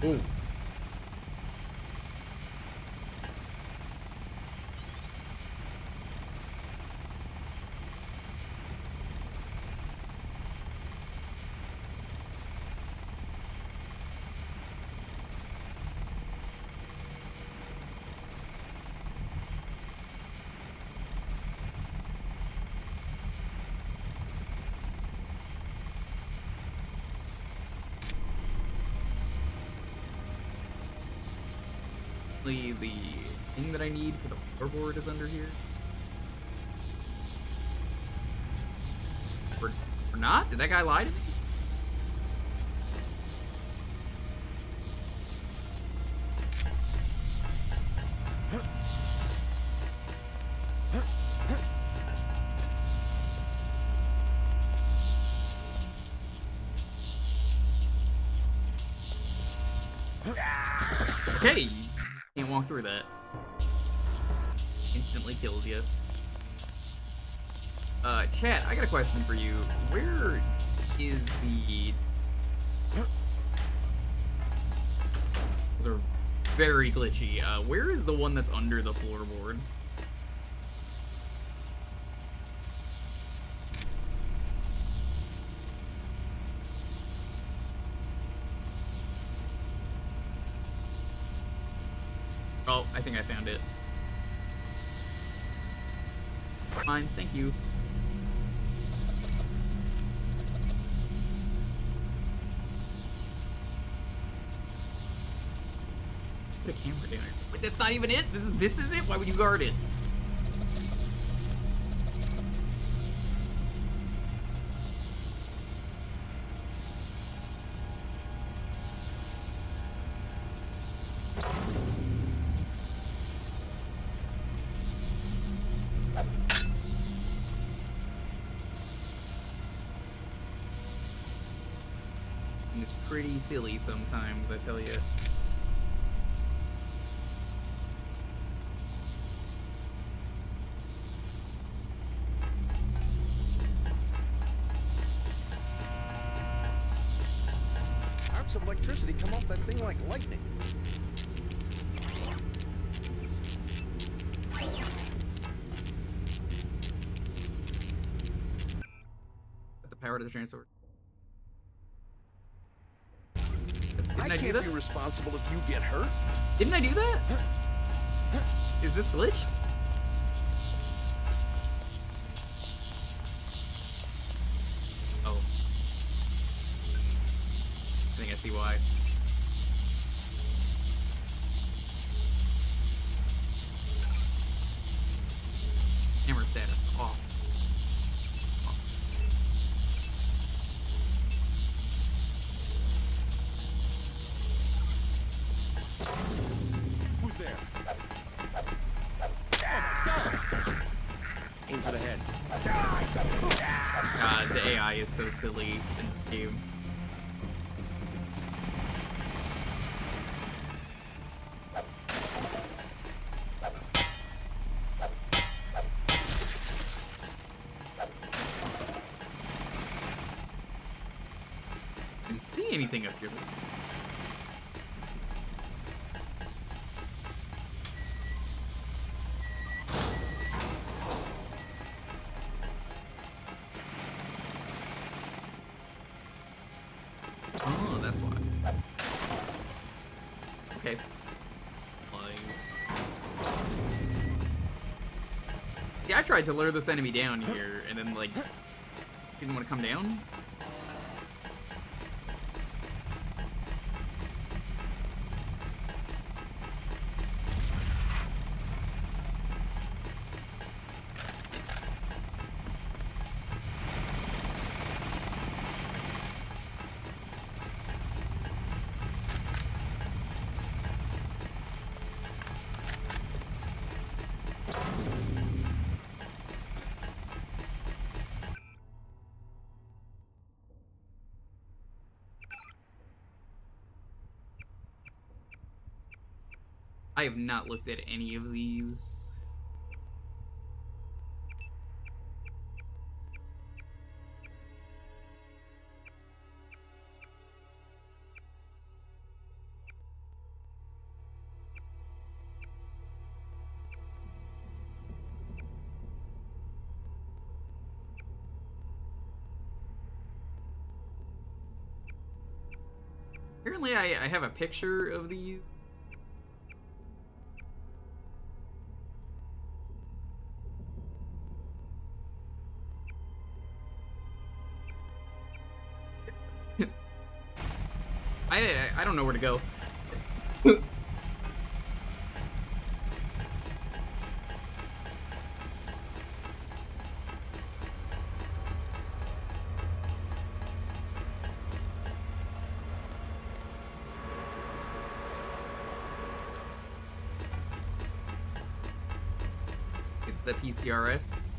Ooh. The thing that I need for the floorboard is under here. Or not? Did that guy lie to me? Okay, can't walk through that. Instantly kills you. Chat, I got a question for you. Where is the... Those are very glitchy. Where is the one that's under the floorboard? Oh, I think I found it. Fine, thank you. Put a camera down. Wait, that's not even it? This is it? Why would you guard it? It's pretty silly sometimes, I tell you. Arcs of electricity come off that thing like lightning. Put the power to the transfer. I can't be responsible if you get hurt. Didn't I do that? Is this glitched? Oh. I think I see why. Camera status off. Who's there? Aim for the head. God, the AI is so silly in the game. Didn't see anything up here. Okay. Lies. Yeah, I tried to lure this enemy down here, and then, like, didn't want to come down. I have not looked at any of these. Apparently I have a picture of these. I don't know where to go. It's the PCRS.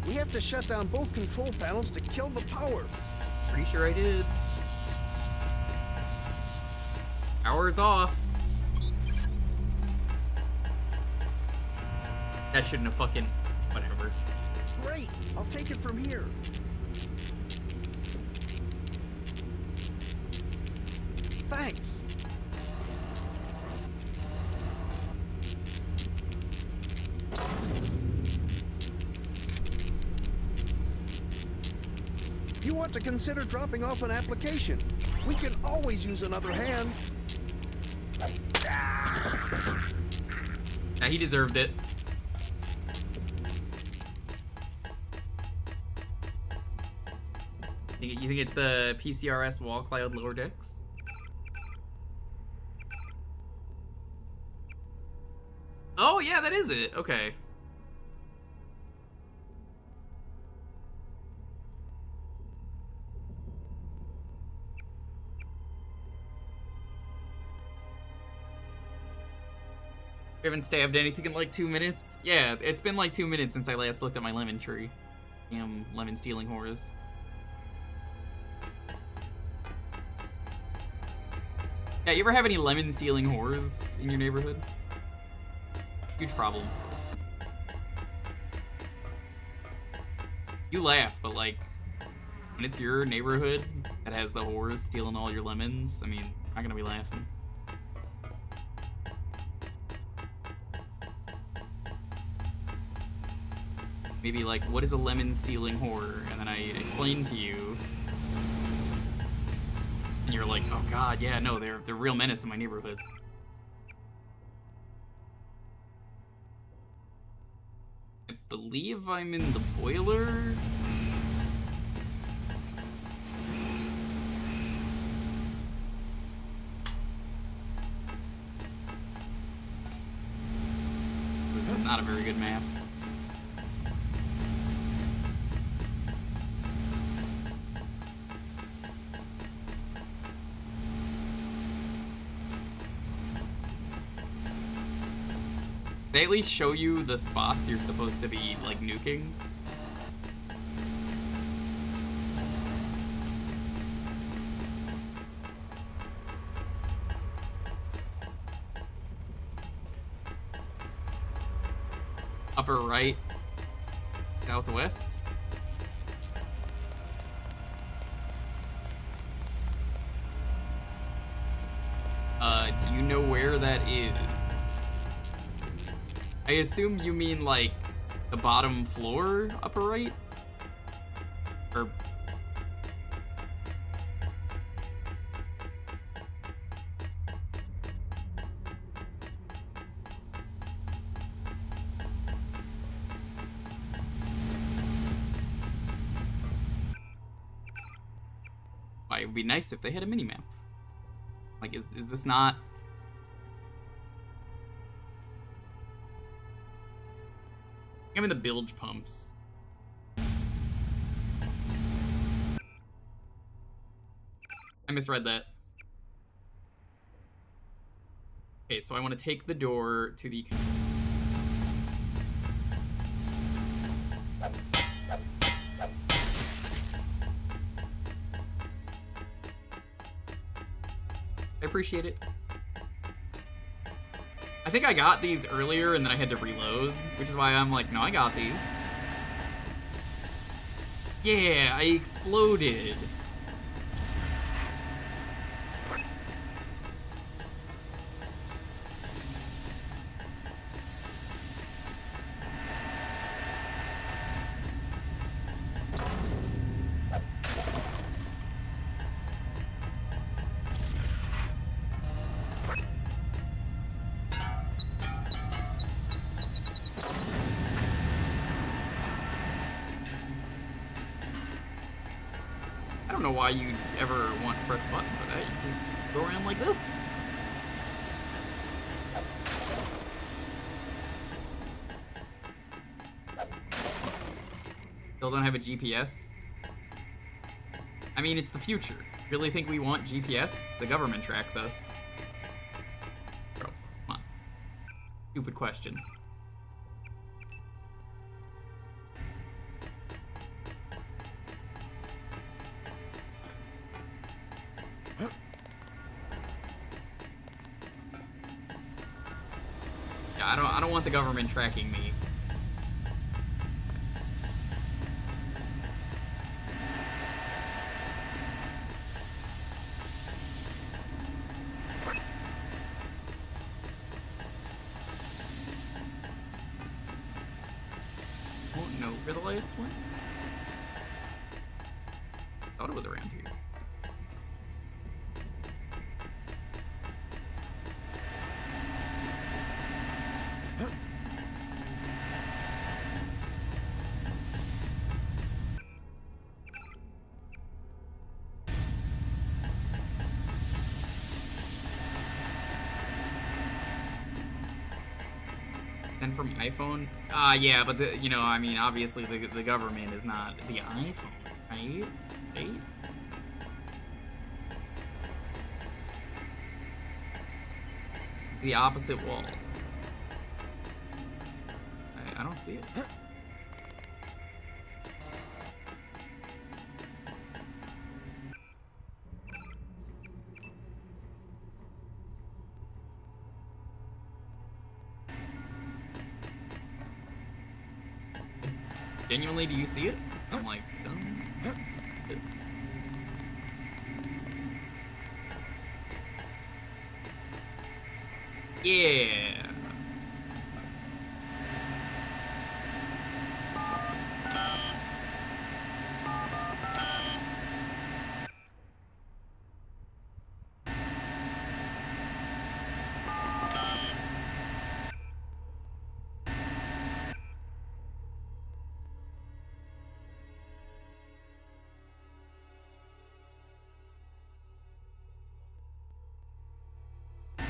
We have to shut down both control panels to kill the power. Pretty sure I did. Power's off. That shouldn't have fucking... whatever. Great! I'll take it from here. Thanks. You ought to consider dropping off an application. We can always use another hand. Nah, he deserved it. You think it's the PCRS wall cloud lower decks? Oh yeah, that is it. Okay. We haven't stabbed anything in like 2 minutes. Yeah, it's been like 2 minutes since I last looked at my lemon tree. Damn lemon stealing whores. Yeah, you ever have any lemon stealing whores in your neighborhood? Huge problem. You laugh, but like, when it's your neighborhood that has the whores stealing all your lemons, I mean, I'm not gonna be laughing. Maybe like, what is a lemon stealing whore? And then I explain to you. And you're like, oh god, yeah, no, they're real menace in my neighborhood. I believe I'm in the boiler. Not a very good map. They at least show you the spots you're supposed to be, like, nuking. Upper right, southwest. Do you know where that is? I assume you mean, like, the bottom floor, upper right? Or... would be nice if they had a mini-map. Like, is this not... I'm in the bilge pumps. I misread that. Okay, so I want to take the door to the control. I appreciate it. I think I got these earlier and then I had to reload, which is why I'm like, no, I got these. Yeah, I exploded. I don't know why you'd ever want to press the button for that. You just go around like this. Still don't have a GPS? I mean, it's the future. Really think we want GPS? The government tracks us. Bro, come on. Stupid question. I don't want the government tracking me. Won't know for the last one. Thought it was around here. Then from iPhone? Yeah, but the, you know, I mean, obviously the government is not the iPhone, right? Right? The opposite wall. I don't see it. Genuinely, do you see it? I'm like, yeah.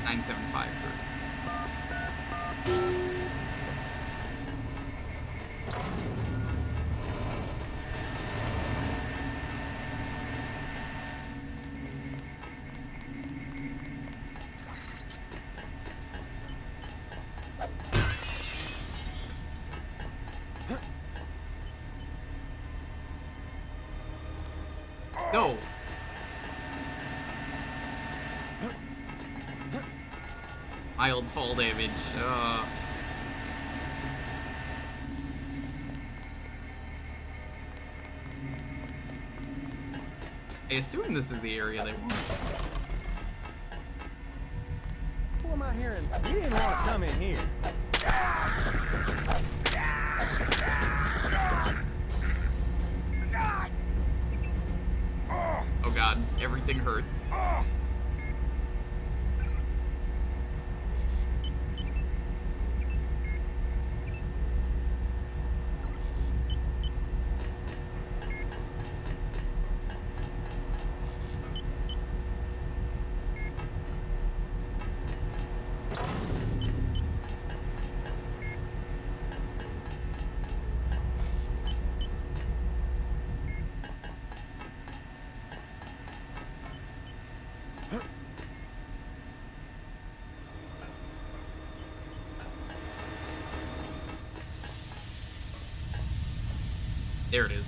Nine 753. Go. Mild fall damage. I assume this is the area they want. Who am I hearing? You didn't want to come in here. Oh god, everything hurts. There it is.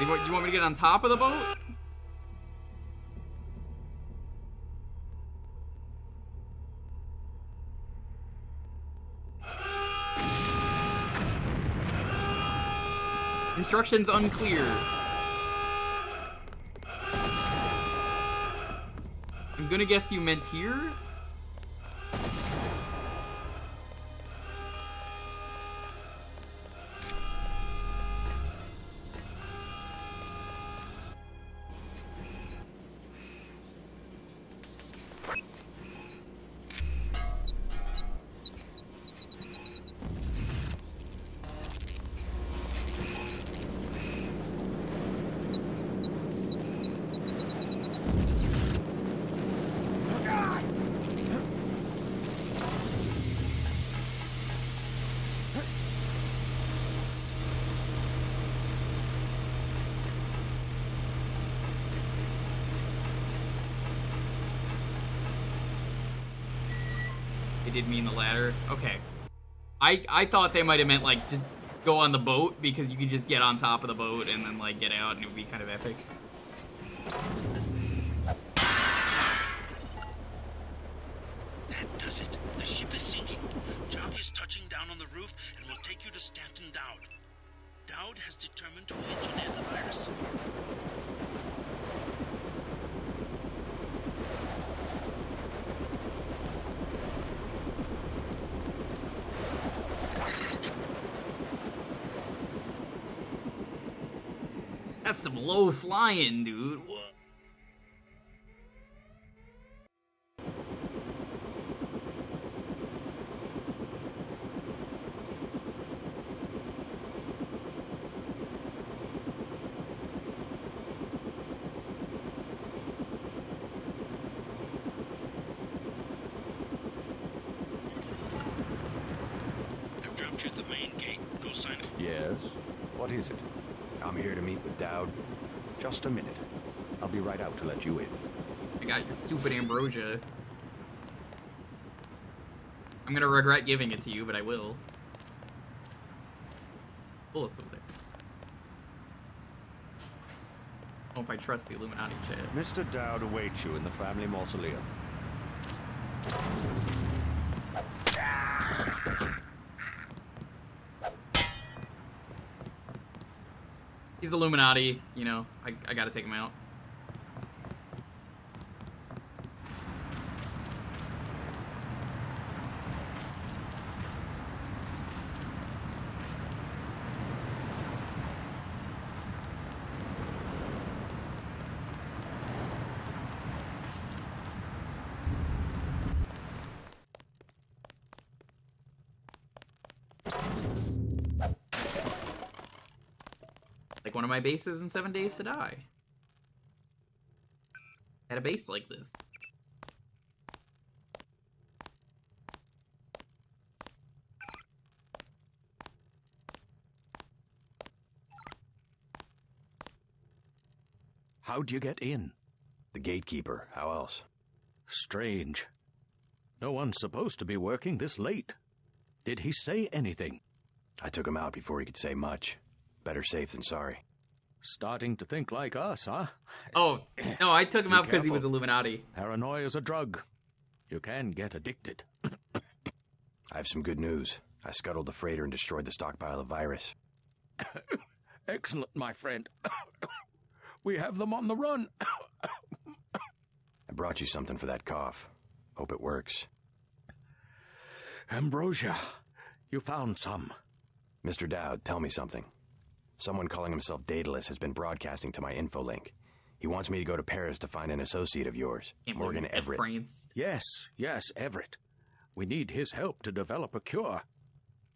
Do you want me to get on top of the boat? Instructions unclear. I'm gonna guess you meant here? Did mean the ladder. Okay. I thought they might have meant like just go on the boat because you could just get on top of the boat and then like get out and it would be kind of epic. That does it. The ship is sinking. Jock is touching down on the roof and will take you to Stanton Dowd. Dowd has determined to engineer the virus. That's some low flying, dude. What? I've dropped you at the main gate. Go sign it. Yes? What is it? I'm here to meet with Dowd. Just a minute. I'll be right out to let you in. I got your stupid ambrosia. I'm gonna regret giving it to you, but I will. Bullets over there. I don't know if I trust the Illuminati chat. Mr. Dowd awaits you in the family mausoleum. He's Illuminati, you know, I gotta take him out. Like one of my bases in 7 Days to Die. Had a base like this. How'd you get in? The gatekeeper. How else? Strange. No one's supposed to be working this late. Did he say anything? I took him out before he could say much. Better safe than sorry. Starting to think like us, huh? Oh, no, I took him Be out because he careful. was Illuminati. Paranoia's a drug. You can get addicted. I have some good news. I scuttled the freighter and destroyed the stockpile of virus. Excellent, my friend. We have them on the run. I brought you something for that cough. Hope it works. Ambrosia, you found some. Mr. Dowd, tell me something. Someone calling himself Daedalus has been broadcasting to my infolink. He wants me to go to Paris to find an associate of yours, Morgan Everett. Yes, Everett. We need his help to develop a cure.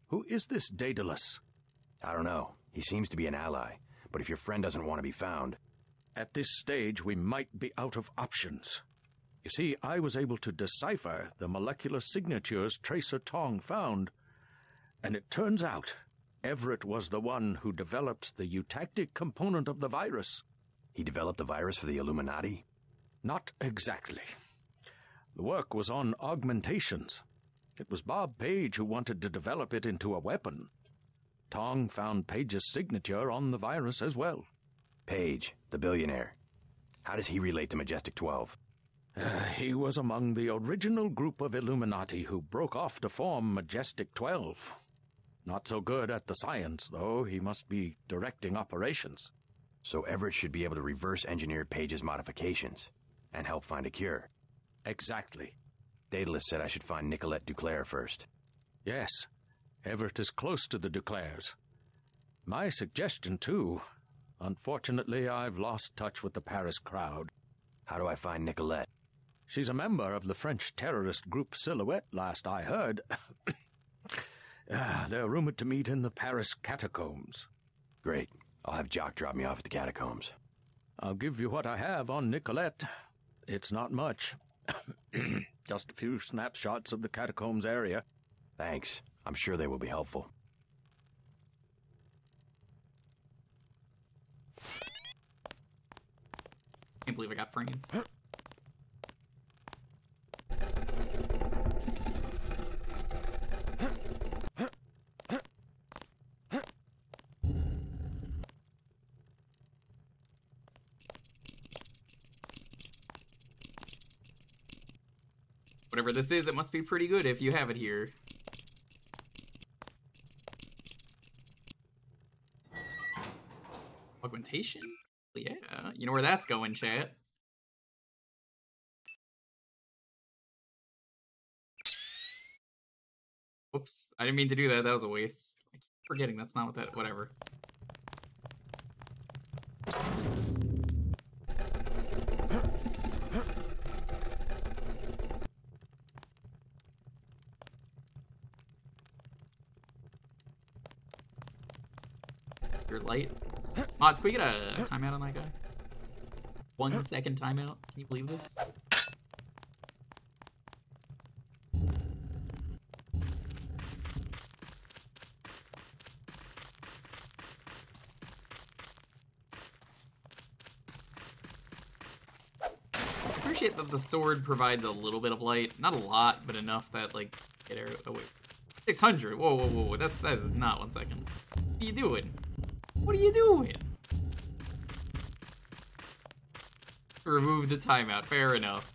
Who is this Daedalus? I don't know. He seems to be an ally, but if your friend doesn't want to be found... At this stage, we might be out of options. You see, I was able to decipher the molecular signatures Tracer Tong found, and it turns out Everett was the one who developed the eutactic component of the virus. He developed the virus for the Illuminati? Not exactly. The work was on augmentations. It was Bob Page who wanted to develop it into a weapon. Tong found Page's signature on the virus as well. Page, the billionaire. How does he relate to Majestic 12? He was among the original group of Illuminati who broke off to form Majestic 12. Not so good at the science, though. He must be directing operations. So Everett should be able to reverse engineer Page's modifications and help find a cure. Exactly. Daedalus said I should find Nicolette Duclair first. Yes. Everett is close to the Duclairs. My suggestion, too. Unfortunately, I've lost touch with the Paris crowd. How do I find Nicolette? She's a member of the French terrorist group Silhouette, last I heard. They're rumored to meet in the Paris catacombs. Great. I'll have Jock drop me off at the catacombs. I'll give you what I have on Nicolette. It's not much. Just a few snapshots of the catacombs area. Thanks. I'm sure they will be helpful. Can't believe I got frames. Whatever this is, it must be pretty good if you have it here. Augmentation? Yeah, you know where that's going, chat. Whoops, I didn't mean to do that. That was a waste. I keep forgetting that's not what that... Whatever. Your light. Mods, can we get a timeout on that guy? 1 second timeout? Can you believe this? I appreciate that the sword provides a little bit of light. Not a lot, but enough that, like, get arrow. Oh, wait. 600. Whoa, whoa, whoa. That is not 1 second. What are you doing? What are you doing? Remove the timeout. Fair enough.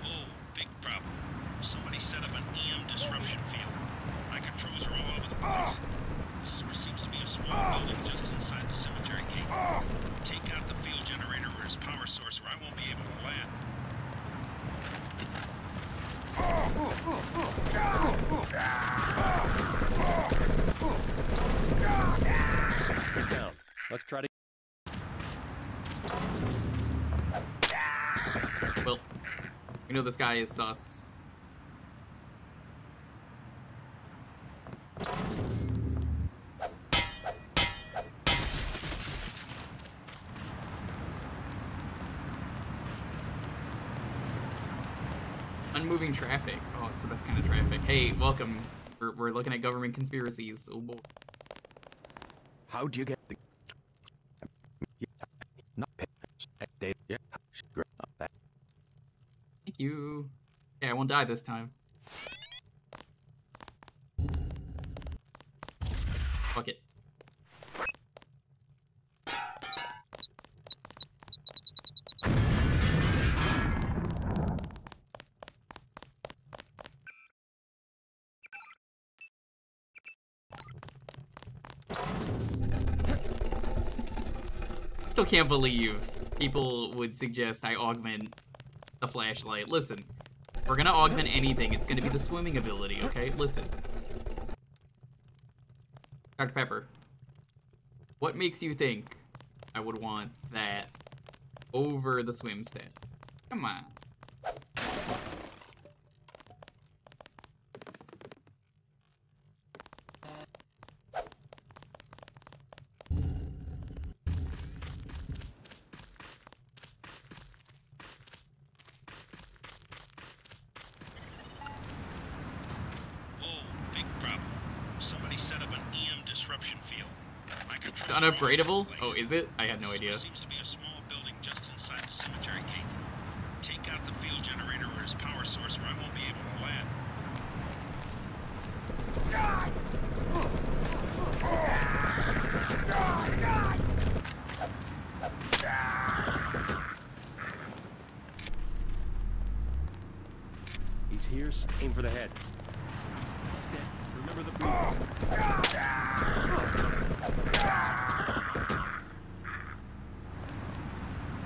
Whoa, big problem. Somebody set up an EM disruption field. My controls are all over the place. The source seems to be a small building just inside the cemetery gate. Take out the field generator or his power source or I won't be able to land. He's down. Let's try to... Well, we know this guy is sus. Unmoving traffic. Oh, it's the best kind of traffic. Hey, welcome. We're looking at government conspiracies. Oh boy. How'd you get the... Thank you. Yeah, I won't die this time. Fuck it. Still can't believe people would suggest I augment the flashlight. Listen, we're gonna augment anything. It's gonna be the swimming ability, okay? Listen. Dr. Pepper. What makes you think I would want that over the swim stat? Come on. Unupgradable? Oh, is it? I had no idea. Seems to be a small building just inside the cemetery gate. Take out the field generator or his power source, or I won't be able to land. He's here, so aim for the head. It's dead. Remember the breathing.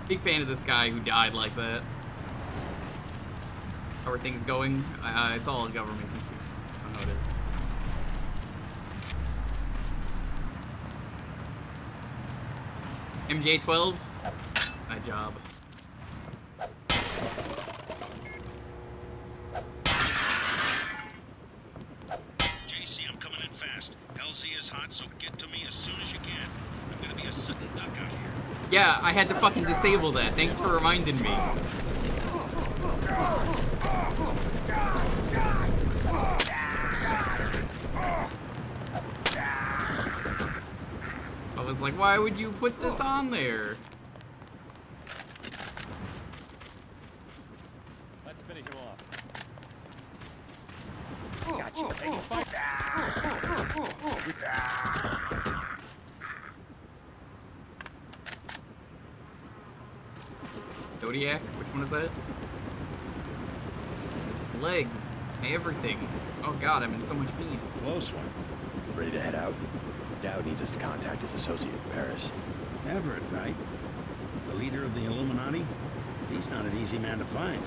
Big fan of this guy who died like that. How are things going? It's all government conspiracy. I don't know what it is. MJ12? My job. JC, I'm coming in fast. LZ is hot, so get to me as soon as you can. I'm gonna be a sitting duck out here. Yeah, I had to fucking disable that. Thanks for reminding me. I was like, why would you put this on there? Let's finish him off. Got you. Taking fire. Zodiac? Which one is that? Legs. Everything. Oh god, I'm in so much pain. Close one. Ready to head out? Dowd needs us to contact his associate in Paris. Everett, right? The leader of the Illuminati? He's not an easy man to find.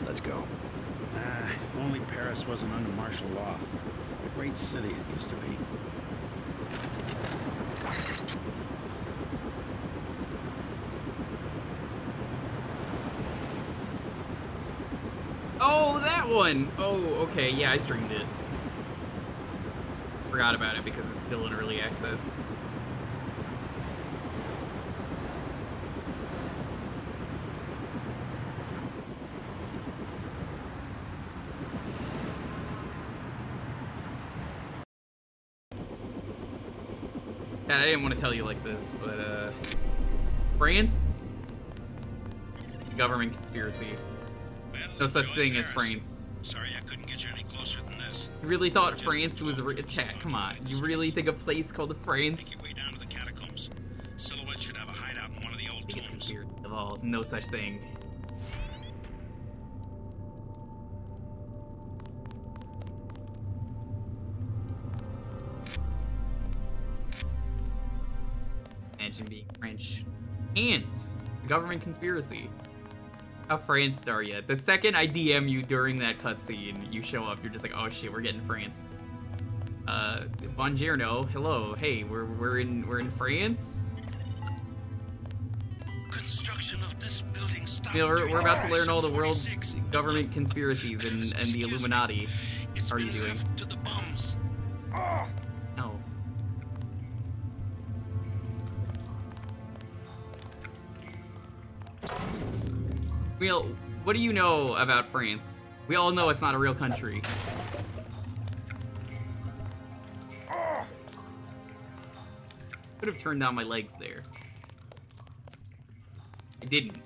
Let's go. If only Paris wasn't under martial law. A great city it used to be. Oh, that one! Oh, okay, yeah, I streamed it. Forgot about it because it's still in early access. God, I didn't want to tell you like this, but, France? Government conspiracy. No such thing as France. Sorry I couldn't get you any closer than this. You really thought France was chat? Come on. You really think a place called France? Make your way down to the catacombs. Silhouette should have a hideout in one of the old tombs. Of all, no such thing. Imagine being French. And the government conspiracy. How France are yet? The second I DM you during that cutscene, you show up. You're just like, oh shit, we're getting France. Buongiorno, hello, hey, we're in France. Construction of this building stopped. You know, we're about to learn all the world's government conspiracies and the Illuminati. How are you doing? To the bums. No. Well, what do you know about France? We all know it's not a real country. Could have turned down my legs there. I didn't.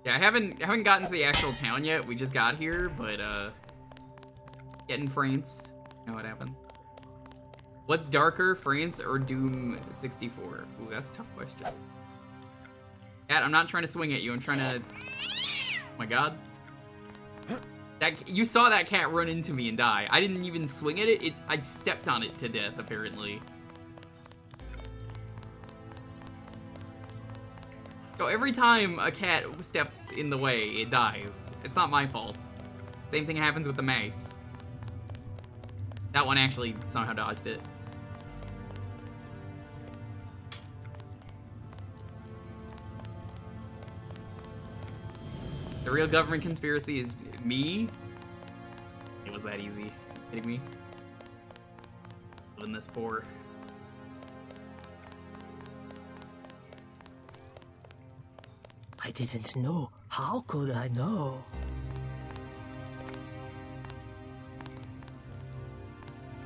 Yeah, I haven't gotten to the actual town yet. We just got here, but getting France. You know what happened? What's darker, France or Doom 64? Ooh, that's a tough question. Cat, I'm not trying to swing at you. I'm trying to my god. You saw that cat run into me and die. I didn't even swing at it. I stepped on it to death, apparently. So every time a cat steps in the way, it dies. It's not my fault. Same thing happens with the mouse. That one actually somehow dodged it. The real government conspiracy is me. It was that easy. Kidding me? Living this poor. I didn't know. How could I know?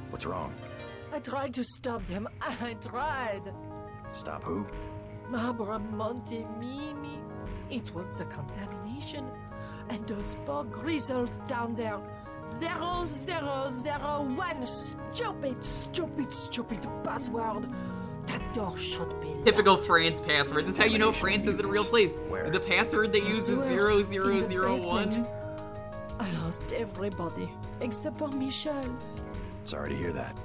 What's wrong? I tried to stop them. I tried. Stop who? Mabra Monte Mimi. It was the contamination. And those 4 grizzles down there. 0001. Stupid password. That door should be locked. Typical France password. This is how you know France isn't a real place. Where? The password they use is 0001. I lost everybody except for Michel. Sorry to hear that.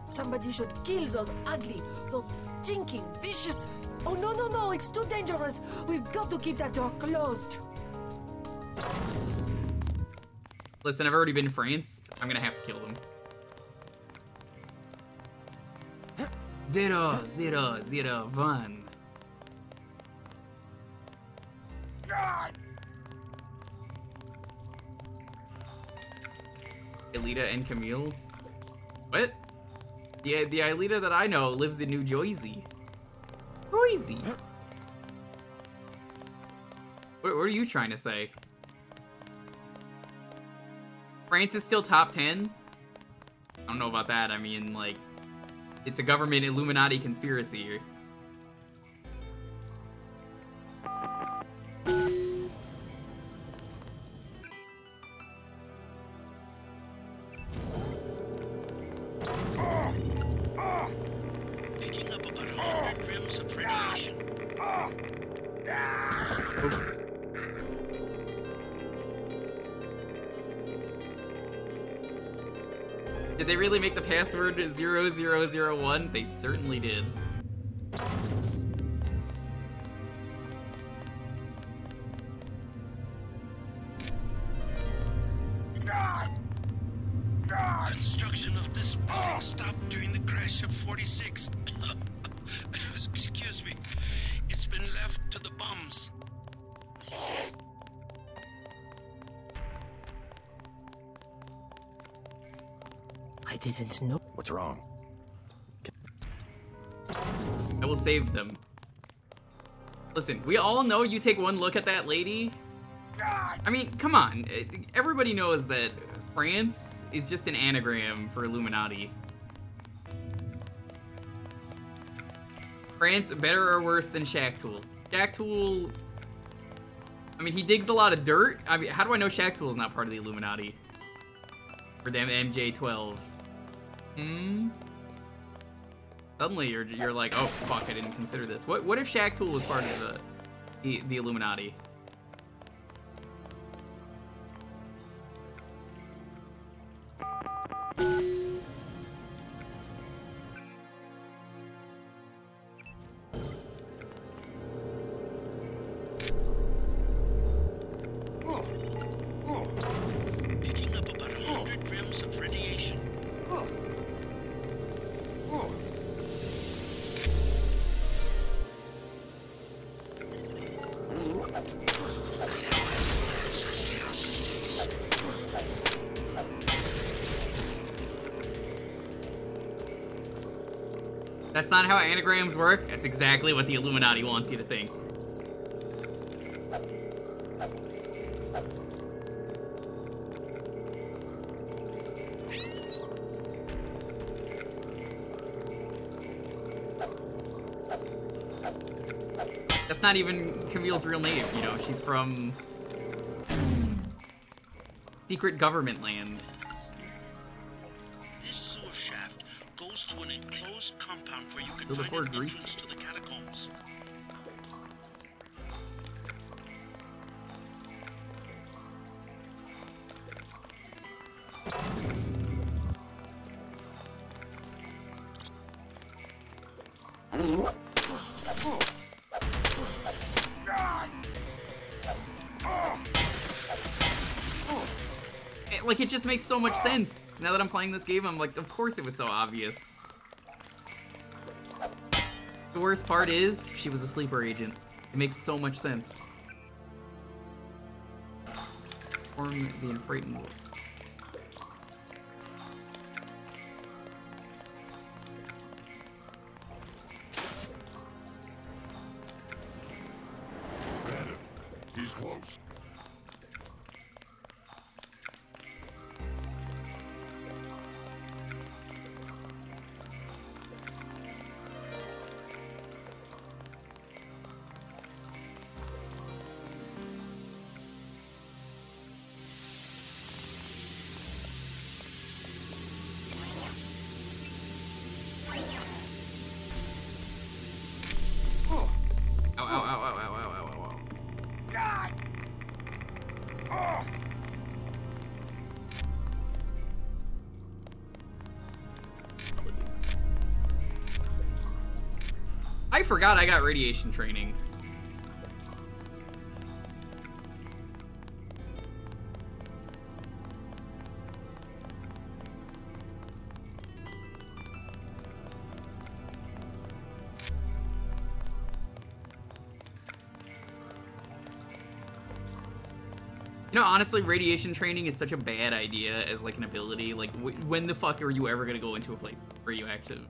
Somebody should kill those ugly, those stinking, vicious... Oh, no, it's too dangerous. We've got to keep that door closed. Listen, I've already been Franced. I'm gonna have to kill them. 0001. Elita and Camille? What? Yeah, the Elita that I know lives in New Jersey. Jersey. What are you trying to say? France is still top 10? I don't know about that. I mean, like, it's a government Illuminati conspiracy. Picking up about 100 rims of radiation. Oops. Did they really make the password 0001? They certainly did. Construction of this building stopped during the crash of 46. Excuse me. It's been left to the bums. I didn't know. What's wrong? I will save them. Listen, we all know you take one look at that lady. I mean, come on. Everybody knows that France is just an anagram for Illuminati. France, better or worse than Shacktool? Shacktool... I mean, he digs a lot of dirt. I mean, how do I know Shacktool is not part of the Illuminati? For damn MJ12. Suddenly you're like, oh fuck, I didn't consider this. What if Shacktool was part of the Illuminati? Picking up about 100 rims of radiation. That's not how anagrams work. That's exactly what the Illuminati wants you to think. That's not even Camille's real name, you know, she's from secret government land. This sewer shaft goes to an enclosed compound where you can find an entrance to the catacombs. Like, it just makes so much sense. Now that I'm playing this game, I'm like, of course it was so obvious. The worst part is, she was a sleeper agent. It makes so much sense. Form the infrightened. Bandit, he's close. I forgot I got radiation training. You know, honestly, radiation training is such a bad idea as, like, an ability. Like, when the fuck are you ever gonna go into a place where you actually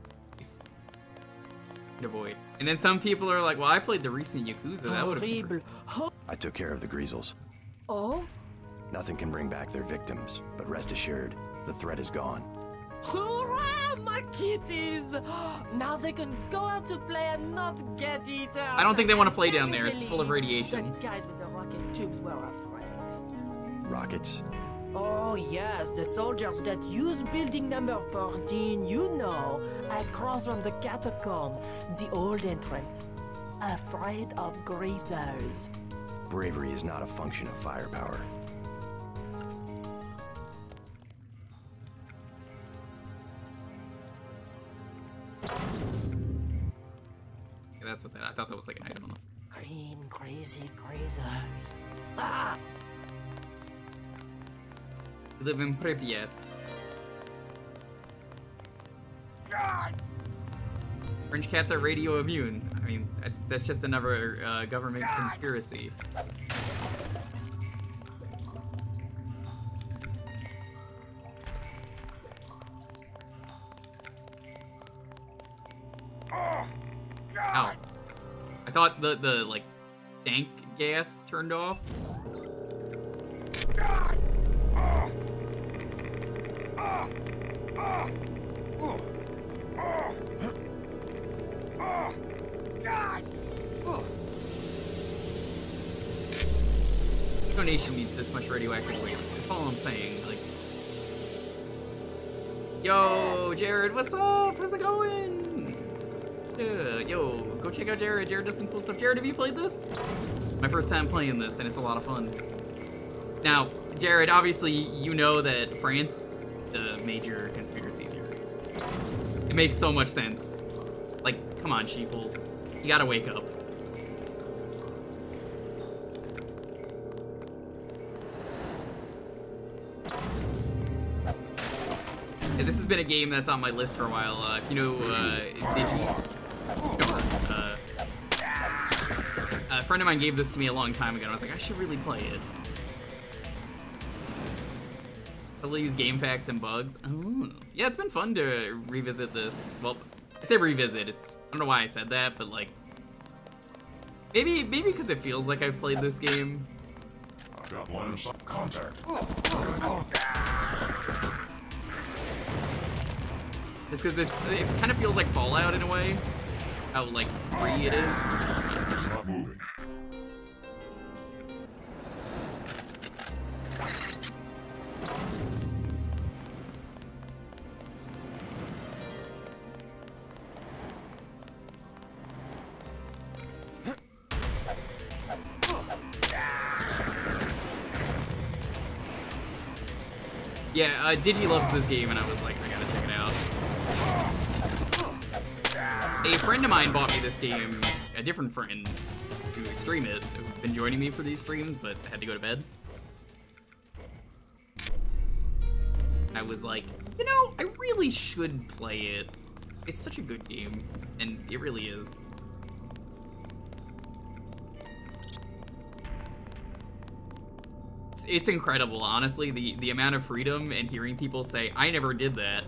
avoid? And then some people are like, well, I played the recent Yakuza. That would have been... I took care of the Greasels. Oh? Nothing can bring back their victims, but rest assured, the threat is gone. Hurrah, my kitties! Now they can go out to play and not get eaten. I don't think they want to play down there. It's full of radiation. The guys with the rocket tubes were afraid. Rockets? Oh yes, the soldiers that use building number 14, you know, across from the catacomb, the old entrance, afraid of greasers. Bravery is not a function of firepower. Yeah, that's what that. I thought that was like an item on the. Green crazy greasers. Ah! Live in Pripyat. French cats are radio immune. I mean, that's just another government conspiracy. Ow. I thought the like dank gas turned off. Donation needs this much radioactive waste. That's all I'm saying. Like, yo, Jared, what's up? How's it going? Yeah, yo, go check out Jared. Jared does some cool stuff. Jared, have you played this? My first time playing this, and it's a lot of fun. Now, Jared, obviously, you know that France, the major conspiracy theory. It makes so much sense. Like, come on, sheeple. You gotta wake up. Yeah, this has been a game that's on my list for a while. If you know, a friend of mine gave this to me a long time ago, and I was like, I should really play it. I'll use game facts and bugs. Oh. Yeah, it's been fun to revisit this. Well, I say revisit. I don't know why I said that, but like, maybe because it feels like I've played this game. I've got line of sight contact. Just because it kind of feels like Fallout in a way. How like free it is. It's not moving. Yeah, Digi loves this game, and I was like, I gotta check it out. A friend of mine bought me this game, a different friend, to stream it, who's been joining me for these streams, but had to go to bed. I was like, you know, I really should play it. It's such a good game, and it really is. It's incredible, honestly, the amount of freedom and hearing people say, I never did that,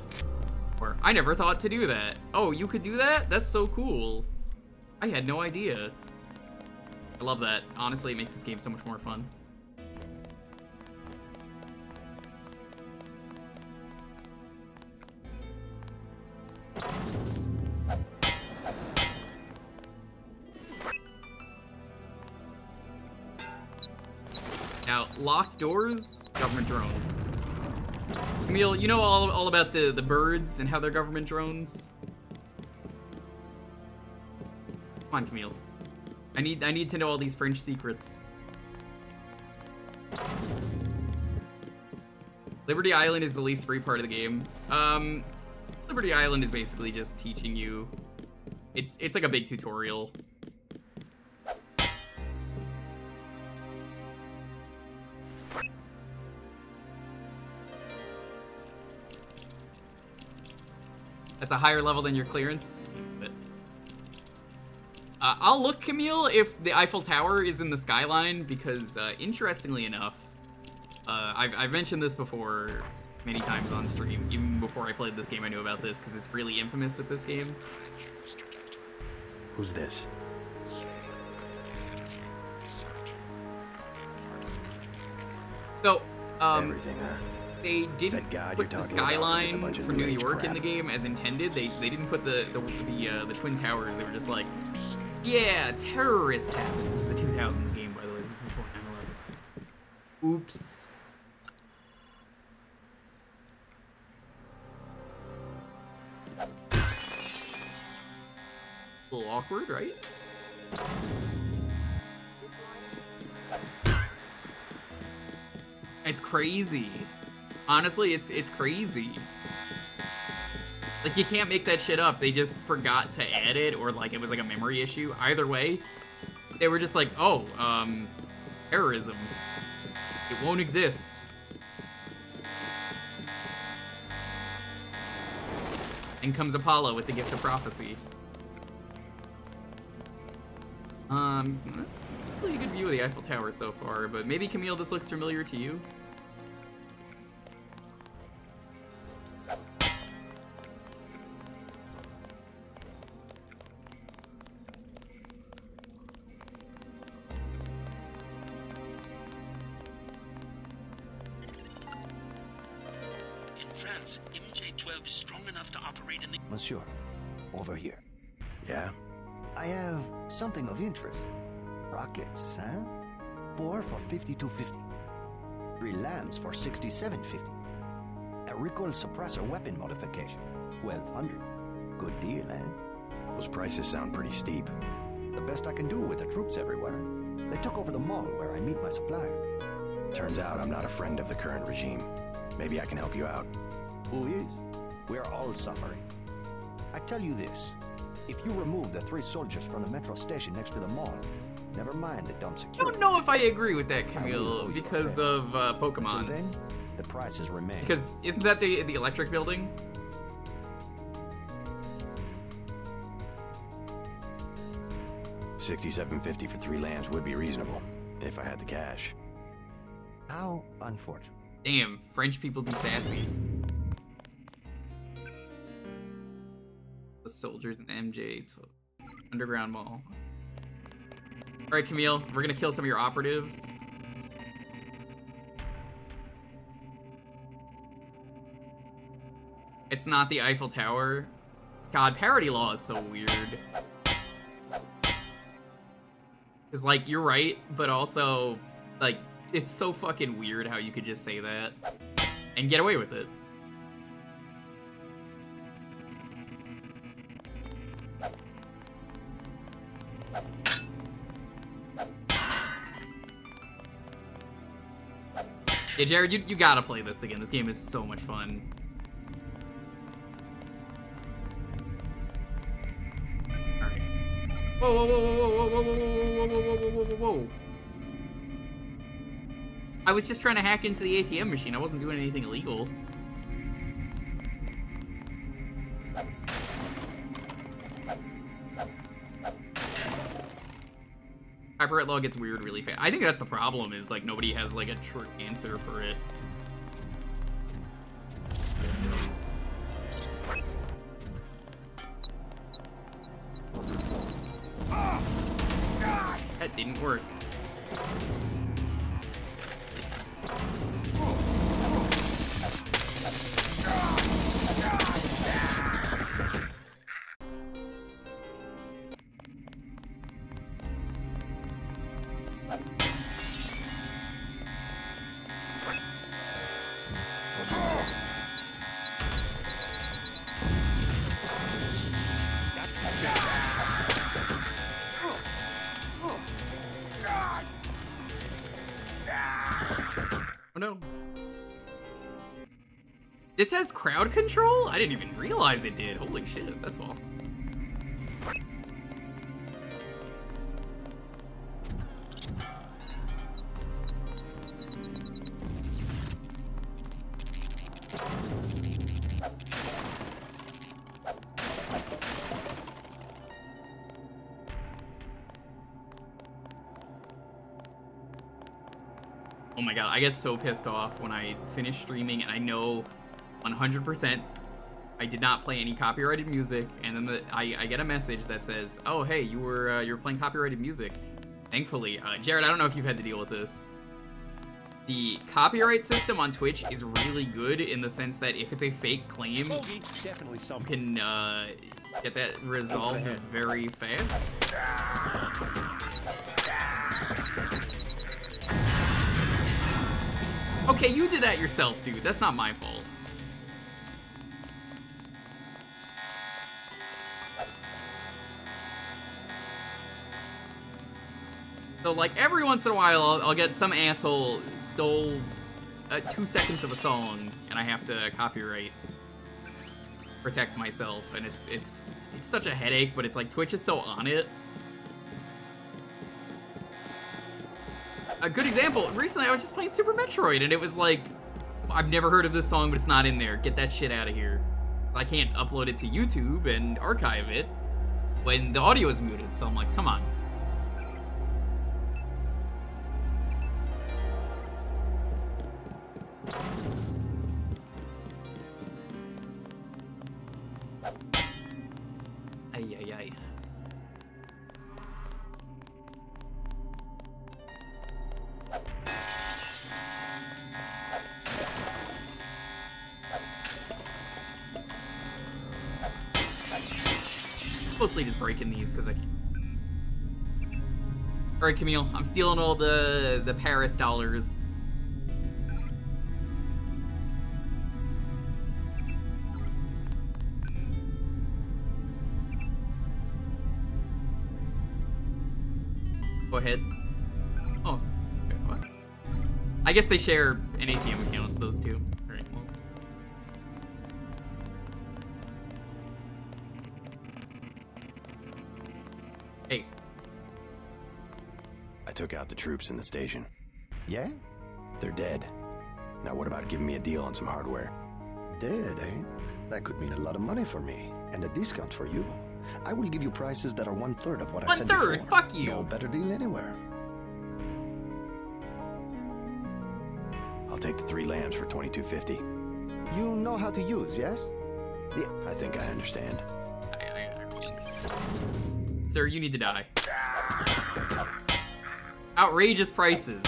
or I never thought to do that. Oh, you could do that? That's so cool. I had no idea. I love that. Honestly, it makes this game so much more fun. Now, locked doors, government drone. Camille, you know all about the birds and how they're government drones? Come on, Camille. I need to know all these French secrets. Liberty Island is the least free part of the game. Liberty Island is basically just teaching you. It's like a big tutorial. That's a higher level than your clearance. But I'll look, Camille, if the Eiffel Tower is in the skyline, because interestingly enough, I've mentioned this before many times on stream. Even before I played this game, I knew about this because it's really infamous with this game. Who's this? So, Everything, huh? they didn't put the skyline for New York in the game as intended. They didn't put the Twin Towers. They were just like, yeah, terrorists happened. This is the 2000s game, by the way. This is before 9/11. Oops. A little awkward, right? It's crazy. Honestly, it's crazy. Like, you can't make that shit up. They just forgot to add it, or like it was like a memory issue. Either way, they were just like, oh, terrorism. It won't exist. And comes Apollo with the gift of prophecy. Really good view of the Eiffel Tower so far, but maybe, Camille, this looks familiar to you? In France, MJ-12 is strong enough to operate in the... Monsieur, over here. Yeah? I have something of interest. Rockets, huh? 4 for 5250. 3 lambs for 6750. A recoil suppressor weapon modification. 1200. Good deal, eh? Those prices sound pretty steep. The best I can do with the troops everywhere. They took over the mall where I meet my supplier. Turns out I'm not a friend of the current regime. Maybe I can help you out. Who is? We're all suffering. I tell you this. If you remove the 3 soldiers from the metro station next to the mall, never mind the dumb I security. don't know if I agree with that, Camille, because of Pokemon. Until then, the prices remain. Because isn't that the electric building? $67.50 for 3 lambs would be reasonable, if I had the cash. How unfortunate. Damn, French people be sassy. The soldiers in MJ Underground Mall. Alright, Camille, we're gonna kill some of your operatives. It's not the Eiffel Tower. God, parody law is so weird. Cause, like, you're right, but also, like, it's so fucking weird how you could just say that and get away with it. Yeah, Jared, you gotta play this again. This game is so much fun. Alright. Whoa, whoa, whoa, whoa, whoa, whoa, whoa, whoa, whoa, whoa, whoa, whoa, whoa. I was just trying to hack into the ATM machine. I wasn't doing anything illegal. Copyright law gets weird really fast. I think that's the problem, is like nobody has like a true answer for it. That didn't work. Oh no. This has crowd control? I didn't even realize it did. Holy shit, that's awesome. Oh my god, I get so pissed off when I finish streaming and I know 100% I did not play any copyrighted music, and then I get a message that says, oh hey, you were playing copyrighted music. Thankfully, Jared, I don't know if you've had to deal with this. The copyright system on Twitch is really good in the sense that if it's a fake claim, Definitely you can get that resolved very fast. Okay, you did that yourself, dude. That's not my fault. So, like, every once in a while, I'll get some asshole stole 2 seconds of a song, and I have to copyright protect myself, and it's such a headache, but it's like Twitch is so on it. A good example, recently I was just playing Super Metroid, and it was like, I've never heard of this song, but it's not in there. Get that shit out of here. I can't upload it to YouTube and archive it when the audio is muted, so I'm like, come on. Ay, ay, ay. Mostly just breaking these because I can. All right, Camille, I'm stealing all the Paris dollars. Go ahead. Oh, okay, what? I guess they share an ATM account, those two. All right, well. Hey. I took out the troops in the station. Yeah? They're dead. Now what about giving me a deal on some hardware? Dead, eh? That could mean a lot of money for me, and a discount for you. I will give you prices that are 1/3 of what I said before. 1/3? Fuck you! No better deal anywhere. I'll take the 3 lambs for $22.50. You know how to use, yes? Yeah. I think I understand. Sir, you need to die. Outrageous prices.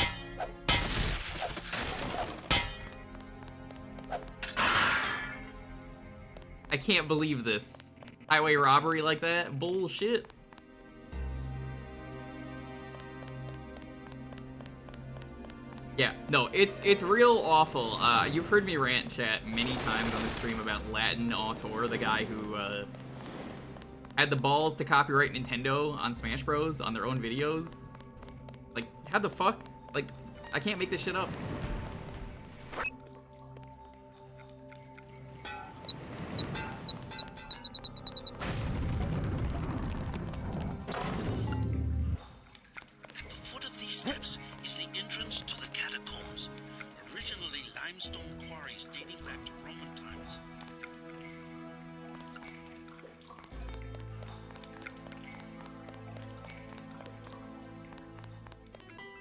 I can't believe this. Highway robbery like that? Bullshit. Yeah, no, it's real awful. You've heard me rant, chat, many times on the stream about Latin Autor, the guy who had the balls to copyright Nintendo on Smash Bros. On their own videos. Like, how the fuck? Like, I can't make this shit up.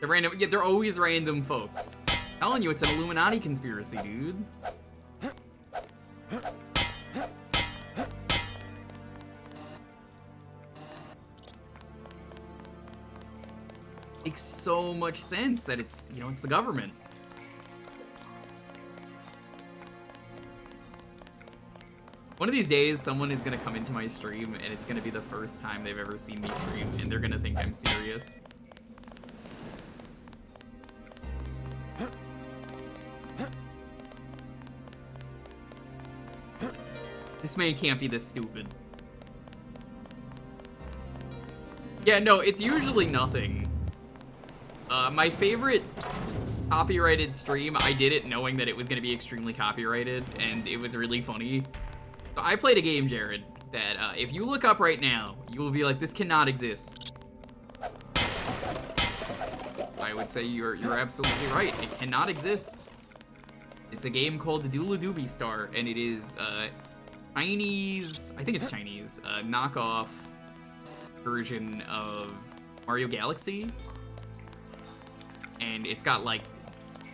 They're random. Yeah, they're always random folks. I'm telling you, it's an Illuminati conspiracy, dude. Makes so much sense that it's, you know, it's the government. One of these days, someone is gonna come into my stream, and it's gonna be the first time they've ever seen me stream, and they're gonna think I'm serious. This man can't be this stupid. Yeah, no, it's usually nothing. My favorite copyrighted stream, I did it knowing that it was gonna be extremely copyrighted, and it was really funny. So I played a game, Jared, that if you look up right now, you will be like, this cannot exist. I would say you're absolutely right. It cannot exist. It's a game called the Dula Doobie Star, and it is Chinese, I think it's Chinese, knockoff version of Mario Galaxy. And it's got like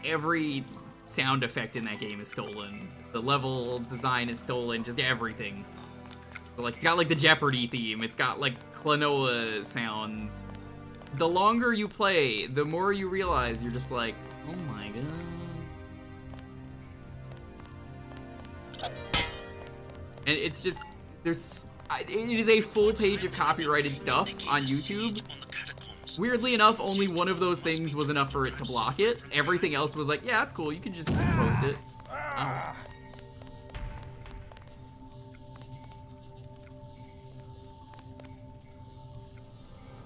every sound effect in that game is stolen. The level design is stolen, just everything. So, like, it's got like the Jeopardy theme, it's got like Klonoa sounds. The longer you play, the more you realize you're just like, oh my god. And it's just, it is a full page of copyrighted stuff on YouTube. Weirdly enough, only one of those things was enough for it to block it. Everything else was like, yeah, that's cool, you can just post it. Oh.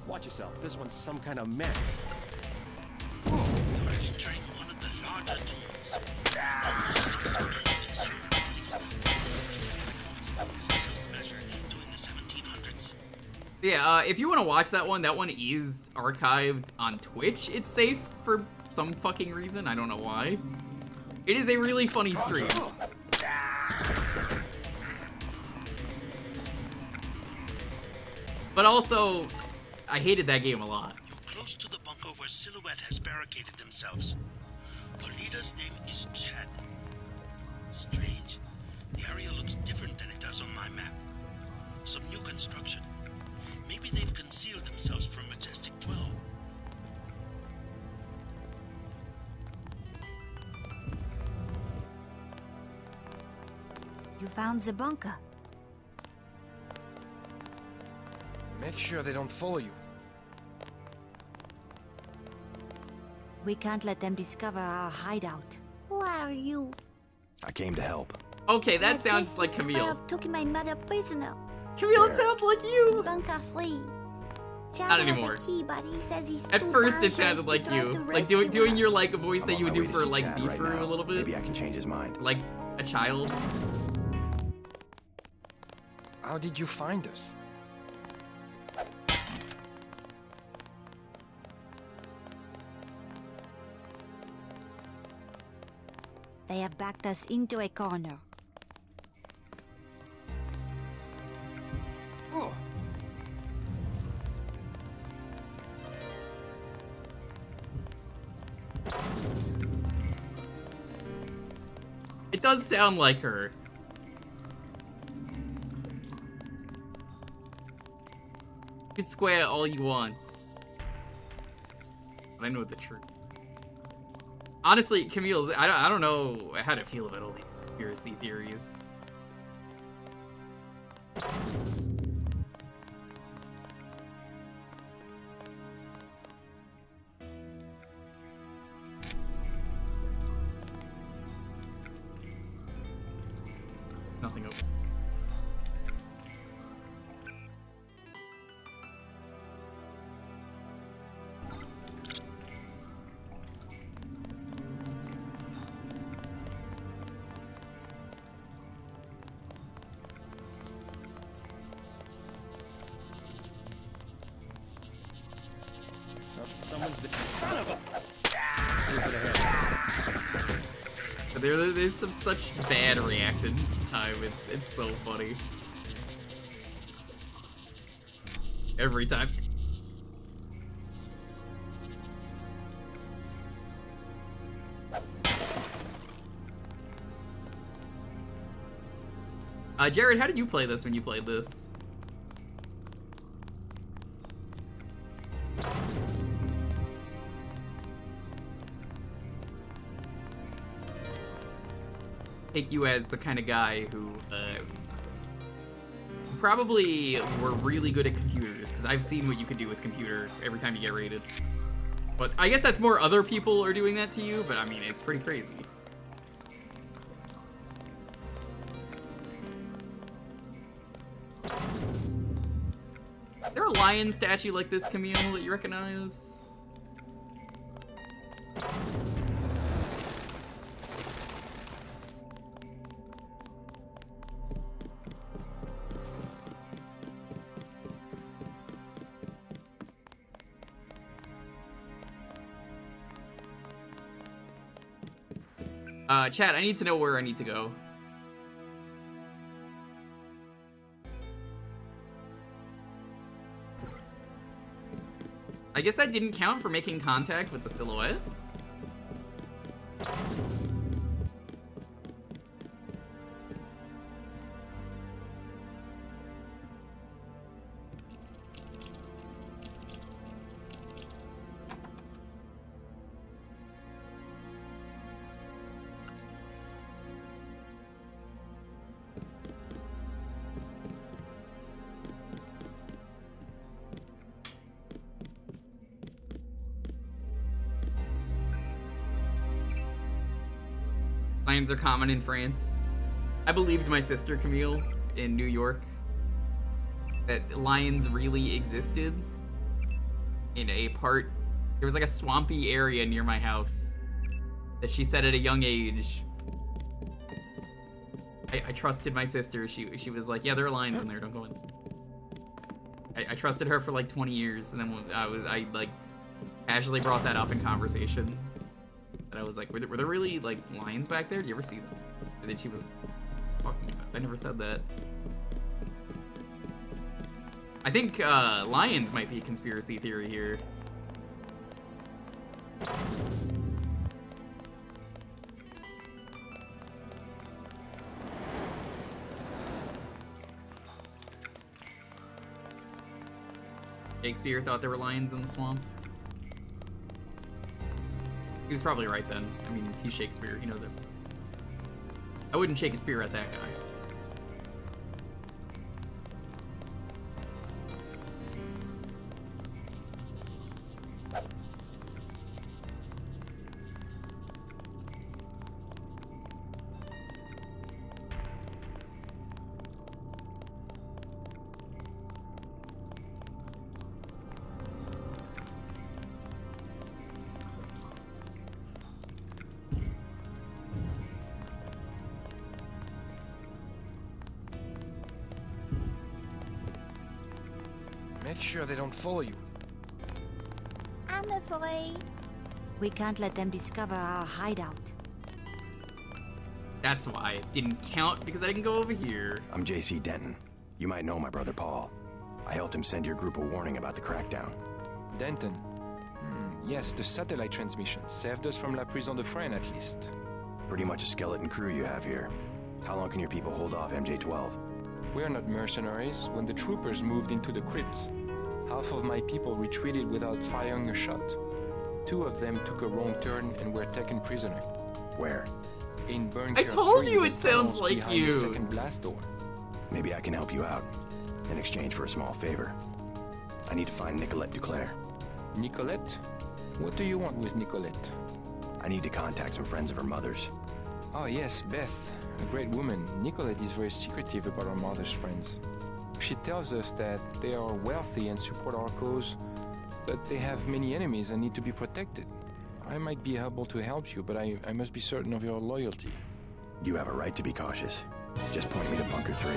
Watch yourself. This one's some kind of mech. You're entering one of the larger tombs. Almost 6 million as a health measure during the 1700s. Yeah, if you want to watch that one is archived on Twitch. It's safe for some fucking reason. I don't know why. It is a really funny stream. But also, I hated that game a lot. You're close to the bunker where Silhouette has barricaded themselves. Her leader's name is Chad. Strange. The area looks different than it does on my map. Some new construction. Maybe they've concealed themselves from Majestic 12. You found the bunker. Make sure they don't follow you. We can't let them discover our hideout. Who are you? I came to help. Okay, that sounds like Camille. Took my mother prisoner. Camille, it sounds like you. Bunker 3. Not anymore. Key, but he says he's At first, it sounded like you, like doing your like a voice that you would do for like Beefer right a little bit. Maybe I can change his mind. Like a child. How did you find us? They have backed us into a corner. Oh. It does sound like her. You can square all you want. But I know the truth. Honestly, Camille, I don't know how to feel about all these conspiracy theories. Nothing open. Someone's the son of a. There's some such bad reaction time. It's so funny. Every time. Jared, how did you play this when you played this? Take you as the kind of guy who probably were really good at computers, because I've seen what you can do with computer every time you get raided. But I guess that's more other people are doing that to you, but I mean, it's pretty crazy. Is there a lion statue like this, Camille, that you recognize? Chat, I need to know where I need to go. I guess that didn't count for making contact with the silhouette. Lions are common in France. I believed my sister Camille in New York that lions really existed in a part. There was like a swampy area near my house that she said at a young age. I trusted my sister. She was like, yeah, there are lions in there. Don't go in. I trusted her for like 20 years, and then I like casually brought that up in conversation. And I was like, were there really, like, lions back there? Did you ever see them? And then she was talking about it. I never said that. I think, lions might be a conspiracy theory here. Shakespeare thought there were lions in the swamp. He was probably right then. I mean, he's Shakespeare. He knows it. I wouldn't shake a spear at that guy. Make sure they don't follow you. I'm afraid. We can't let them discover our hideout. That's why it didn't count, because I didn't go over here. I'm JC Denton. You might know my brother Paul. I helped him send your group a warning about the crackdown. Denton. Yes, the satellite transmission saved us from La Prison de Fresnes, at least. Pretty much a skeleton crew you have here. How long can your people hold off MJ-12? We're not mercenaries. When the troopers moved into the crypts, half of my people retreated without firing a shot. 2 of them took a wrong turn and were taken prisoner. Where? In Burn. I told you it sounds like you. The second blast door. Maybe I can help you out in exchange for a small favor. I need to find Nicolette Duclair. Nicolette? What do you want with Nicolette? I need to contact some friends of her mother's. Oh yes, Beth. A great woman. Nicolette is very secretive about her mother's friends. She tells us that they are wealthy and support our cause, but they have many enemies and need to be protected. I might be able to help you, but I must be certain of your loyalty. You have a right to be cautious. Just point me to Bunker 3.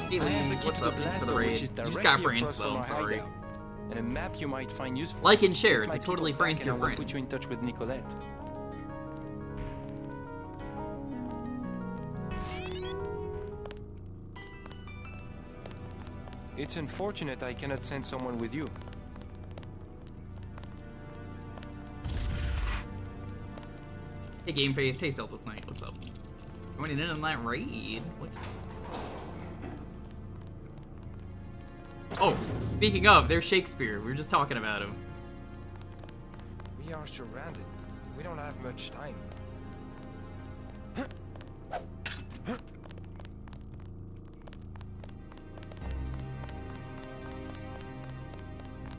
Hey Lee, what's up? Thanks for the raid. You just got France though, I'm sorry. And a map you might find useful. Like and share, to totally France your friends. Put you in touch with Nicolette. It's unfortunate I cannot send someone with you. Hey Game Face, hey Celtics Knight, what's up? Joining in on that raid. What? Oh, speaking of, there's Shakespeare. We were just talking about him. We are surrounded. We don't have much time.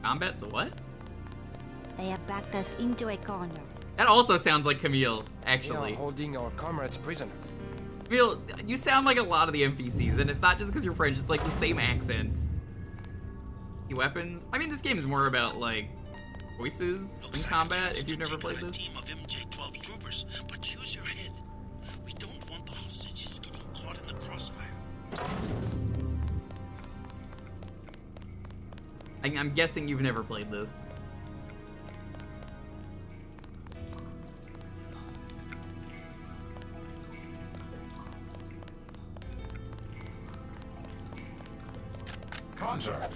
Combat? The what? They have backed us into a corner. That also sounds like Camille, actually. We are holding our comrades prisoner. Camille, you sound like a lot of the NPCs, and it's not just because you're French, it's like the same accent. The weapons? I mean, this game is more about, like, voices in combat, if you've never played this. Team of MJ-12 troopers, but use your head. We don't want the hostages getting caught in the crossfire. I'm guessing you've never played this. Contact.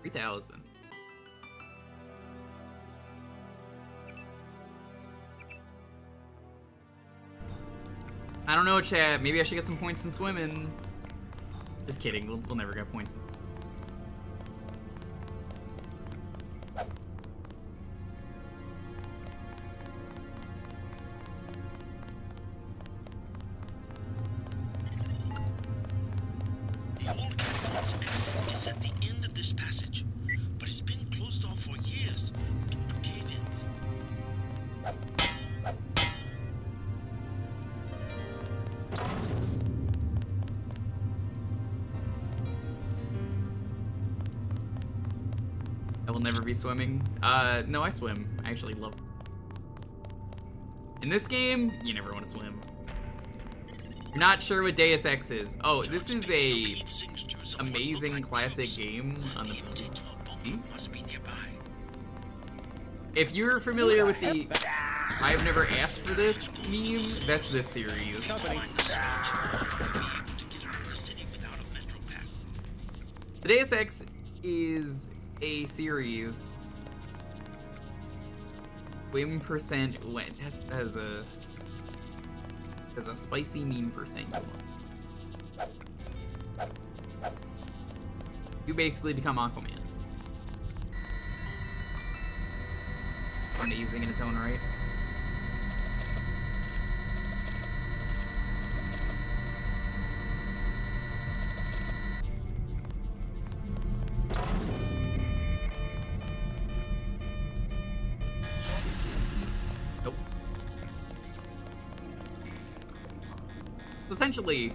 3,000. I don't know, chat. Maybe I should get some points in swimming. Just kidding. We'll never get points. The old Captain's exit is at the end of this passage, but it's been closed off for years due to cave-ins. I will never be swimming. No, I swim. I actually love. In this game, you never want to swim. You're not sure what Deus Ex is. Oh, this is a amazing classic game on the PC. If you're familiar with the I've never asked for this meme, that's this series. The Deus Ex is a series. Swim percent went. That's a spicy mean percent you want. You basically become Aquaman. Amazing in its own right. Nope. So essentially,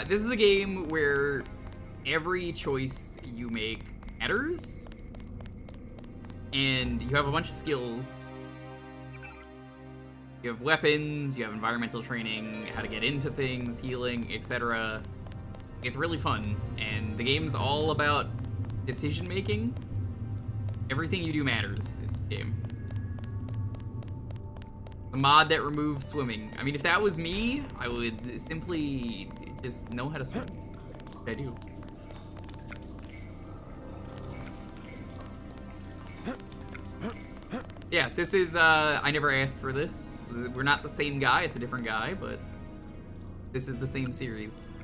this is a game where every choice you make matters, and you have a bunch of skills. You have weapons, you have environmental training, how to get into things, healing, etc. It's really fun, and the game's all about decision making. Everything you do matters in the game. The mod that removes swimming. I mean, if that was me, I would simply just know how to swim. I do. Yeah, this is, I never asked for this. We're not the same guy, it's a different guy, but this is the same series.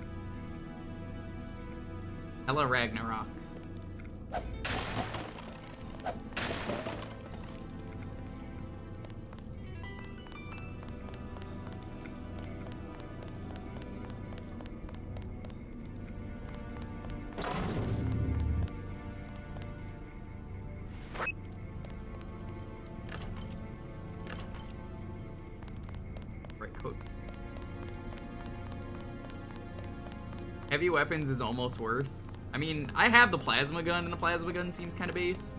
Hello, Ragnarok. Heavy weapons is almost worse. I mean, I have the plasma gun, and the plasma gun seems kind of base.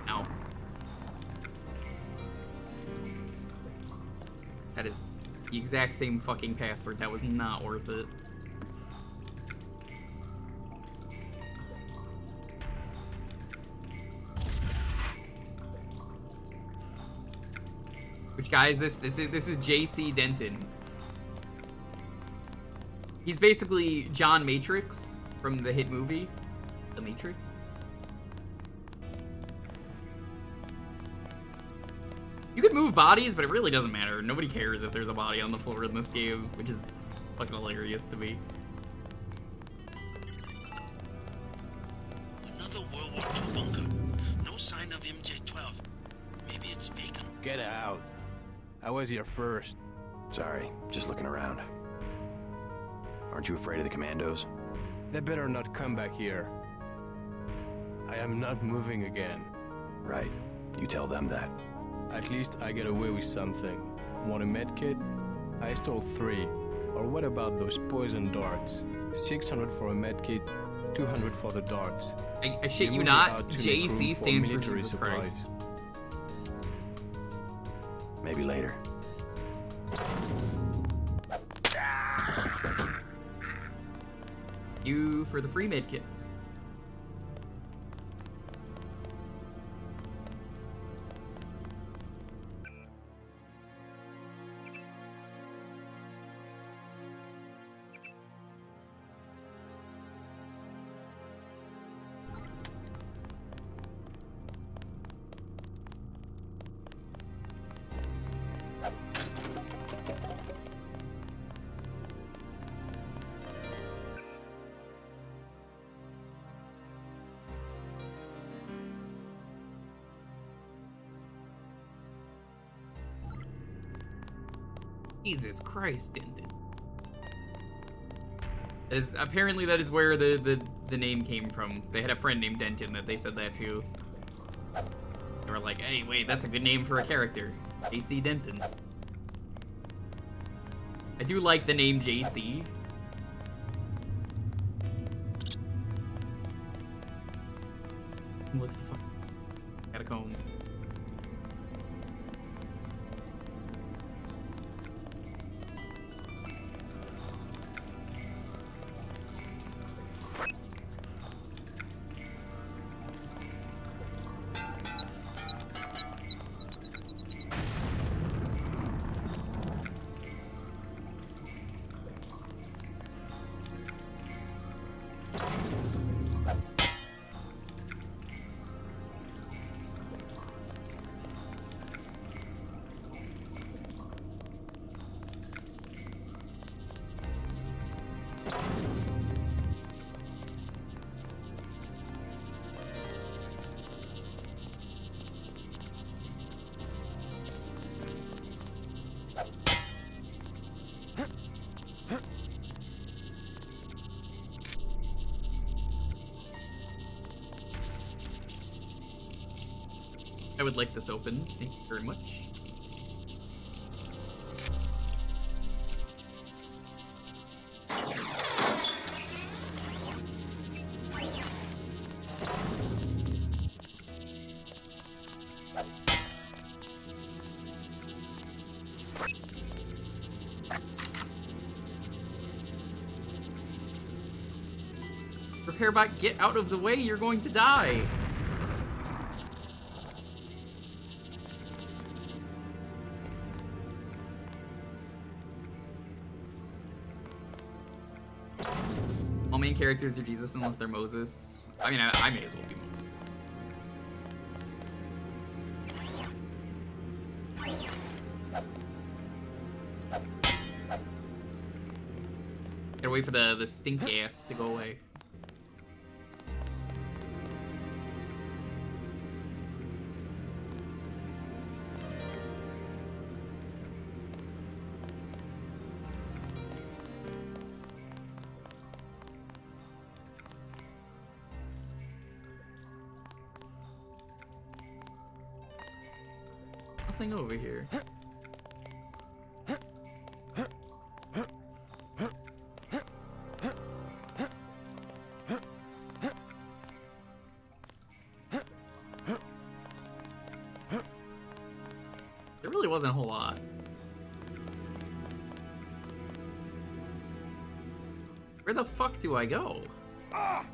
Ow. That is the exact same fucking password. That was not worth it. Which, guys, this is J.C. Denton. He's basically John Matrix from the hit movie, The Matrix. You can move bodies, but it really doesn't matter. Nobody cares if there's a body on the floor in this game, which is fucking hilarious to me. Another World War II bunker. No sign of MJ-12. Maybe it's vacant. Get out. I was here first. Sorry, just looking around. Aren't you afraid of the commandos? They better not come back here. I am not moving again. Right. You tell them that. At least I get away with something. Want a med kit? I stole 3. Or what about those poison darts? 600 for a med kit, 200 for the darts. I shit you not, JC stands for Jesus Christ. Maybe later. You for the free med kits. Jesus Christ, Denton. Apparently that is where the name came from. They had a friend named Denton that they said that to. They were like, hey, wait, that's a good name for a character. JC Denton. I do like the name JC. Looks the fuck catacomb. I would like this open. Thank you very much. Repairbot, get out of the way, you're going to die. All main characters are Jesus unless they're Moses. I mean, I may as well be Moses. Gotta wait for the stink gas to go away. Nothing over here. There really wasn't a whole lot. Where the fuck do I go? Ow.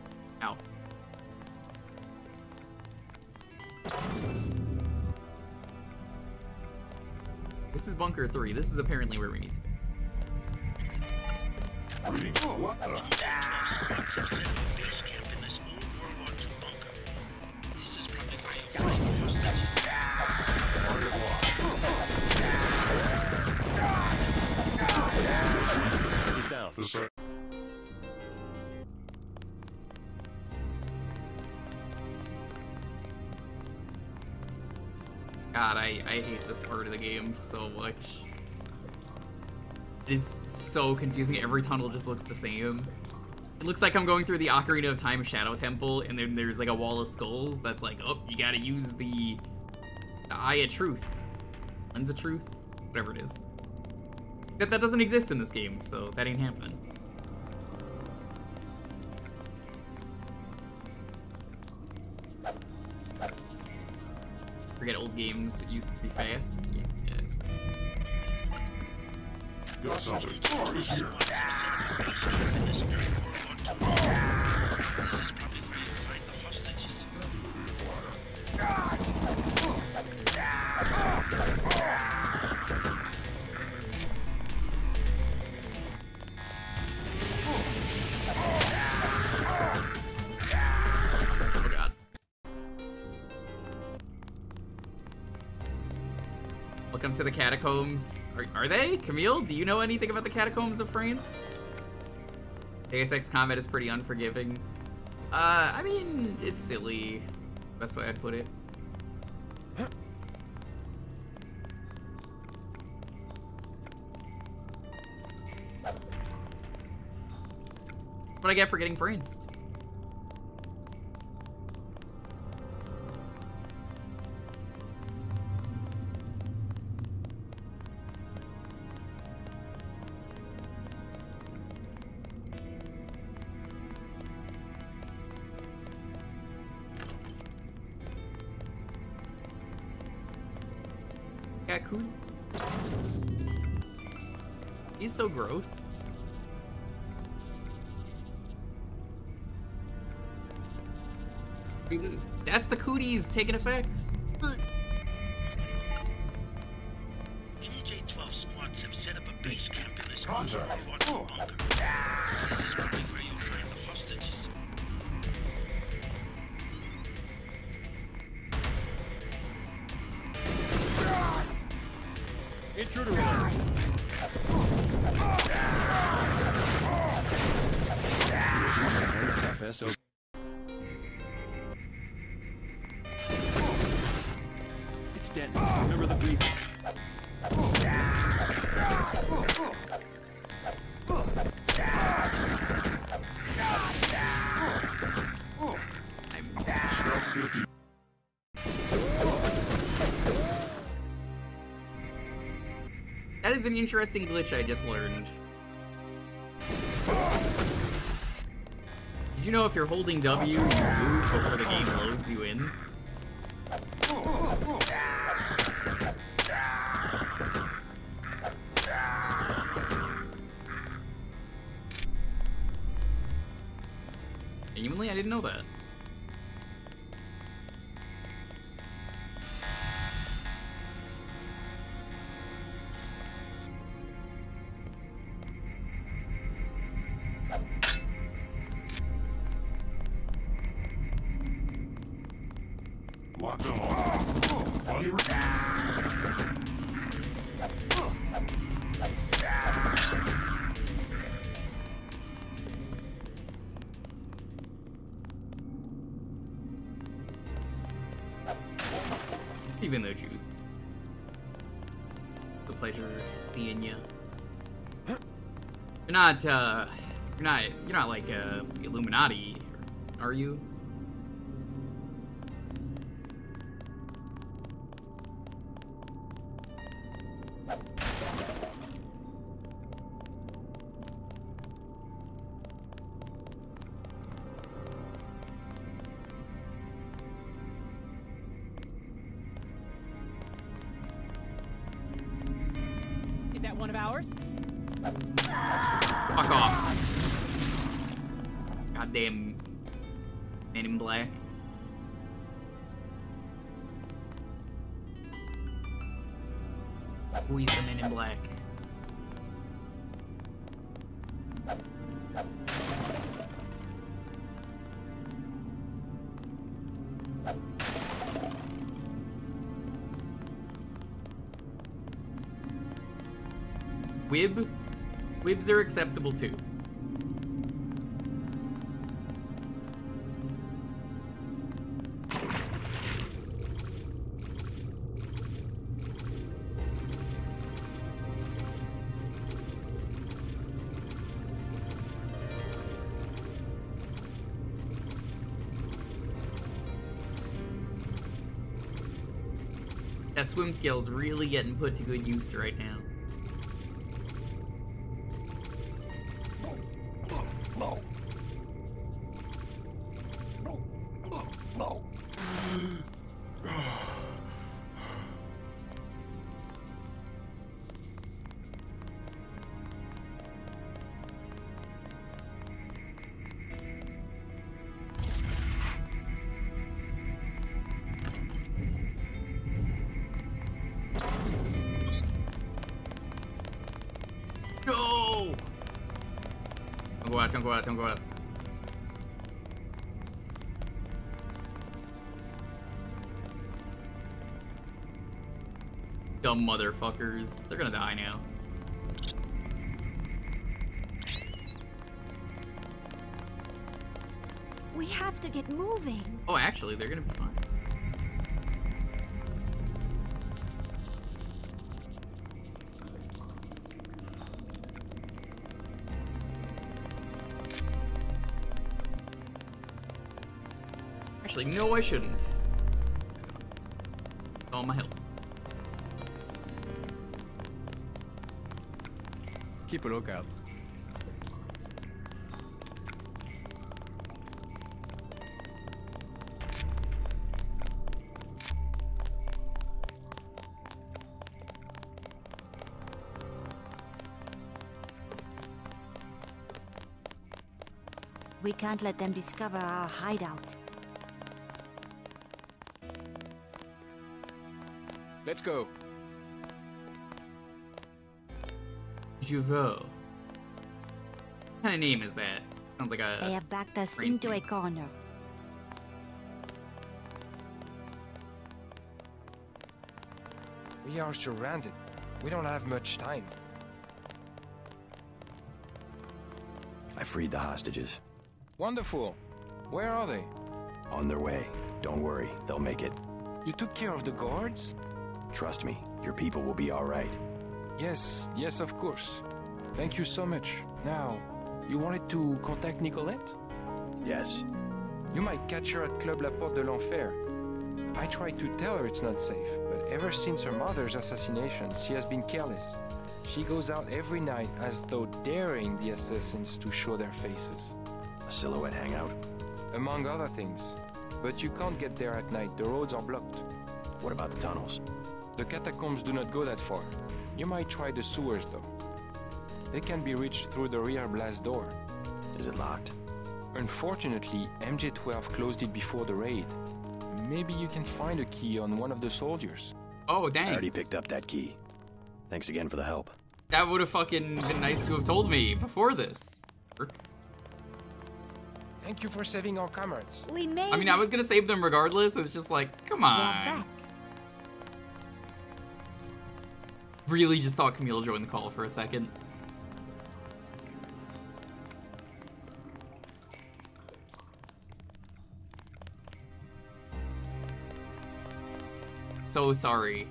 This is Bunker 3. This is apparently where we need to go. What the? 12 squads have set up a base camp in this old World War II bunker. This is probably where you'll find the hostages. He's down. God, I hate this part of the game so much. It is so confusing. Every tunnel just looks the same. It looks like I'm going through the Ocarina of Time Shadow Temple, and then there's like a wall of skulls that's like, oh, you gotta use the Eye of Truth. Lens of Truth? Whatever it is. That doesn't exist in this game, so that ain't happening. Forget old games used to be fast. Yeah, it's Got something. Target here. This is probably where you'll find the hostages. Oh god. Welcome to the catacombs. Are they? Camille, do you know anything about the catacombs of France? Deus Ex combat is pretty unforgiving. I mean, it's silly. Best way I'd put it. What I get for getting franced. Cool. He's so gross. That's the cooties taking effect. MJ-12 squads have set up a base camp in this old World War II bunker. This is probably where you'll find the hostages. Intruder alert. Tough SO. It's dead. Remember the brief. That is an interesting glitch I just learned. Did you know if you're holding W, you move before the game loads you in? Genuinely, I didn't know that. Lock them all. Funny Even though Jews. The pleasure seeing you. You're not like Illuminati, are you? Is that one of ours? Fuck off. Goddamn Man in Black. Ooh, he's the Man in Black. Wibs are acceptable too. That swim skill's really getting put to good use right now. No! Don't go out, don't go out. Dumb motherfuckers. They're gonna die now. We have to get moving. Oh, actually, they're gonna be fine. Actually, no, I shouldn't. All my health. Keep a lookout. We can't let them discover our hideout. Let's go. Jewker. What kind of name is that? Sounds like a... They have backed us brain's into a name. corner. We are surrounded. We don't have much time. I freed the hostages. Wonderful. Where are they? On their way. Don't worry, they'll make it. You took care of the guards? Trust me, your people will be all right. Yes, yes, of course. Thank you so much. Now, you wanted to contact Nicolette? Yes. You might catch her at Club La Porte de l'Enfer. I tried to tell her it's not safe, but ever since her mother's assassination, she has been careless. She goes out every night as though daring the assassins to show their faces. A silhouette hangout? Among other things. But you can't get there at night, the roads are blocked. What about the tunnels? The catacombs do not go that far. You might try the sewers though. They can be reached through the rear blast door. Is it locked? Unfortunately, MJ-12 closed it before the raid. Maybe you can find a key on one of the soldiers. Oh, thanks. I already picked up that key. Thanks again for the help. That would have fucking been nice to have told me before this. Thank you for saving our comrades. We made I mean, I was gonna save them regardless. It's just like, come on. Really just thought Camille joined the call for a second. So sorry.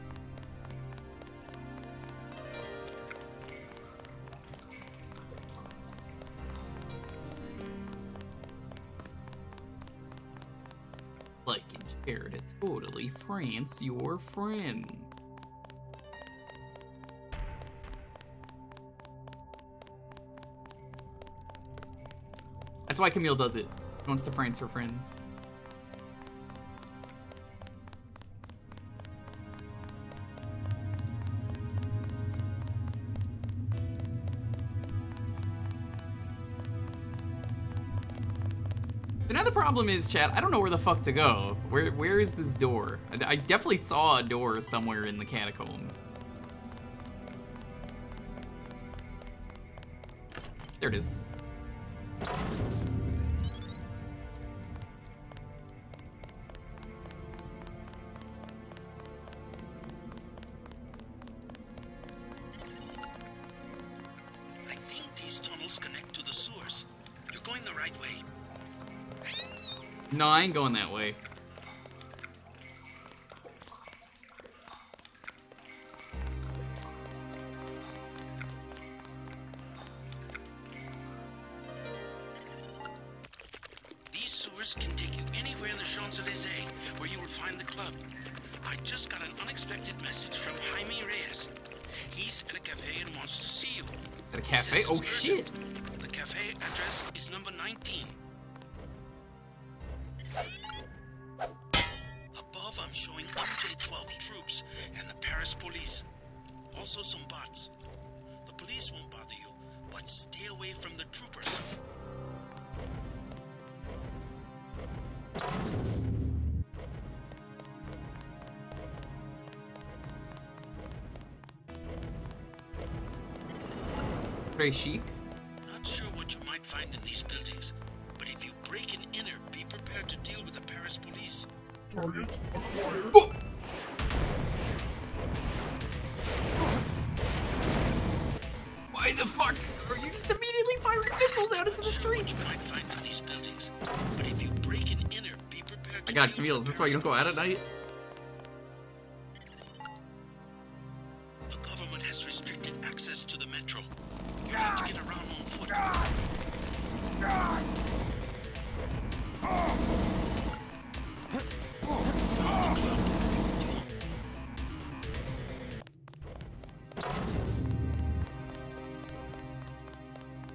Like and share to totally France your friend. That's why Camille does it. She wants to France her friends. Another problem is, chat, I don't know where the fuck to go. Where is this door? I definitely saw a door somewhere in the catacomb. There it is. I think these tunnels connect to the sewers. You're going the right way. No, I ain't going that way. These sewers can take you anywhere in the Champs-Élysées where you will find the club. I just got an unexpected message from Jaime Reyes. He's at a cafe and wants to see you. At a cafe? Oh shit! The cafe address is number 19. Above, I'm showing MJ-12 troops and the Paris police. Also some bots. The police won't bother you, but stay away from the troopers. Very chic. Not sure what you might find in these buildings, but if you break and enter, be prepared to deal with the Paris police. Target acquired. Oh. Why the fuck are you just immediately firing missiles out into the streets? You might find in these buildings, but if you break and enter, be prepared to I got Camille. Is this why you don't go out at night? The government has restricted access to the metro. You have to get around on foot. Found the club.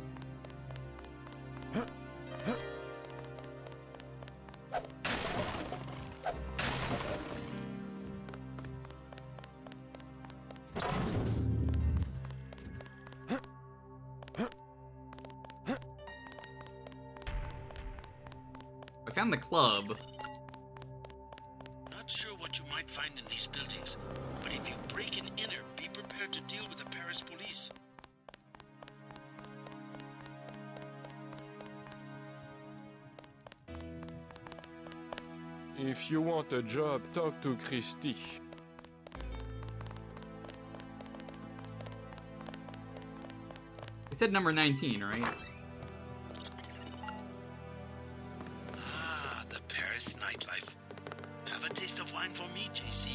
I found the club. Not sure what you might find in these buildings, but if you break and enter, be prepared to deal with the Paris police. If you want a job, talk to Christy. I said number 19, right? Ah, the Paris nightlife. Have a taste of wine for me, JC.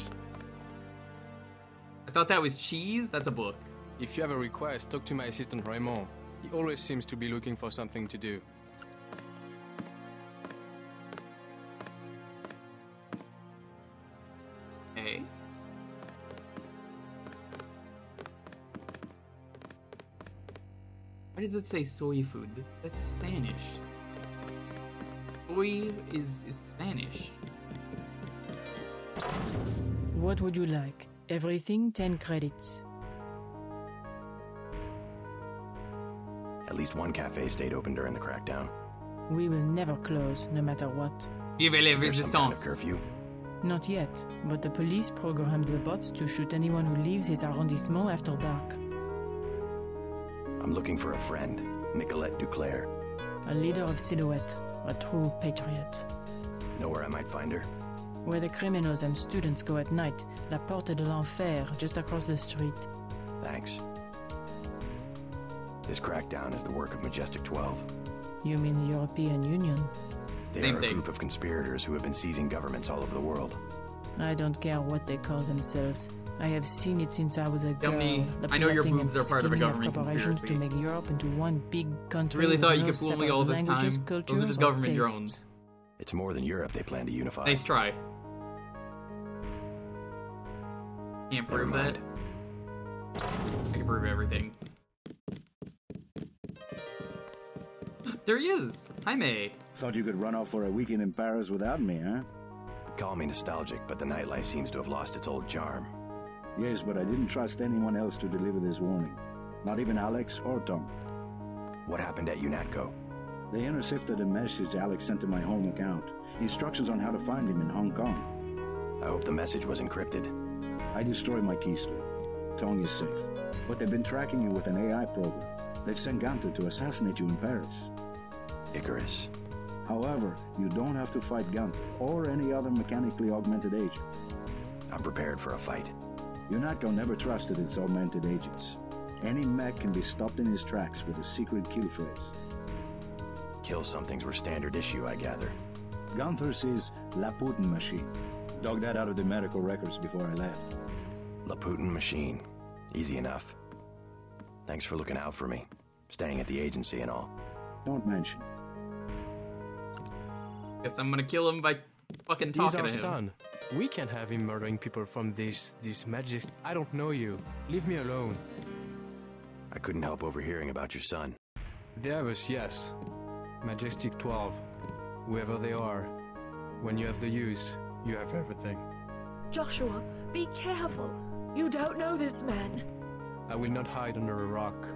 I thought that was cheese. That's a book. If you have a request, talk to my assistant Raymond. He always seems to be looking for something to do. Hey. Why does it say soy food? That's Spanish. Soy is Spanish. What would you like? Everything 10 credits. At least one cafe stayed open during the crackdown. We will never close, no matter what. Vive la Is there some kind of resistance. curfew? Not yet, but the police programmed the bots to shoot anyone who leaves his arrondissement after dark. I'm looking for a friend, Nicolette Duclair. A leader of Silhouette, a true patriot. Know where I might find her? Where the criminals and students go at night, La Porte de l'Enfer, just across the street. Thanks. This crackdown is the work of Majestic 12. You mean the European Union? They are a group of conspirators who have been seizing governments all over the world. I don't care what they call themselves. I have seen it since I was a girl. Dummy, The I know your plotting boobs and are part of a scheming government corporations conspiracy. to make Europe into one big country. Really with thought you no could fool me separate all this languages, time. Those are cultures, just or government tastes. drones. It's more than Europe they plan to unify. Nice try. Can't prove Never that. I can prove everything. There he is! Jaime! Thought you could run off for a weekend in Paris without me, huh? Call me nostalgic, but the nightlife seems to have lost its old charm. Yes, but I didn't trust anyone else to deliver this warning. Not even Alex or Tom. What happened at UNATCO? They intercepted a message Alex sent to my home account. Instructions on how to find him in Hong Kong. I hope the message was encrypted. I destroyed my keystore. Tong is safe. But they've been tracking you with an AI program. They've sent Gunther to assassinate you in Paris. Icarus. However, you don't have to fight Gunther or any other mechanically augmented agent. I'm prepared for a fight. UNATCO never trusted its augmented agents. Any mech can be stopped in his tracks with a secret kill phrase. Kill somethings were standard issue, I gather. Gunther's is La Putin machine. Dug that out of the medical records before I left. Laputin machine. Easy enough. Thanks for looking out for me. Staying at the agency and all. Don't mention. Guess I'm gonna kill him by fucking talking to him. He's our son. We can't have him murdering people from this magic. I don't know you. Leave me alone. I couldn't help overhearing about your son. The others, yes. Majestic 12. Whoever they are. When you have the use, you have everything. Joshua, be careful. You don't know this man. I will not hide under a rock.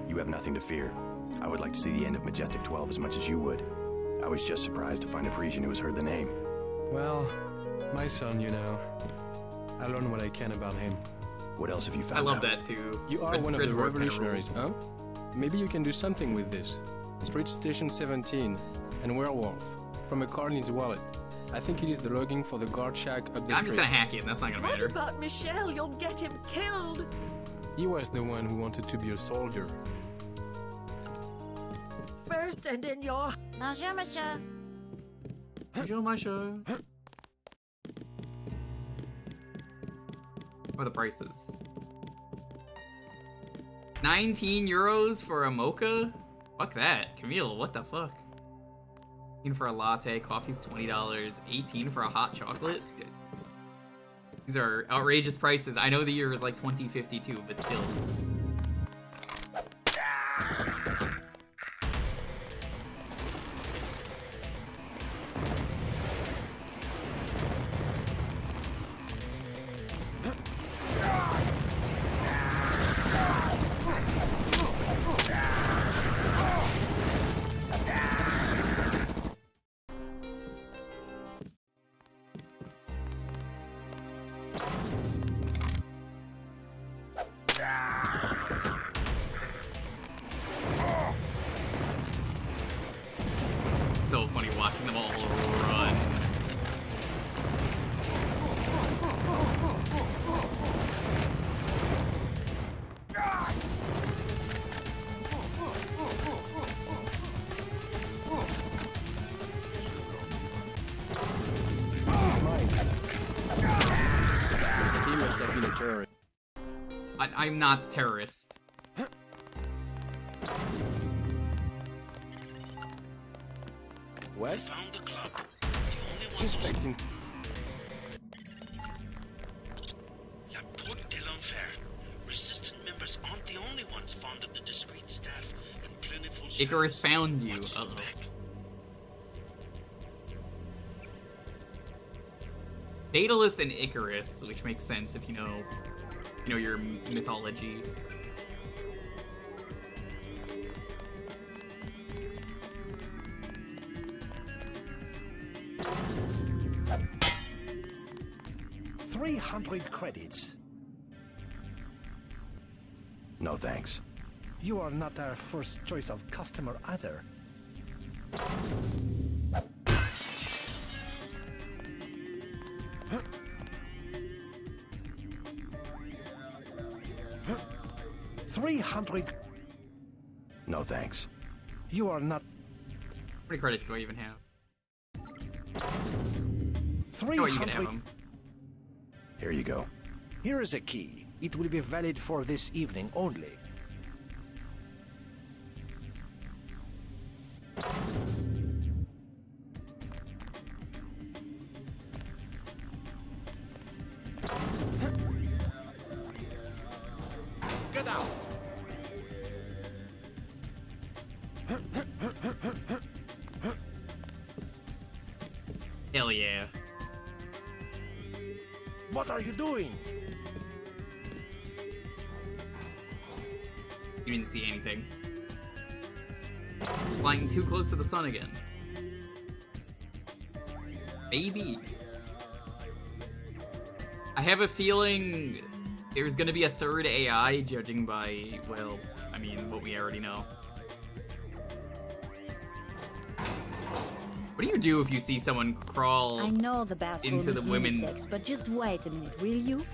You have nothing to fear. I would like to see the end of Majestic 12 as much as you would. I was just surprised to find a Parisian who has heard the name. Well, my son, you know. I learned what I can about him. What else have you found I love out? that too. You are one of the revolutionaries, huh? Maybe you can do something with this. Street Station 17 and Werewolf from a card in his wallet. I think it is the logging for the guard shack up the street. I'm just gonna hack it, that's not gonna matter. What about Michel? You'll get him killed. He was the one who wanted to be a soldier. First and in your... Bonjour, monsieur. Bonjour, monsieur. What are the prices? 19 euros for a mocha? Fuck that. Camille, what the fuck? 18 for a latte, coffee's $20, 18 for a hot chocolate? These are outrageous prices. I know the year is like 2052, but still. So funny watching them all run. He must have been a terrorist. I'm not the terrorist. What? Found the club. The only one Suspecting. La Porte de l'Enfer. Resistant members aren't the only ones fond of the discreet staff and plentiful Icarus found you. Uh-oh. Daedalus and Icarus, which makes sense if you know your mythology. $300 credits. No thanks. You are not our first choice of customer either. $300. No thanks. You are not. How many credits do I even have? 300. Oh, you can have them. Here you go. Here is a key. It will be valid for this evening only. Get out! Hell yeah. What are you doing? You didn't see anything. Flying too close to the sun again. Maybe. I have a feeling There's gonna be a third AI, judging by, well, I mean, what we already know. What do you do if you see someone crawl I know the bathroom into the is women's... unisex, but just wait a minute, will you?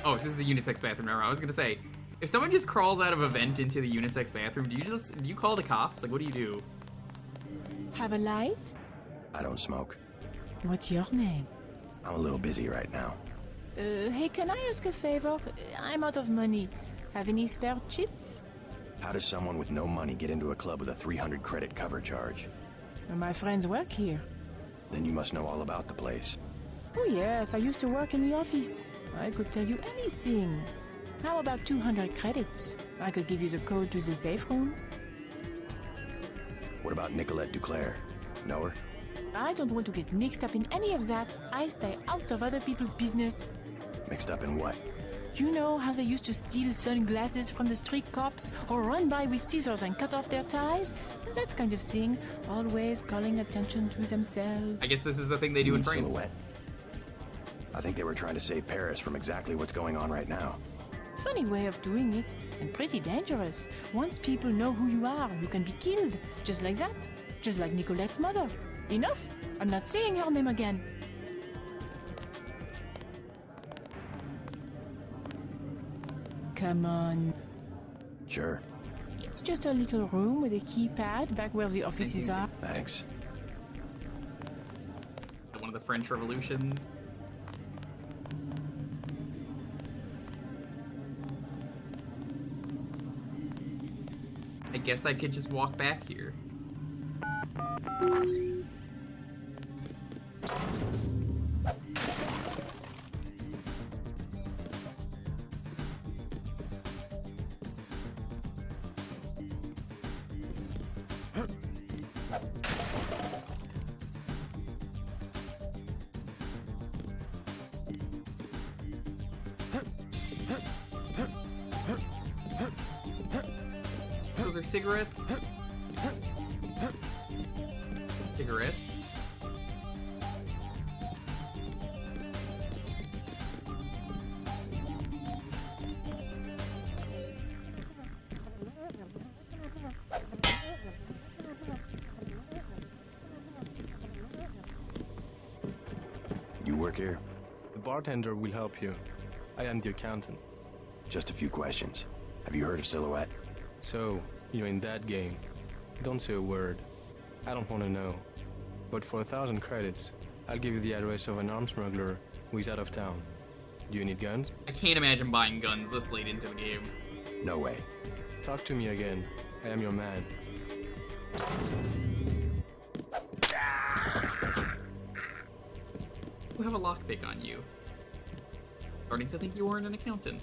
Oh, this is a unisex bathroom. Never mind. I was gonna say, if someone just crawls out of a vent into the unisex bathroom, do you call the cops? Like, what do you do? Have a light? I don't smoke. What's your name? I'm a little busy right now. Hey, can I ask a favor? I'm out of money. Have any spare chips? How does someone with no money get into a club with a 300 credit cover charge? My friends work here. Then you must know all about the place. Oh yes, I used to work in the office. I could tell you anything. How about 200 credits? I could give you the code to the safe room. What about Nicolette Duclair? Know her? I don't want to get mixed up in any of that. I stay out of other people's business. Mixed up in what? You know how they used to steal sunglasses from the street cops or run by with scissors and cut off their ties? That kind of thing. Always calling attention to themselves. I guess this is the thing they do in France. Silhouette. I think they were trying to save Paris from exactly what's going on right now. Funny way of doing it, and pretty dangerous. Once people know who you are, you can be killed. Just like that. Just like Nicolette's mother. Enough! I'm not saying her name again. Come on. Sure. It's just a little room with a keypad back where the offices are. Thanks. One of the French revolutions. I guess I could just walk back here. Those are cigarettes. Cigarettes. You work here? The bartender will help you. I am the accountant. Just a few questions. Have you heard of Silhouette? So, you're in that game. Don't say a word. I don't want to know. But for 1,000 credits, I'll give you the address of an arms smuggler who is out of town. Do you need guns? I can't imagine buying guns this late into the game. No way. Talk to me again. I am your man. You have a lockpick on you. Starting to think you weren't an accountant.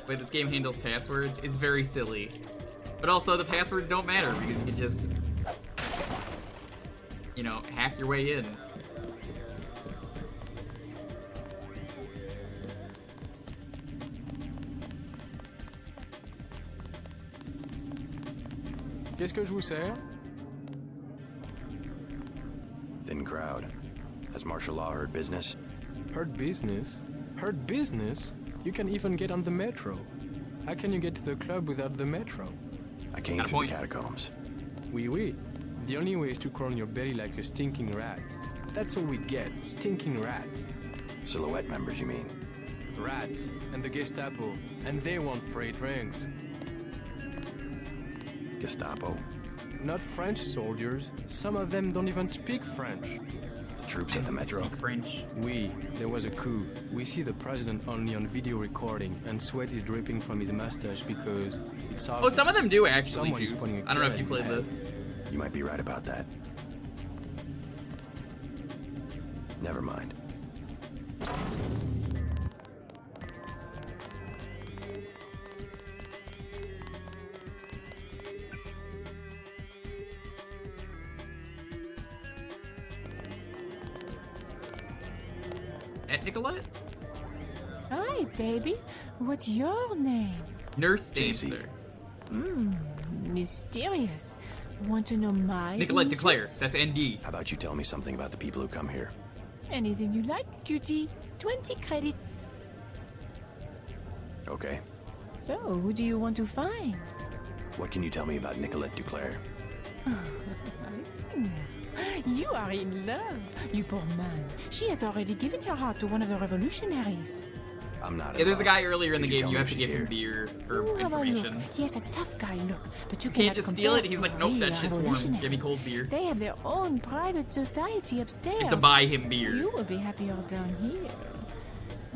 The way this game handles passwords is very silly. But also, the passwords don't matter because you can just, you know, hack your way in. Qu'est-ce que je vous sers? Thin crowd. Has martial law heard business? Heard business? Heard business? You can even get on the metro. How can you get to the club without the metro? I came through the catacombs. Oui, oui. The only way is to crawl on your belly like a stinking rat. That's all we get, stinking rats. Silhouette members, you mean? Rats, and the Gestapo, and they want free drinks. Gestapo? Not French soldiers. Some of them don't even speak French. The troops at the metro? Speak French. Oui, there was a coup. We see the president only on video recording, and sweat is dripping from his mustache because it's obvious. Oh, some of them do actually Someone is juice. pointing a I don't know if gun you at played his this. You might be right about that. Never mind. At Nicolette? Hi, baby. What's your name? Nurse Dancer. Mysterious. Want to know my Nicolette Declare. initials? That's ND. How about you tell me something about the people who come here? Anything you like, cutie. 20 credits. Okay. So, who do you want to find? What can you tell me about Nicolette Duclair? Listen now. You are in love, you poor man. She has already given her heart to one of the revolutionaries. I'm not. Yeah, there's a guy earlier in the Could you game. tell You me have if to she's give him here? beer for Ooh, have a look. information. Yes, a tough guy look, but you Can't cannot just steal it. compare He's like, to nope, a that real shit's warm. revolutionary. Give me cold beer. They have their own private society upstairs. You have to buy him beer. You will be happier down here.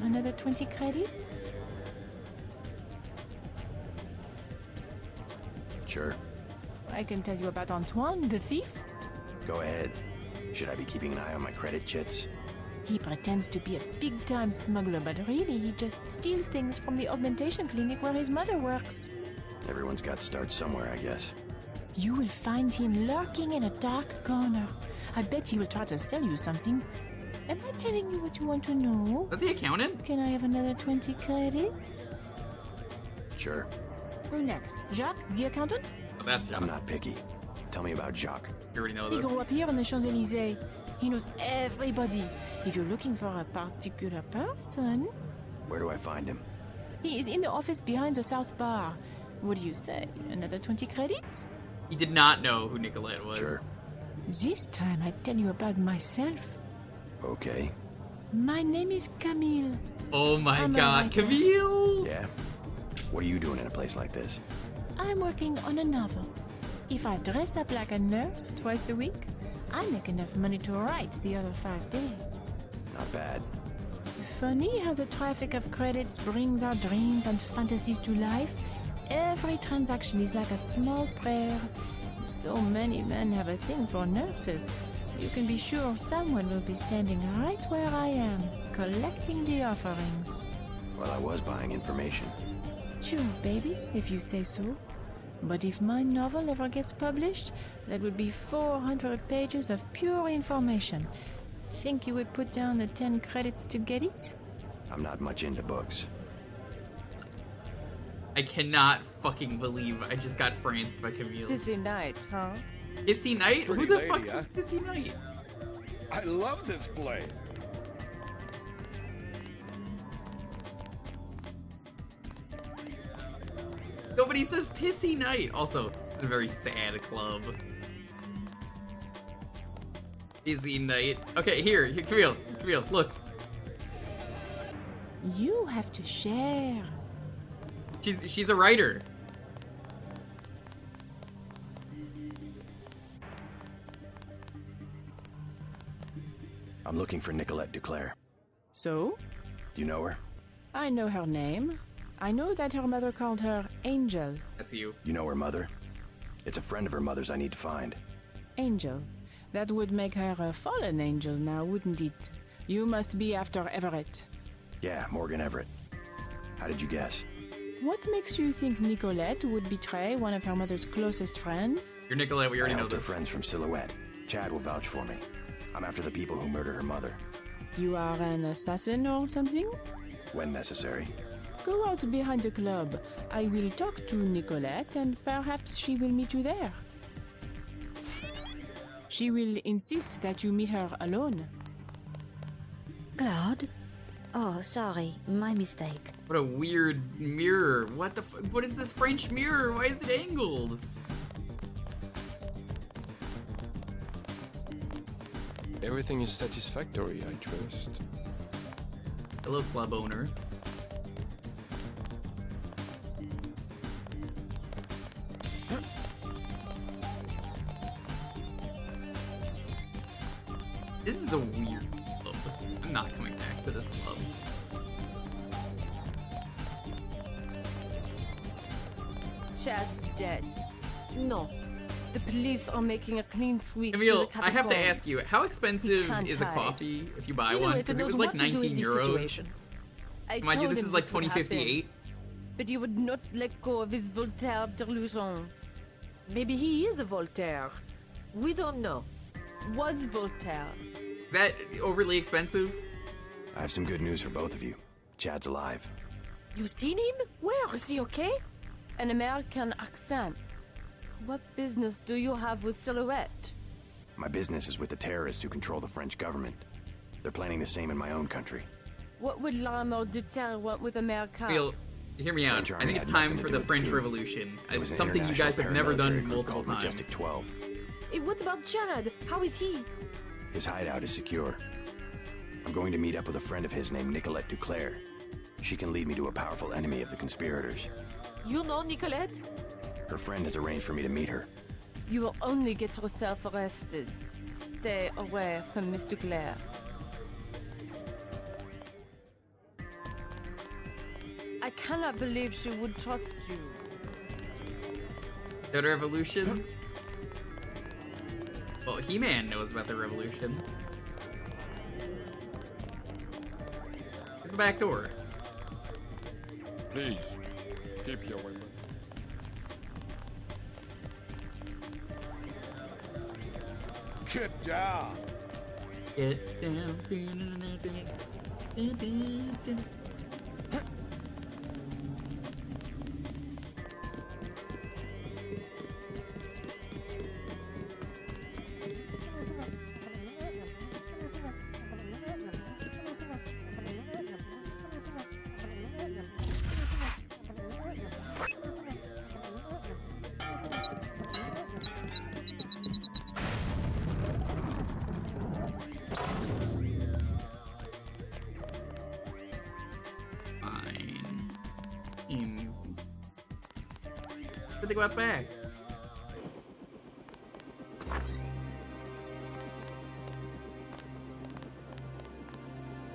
Another 20 credits? Sure. I can tell you about Antoine, the thief. Go ahead. Should I be keeping an eye on my credit chits? He pretends to be a big-time smuggler, but really he just steals things from the augmentation clinic where his mother works. Everyone's got to start somewhere, I guess. You will find him lurking in a dark corner. I bet he will try to sell you something. Am I telling you what you want to know? Is that the accountant? Can I have another 20 credits? Sure. Who next? Jacques, the accountant? Oh, that's I'm not picky. Tell me about Jacques. You already know He this. grew up here in the Champs-Élysées. He knows everybody. If you're looking for a particular person, Where do I find him? he is in the office behind the South Bar. What do you say? Another 20 credits? He did not know who Nicolette was. Sure. This time I tell you about myself. Okay. My name is Camille. Oh my I'm a god, writer. Camille! Yeah. What are you doing in a place like this? I'm working on a novel. If I dress up like a nurse twice a week, I make enough money to write the other 5 days. Not bad. Funny how the traffic of credits brings our dreams and fantasies to life. Every transaction is like a small prayer. So many men have a thing for nurses. You can be sure someone will be standing right where I am, collecting the offerings. Well, I was buying information. Sure, baby, if you say so. But if my novel ever gets published, that would be 400 pages of pure information. Think you would put down the 10 credits to get it? I'm not much into books. I cannot fucking believe I just got franced by Camille. Busy night, huh? Pissy Knight? Who Pretty the lady, fuck's huh? this Pissy Knight? I love this place. Nobody says Pissy Knight. Also, it's a very sad club. Pissy Knight. Okay, here, Camille, look. You have to share. She's a writer. I'm looking for Nicolette Duclair. So? Do you know her? I know her name. I know that her mother called her Angel. That's you. You know her mother? It's a friend of her mother's I need to find. Angel. That would make her a fallen angel now, wouldn't it? You must be after Everett. Yeah, Morgan Everett. How did you guess? What makes you think Nicolette would betray one of her mother's closest friends? You're Nicolette, we already I know helped her this. friends from Silhouette. Chad will vouch for me. I'm after the people who murdered her mother. You are an assassin or something? When necessary. Go out behind the club. I will talk to Nicolette and perhaps she will meet you there. She will insist that you meet her alone. Claude? Oh, sorry, my mistake. What a weird mirror. What the what is this French mirror? Why is it angled? Everything is satisfactory, I trust. Hello, club owner. This is a weird club. I'm not coming back to this club. Chad's dead. No. The police are making a clean sweep. Camille, I have to ask you, how expensive can't is a hide. coffee if you buy Silhouette one? Because it knows was like what to do in 19 these euros. situations. I Mind you, told this him is like would happen, 2058. But he would not let go of his Voltaire delusions. Maybe he is a Voltaire. We don't know. Was Voltaire. Is that overly expensive? I have some good news for both of you. Chad's alive. You seen him? Where? Is he okay? An American accent. What business do you have with Silhouette? My business is with the terrorists who control the French government. They're planning the same in my own country. What would L'armée de Terre want with America? Phil, hear me out. I think it's time for the French Revolution. It's something you guys have never done multiple times. Majestic 12. Hey, what about Jared? How is he? His hideout is secure. I'm going to meet up with a friend of his named Nicolette Duclair. She can lead me to a powerful enemy of the conspirators. You know Nicolette? Her friend has arranged for me to meet her. You will only get yourself arrested. Stay away from Miss Duclair. I cannot believe she would trust you. The revolution? Well, He-Man knows about the revolution. Here's the back door. Please, keep your weapon. Good job. Get down. Did they go out back?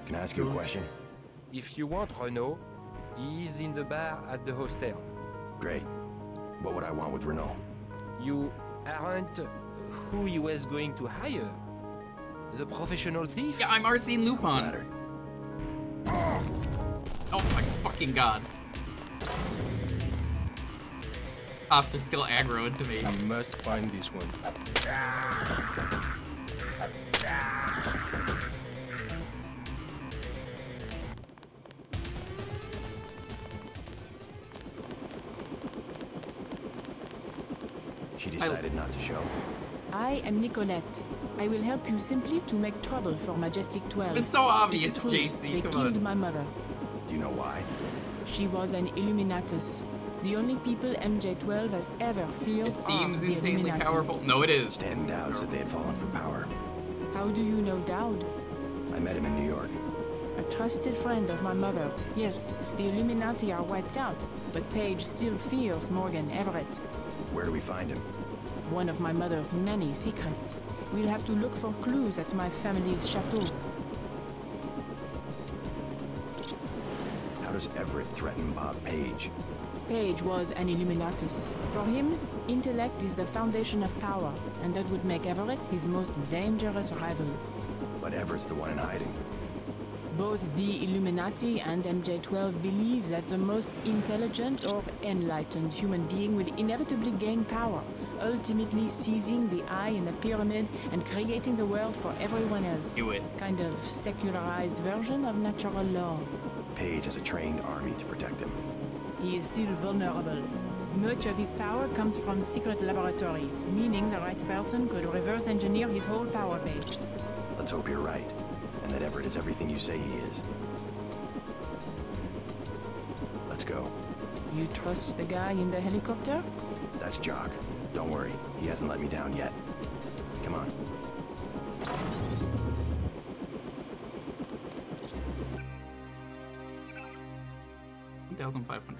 Can I ask you a question? If you want Renault, he's in the bar at the hostel. Great. What would I want with Renault? You aren't who he was going to hire. The professional thief? Yeah, I'm Arsene Lupin. Oh my fucking god. Cops are still aggroed to me. You must find this one. She decided not to show. I am Nicolette. I will help you simply to make trouble for Majestic 12. It's so obvious, It's true. JC. They Come killed on. my mother. Do you know why? She was an Illuminatus. The only people MJ12 has ever feared. It seems are the insanely Illuminati. powerful. No, it is. Stan Dowd said they had fallen from power. How do you know Dowd? I met him in New York. A trusted friend of my mother's. Yes, the Illuminati are wiped out, but Paige still fears Morgan Everett. Where do we find him? One of my mother's many secrets. We'll have to look for clues at my family's chateau. How does Everett threaten Bob Page? Page was an Illuminatus. For him, intellect is the foundation of power, and that would make Everett his most dangerous rival. But Everett's the one in hiding. Both the Illuminati and MJ12 believe that the most intelligent or enlightened human being will inevitably gain power, ultimately seizing the eye in the pyramid and creating the world for everyone else. Do it. Kind of secularized version of natural law. Page has a trained army to protect him. He is still vulnerable. Much of his power comes from secret laboratories, meaning the right person could reverse engineer his whole power base. Let's hope you're right, and that Everett is everything you say he is. Let's go. You trust the guy in the helicopter? That's Jock. Don't worry, he hasn't let me down yet. Come on. $1,500.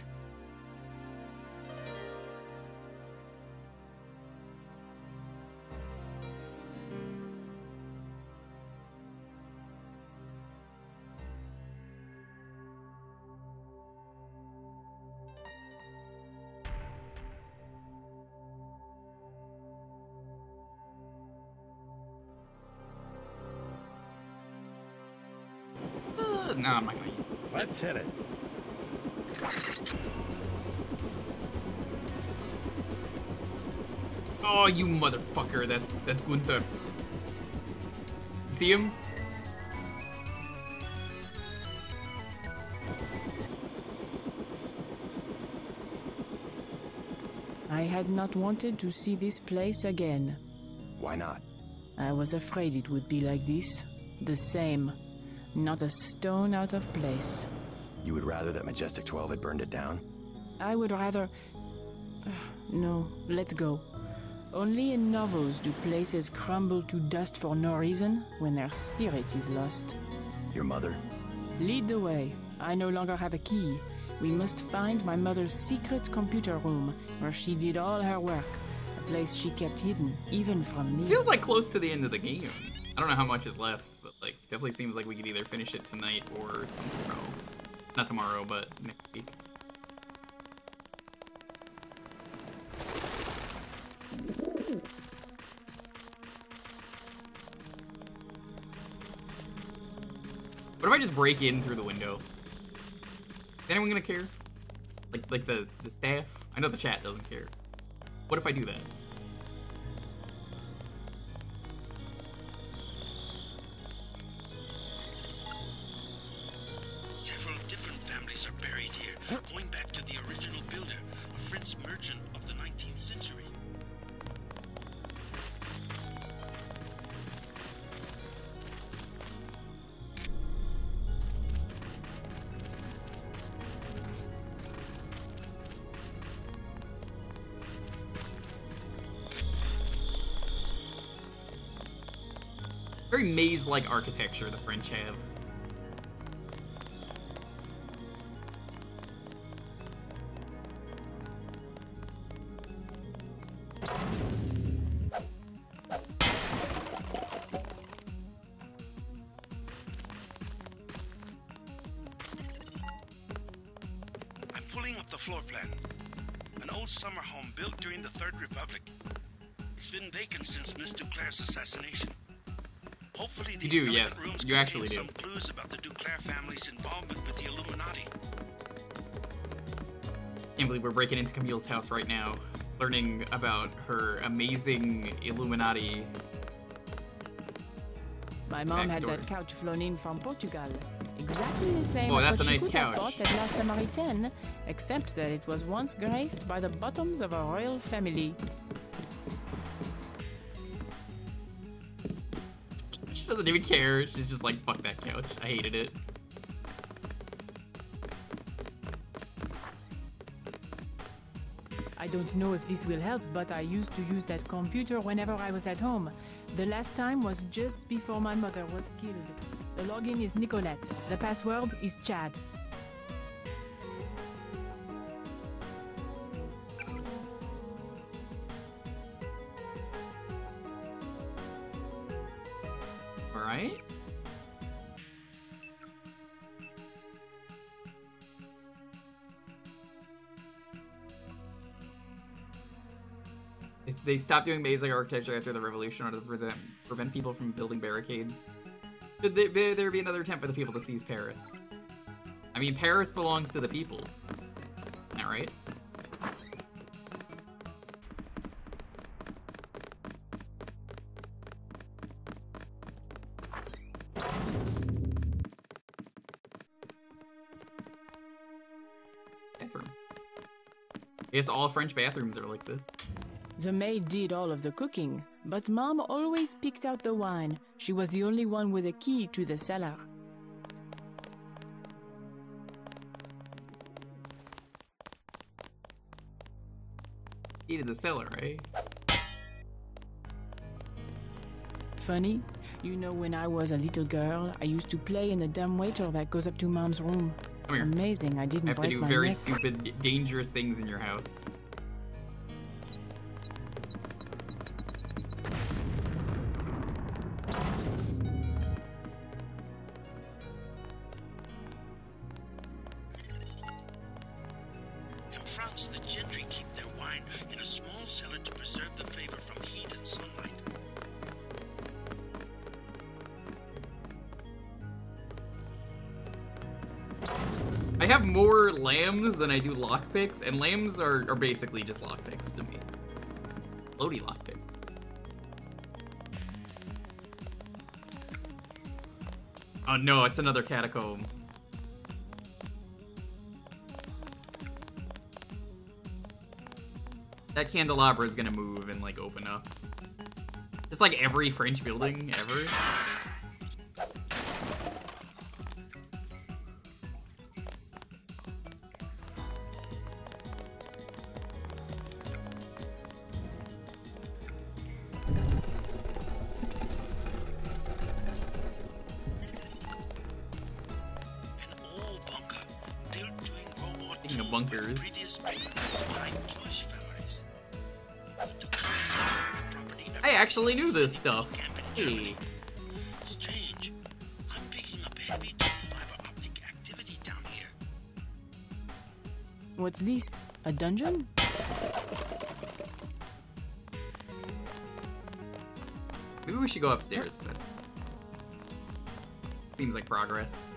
No, I'm not gonna use it. Let's hit it. Oh, you motherfucker! That's Gunther. See him? I had not wanted to see this place again. Why not? I was afraid it would be like this. The same. Not a stone out of place. You would rather that Majestic 12 had burned it down? I would rather... No, let's go. Only in novels do places crumble to dust for no reason when their spirit is lost. Your mother? Lead the way. I no longer have a key. We must find my mother's secret computer room, where she did all her work. A place she kept hidden, even from me. Feels like close to the end of the game. I don't know how much is left, but like definitely seems like we could either finish it tonight or tomorrow. Not tomorrow, but next week. What if I just break in through the window? Is anyone gonna care? Like the staff? I know the chat doesn't care. What if I do that? Several different families are buried here, going back to the original builder, a French merchant of the 19th century. Very maze-like architecture the French have. I'm pulling up the floor plan. An old summer home built during the Third Republic. It's been vacant since Miss Duclair's assassination. Hopefully these You do, elegant yes. rooms You actually contain do. some clues about the Duclair family's involvement with the Illuminati. Can't believe we're breaking into Camille's house right now, learning about her amazing Illuminati. My mom had backstory. that couch flown in from Portugal. Exactly the same Oh, as that's what a she nice could have couch. bought at La Samaritaine, except that it was once graced by the bottoms of a royal family. She doesn't even care. She's just like, fuck that couch. I hated it. I don't know if this will help, but I used to use that computer whenever I was at home. The last time was just before my mother was killed. The login is Nicolette. The password is Chad. Alright. They stopped doing maze-like architecture after the revolution in order to prevent people from building barricades. Should there be another attempt for the people to seize Paris? I mean, Paris belongs to the people. Isn't that right? Bathroom. I guess all French bathrooms are like this. The maid did all of the cooking, but Mom always picked out the wine. She was the only one with a key to the cellar. Key to the cellar, right? Funny, you know, when I was a little girl, I used to play in the dumbwaiter that goes up to Mom's room. Come here. Amazing, I didn't I have to break do my very neck. stupid, dangerous things in your house. In France, the gentry keep their wine in a small cellar to preserve the flavor from heat and sunlight. I have more lambs than I do lockpicks, and lambs are basically just lockpicks to me. Floaty lockpick. Oh no, it's another catacomb. That candelabra is gonna move and like open up. It's like every French building ever. Speaking of bunkers. I actually knew this stuff. Hey. Strange. I'm picking up heavy fiber optic activity down here. What's this? A dungeon? Maybe we should go upstairs, but seems like progress.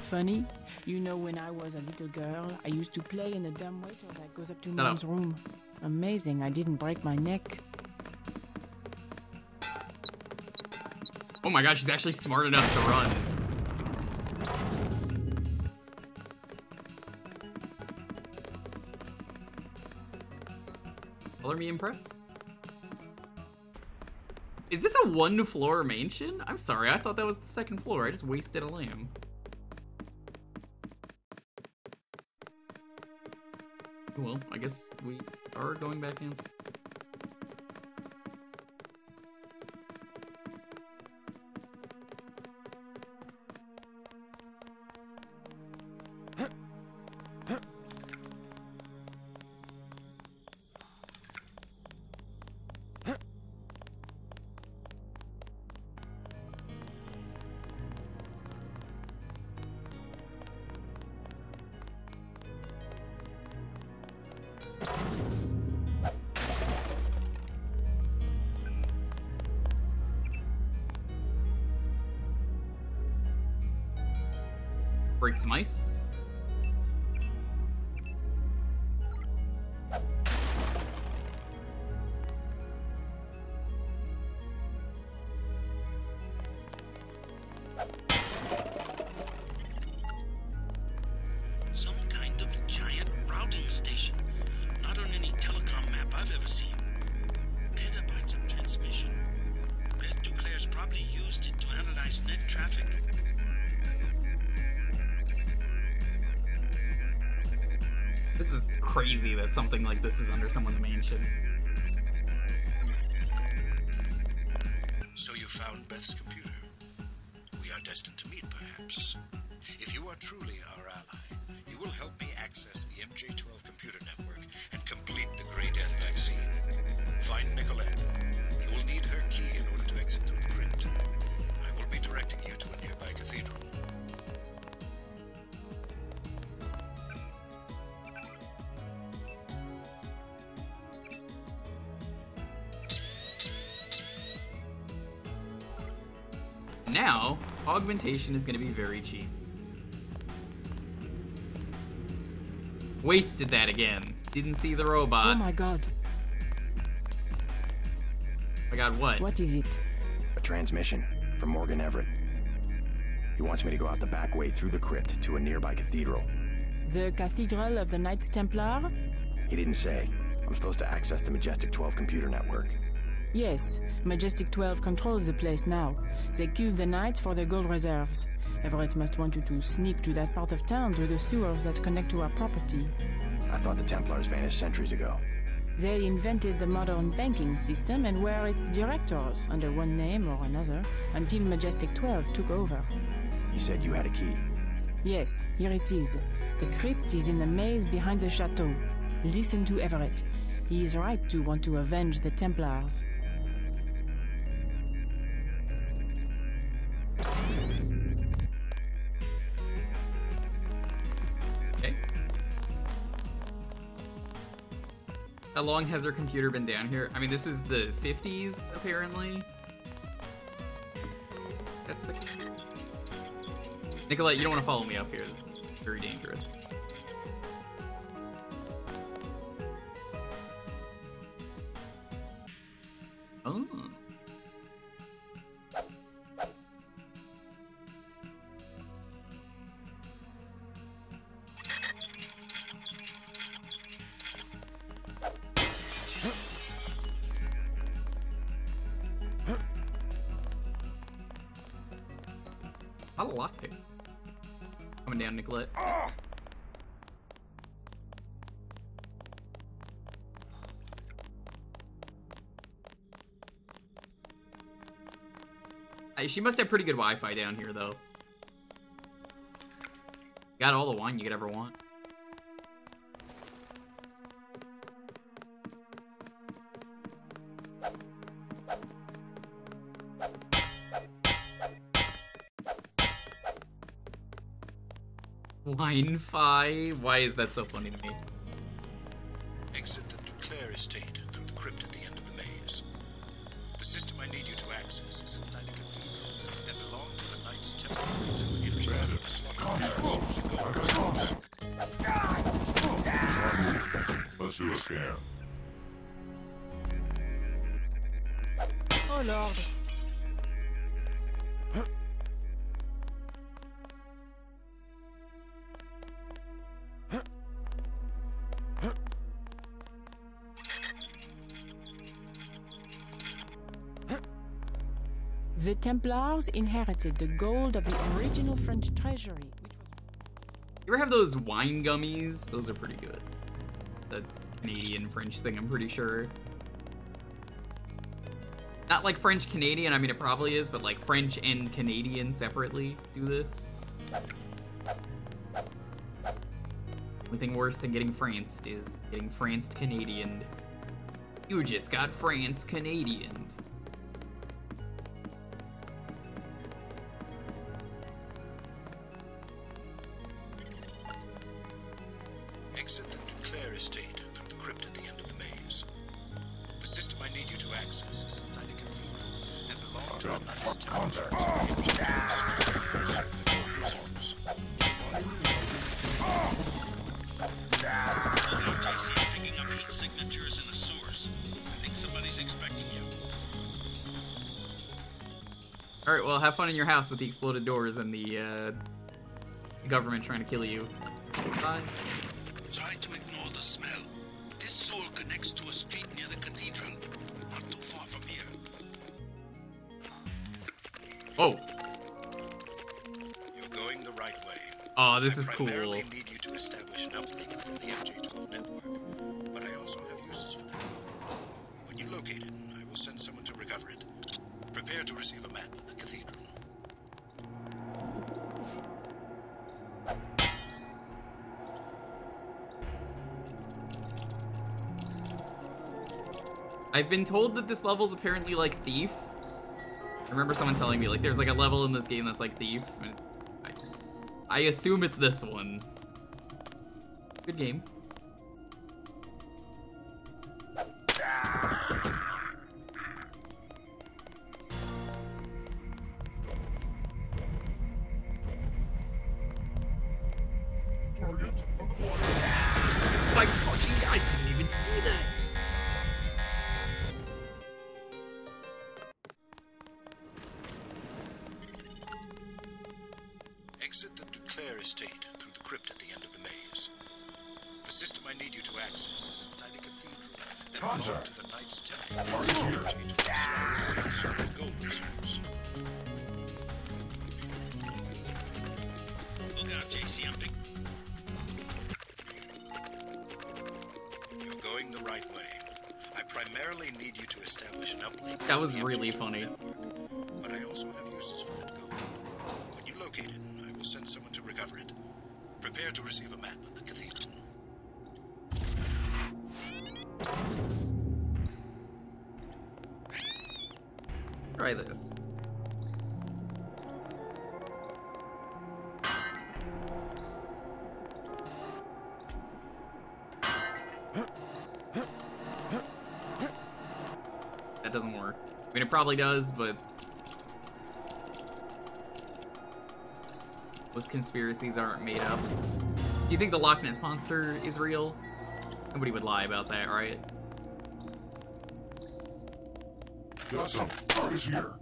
Funny, you know, when I was a little girl, I used to play in the dumbwaiter that goes up to Mom's room. Amazing, I didn't break my neck. Oh my gosh, she's actually smart enough to run. Color me impressed. Is this a one-floor mansion? I'm sorry, I thought that was the second floor. I just wasted a lamb. Well, I guess we are going back in. Break some ice. Some kind of giant routing station. Not on any telecom map I've ever seen. Petabytes of transmission. Beth Duclair's probably used it to analyze net traffic. This is crazy that something like this is under someone's mansion. So you found Beth's computer. We are destined to meet, perhaps. If you are truly our ally, you will help me access the MJ-12 computer network and complete the Grey Death vaccine. Find Nicolette. You will need her key in order to exit through the crypt. I will be directing you to a nearby cathedral. Now, augmentation is going to be very cheap. Wasted that again. Didn't see the robot. Oh my god. I got what? What is it? A transmission from Morgan Everett. He wants me to go out the back way through the crypt to a nearby cathedral. The Cathedral of the Knights Templar? He didn't say. I'm supposed to access the Majestic 12 computer network. Yes, Majestic 12 controls the place now. They killed the Knights for their gold reserves. Everett must want you to sneak to that part of town through the sewers that connect to our property. I thought the Templars vanished centuries ago. They invented the modern banking system and were its directors, under one name or another, until Majestic 12 took over. He said you had a key. Yes, here it is. The crypt is in the maze behind the chateau. Listen to Everett. He is right to want to avenge the Templars. Okay. How long has her computer been down here? I mean, this is the 50s, apparently. That's the... Nicolette, you don't want to follow me up here. It's very dangerous. Oh. A lot of lockpicks. Coming down, Nicolette. She must have pretty good Wi-Fi down here, though. Got all the wine you could ever want. Wi-Fi? Why is that so funny to me? Exit the Duclair estate through the crypt at the end of the maze. The system I need you to access is inside a cathedral that belonged to the Knights Templar until MJ Let's do a scan. Oh Lord. The Templars inherited the gold of the original French treasury. You ever have those wine gummies? Those are pretty good. The Canadian-French thing, I'm pretty sure. Not like French-Canadian, I mean it probably is, but like French and Canadian separately do this. Only thing worse than getting Franced is getting Franced-Canadian. You just got France-Canadian. Exit the Duclair estate through the crypt at the end of the maze. The system I need you to access is inside a cathedral that belonged to the Knights Templar until JC, I'm picking up heat signatures in the source. I think somebody's expecting you. Alright, well, have fun in your house with the exploded doors and the government trying to kill you. Bye. Try to ignore the smell. This sewer connects to a street near the cathedral, not too far from here. Oh. You're going the right way. Oh, this is cool. I primarily need you to establish an uplink from the MJ12 network, but I also have uses for that gold. When you locate it, I will send someone to recover it. Prepare to receive a map of the cathedral. I've been told that this level's apparently like Thief. I remember someone telling me, like, there's like a level in this game that's like Thief. And I assume it's this one. Good game. My fucking, I didn't even see that. Exit the Duclair estate through the crypt at the end of the maze. The system I need you to access is inside a cathedral that belonged to the Knights Templar until MJ12 gold reserves. Look out, JC, I'm picking. You're going the right way. I primarily need you to establish an uplink. That was really funny. But I also have uses for that gold. When you locate it, I will send someone to recover it. Prepare to receive a map of the cathedral. Try this. That doesn't work. I mean, it probably does, but most conspiracies aren't made up. Do you think the Loch Ness Monster is real? Nobody would lie about that, right? Got some. Target's here.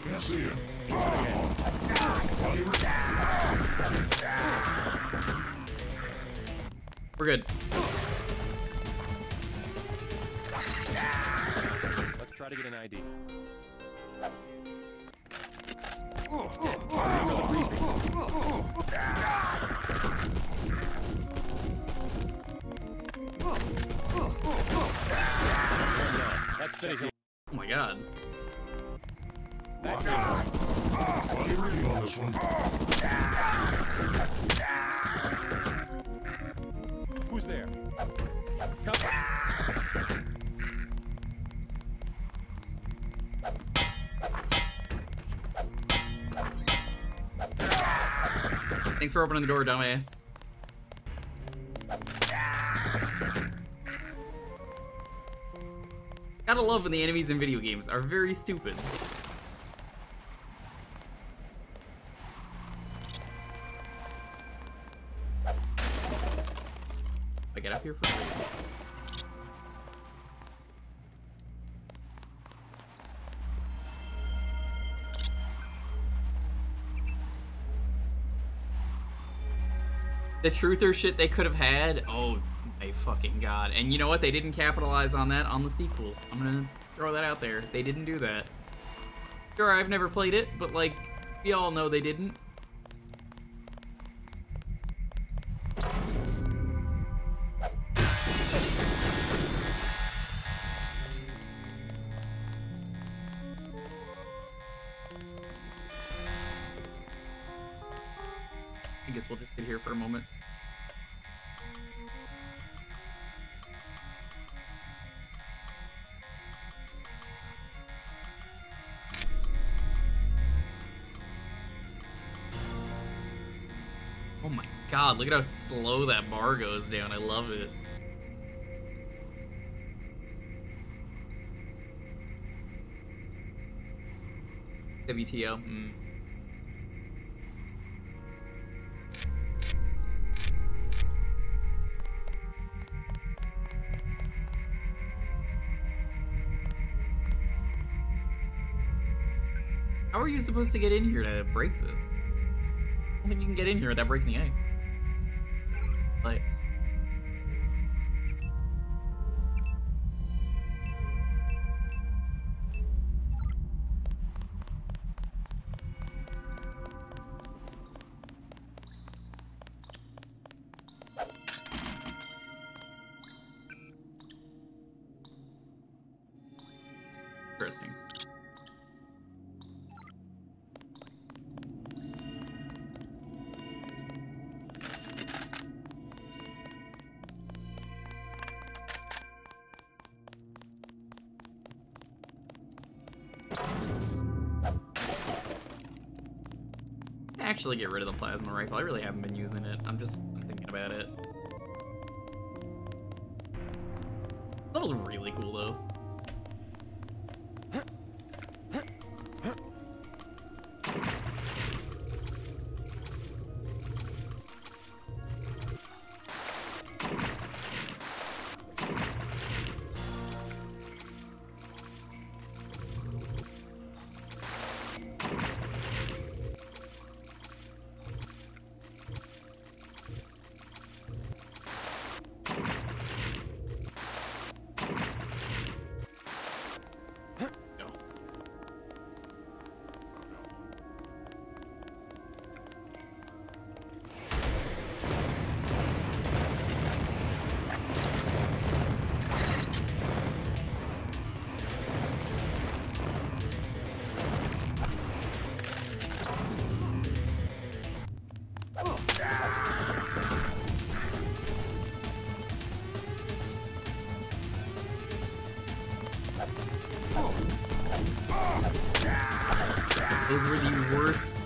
Can't see him. We're good. Let's try to get an ID. Let's finish him. Oh my god. That's Funny reading on this one. Who's there? Come. Thanks for opening the door, dumbass. Gotta love when the enemies in video games are very stupid. I get up here for free. The truther shit they could have had. Oh my fucking god. And you know what? They didn't capitalize on that on the sequel. I'm gonna throw that out there. They didn't do that. Sure, I've never played it, but like, we all know they didn't. I guess we'll just sit here for a moment. Oh my god, look at how slow that bar goes down. I love it. WTO. How are you supposed to get in here to break this? I don't think you can get in here without breaking the ice. Nice. Interesting. Actually get rid of the plasma rifle. I really haven't been using it. I'm thinking about it. That was really cool though.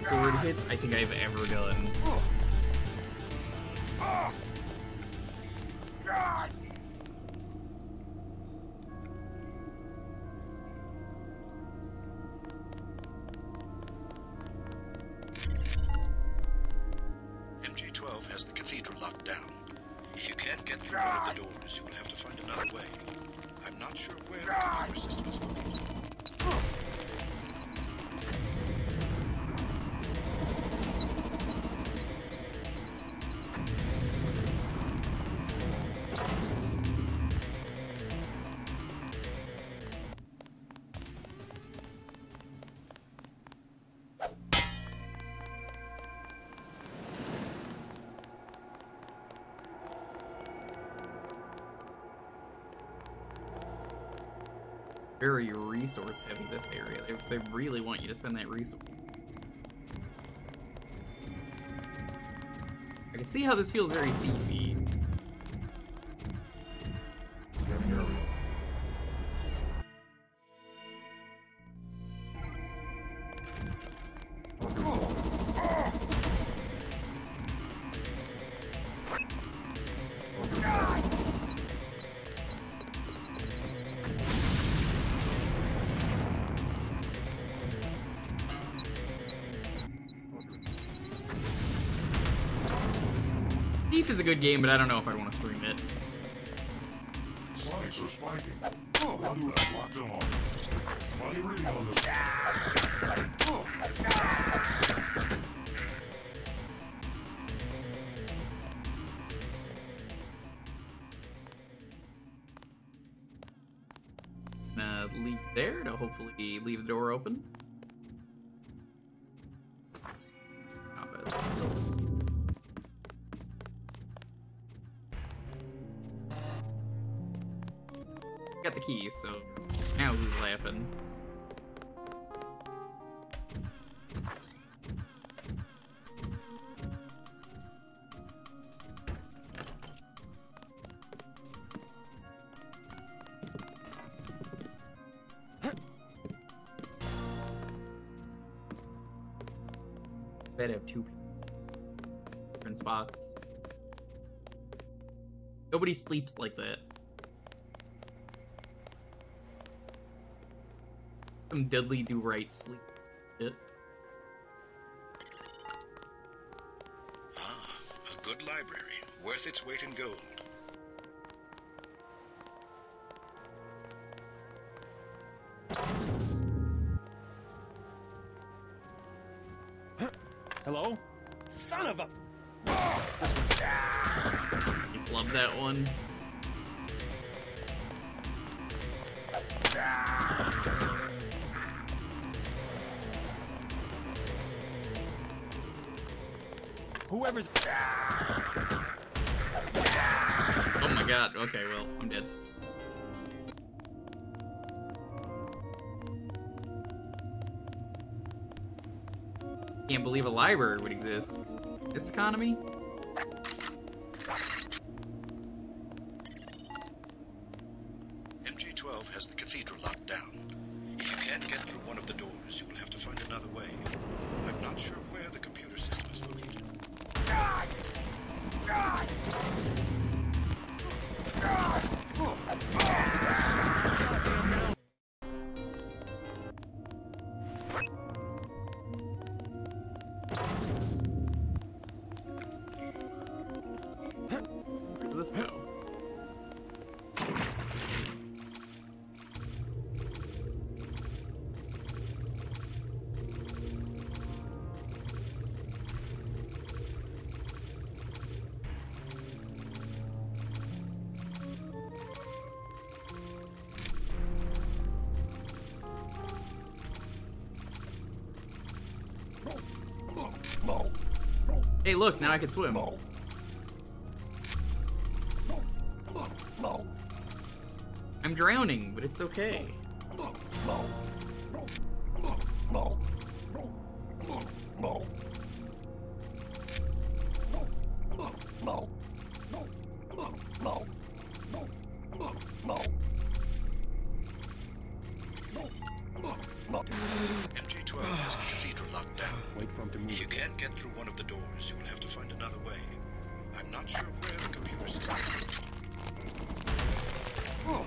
sword hits I think I've ever done. MJ-12 has the cathedral locked down. If you can't get through one of the doors, you will have to find another way. I'm not sure where the computer system is located. Very resource heavy, this area. They really want you to spend that resource. I can see how this feels very thiefy. Thief is a good game, but I don't know if I'd want to stream it. Sights are spiking. Oh, how do I lock them on? Funny reading on this. Oh. Leave there to hopefully leave the door open. Not bad. Got the keys, so now who's laughing? Bet I have two different spots. Nobody sleeps like that. Some Dudley Do Right sleep. Shit. A good library, worth its weight in gold. Hello? Son of a... You flubbed that one. Whoever's... Oh my god, okay, well, I'm dead. Can't believe a library would exist. This economy? MJ-12 has the cathedral locked down. If you can't get through one of the doors, you will have to find another way. I'm not sure where the computer system is located. Where does this go? Hey, look, now I can swim. I'm drowning, but it's okay. MJ-12 has the cathedral locked down. Wait for him to doors, you will have to find another way. I'm not sure where the computer system is located. Oh.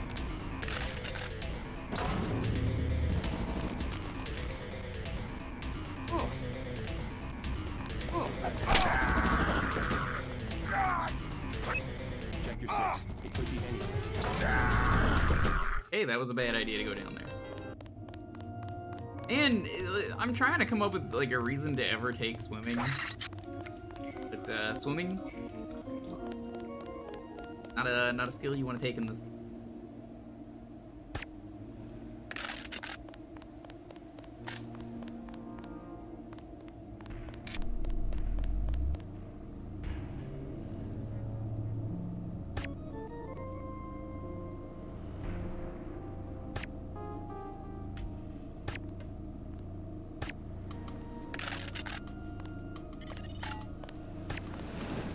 Oh. Oh. Check your six. It could be anywhere. Hey, that was a bad idea to go down there. And I'm trying to come up with like a reason to ever take swimming. But swimming, not a skill you want to take in this.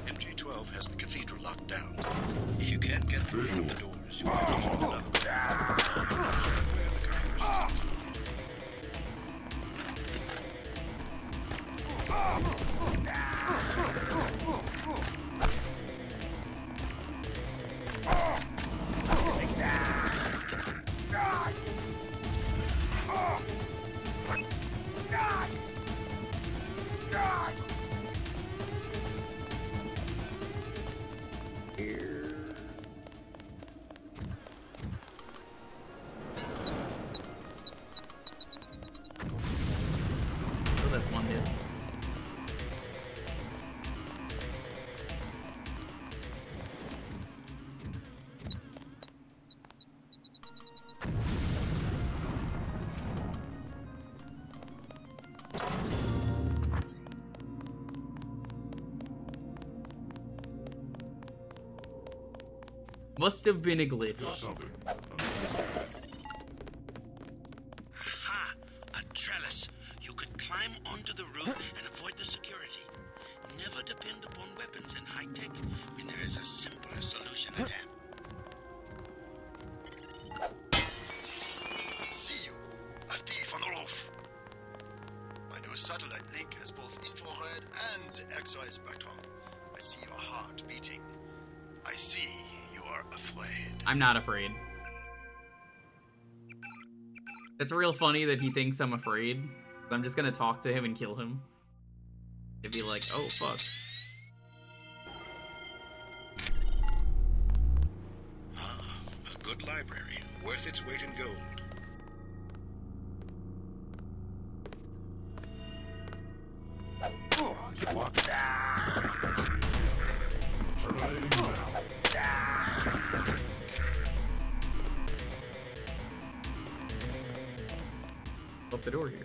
MJ-12 has the cathedral locked down. If you can't get through one of the doors, you have to find another way. I'm not sure where the computer system is located. Oh, that's one hit. Must have been a glitch. Aha! A trellis. You could climb onto the roof and avoid the security. Never depend upon weapons and high tech when there is a simpler solution at hand. See you. A thief on the roof. My new satellite link has both infrared and the X-ray spectrum. I see your heart beating. I see you are afraid. I'm not afraid. It's real funny that he thinks I'm afraid. I'm just gonna talk to him and kill him. It'd be like, oh fuck. Ah, a good library, worth its weight in gold. Up the door here.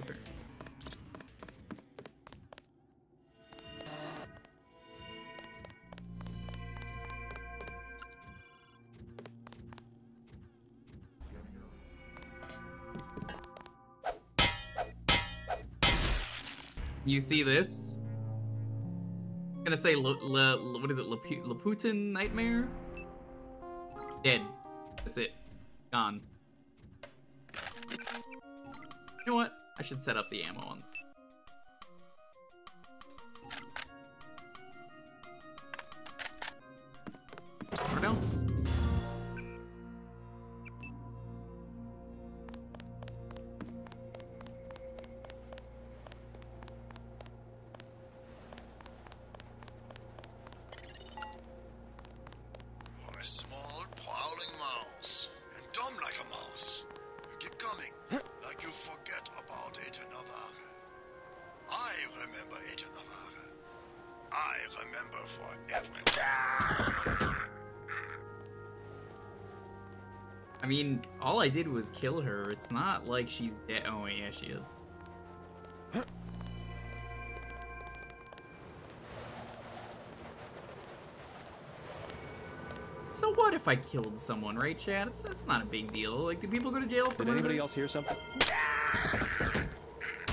You see this? I'm gonna say, what is it, Laputin Nightmare? Dead. That's it. Gone. You know what? I should set up the ammo on. Or no? You're a small, prowling mouse, and dumb like a mouse. You keep coming, like you forget about Agent Navarre. I remember Agent Navarre. I remember for everyone. I mean, all I did was kill her. It's not like she's dead. Oh, yeah, she is. So what if I killed someone, right, Chad? It's not a big deal. Like, do people go to jail for Did murder? anybody else hear something?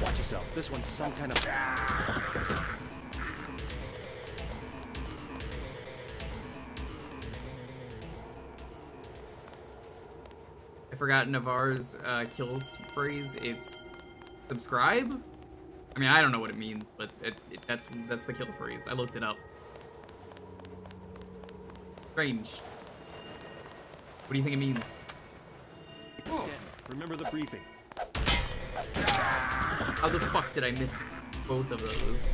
Watch yourself. This one's some kind of... I forgot Navarre's kills phrase. It's subscribe? I mean, I don't know what it means, but that's the kill phrase. I looked it up. Strange. What do you think it means? Stanton, remember the briefing. How the fuck did I miss both of those?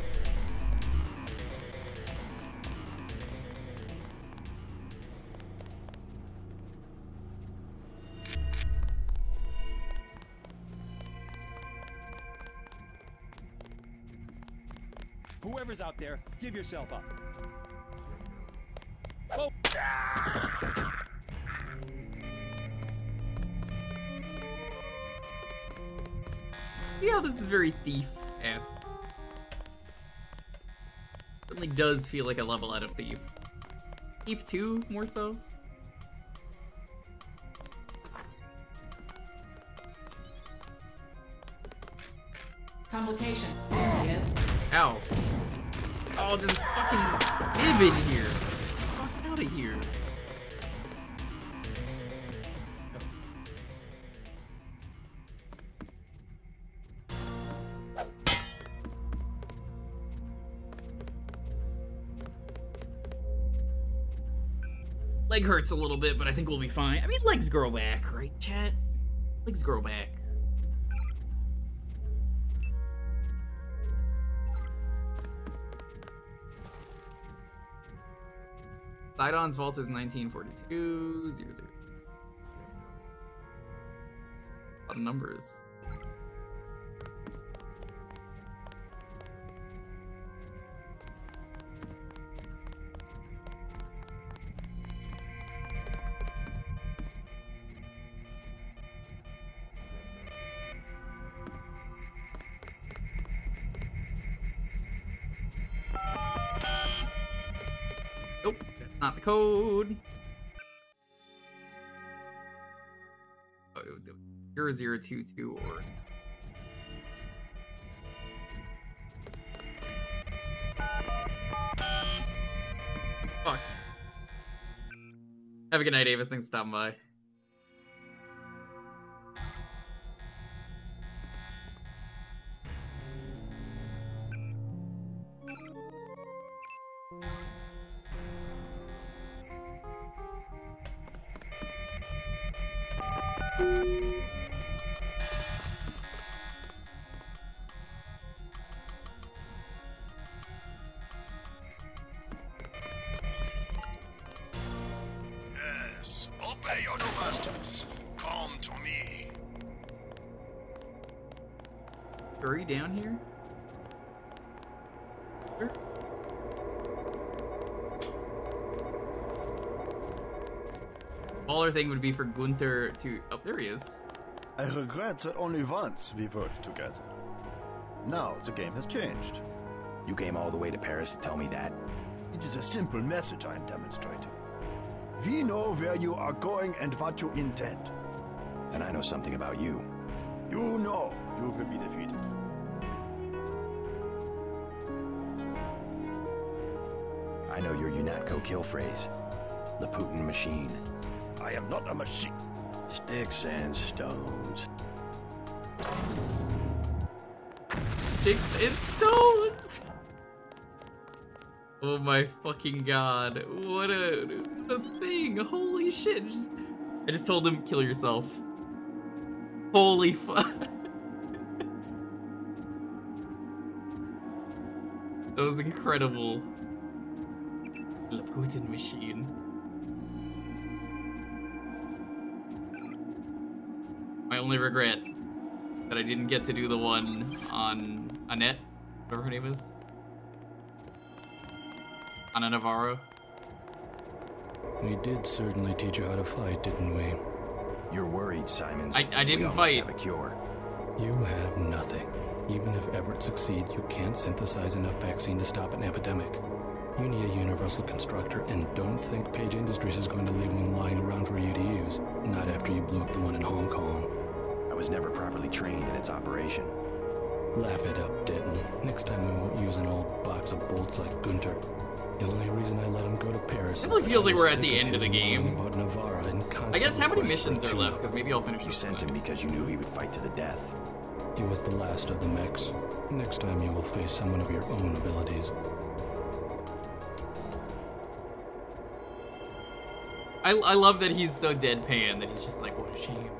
Whoever's out there, give yourself up. Oh! Yeah, this is very Thief-esque. Certainly does feel like a level out of Thief. Thief 2, more so. Complication. There he is. Ow. Oh, there's a fucking nib in here. Fuck out of here. Leg hurts a little bit, but I think we'll be fine. I mean, legs grow back, right, chat? Legs grow back. Sidon's vault is 1942. 00. A lot of numbers. Nope, that's not the code. Oh, 0022 or. Fuck. Have a good night, Avis. Thanks for stopping by. Yes, obey your new masters. Come to me. Hurry down here. Sure. Baller thing would be for Gunther to. Oh, there he is. I regret that only once we worked together. Now the game has changed. You came all the way to Paris to tell me that? It is a simple message I am demonstrating. We know where you are going and what you intend. And I know something about you. You know you will be defeated. I know your UNATCO kill phrase. The Putin machine. I am not a machine. Sticks and stones. Sticks and stones! Oh my fucking god. What a thing. Holy shit. I just told him, kill yourself. Holy fuck. That was incredible. The Putin machine. My only regret that I didn't get to do the one on Annette, whatever her name is. Anna Navarro. We did certainly teach you how to fight, didn't we? You're worried, Simons. I didn't fight. Have a cure. You have nothing. Even if Everett succeeds, you can't synthesize enough vaccine to stop an epidemic. You need a universal constructor, and don't think Page Industries is going to leave one lying around for you to use. Not after you blew up the one in Hong Kong. I was never properly trained in its operation. Laugh it up, Denton. Next time we won't use an old box of bolts like Gunter. The only reason I let him go to Paris. It really feels like we're at the end of the game. About Navarra and I guess how many missions are left? Because maybe I'll finish. You sent him because you knew he would fight to the death. He was the last of the mechs. Next time you will face someone of your own abilities. I love that he's so deadpan that he's just like, what a shame.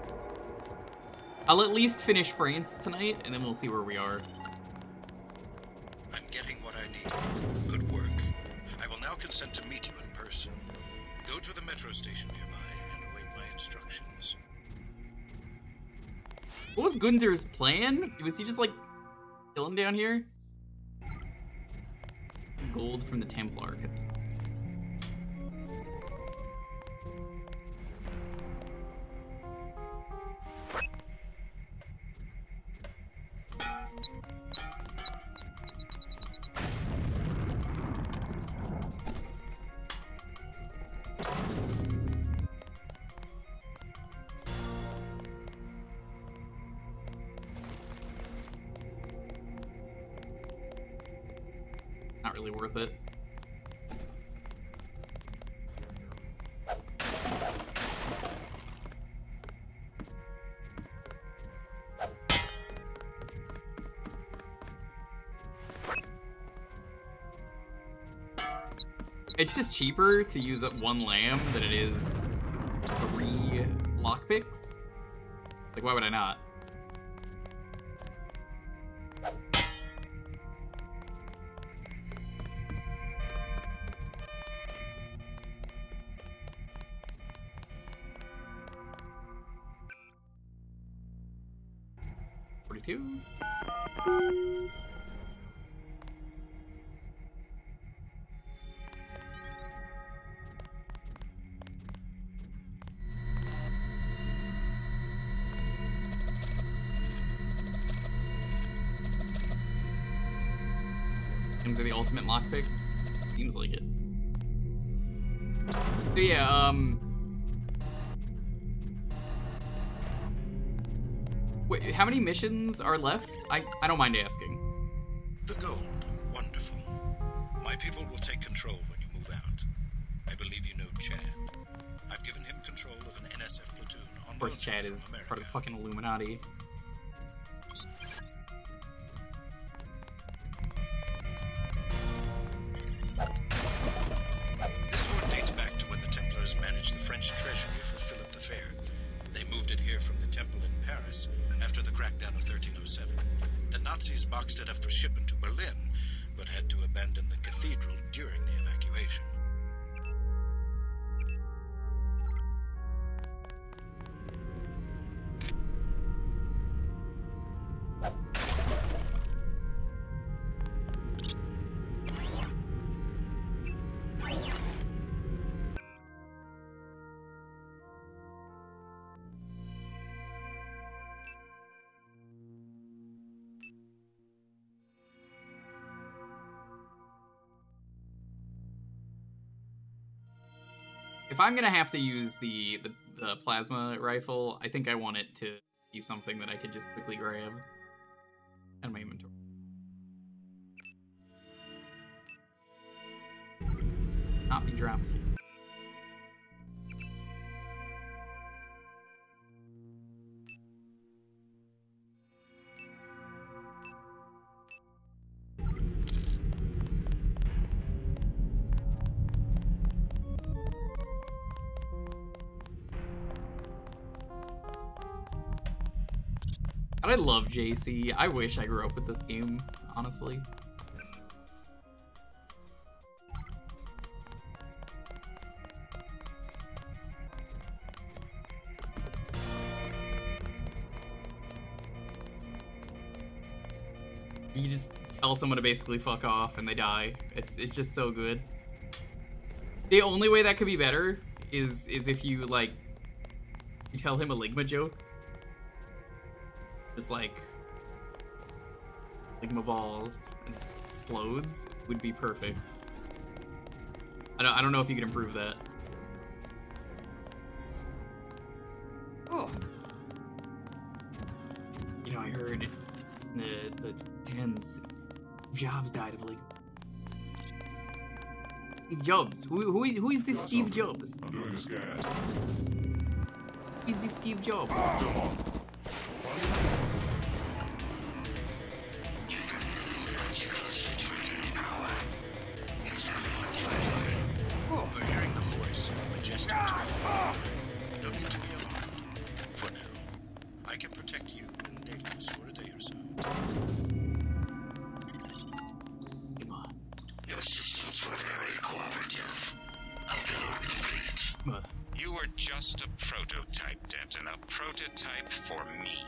I'll at least finish France tonight, and then we'll see where we are. I'm getting what I need. Good work. I will now consent to meet you in person. Go to the metro station nearby and await my instructions. What was Gunther's plan? Was he just like chilling down here? Gold from the Templar. Not really worth it. It's just cheaper to use up one lamb than it is 3 lockpicks. Like, why would I not? Things are the ultimate lockpick. Seems like it. So yeah, wait, how many missions are left? I don't mind asking. The gold. Wonderful. My people will take control when you move out. I believe you know Chad. I've given him control of an NSF platoon on Of course, Chad is part of the fucking Illuminati. This fort dates back to when the Templars managed the French treasury for Philip the Fair. They moved it here from the temple in Paris after the crackdown of 1307. The Nazis boxed it up for shipment to Berlin, but had to abandon the cathedral during the evacuation. If I'm gonna have to use the plasma rifle, I think I want it to be something that I can just quickly grab out of my inventory. Not be dropped here. I love JC. I wish I grew up with this game, honestly. You just tell someone to basically fuck off and they die. It's just so good. The only way that could be better is if you like you tell him a Ligma joke. Just like Ligma balls and explodes would be perfect. I don't know if you could improve that. Oh. You know, I heard in the 10s, Jobs died of like Steve Jobs. Who is this Steve Jobs? I'm doing a scan. Who is this Steve Jobs? very cooperative. Appeal complete. You were just a prototype, Denton. A prototype for me.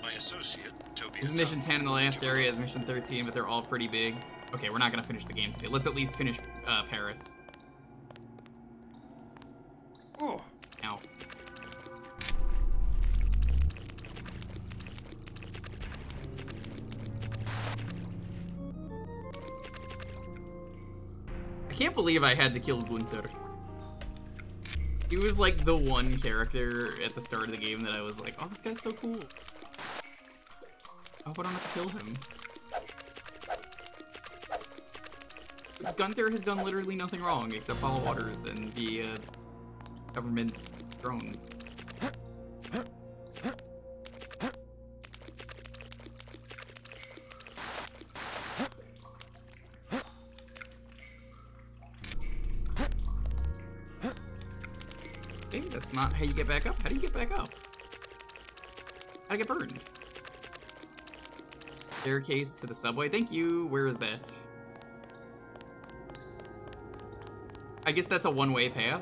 My associate, Toby. This is mission 10 in the last area is mission 13, but they're all pretty big. Okay, we're not gonna finish the game today. Let's at least finish Paris. Oh. Ow. I can't believe I had to kill Gunther. He was like the one character at the start of the game that I was like, oh, this guy's so cool. I hope I don't have to kill him. Gunther has done literally nothing wrong except follow orders and be a government drone. Hey, that's not how you get back up. How do you get back up? I get burned. Staircase to the subway. Thank you. Where is that? I guess that's a one-way path.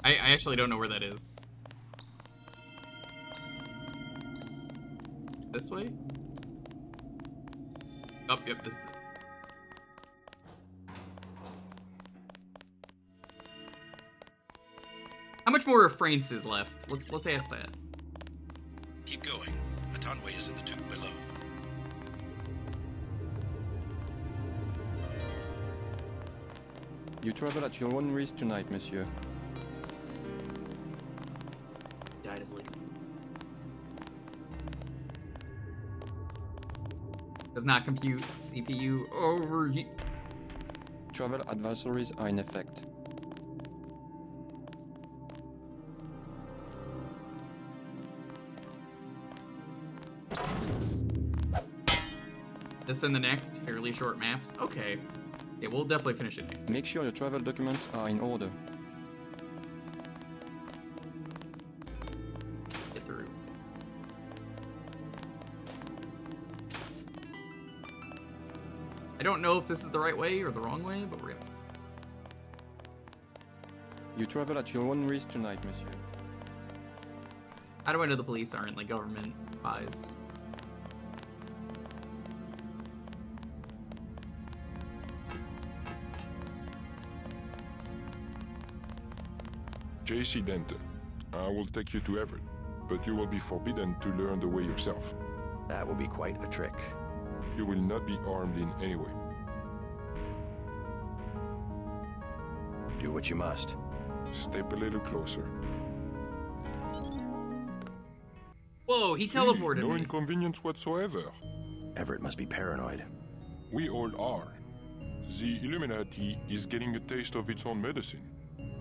I actually don't know where that is. This way? Oh, yep, this is it. How much more of France is left? Let's ask that. Keep going. A Tonway is in the tube below. You travel at your own risk tonight, monsieur. Died of liquor. Does not compute. CPU overheat. Travel advisories are in effect. This and the next, fairly short maps. Okay. Yeah, we'll definitely finish it next. Make sure your travel documents are in order. Get through. I don't know if this is the right way or the wrong way, but we're gonna. You travel at your own risk tonight, monsieur. How do I know the police aren't like government spies? JC Denton, I will take you to Everett, but you will be forbidden to learn the way yourself. That will be quite a trick. You will not be armed in any way. Do what you must. Step a little closer. Whoa, he teleported no me. inconvenience whatsoever. Everett must be paranoid. We all are. The Illuminati is getting a taste of its own medicine.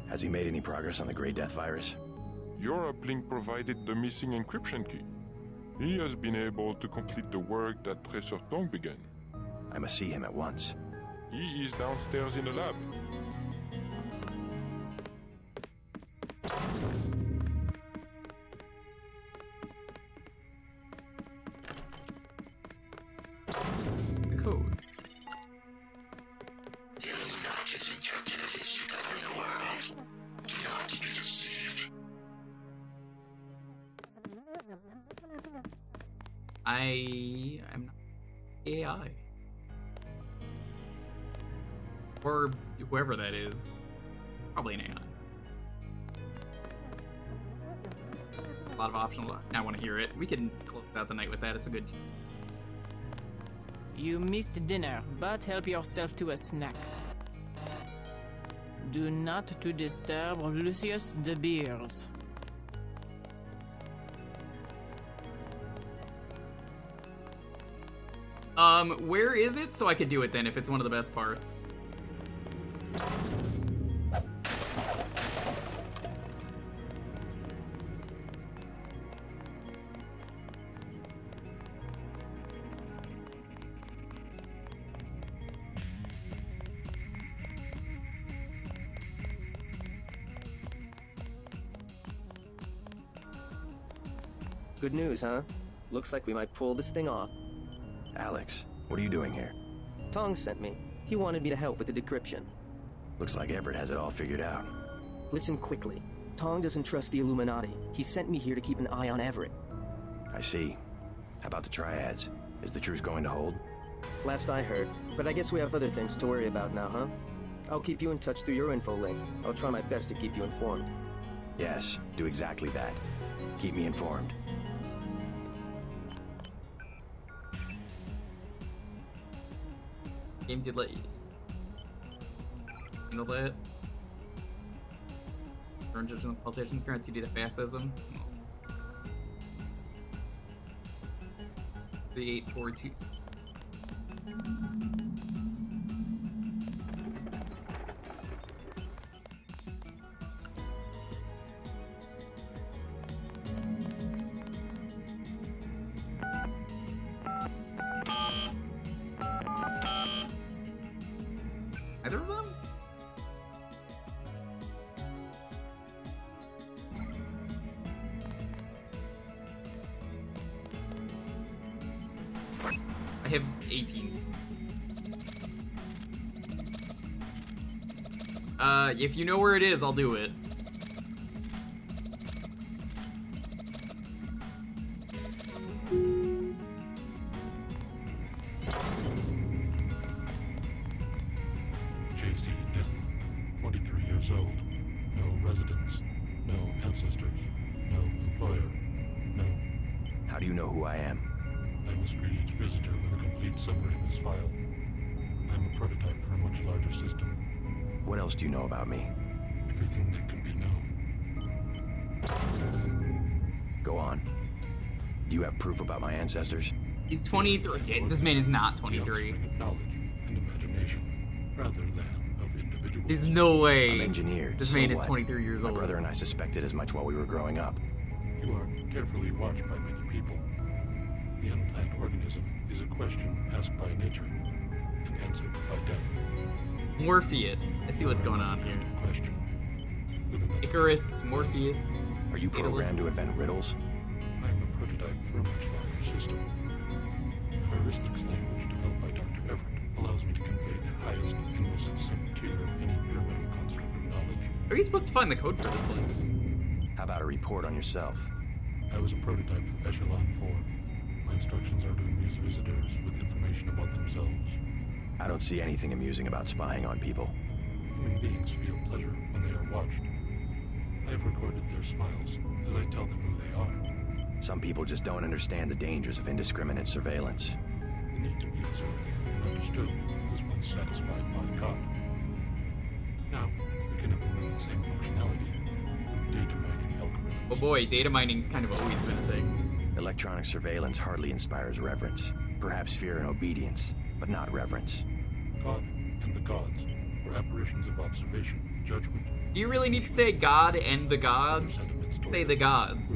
Has he made any progress on the Grey Death virus? Your uplink provided the missing encryption key. He has been able to complete the work that Professor Tong began. I must see him at once. He is downstairs in the lab. The code. The Illuminati's in captivity to govern the world. Do not be deceived. I am not AI. Or whoever that is. Probably an AI. A lot of optional. I want to hear it. We can close out the night with that. It's a good. You missed dinner, but help yourself to a snack. Do not to disturb Lucius de Beers. Where is it? So I could do it then if it's one of the best parts. Good news, huh? Looks like we might pull this thing off. Alex, what are you doing here? Tong sent me. He wanted me to help with the decryption. Looks like Everett has it all figured out. Listen quickly. Tong doesn't trust the Illuminati. He sent me here to keep an eye on Everett. I see. How about the triads? Is the truce going to hold? Last I heard. But I guess we have other things to worry about now, huh? I'll keep you in touch through your info link. I'll try my best to keep you informed. Yes, do exactly that. Keep me informed. Game did let you handle that. Current judgment politicians grant you to fascism. 3842. Either of them? I have 18. If you know where it is, I'll do it. JC Denton, 23 years old. No residence. No ancestors. No employer. No. How do you know who I am? I must greet each visitor with a complete summary of this file. I'm a prototype for a much larger system. What else do you know about me? Everything that can be known. Go on. Do you have proof about my ancestors? He's 23. This man is not 23. Knowledge and imagination, rather than of individuals. There's no way. I'm engineered. This so man is what? 23 years old. My brother and I suspected as much while we were growing up. You are carefully watched by many people. The unplanned organism is a question asked by nature and answered by death. Morpheus. I see what's going on here. Icarus, Morpheus. Are you programmed to invent riddles? I am a prototype for a much larger system. The heuristics language developed by Dr. Everett allows me to convey the highest and most succinct tier of any pyramidal construct of knowledge. How are you supposed to find the code for this place? How about a report on yourself? I was a prototype for Echelon 4. My instructions are to amuse visitors with information about themselves. I don't see anything amusing about spying on people. Human beings feel pleasure when they are watched. I have recorded their smiles as I tell them who they are. Some people just don't understand the dangers of indiscriminate surveillance. The need to be observed and understood was once satisfied by God. Now, we can implement the same functionality with data mining algorithms. Oh boy, data mining's kind of always been a thing. Electronic surveillance hardly inspires reverence. Perhaps fear and obedience, but not reverence. God and the gods were apparitions of observation, judgment. Do you really need to say God and the gods? Say the gods.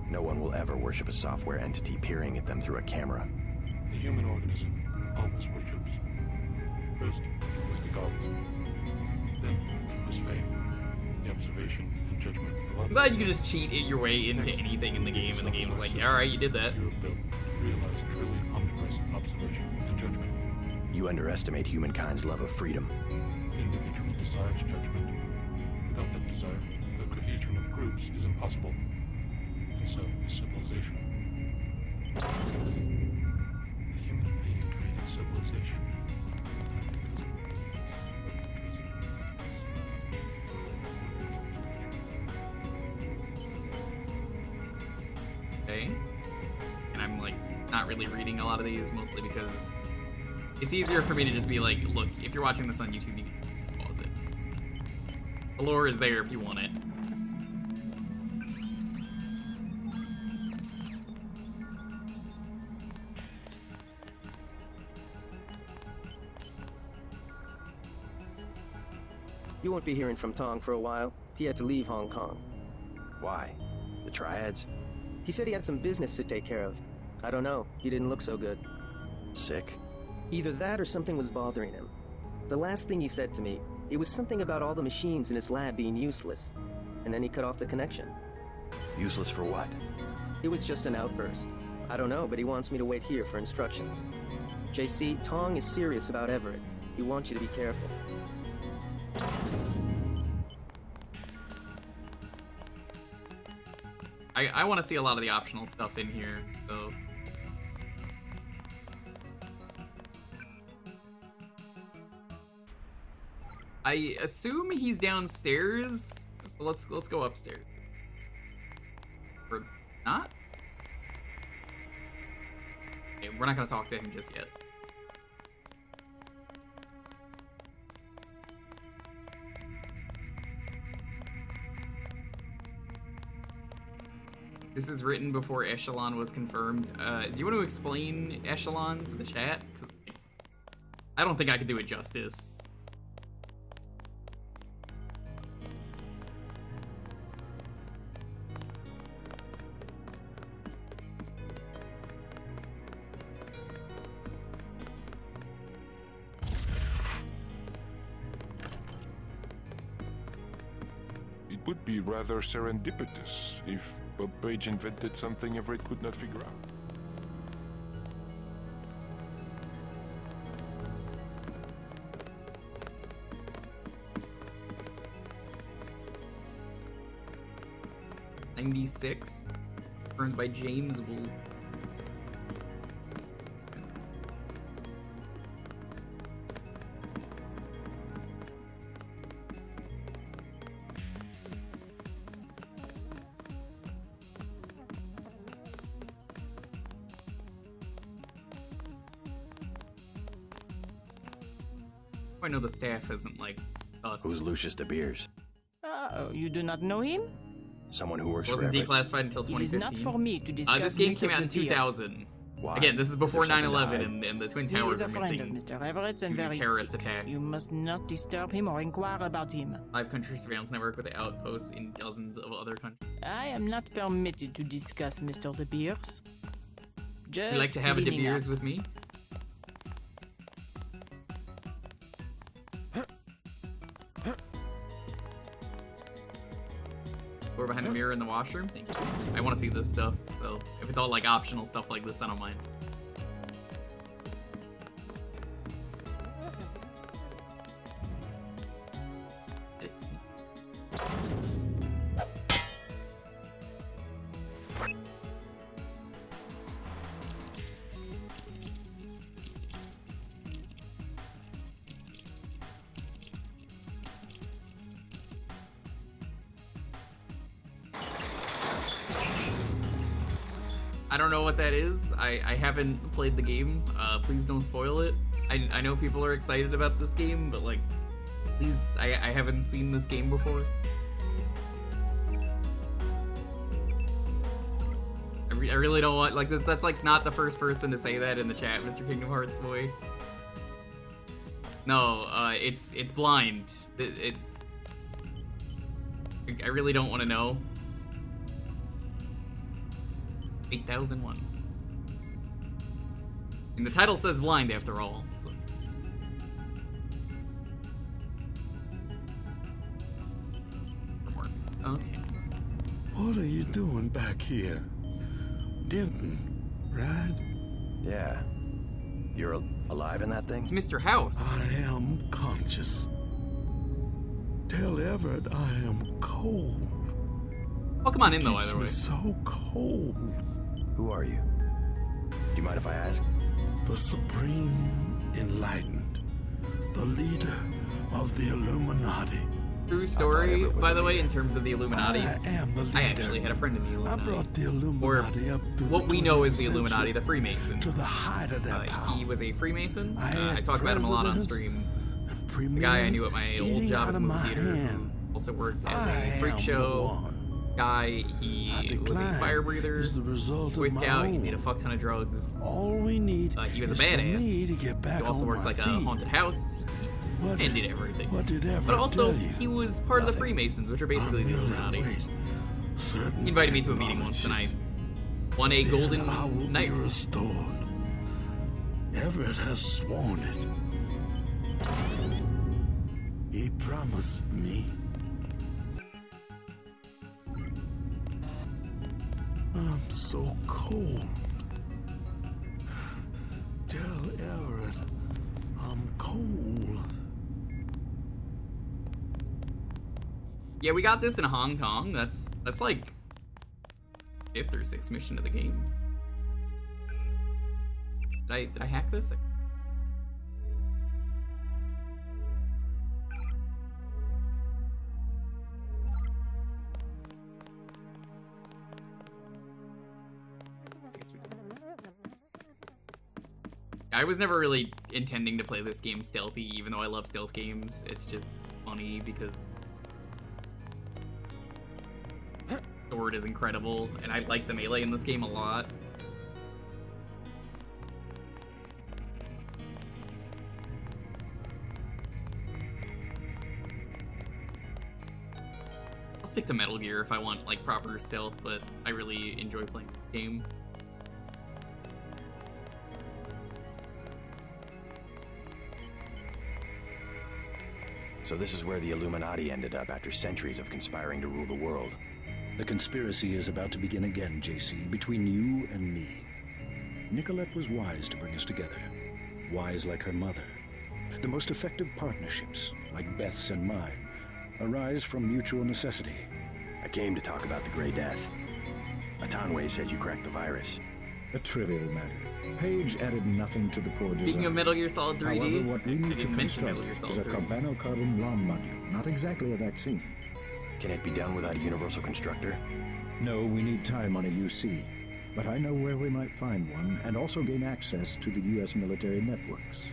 No one will ever worship a software entity peering at them through a camera. The human organism always worships. First, it was the gods. Then, it was fame, the observation and judgment of others. I'm glad you can just cheat your way into anything in the game, and the game's like, alright, you did that. You have built, realized truly omnipresent observation and judgment. You underestimate humankind's love of freedom. The individual desires judgment. Without that desire, the cohesion of groups is impossible. And so is civilization. The human being created civilization. Okay. And I'm like not really reading a lot of these, mostly because it's easier for me to just be like, look, if you're watching this on YouTube, you can pause it. The lore is there if you want it. You won't be hearing from Tong for a while. He had to leave Hong Kong. Why? The triads? He said he had some business to take care of. I don't know. He didn't look so good. Sick? Either that or something was bothering him. The last thing he said to me, it was something about all the machines in his lab being useless. And then he cut off the connection. Useless for what? It was just an outburst. I don't know, but he wants me to wait here for instructions. JC, Tong is serious about Everett. He wants you to be careful. I want to see a lot of the optional stuff in here, so... I assume he's downstairs, so let's go upstairs. Or not? Okay, we're not gonna talk to him just yet. This is written before Echelon was confirmed. Do you want to explain Echelon to the chat? Because I don't think I could do it justice. It would be rather serendipitous if Bob Page invented something Everett could not figure out. '96, earned by James Woolsey. I know the staff isn't like us. Who's Lucius De Beers? Oh, you do not know him? Someone who works Wasn't for Everett. declassified until 2015. It is not for me to discuss This game Mr. came out in De Beers. 2000. Why? Again, this is before Is there something 9/11 to hide? and the Twin He Towers is a are friend of missing. Mr. Everett and due to very terrorist sick. attack. You must not disturb him or inquire about him. 5-country surveillance network with outposts in dozens of other countries. I am not permitted to discuss Mr. De Beers. Just Would you like to have a De cleaning Beers up. with me? Door behind the mirror in the washroom? Thank you. I want to see this stuff, so if it's all like optional stuff like this, I don't mind. Yes. I don't know what that is. I haven't played the game. Please don't spoil it. I know people are excited about this game, but like, please, I haven't seen this game before. I really don't want, like, that's like not the first person to say that in the chat, Mr. Kingdom Hearts boy. No, it's blind. I really don't want to know. 8001. And the title says blind after all. So. Okay. What are you doing back here? Denton, right? Yeah. You're alive in that thing? It's Mr. House. I am conscious. Tell Everett I am cold. Welcome on in, though, either way. Keeps me so cold. Who are you? Do you mind if I ask? The Supreme Enlightened. The leader of the Illuminati. True story, by the way, in terms of the Illuminati. I am the leader. I actually had a friend in the Illuminati. I brought the Illuminati or up through what the we know as 20th the Illuminati, century the Freemason. to the height of their power. He was a Freemason. I had talk about him a lot on presidents stream. and The guy I knew at my premiers old job at eating the out movie of my theater. hand. Also worked as I a freak am the show one. guy. He was a decline fire breather, is the result Boy of my Scout. He own. did a fuck ton of drugs. All we need He was a is for badass. me to get back He also on worked my like a feet. haunted house. What He ended everything. What did Everett But also, tell you? he was part of the Freemasons, which are basically the Illuminati. He invited me to a meeting once, and I won a golden I will knife. be restored. Everett has sworn it. He promised me. I'm so cold. Tell Everett I'm cold. Yeah, we got this in Hong Kong. That's like 5th or 6th mission of the game. Did I hack this? I was never really intending to play this game stealthy, even though I love stealth games. It's just funny because sword is incredible, and I like the melee in this game a lot. I'll stick to Metal Gear if I want like proper stealth, but I really enjoy playing the game. So this is where the Illuminati ended up after centuries of conspiring to rule the world. The conspiracy is about to begin again, JC, between you and me. Nicolette was wise to bring us together. Wise like her mother. The most effective partnerships, like Beth's and mine, arise from mutual necessity. I came to talk about the Grey Death. Atanwe said you cracked the virus. A trivial matter. Page added nothing to the core design. Speaking of Metal Gear Solid 3D, however, what we need to construct Metal Gear Solid is a 3. carbon ROM module, not exactly a vaccine. Can it be done without a universal constructor? No, we need time on a UC. But I know where we might find one, and also gain access to the U.S. military networks.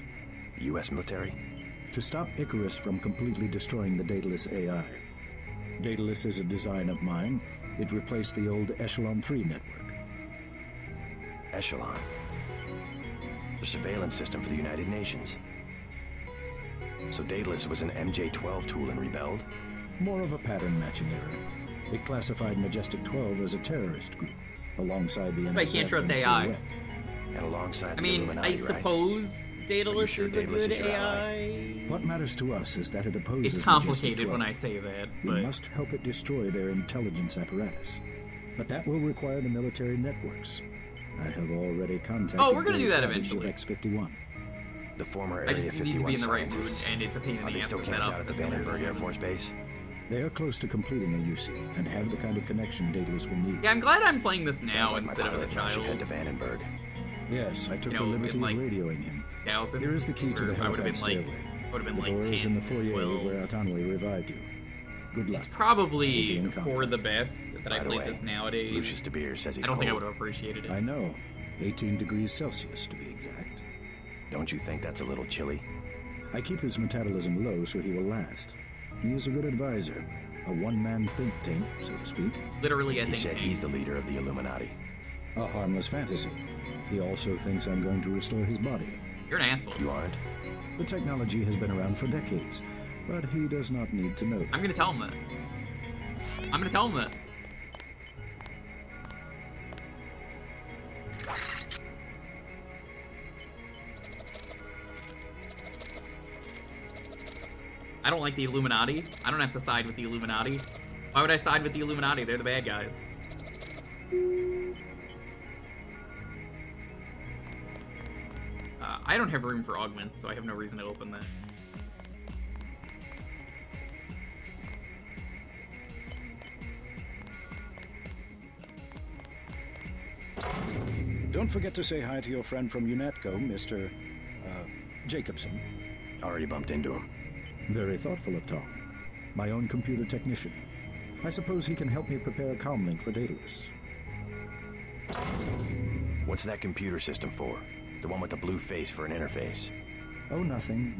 U.S. military? To stop Icarus from completely destroying the Daedalus AI. Daedalus is a design of mine. It replaced the old Echelon 3 network. Echelon? The surveillance system for the United Nations. So Daedalus was an MJ-12 tool and rebelled? More of a pattern matching error. It classified Majestic 12 as a terrorist group, alongside the NSF. I can't trust and AI. Silhouette. And alongside I the mean, Illuminati, I suppose Daedalus sure is a Daedalus good is your AI. What matters to us is that it opposes It's complicated Majestic 12. when I say that, We but must help it destroy their intelligence apparatus. But that will require the military networks. I have already contacted we're gonna do that Savage eventually. of X-51. The former I Area just 51 need to be in the right mood, scientists. and it's a pain in Are the they ass still to set camped up. out at the That's another Vandenberg thing. Air Force Base? They are close to completing a UC and have the kind of connection Daedalus will need. Yeah, I'm glad I'm playing this Sounds now like my instead of as a pilot should head child. to Vandenberg. Yes, I took You the know, liberty in, like, of radioing him. 1000, Here is the key to the I would have helipad been like, stairway. would have been The like door is 10, in the foyer 12. where Atanwe revived you. Good luck. It's probably We'll be in for contact. the best that I By the played way, this nowadays. Lucius De Beers says he's I don't think I cold. would have appreciated it. I know. 18 degrees Celsius, to be exact. Don't you think that's a little chilly? I keep his metabolism low so he will last. He is a good advisor. A one-man think tank, so to speak. Literally, I He think said tank. he's the leader of the Illuminati. A harmless fantasy. He also thinks I'm going to restore his body. You're an asshole. You aren't? The technology has been around for decades, but he does not need to know. I'm gonna tell him that. I'm gonna tell him that. I don't like the Illuminati. I don't have to side with the Illuminati. Why would I side with the Illuminati? They're the bad guys. I don't have room for augments, so I have no reason to open that. Don't forget to say hi to your friend from UNATCO, Mr. Jacobson. Already bumped into him. Very thoughtful of Tom. My own computer technician. I suppose he can help me prepare a comlink for Daedalus. What's that computer system for? The one with the blue face for an interface. Oh, nothing.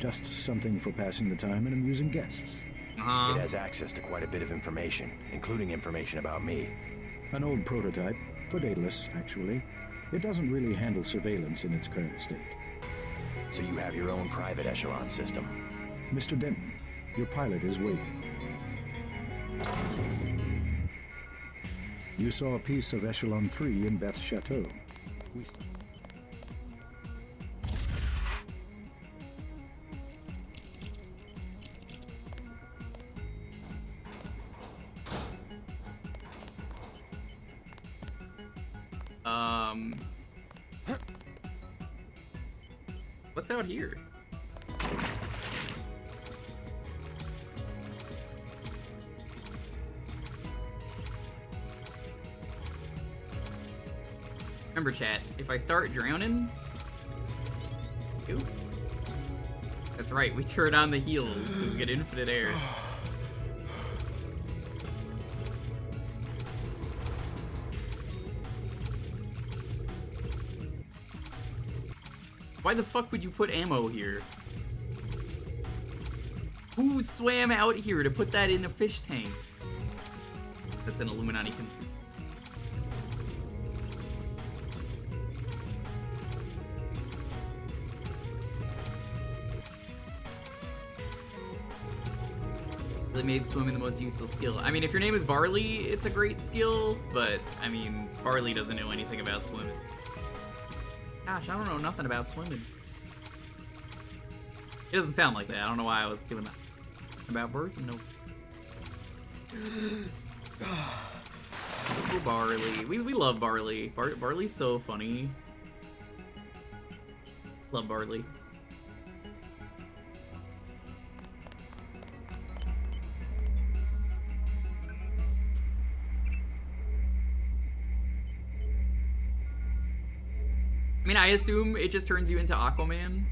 Just something for passing the time and amusing guests. Uh-huh. It has access to quite a bit of information, including information about me. An old prototype, for Daedalus, actually. It doesn't really handle surveillance in its current state. So you have your own private echelon system. Mr. Denton, your pilot is waiting. You saw a piece of Echelon 3 in Beth's chateau. What's out here? Remember, chat, if I start drowning... Ooh. That's right, we turn on the heals because we get infinite air. Why the fuck would you put ammo here? Who swam out here to put that in a fish tank? That's an Illuminati conspiracy. They made swimming the most useful skill. I mean, if your name is Barley, it's a great skill, but, I mean, Barley doesn't know anything about swimming. Gosh, I don't know nothing about swimming. It doesn't sound like that. I don't know why I was doing that. About birth? No. Oh, Barley. We love Barley. Barley's so funny. Love Barley. I mean, I assume it just turns you into Aquaman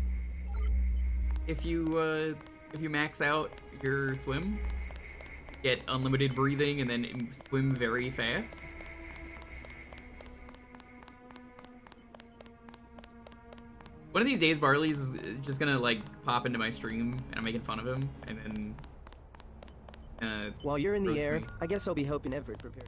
if you max out your swim, get unlimited breathing, and then swim very fast. One of these days, Barley's just gonna like pop into my stream, and I'm making fun of him, and then while you're in the air, me. I guess I'll be helping Everett prepare.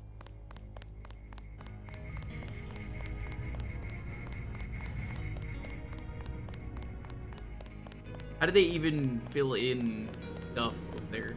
How do they even fill in stuff up there?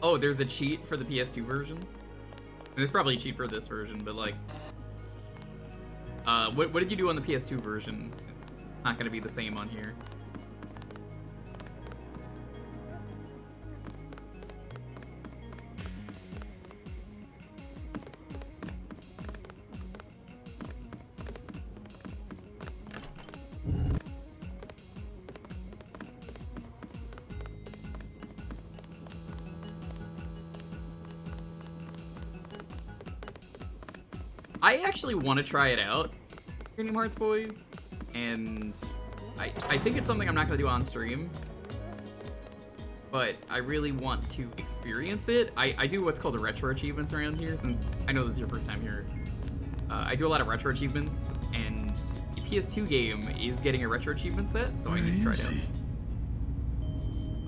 Oh, there's a cheat for the PS2 version? And there's probably a cheat for this version, but like... what did you do on the PS2 version? It's not gonna be the same on here. I actually want to try it out, Kingdom Hearts Boy, and I think it's something I'm not going to do on stream, but I really want to experience it. I do what's called the retro achievements around here, since I know this is your first time here. I do a lot of retro achievements, and the PS2 game is getting a retro achievement set, so I need to try it out.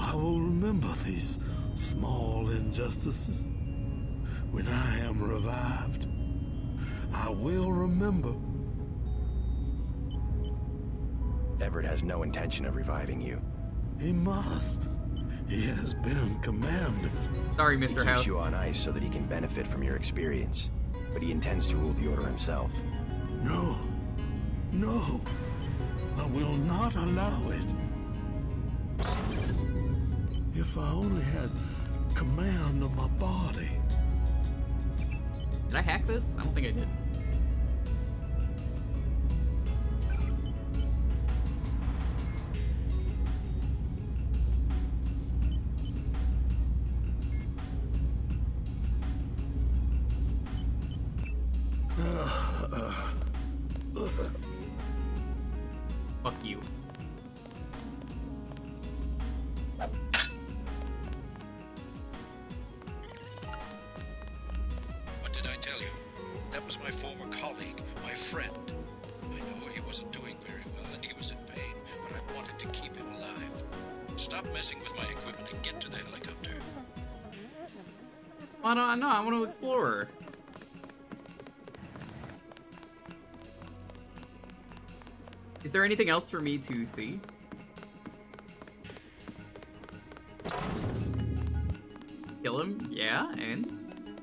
I will remember these small injustices when I am revived. I will remember. Everett has no intention of reviving you. He must. He has been commanded. Sorry, He Mr. keeps House. you on ice so that he can benefit from your experience, but he intends to rule the Order himself. No. No. I will not allow it. If I only had command of my body. Did I hack this? I don't think I did. Fuck you. What did I tell you? That was my former colleague, my friend. I know he wasn't doing very well and he was in pain, but I wanted to keep him alive. Stop messing with my equipment and get to the helicopter. I don't know. I want to explore. Is there anything else for me to see? Kill him? Yeah, and?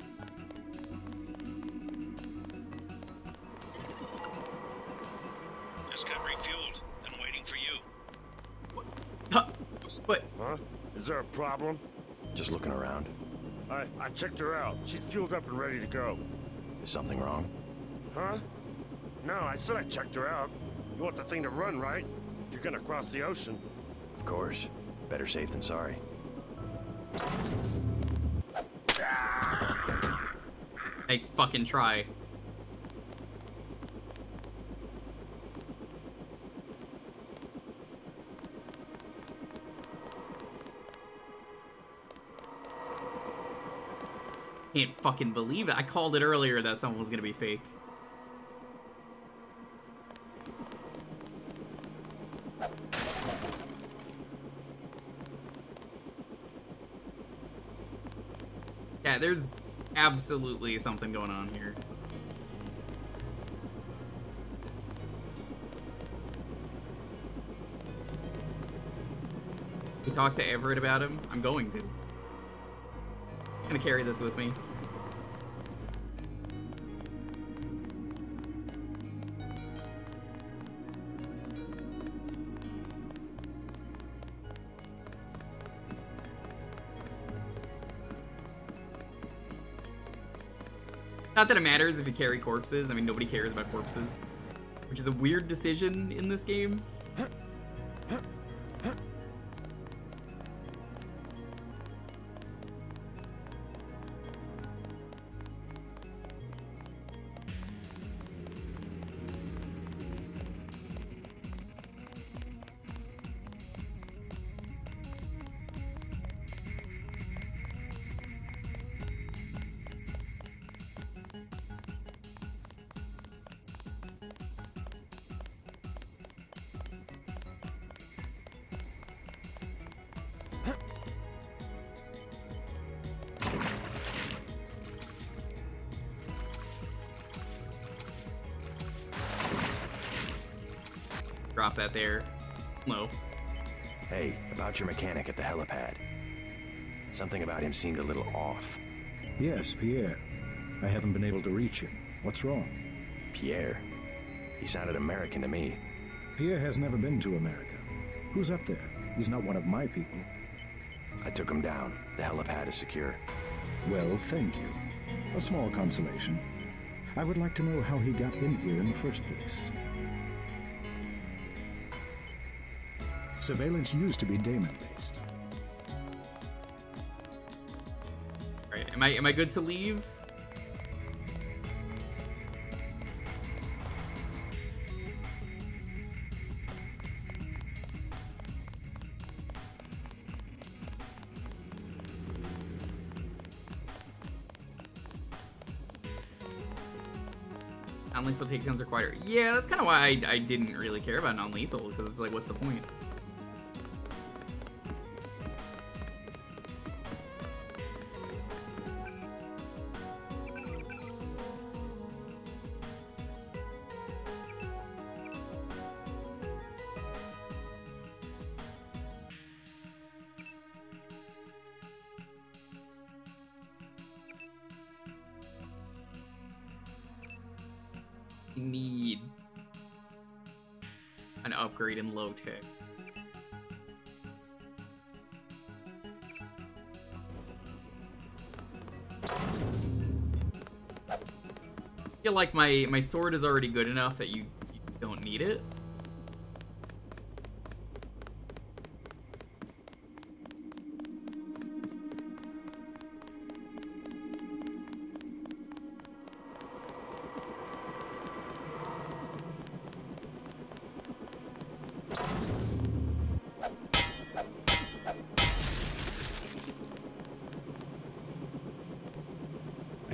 just got refueled. I'm waiting for you. What? Huh? Is there a problem? Just looking around. I checked her out. She's fueled up and ready to go. Is something wrong? Huh? No, I said I checked her out. You want the thing to run, right? If you're gonna cross the ocean. Of course. Better safe than sorry. Nice fucking try. Can't fucking believe it. I called it earlier that someone was gonna be fake. Yeah, there's absolutely something going on here. You talk to Everett about him? I'm going to. I'm gonna carry this with me. Not that it matters if you carry corpses. I mean, nobody cares about corpses. Which is a weird decision in this game. Drop that there. Low. Hey, about your mechanic at the helipad. Something about him seemed a little off. Yes, Pierre. I haven't been able to reach him. What's wrong? Pierre? He sounded American to me. Pierre has never been to America. Who's up there? He's not one of my people. I took him down. The helipad is secure. Well, thank you. A small consolation. I would like to know how he got in here in the first place. Surveillance used to be Damon-based. Alright, am I good to leave? Non-lethal takedowns are quieter. Yeah, that's kind of why I didn't really care about non-lethal, because it's like, what's the point? Need an upgrade in low tech. I feel like my sword is already good enough that you don't need it.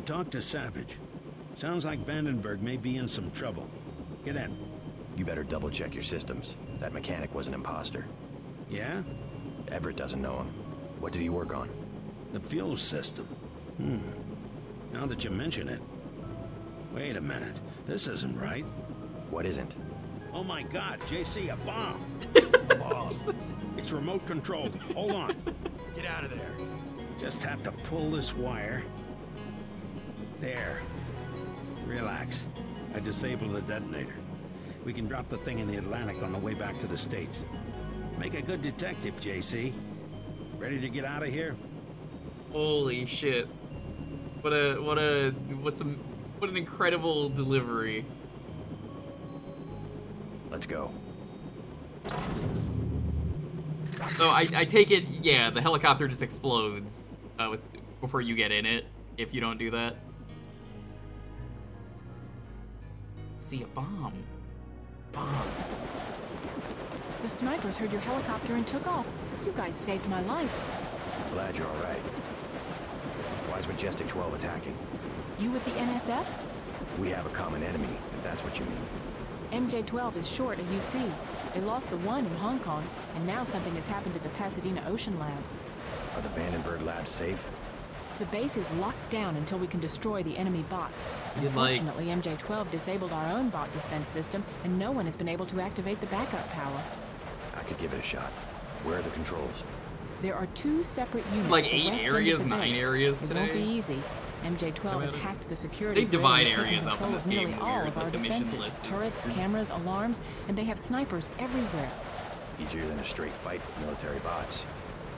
Talk to Savage. Sounds like Vandenberg may be in some trouble. Get in. You better double check your systems. That mechanic was an imposter. Yeah? Everett doesn't know him. What did he work on? The fuel system. Now that you mention it. Wait a minute. This isn't right. What isn't? Oh my god, JC, a bomb! Oh, it's remote controlled. Hold on. Get out of there. Just have to pull this wire. There. Relax. I disabled the detonator. We can drop the thing in the Atlantic on the way back to the States. Make a good detective, JC. Ready to get out of here? Holy shit. What an incredible delivery. Let's go. So I take it, yeah, the helicopter just explodes before you get in it, if you don't do that. See a bomb. The snipers heard your helicopter and took off. You guys saved my life. Glad you're all right. Why is Majestic 12 attacking? You with the NSF? We have a common enemy, if that's what you mean. MJ-12 is short a UC. They lost the one in Hong Kong, and now something has happened to the Pasadena Ocean Lab. Are the Vandenberg labs safe? The base is locked down until we can destroy the enemy bots. You'd like- Unfortunately, MJ-12 disabled our own bot defense system, and no one has been able to activate the backup power. I could give it a shot. Where are the controls? There are 2 separate units. Like at the 8 west end of areas, the 9 base. areas It today? won't be easy. MJ-12 has hacked the security. They divide grid and taken areas up in control this of nearly game all weird, of our like the mission defenses, list is turrets, weird. cameras, alarms, and they have snipers everywhere. Easier than a straight fight with military bots.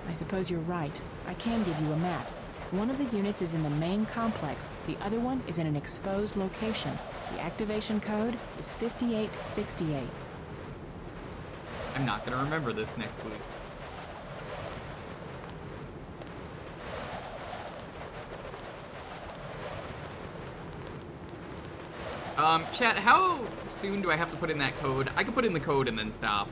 I suppose you're right. I can give you a map. One of the units is in the main complex. The other one is in an exposed location. The activation code is 5868. I'm not gonna remember this next week. Chat, how soon do I have to put in that code? I can put in the code and then stop.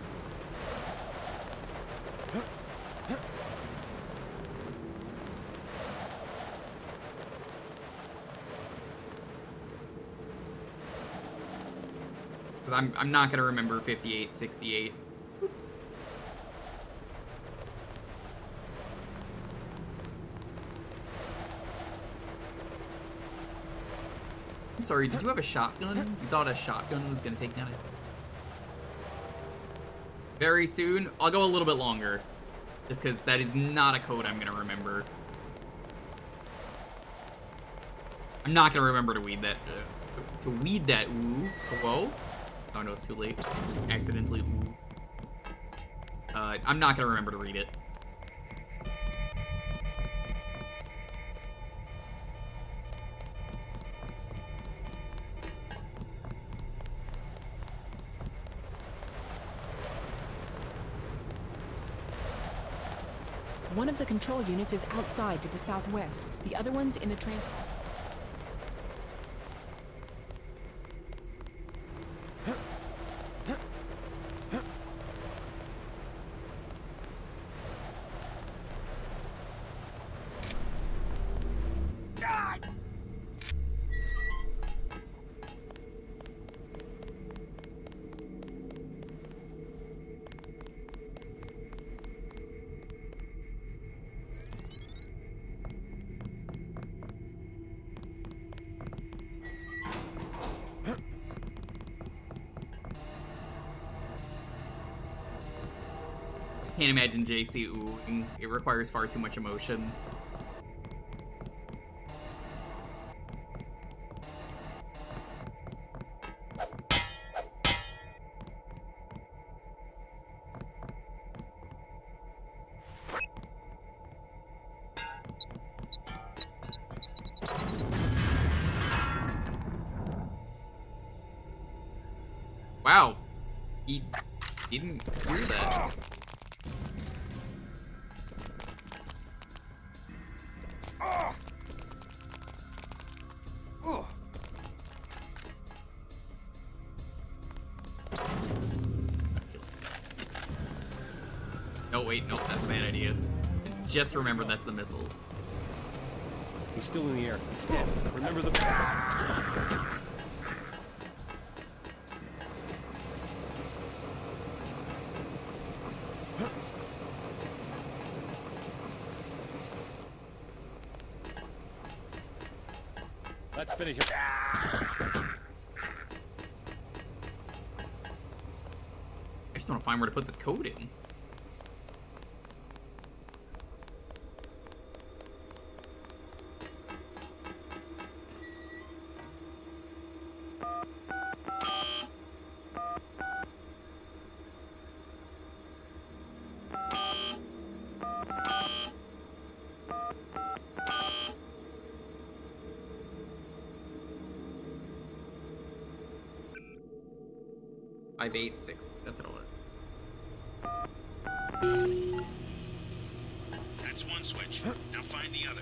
Because I'm not gonna remember 5868. I'm sorry, did you have a shotgun? You thought a shotgun was gonna take down it? Very soon? I'll go a little bit longer. Just because that is not a code I'm gonna remember. I'm not gonna remember to weed that. To weed that ooh. Whoa? Oh no, it's too late. Accidentally ooh. I'm not gonna remember to read it. One of the control units is outside to the southwest. The other one's in the transfer. Can't imagine JC oohing. It requires far too much emotion. Wow. He didn't hear that. Oh wait, nope, that's a bad idea. Just remember that's the missiles. He's still in the air. It's dead. Remember the... Let's finish it. I just want to find where to put this code in. 5, 8, 6. That's it all. That's one switch. Now find the other.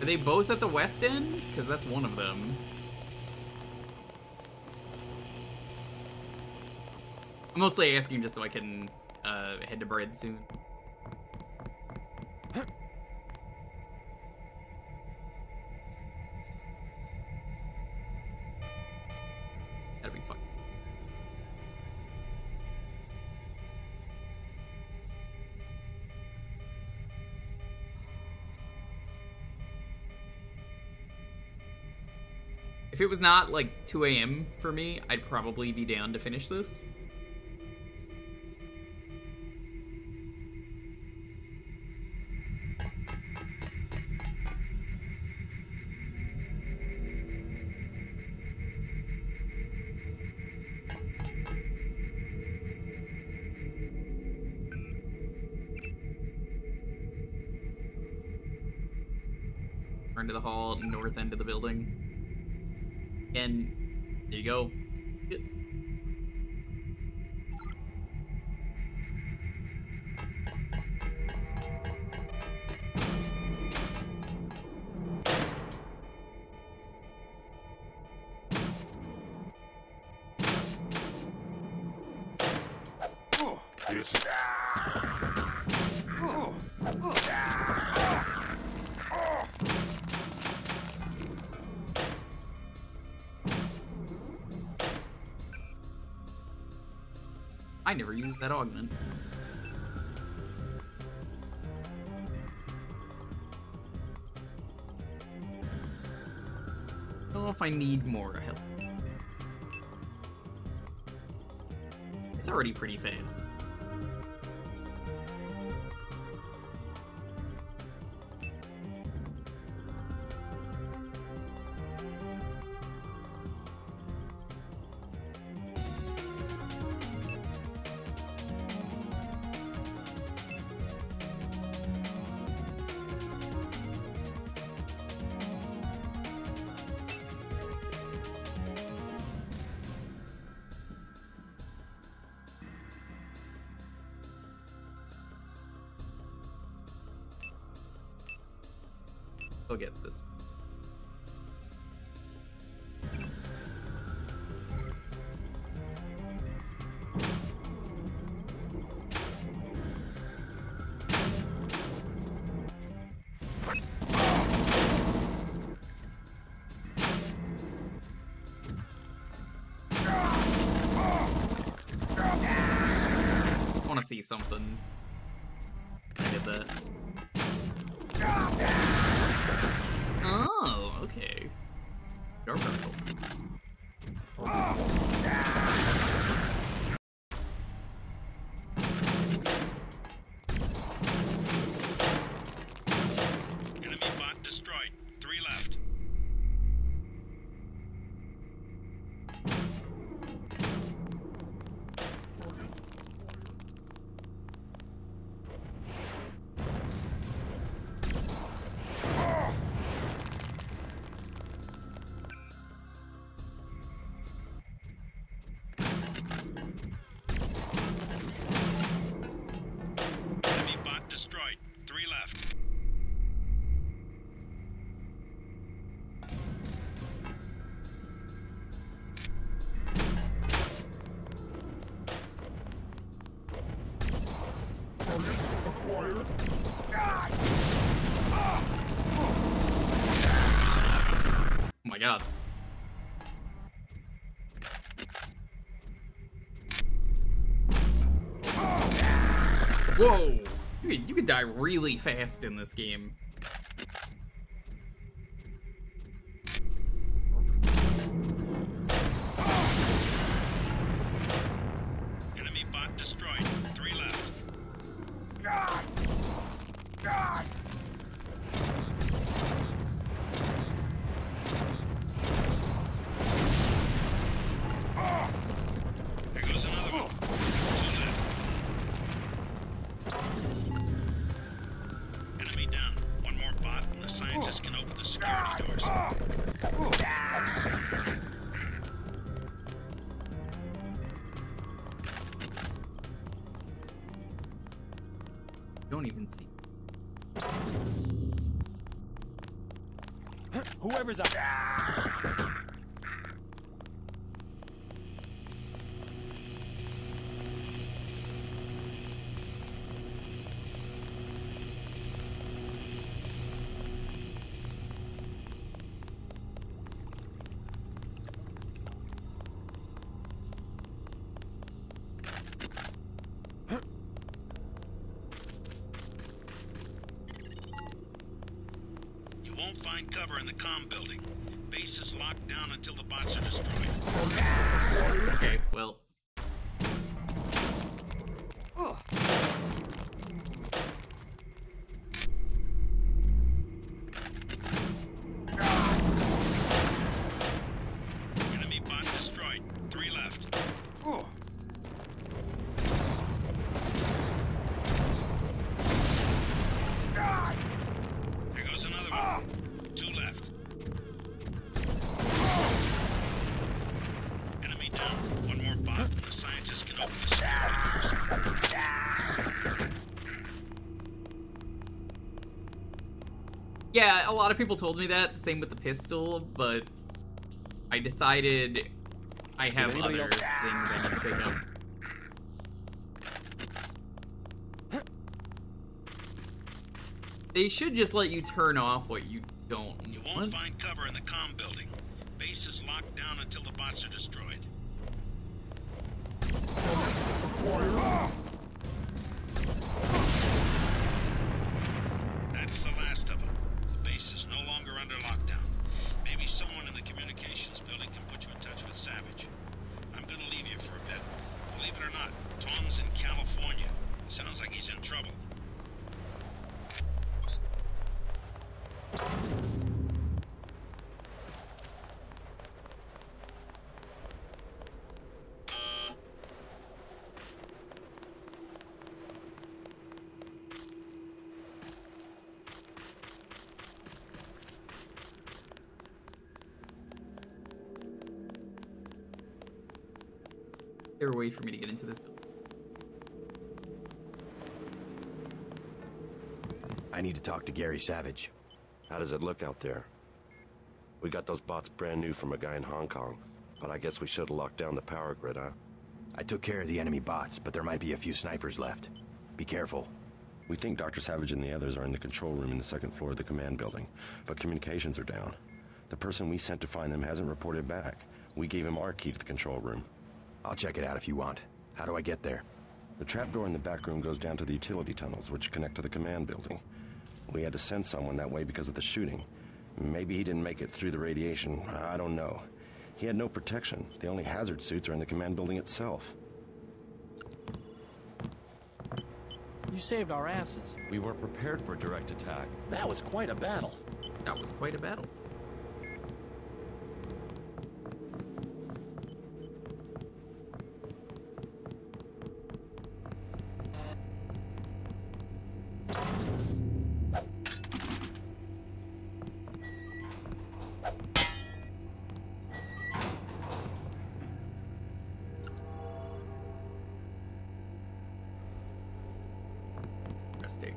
Are they both at the west end? Because that's one of them. I'm mostly asking just so I can head to bread soon. That'd be fun. If it was not like 2 a.m. for me, I'd probably be down to finish this. Turn to the hall, north end of the building. And there you go. Good. Oh, yes. I never used that augment. I don't know if I need more help. It's already pretty fast. I'll get this. I want to see something. I did that. Oh, okay. Dark particle. Enemy bot destroyed. 3 left. Enemy bot destroyed. 3 left. Oh my god. Whoa! You can die really fast in this game. Enemy bot destroyed. 3 left. There goes another one. 2 left. security doors. Don't even see. Whoever's up. You won't find cover in the comm building. Base is locked down until the bots are destroyed. Okay, well. Enemy bot destroyed. 3 left. There goes another one. 2 left. Enemy down. 1 more bot, and the scientists can open the security doors. Yeah, a lot of people told me that. Same with the pistol, but I decided I have other things I need to pick up. They should just let you turn off what you don't You won't want. find cover in the comm building. Base is locked down until the bots are destroyed. That's the last of them. The base is no longer under lockdown. Maybe someone in the communications building can put you in touch with Savage. I'm gonna leave you for a bit. Believe it or not, Tom's in California. Sounds like he's in trouble. Is there a way for me to get into this building? I need to talk to Gary Savage. How does it look out there? We got those bots brand new from a guy in Hong Kong, but I guess we should have locked down the power grid, huh? I took care of the enemy bots, but there might be a few snipers left. Be careful. We think Dr. Savage and the others are in the control room in the 2nd floor of the command building, but communications are down. The person we sent to find them hasn't reported back. We gave him our key to the control room. I'll check it out if you want. How do I get there? The trapdoor in the back room goes down to the utility tunnels, which connect to the command building. We had to send someone that way because of the shooting. Maybe he didn't make it through the radiation. I don't know. He had no protection. The only hazard suits are in the command building itself. You saved our asses. We weren't prepared for a direct attack. That was quite a battle. That was quite a battle. Interesting.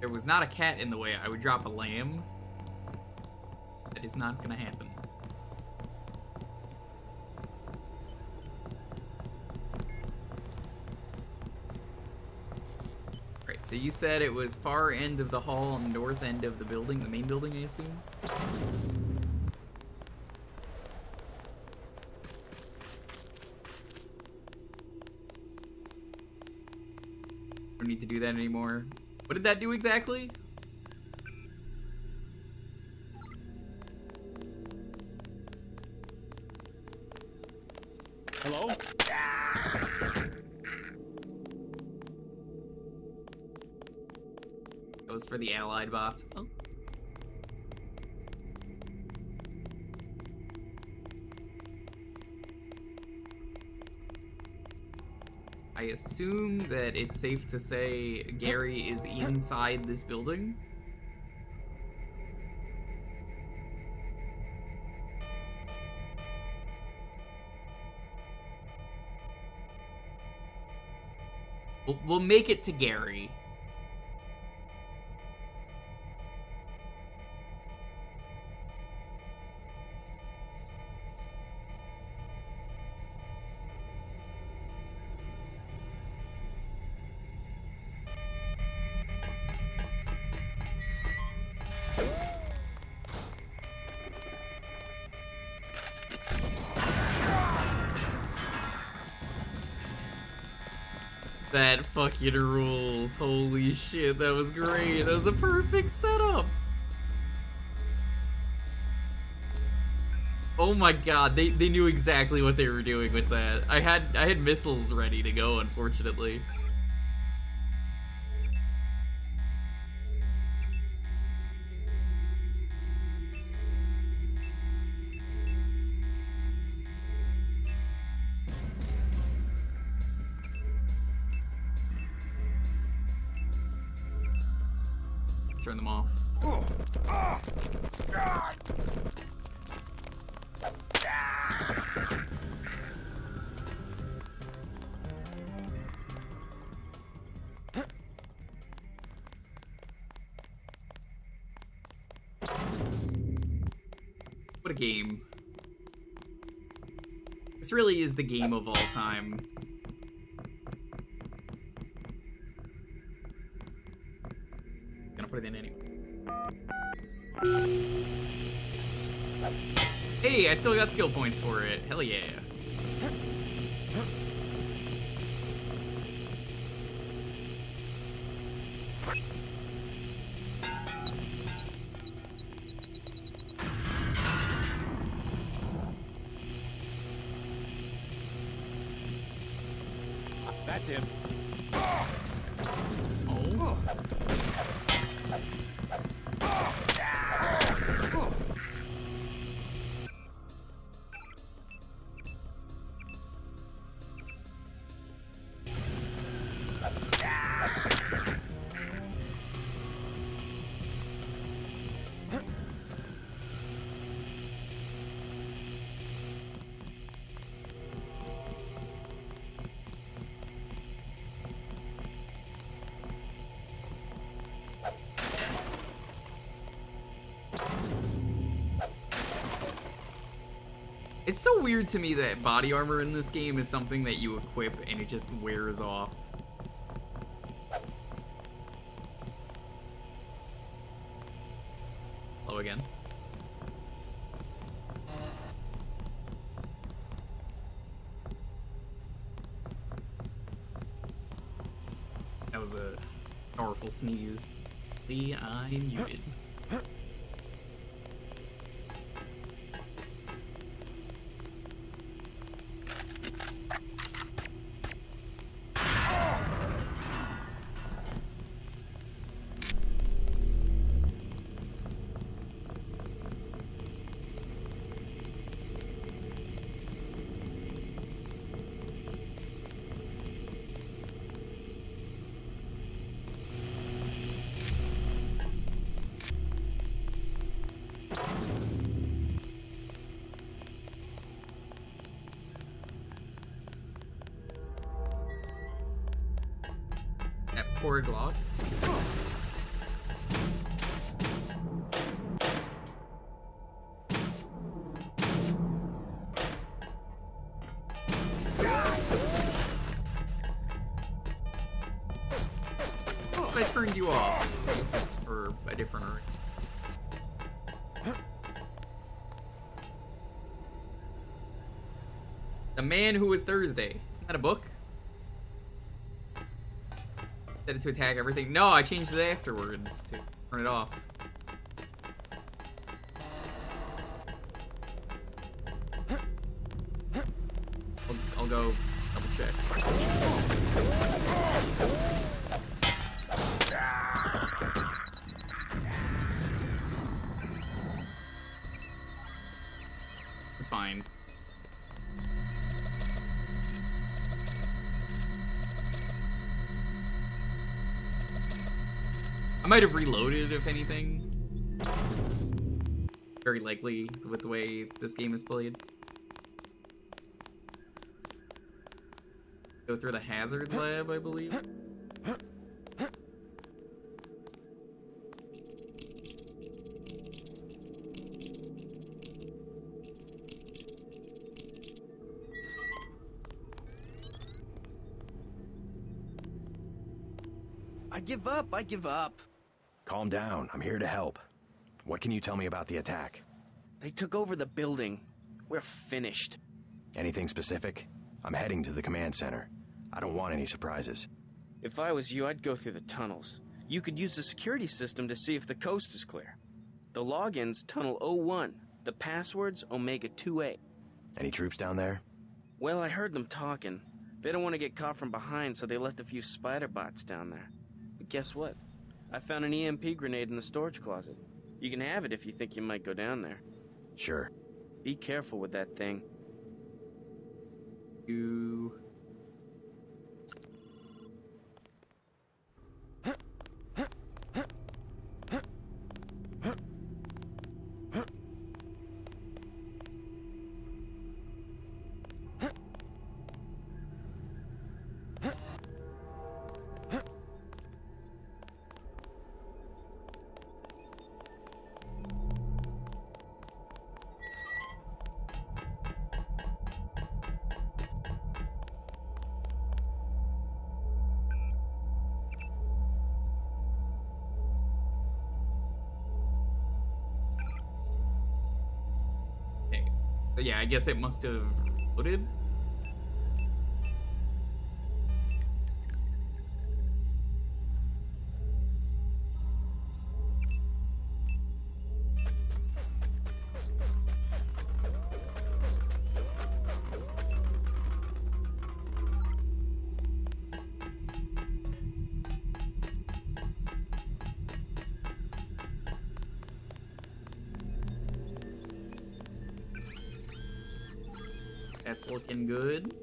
There was not a cat in the way. I would drop a lamb. That is not gonna happen. Right, so you said it was far end of the hall on the north end of the building, the main building, I assume? Don't need to do that anymore. What did that do exactly? Hello? That was for the allied bots. Oh. I assume that it's safe to say Gary is inside this building. We'll make it to Gary. That fucking rules. Holy shit, that was great. That was a perfect setup. Oh my god, they knew exactly what they were doing with that. I had missiles ready to go, unfortunately. Turn them off. What a game. This really is the game of all time. Gonna put it in anyway. Hey, I still got skill points for it. Hell yeah. That's him. Oh. It's so weird to me that body armor in this game is something that you equip and it just wears off. Hello again. That was a powerful sneeze. See, I muted. Poor Glock. Oh, I turned you off. This is for a different arena. The Man Who Was Thursday. Isn't that a book? Set it to attack everything. No, I changed it afterwards to turn it off. I'll go double check. It's fine. might have reloaded, if anything. Very likely with the way this game is played. Go through the hazard lab, I believe. I give up. Calm down, I'm here to help. What can you tell me about the attack? They took over the building. We're finished. Anything specific? I'm heading to the command center. I don't want any surprises. If I was you, I'd go through the tunnels. You could use the security system to see if the coast is clear. The login's Tunnel 01. The password's Omega 2A. Any troops down there? Well, I heard them talking. They don't want to get caught from behind, so they left a few spider bots down there. But guess what? I found an EMP grenade in the storage closet. You can have it if you think you might go down there. Sure. Be careful with that thing. You... Yeah, I guess it must have loaded. That's looking good.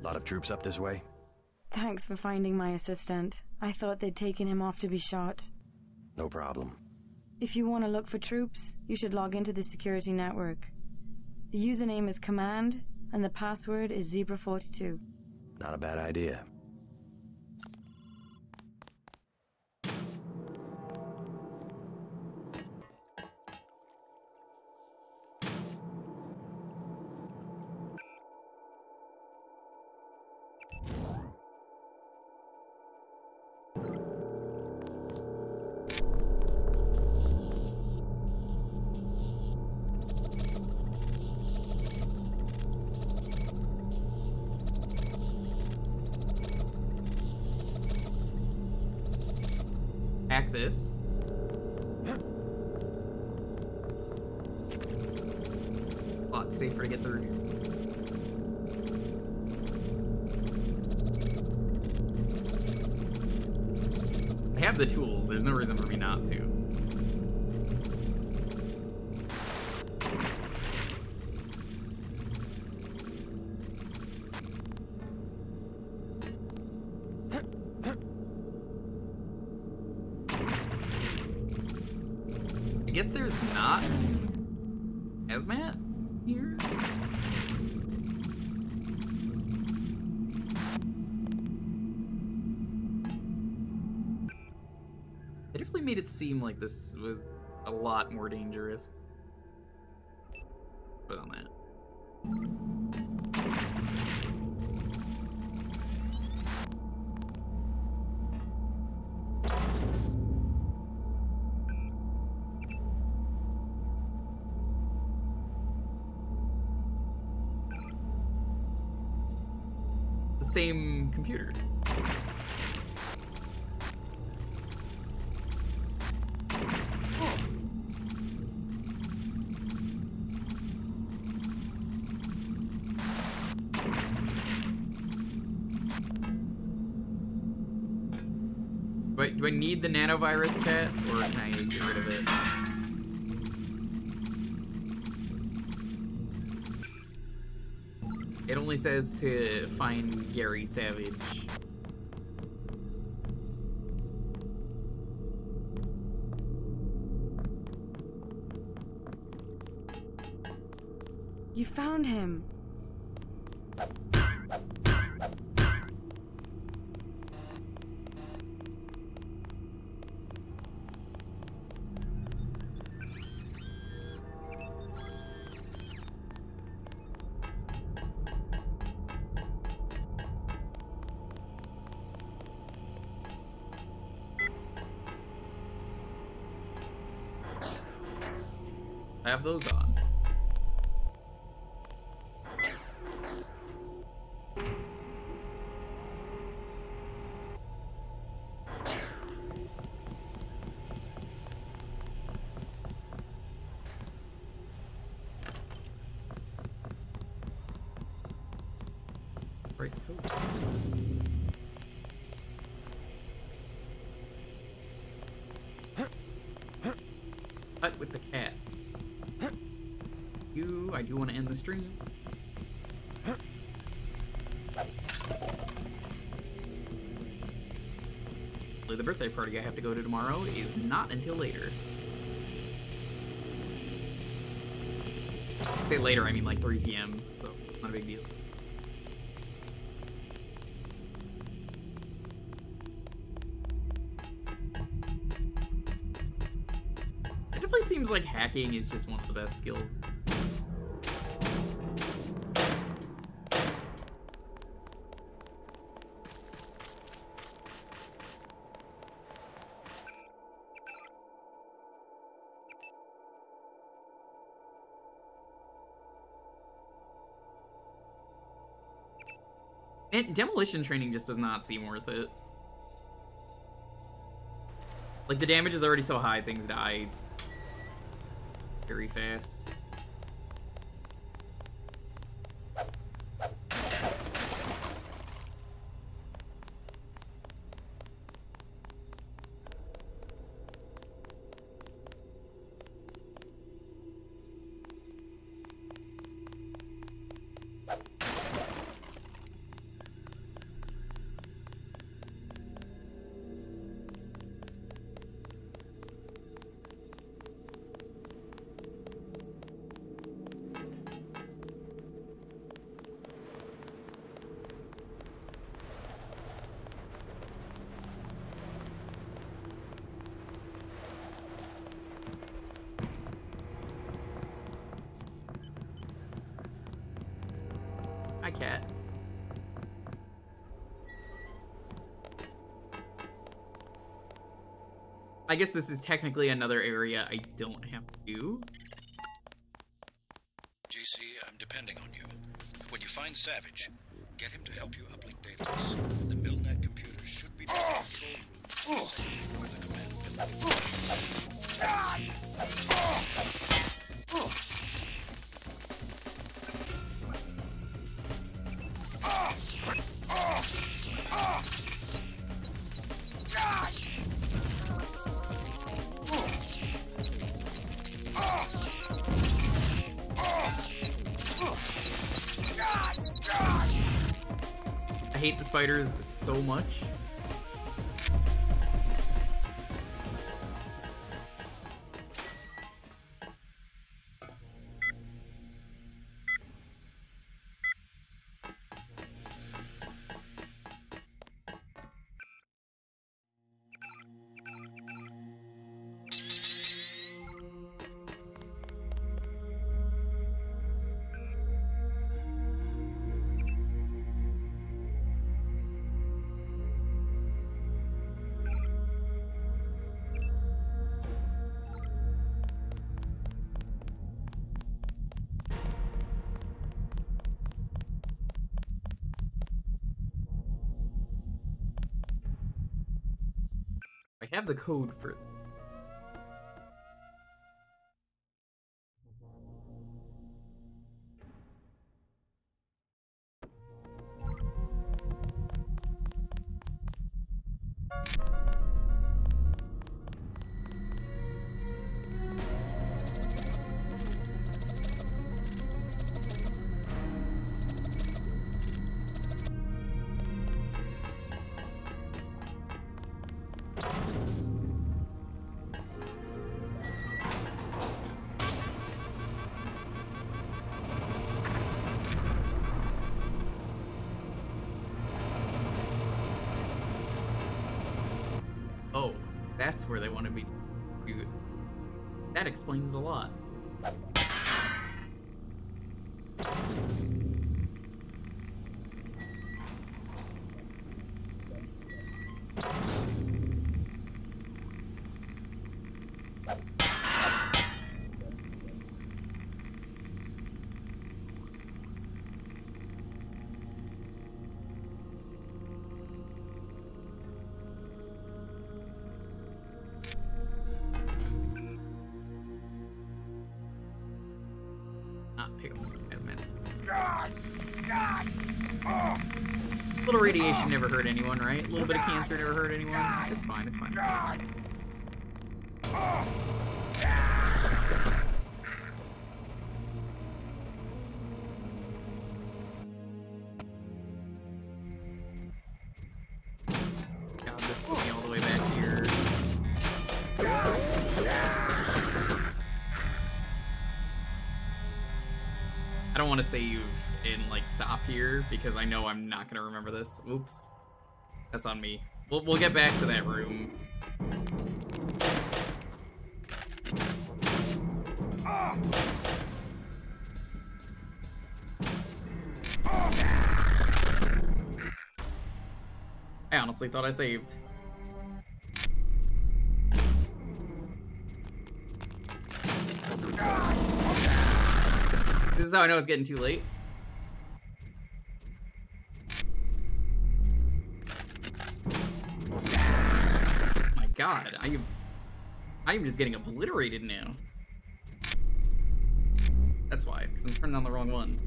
Lot of troops up this way? Thanks for finding my assistant. I thought they'd taken him off to be shot. No problem. If you want to look for troops, you should log into the security network. The username is Command, and the password is Zebra42. Not a bad idea. Hack this. A lot safer to get through here. I have the tools, there's no reason for me not to. I guess there's not hazmat here. They definitely made it seem like this was a lot more dangerous. Put on that. Same computer. Oh. Do I need the nanovirus, chat, or can I get rid of it? It only says to find Gary Savage. You found him. I have those on. Right, cool. Cut with the cat. I do want to end the stream. The birthday party I have to go to tomorrow is not until later. I say later, I mean like 3 p.m., so not a big deal. It definitely seems like hacking is just one of the best skills. And demolition training just does not seem worth it. Like, the damage is already so high, things die very fast. Hi, cat. I guess this is technically another area I don't have to do. JC, I'm depending on you. When you find Savage, get him to help you uplink database. The Milnet computers should be back in control room, where the command building. I hate the spiders so much. I have the code for... That's where they want to be. That explains a lot. A little radiation never hurt anyone, right? A little bit of cancer never hurt anyone. It's fine, it's fine. It's fine. God, this put me all the way back here. I don't want to save and like stop here because I know I'm not gonna remember this. Oops, that's on me. We'll get back to that room. I honestly thought I saved. This is how I know it's getting too late. My God, I am just getting obliterated now. That's why, because I'm turning on the wrong one.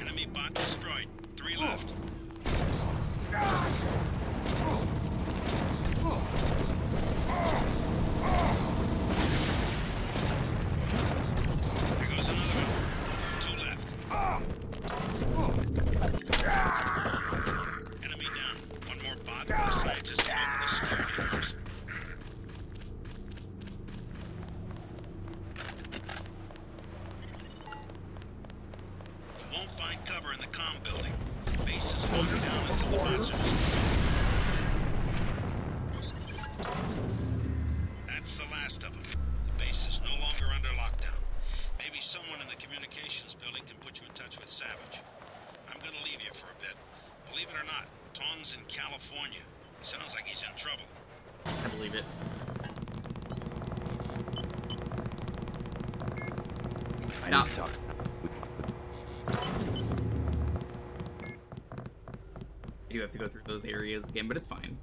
Enemy bot destroyed. 3 left. There goes another one. 2 left. Enemy down. 1 more bot and the scientist over the security force. You won't find cover in the comm building. The base is locked down until the bots are destroyed. That's the last of them. The base is no longer under lockdown. Maybe someone in the communications building can put you in touch with Savage. I'm gonna leave you for a bit. Believe it or not, Tong's in California. Sounds like he's in trouble. I believe it. Stop. I do have to go through those areas again, but it's fine.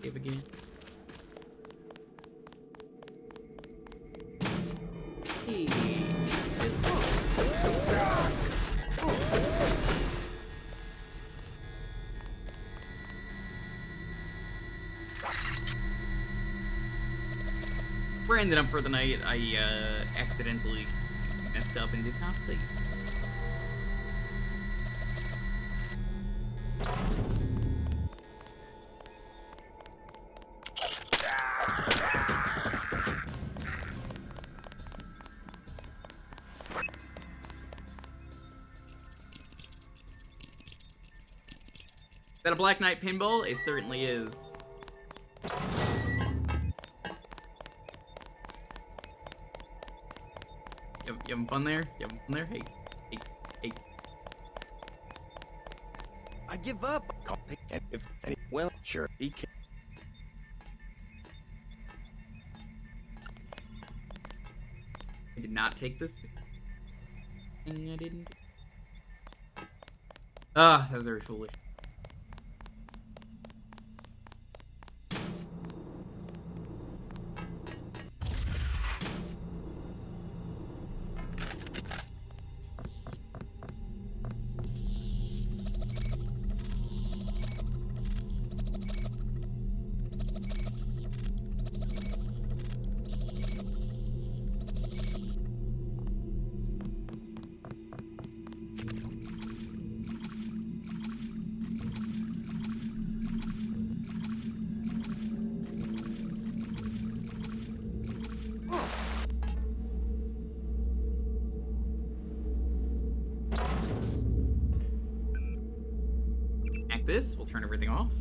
Save again. Hey. We're ending up for the night. I accidentally messed up and did not save. Is that a Black Knight pinball? It certainly is. You having fun there? You having fun there? Hey, hey, hey. I give up. If any, well, sure, he can. I did not take this. And I didn't. Ah, that was very foolish. like this. We'll turn everything off.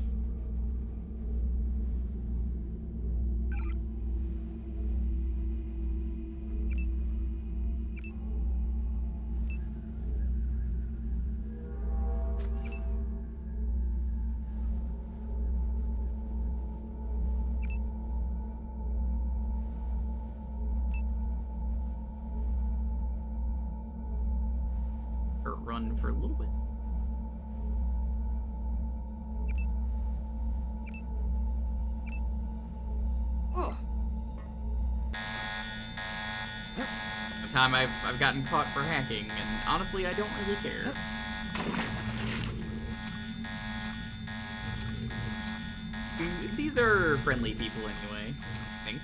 Or run for a little bit. The time I've gotten caught for hacking, and honestly, I don't really care. These are friendly people anyway, I think.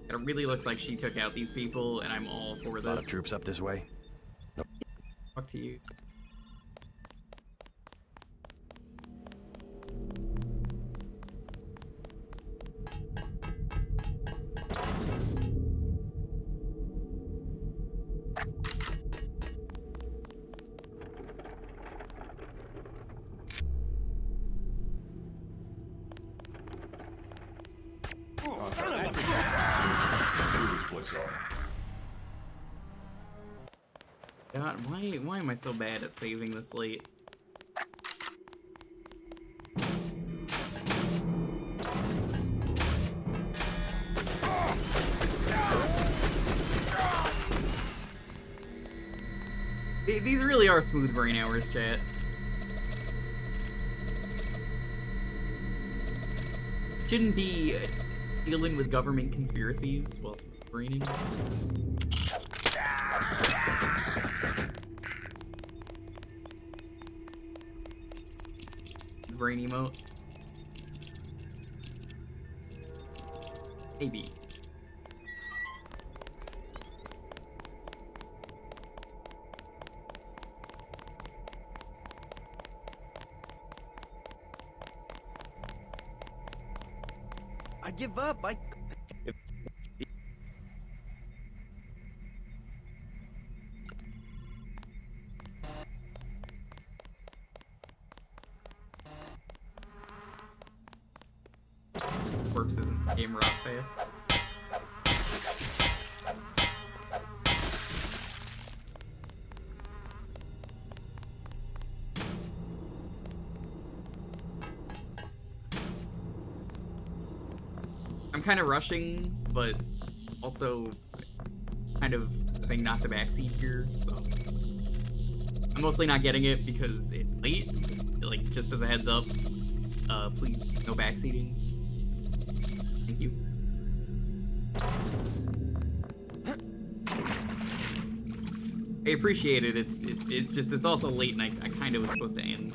It really looks like she took out these people, and I'm all for this. A lot of troops up this way. Nope. Fuck to you. God, why am I so bad at saving this late? These really are smooth brain hours, chat. Shouldn't be dealing with government conspiracies while smooth braining. Brain emote. Maybe. I give up. Corpse isn't game rock fast. I'm kind of rushing, but also kind of having not to backseat here, so I'm mostly not getting it because it's late. Like, just as a heads up, please no backseating. Thank you. I appreciate it. It's just it's also late, and I kind of was supposed to end.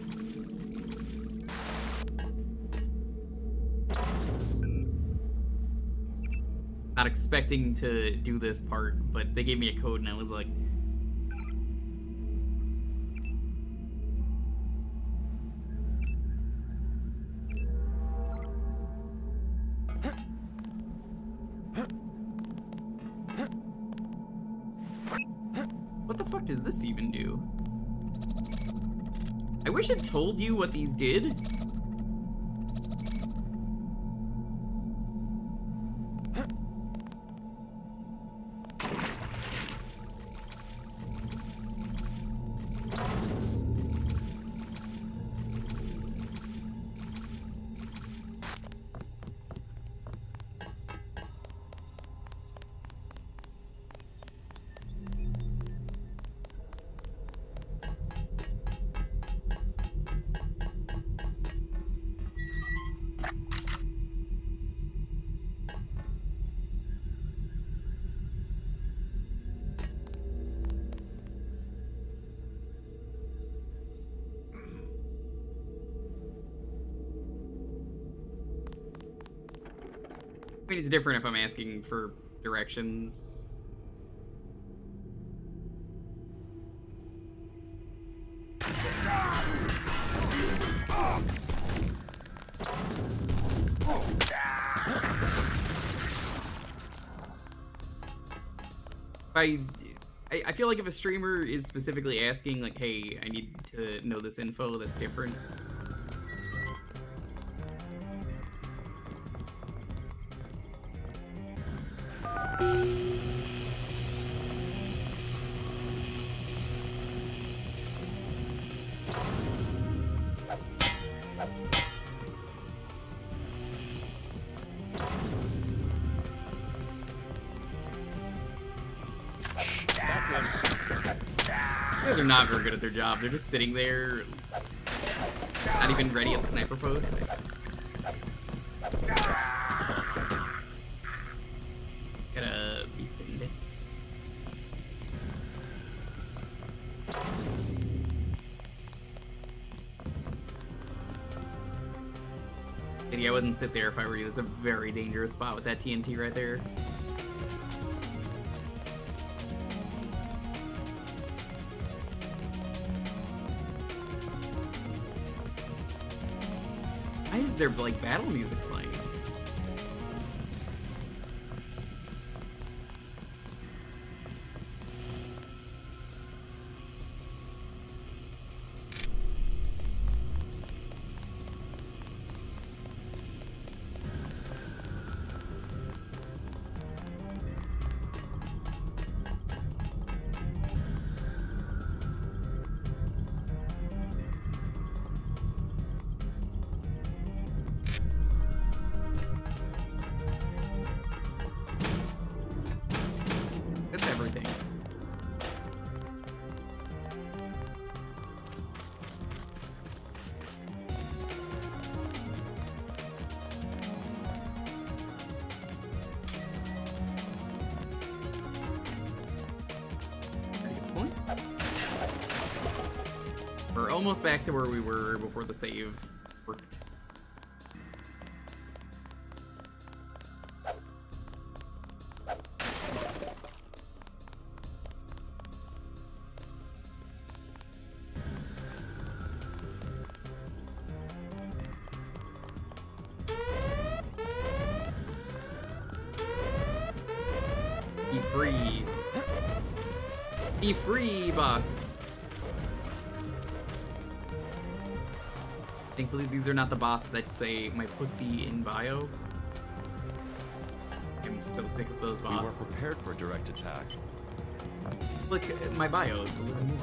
Not expecting to do this part, but they gave me a code, and I was like, what the fuck does this even do? I wish it told you what these did. I mean, it's different if I'm asking for directions. I feel like if a streamer is specifically asking, like, hey, I need to know this info, that's different. They're not very good at their job. They're just sitting there, not even ready at the sniper post. Gotta be sitting there. Yeah, I wouldn't sit there if I were you. That's a very dangerous spot with that TNT right there. Why is there, like, battle music playing? That's everything. Pretty good points. We're almost back to where we were before the save worked. Be free. Be free, bots. Thankfully, these are not the bots that say my pussy in bio. I'm so sick of those bots. We were prepared for direct attack. Look, my bio is a little more.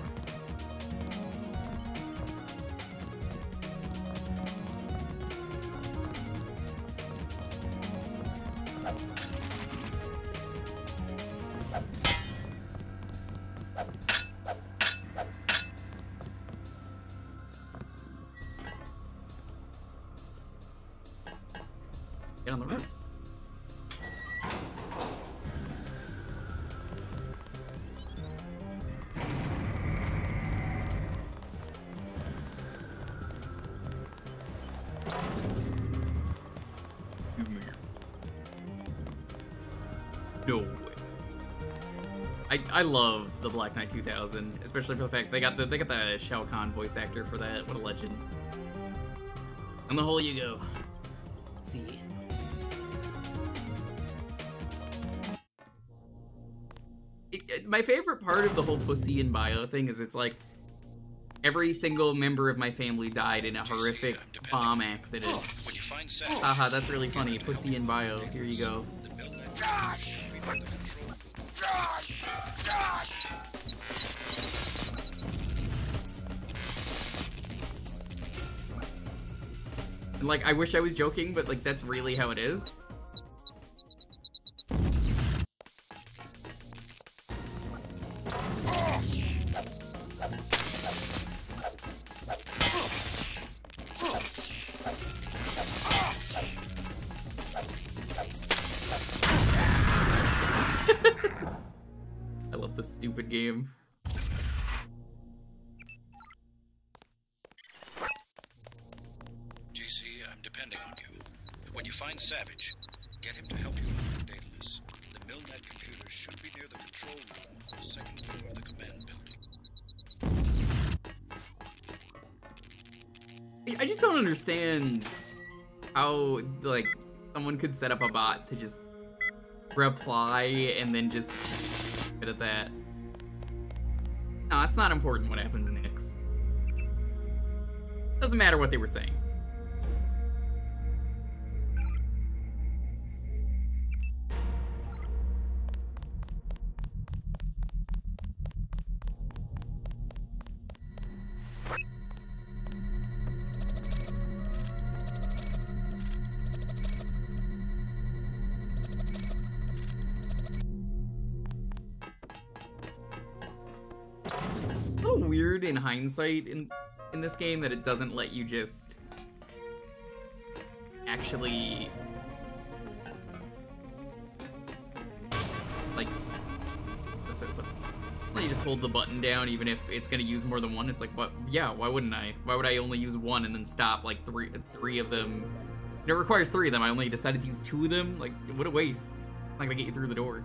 Get on the roof. No way. I love the Black Knight 2000, especially for the fact they got the Shao Kahn voice actor for that. What a legend. On the hole you go. See. My favorite part of the whole pussy in bio thing is it's like every single member of my family died in a horrific bomb accident. Haha, that's really funny. Pussy in bio. Here you go. And like, I wish I was joking, but like, that's really how it is. I love this stupid game. JC, I'm depending on you. When you find Savage, get him to help you with the data list. The Milnet computers should be near the control room on the second floor of the command building. I just don't understand how, like, someone could set up a bot to just reply and then just Good at that. No, it's not important what happens next. Doesn't matter what they were saying. Weird in hindsight in this game that it doesn't let you just actually like let you just hold the button down even if it's gonna use more than one. It's like, what? Yeah, why wouldn't I? Why would I only use one and then stop like three of them? It requires 3 of them. I only decided to use 2 of them. Like, what a waste. It's not gonna get you through the door.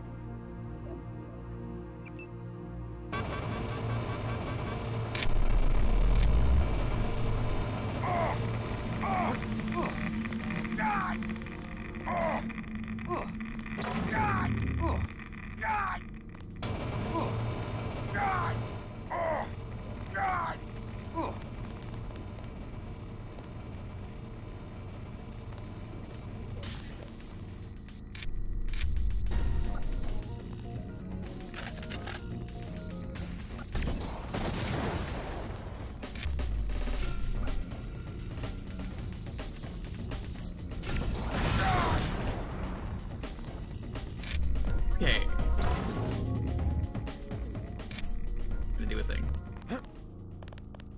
Okay. Gonna do a thing.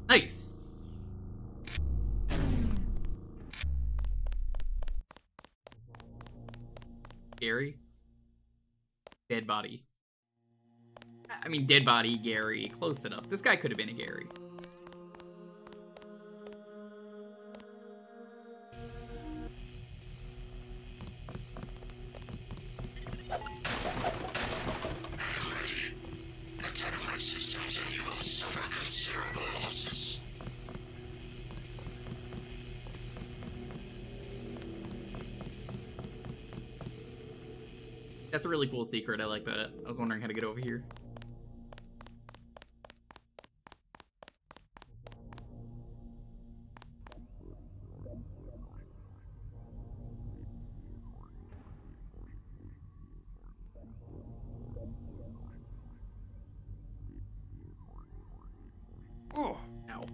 Nice! Gary? Dead body. I mean, dead body, Gary. Close enough. This guy could have been a Gary. That's a really cool secret. I like that. I was wondering how to get over here. Oh, ow.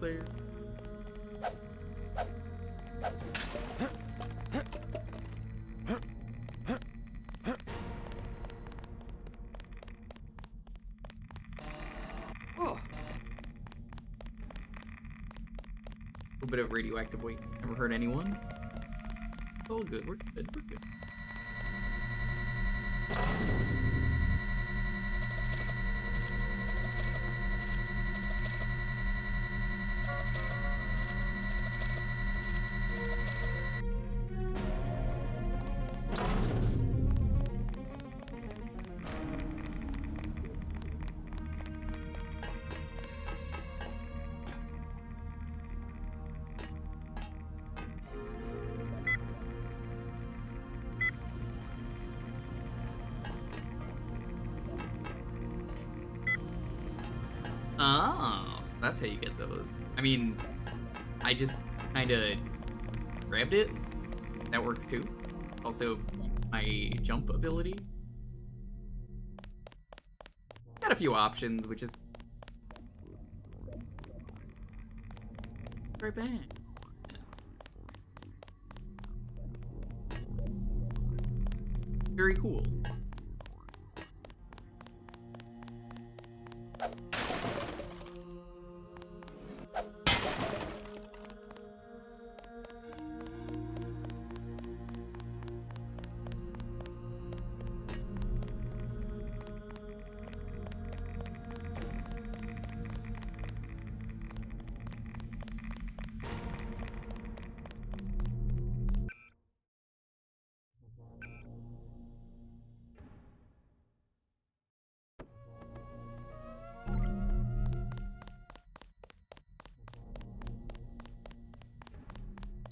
There. A bit of radioactive weight. Never hurt anyone. Oh, good. We're good. We're good. Oh, so that's how you get those. I mean, I just kind of grabbed it. That works too. Also, my jump ability. Got a few options, which is right back. Very cool.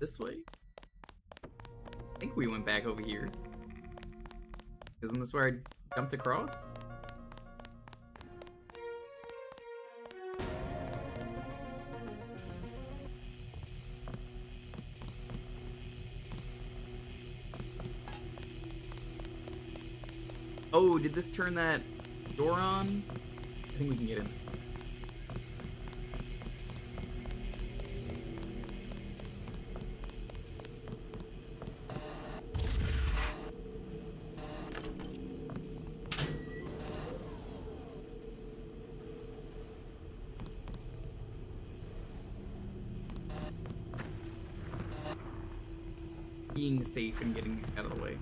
This way? I think we went back over here. Isn't this where I jumped across? Oh, did this turn that door on? I think we can get in. Being safe and getting out of the way.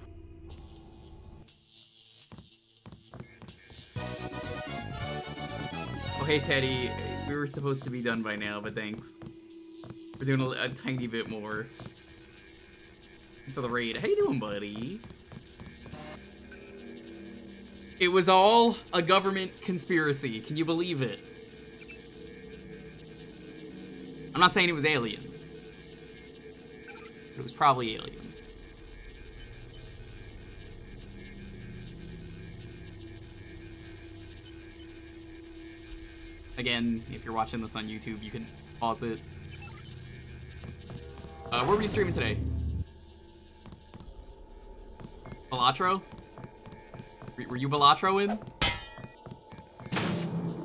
Oh, hey, Teddy. We were supposed to be done by now, but thanks. We're doing a tiny bit more. Thanks for the raid. How you doing, buddy? It was all a government conspiracy. Can you believe it? I'm not saying it was aliens. It was probably aliens. Again, if you're watching this on YouTube, you can pause it. What were you streaming today? Balatro? Were you Balatro in?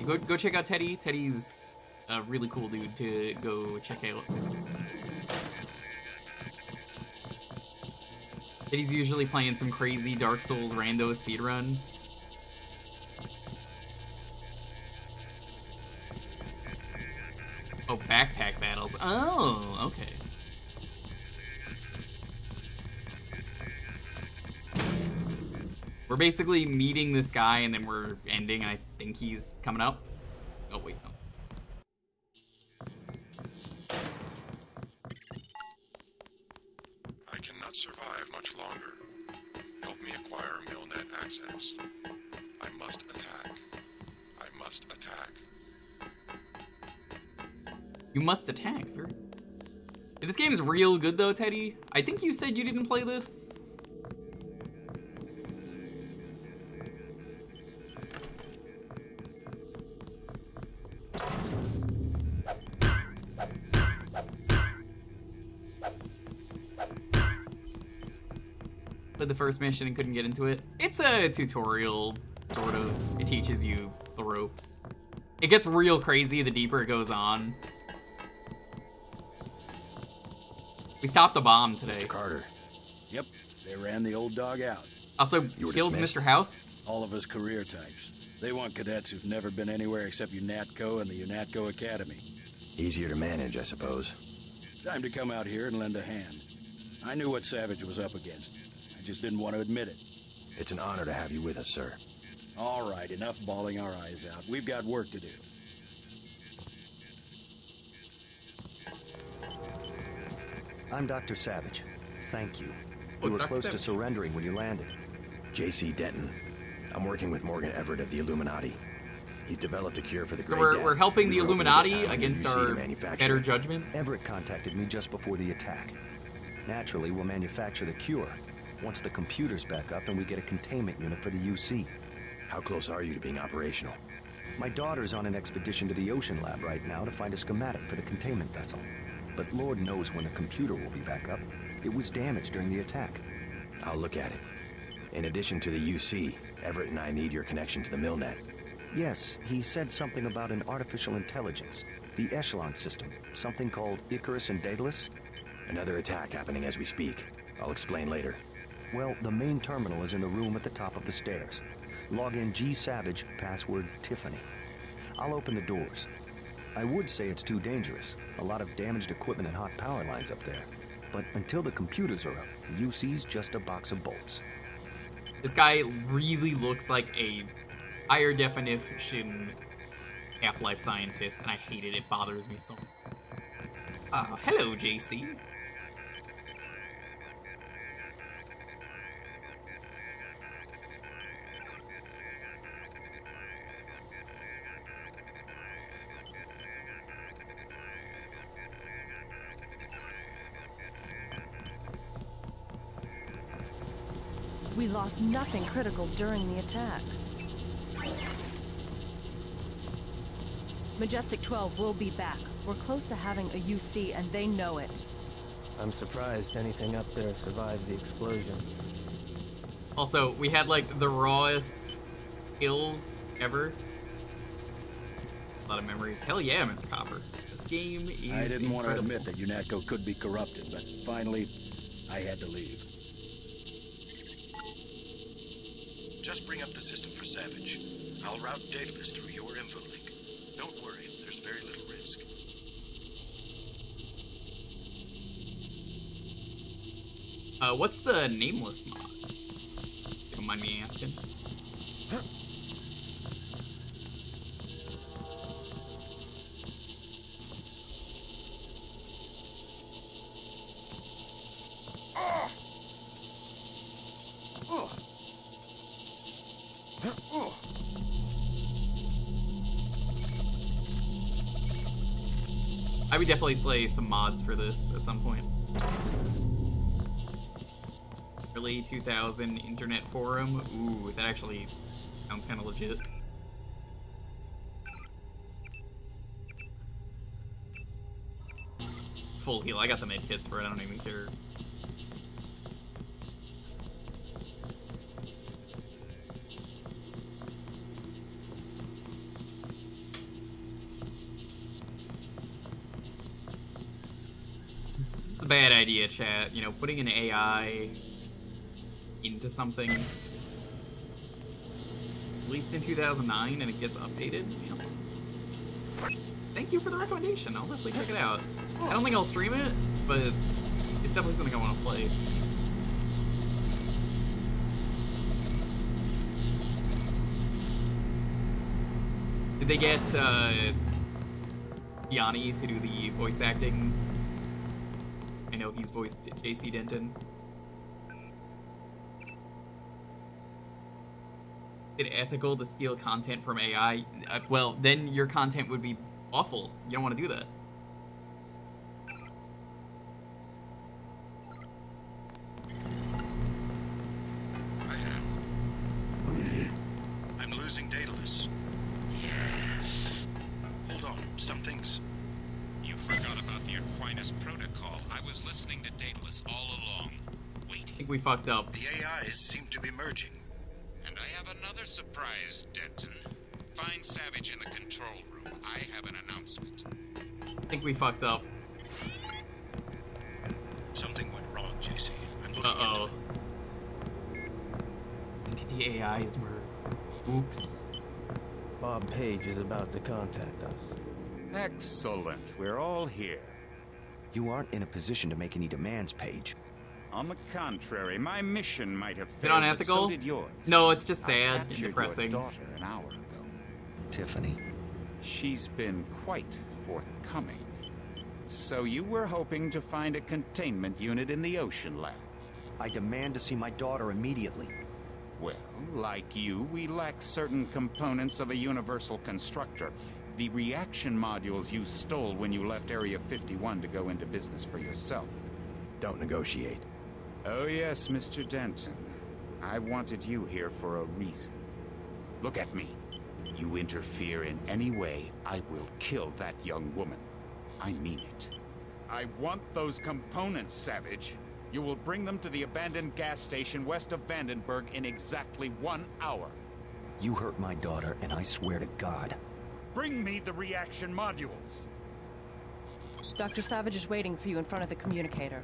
You go check out Teddy. Teddy's a really cool dude to go check out. Teddy's usually playing some crazy Dark Souls rando speedrun. Oh, backpack battles. Oh, okay. We're basically meeting this guy and then we're ending, and I think he's coming out. Oh, wait, no. I cannot survive much longer. Help me acquire Milnet access. I must attack. I must attack. You must attack. This game is real good though, Teddy. I think you said you didn't play this. Played the first mission and couldn't get into it. It's a tutorial, sort of. It teaches you the ropes. It gets real crazy the deeper it goes on. We stopped a bomb today. Mr. Carter. Yep, they ran the old dog out. Also killed Mr. House. All of us career types. They want cadets who've never been anywhere except UNATCO and the UNATCO Academy. Easier to manage, I suppose. Time to come out here and lend a hand. I knew what Savage was up against. I just didn't want to admit it. It's an honor to have you with us, sir. All right, enough bawling our eyes out. We've got work to do. I'm Dr. Savage. Thank you. Oh, You were Dr. close to Savage. surrendering when you landed. J.C. Denton. I'm working with Morgan Everett of the Illuminati. He's developed a cure for the So Great Death. we're helping the We were hoping Illuminati to get time against in UC to our manufacture better it. judgment. Everett contacted me just before the attack. Naturally, we'll manufacture the cure once the computer's back up and we get a containment unit for the UC. How close are you to being operational? My daughter's on an expedition to the ocean lab right now to find a schematic for the containment vessel. But Lord knows when the computer will be back up. It was damaged during the attack. I'll look at it. In addition to the UC, Everett and I need your connection to the Milnet. Yes, he said something about an artificial intelligence. The Echelon system. Something called Icarus and Daedalus. Another attack happening as we speak. I'll explain later. Well, the main terminal is in the room at the top of the stairs. Log in G Savage, password Tiffany. I'll open the doors. I would say it's too dangerous. A lot of damaged equipment and hot power lines up there. But until the computers are up, the UC's just a box of bolts. This guy really looks like a higher definition Half-Life scientist, and I hate it. It bothers me so much. Hello, JC. We lost nothing critical during the attack. Majestic 12 will be back. We're close to having a UC, and they know it. I'm surprised anything up there survived the explosion. Also, we had, like, the rawest kill ever. A lot of memories. Hell yeah, Mr. Copper. This game is I didn't want to incredible. admit that UNATCO could be corrupted, but finally, I had to leave. Just bring up the system for Savage. I'll route Daedalus through your info link. Don't worry, there's very little risk. What's the nameless mod? If you don't mind me asking. I would definitely play some mods for this at some point. Early 2000 internet forum. Ooh, that actually sounds kind of legit. It's full heal. I got the med kits for it. I don't even care. A bad idea, chat. You know, putting an AI into something, at least in 2009, and it gets updated. You know. Thank you for the recommendation. I'll definitely check it out. I don't think I'll stream it, but it's definitely something I want to play. Did they get Yanni to do the voice acting? I know he's voiced JC Denton. Is it ethical to steal content from AI? Well, then your content would be awful. You don't want to do that. I'm losing Daedalus. Yes. Hold on, something's... You forgot about the Aquinas protocol. I was listening to Daedalus all along. I think we fucked up. The AIs seem to be merging. And I have another surprise, Denton. Find Savage in the control room. I have an announcement. I think we fucked up. Something went wrong, JC. I'm looking Uh-oh. The AIs were... Oops. Bob Page is about to contact us. Excellent. We're all here. You aren't in a position to make any demands, Paige. On the contrary, my mission might have Is it failed, but unethical? so did yours. No, it's just I sad and captured depressing. Your daughter an hour ago. Tiffany. She's been quite forthcoming. So you were hoping to find a containment unit in the Ocean Lab? I demand to see my daughter immediately. Well, like you, we lack certain components of a universal constructor. The reaction modules you stole when you left Area 51 to go into business for yourself. Don't negotiate. Oh yes, Mr. Denton. I wanted you here for a reason. Look at me. You interfere in any way, I will kill that young woman. I mean it. I want those components, Savage. You will bring them to the abandoned gas station west of Vandenberg in exactly 1 hour. You hurt my daughter, and I swear to God. Bring me the reaction modules. Dr. Savage is waiting for you in front of the communicator.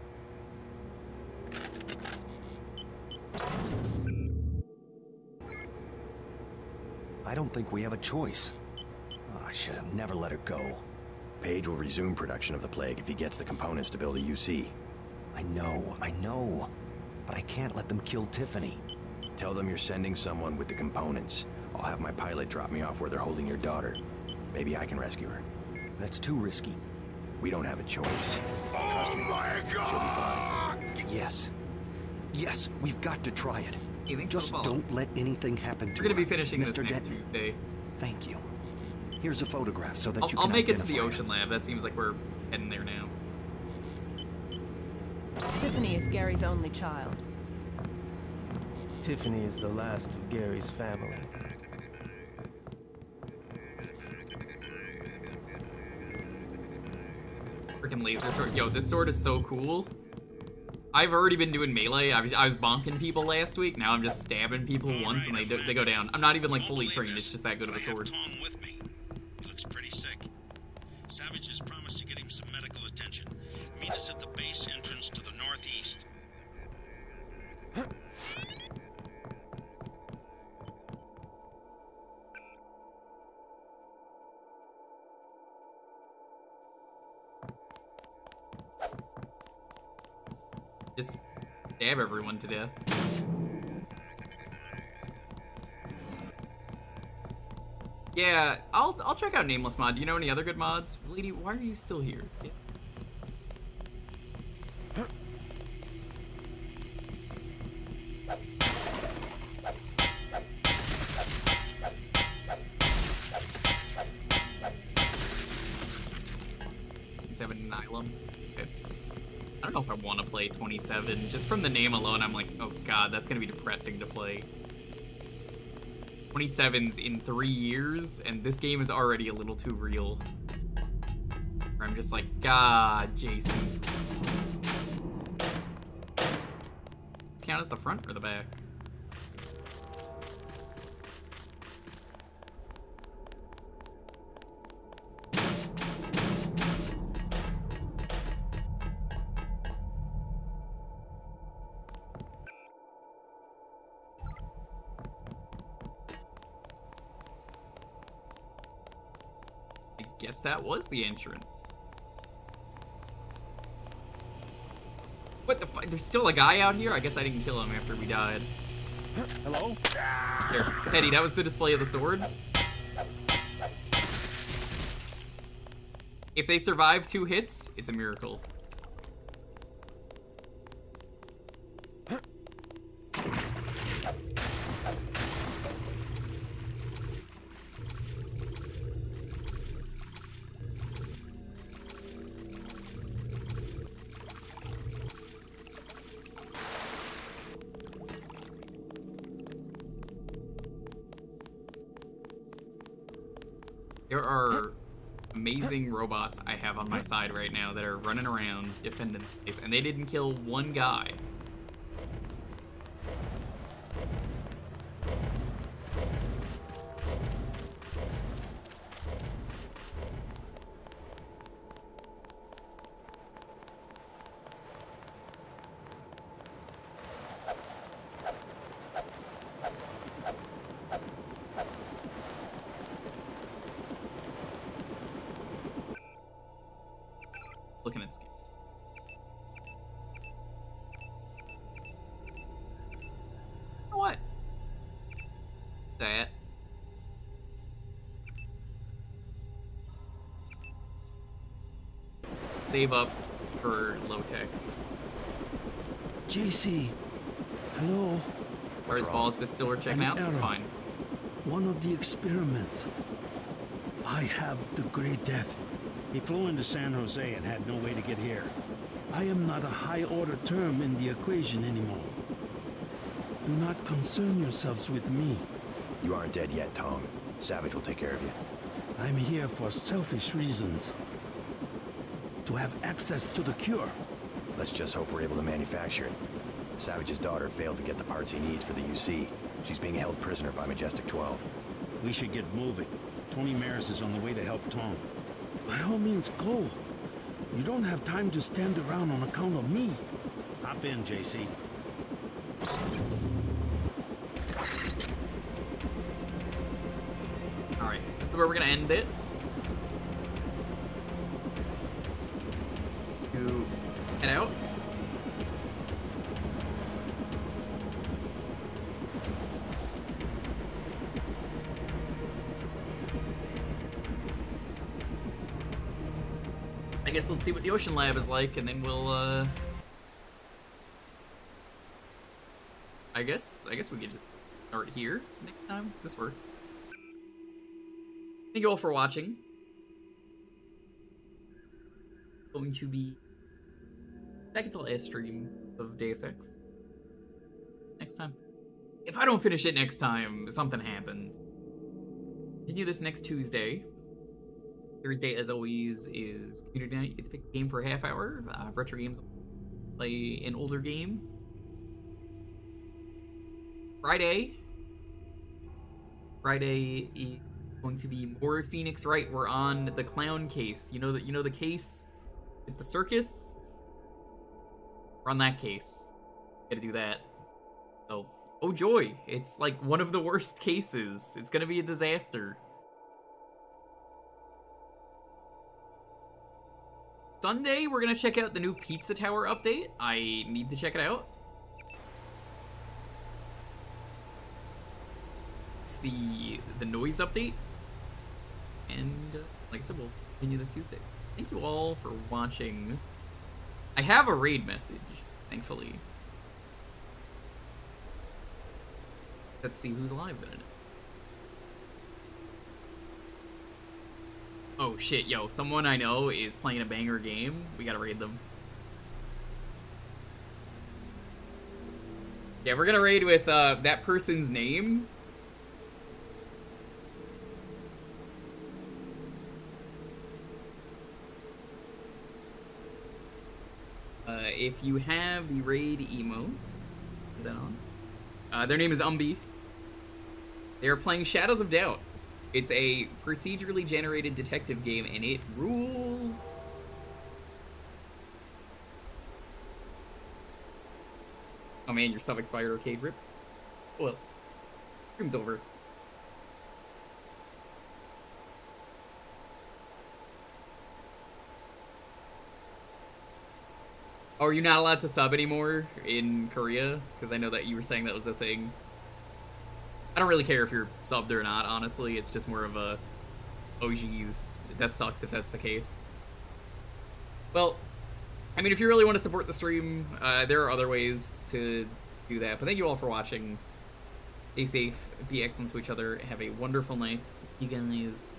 I don't think we have a choice. Oh, I should have never let her go. Page will resume production of the Plague if he gets the components to build a UC. I know. But I can't let them kill Tiffany. Tell them you're sending someone with the components. I'll have my pilot drop me off where they're holding your daughter. Maybe I can rescue her. That's too risky. We don't have a choice. Trust me. My God! She'll be fine. Yes, we've got to try it. Just don't let anything happen to her. We're gonna be finishing this Mr. next Denton. Tuesday. Thank you. Here's a photograph so that you I'll can make it to the identify her. Ocean Lab. That seems like we're heading there now. Tiffany is Gary's only child. Tiffany is the last of Gary's family. Freaking laser sword. Yo, this sword is so cool. I've already been doing melee. I was bonking people last week. Now I'm just stabbing people once and they go down. I'm not even like fully trained. It's just that good of a sword. Tom with me. He looks pretty sick. Savage has promised to get him some medical attention. Meet us at the base entrance to the northeast. Just stab everyone to death. Yeah, I'll check out Nameless Mod. Do you know any other good mods? Lady, why are you still here? Yeah. Nylum. Okay. I don't know if I want to play 27. Just from the name alone, I'm like, oh god, that's gonna be depressing to play. 27's in 3 years, and this game is already a little too real. I'm just like, God, JC. Does count as the front or the back? Guess that was the entrance. What the fuck? There's still a guy out here? I guess I didn't kill him after we died. Hello? Here, Teddy, that was the display of the sword. If they survive 2 hits, it's a miracle. There are amazing robots I have on my side right now that are running around defending this, and they didn't kill 1 guy. Looking at skin. What? That. Save up for low tech. JC, hello. Where's balls, but still we're checking out? That's fine. One of the experiments. I have the Grey Death. He flew into San Jose and had no way to get here. I am not a high-order term in the equation anymore. Do not concern yourselves with me. You aren't dead yet, Tom. Savage will take care of you. I'm here for selfish reasons. To have access to the cure. Let's just hope we're able to manufacture it. Savage's daughter failed to get the parts he needs for the UC. She's being held prisoner by Majestic 12. We should get moving. Tony Maris is on the way to help Tom. By all means, go. You don't have time to stand around on account of me. Hop in, JC. Alright, this is where we're gonna end it. To head out. I guess let's see what the Ocean Lab is like, and then we'll, I guess we could just start here next time. This works. Thank you all for watching. Going to be second to last stream of Deus Ex next time. if I don't finish it next time, something happened. Continue this next Tuesday. Thursday, as always, is community night. You get to pick a game for a half hour. Retro games, play an older game. Friday is going to be more Phoenix Wright. We're on the clown case. You know the case at the circus? We're on that case. Gotta do that. So, oh joy, it's like one of the worst cases. It's gonna be a disaster. Sunday, we're gonna check out the new Pizza Tower update. I need to check it out. It's the noise update. And like I said, we'll continue this Tuesday. Thank you all for watching. I have a raid message, thankfully. Let's see who's alive then. Oh shit, yo, someone I know is playing a banger game. We gotta raid them. Yeah, we're gonna raid with that person's name. If you have the raid emotes, put that on. Their name is Umbi. They are playing Shadows of Doubt. It's a procedurally generated detective game, and it rules. Oh man, your sub-expired arcade rip. Well, stream's over. Oh, are you not allowed to sub anymore in Korea? Because I know that you were saying that was a thing. I don't really care if you're subbed or not, honestly. It's just more of a, oh geez, that sucks if that's the case. Well, I mean, if you really want to support the stream, there are other ways to do that. But thank you all for watching. Stay safe, be excellent to each other, have a wonderful night. See you guys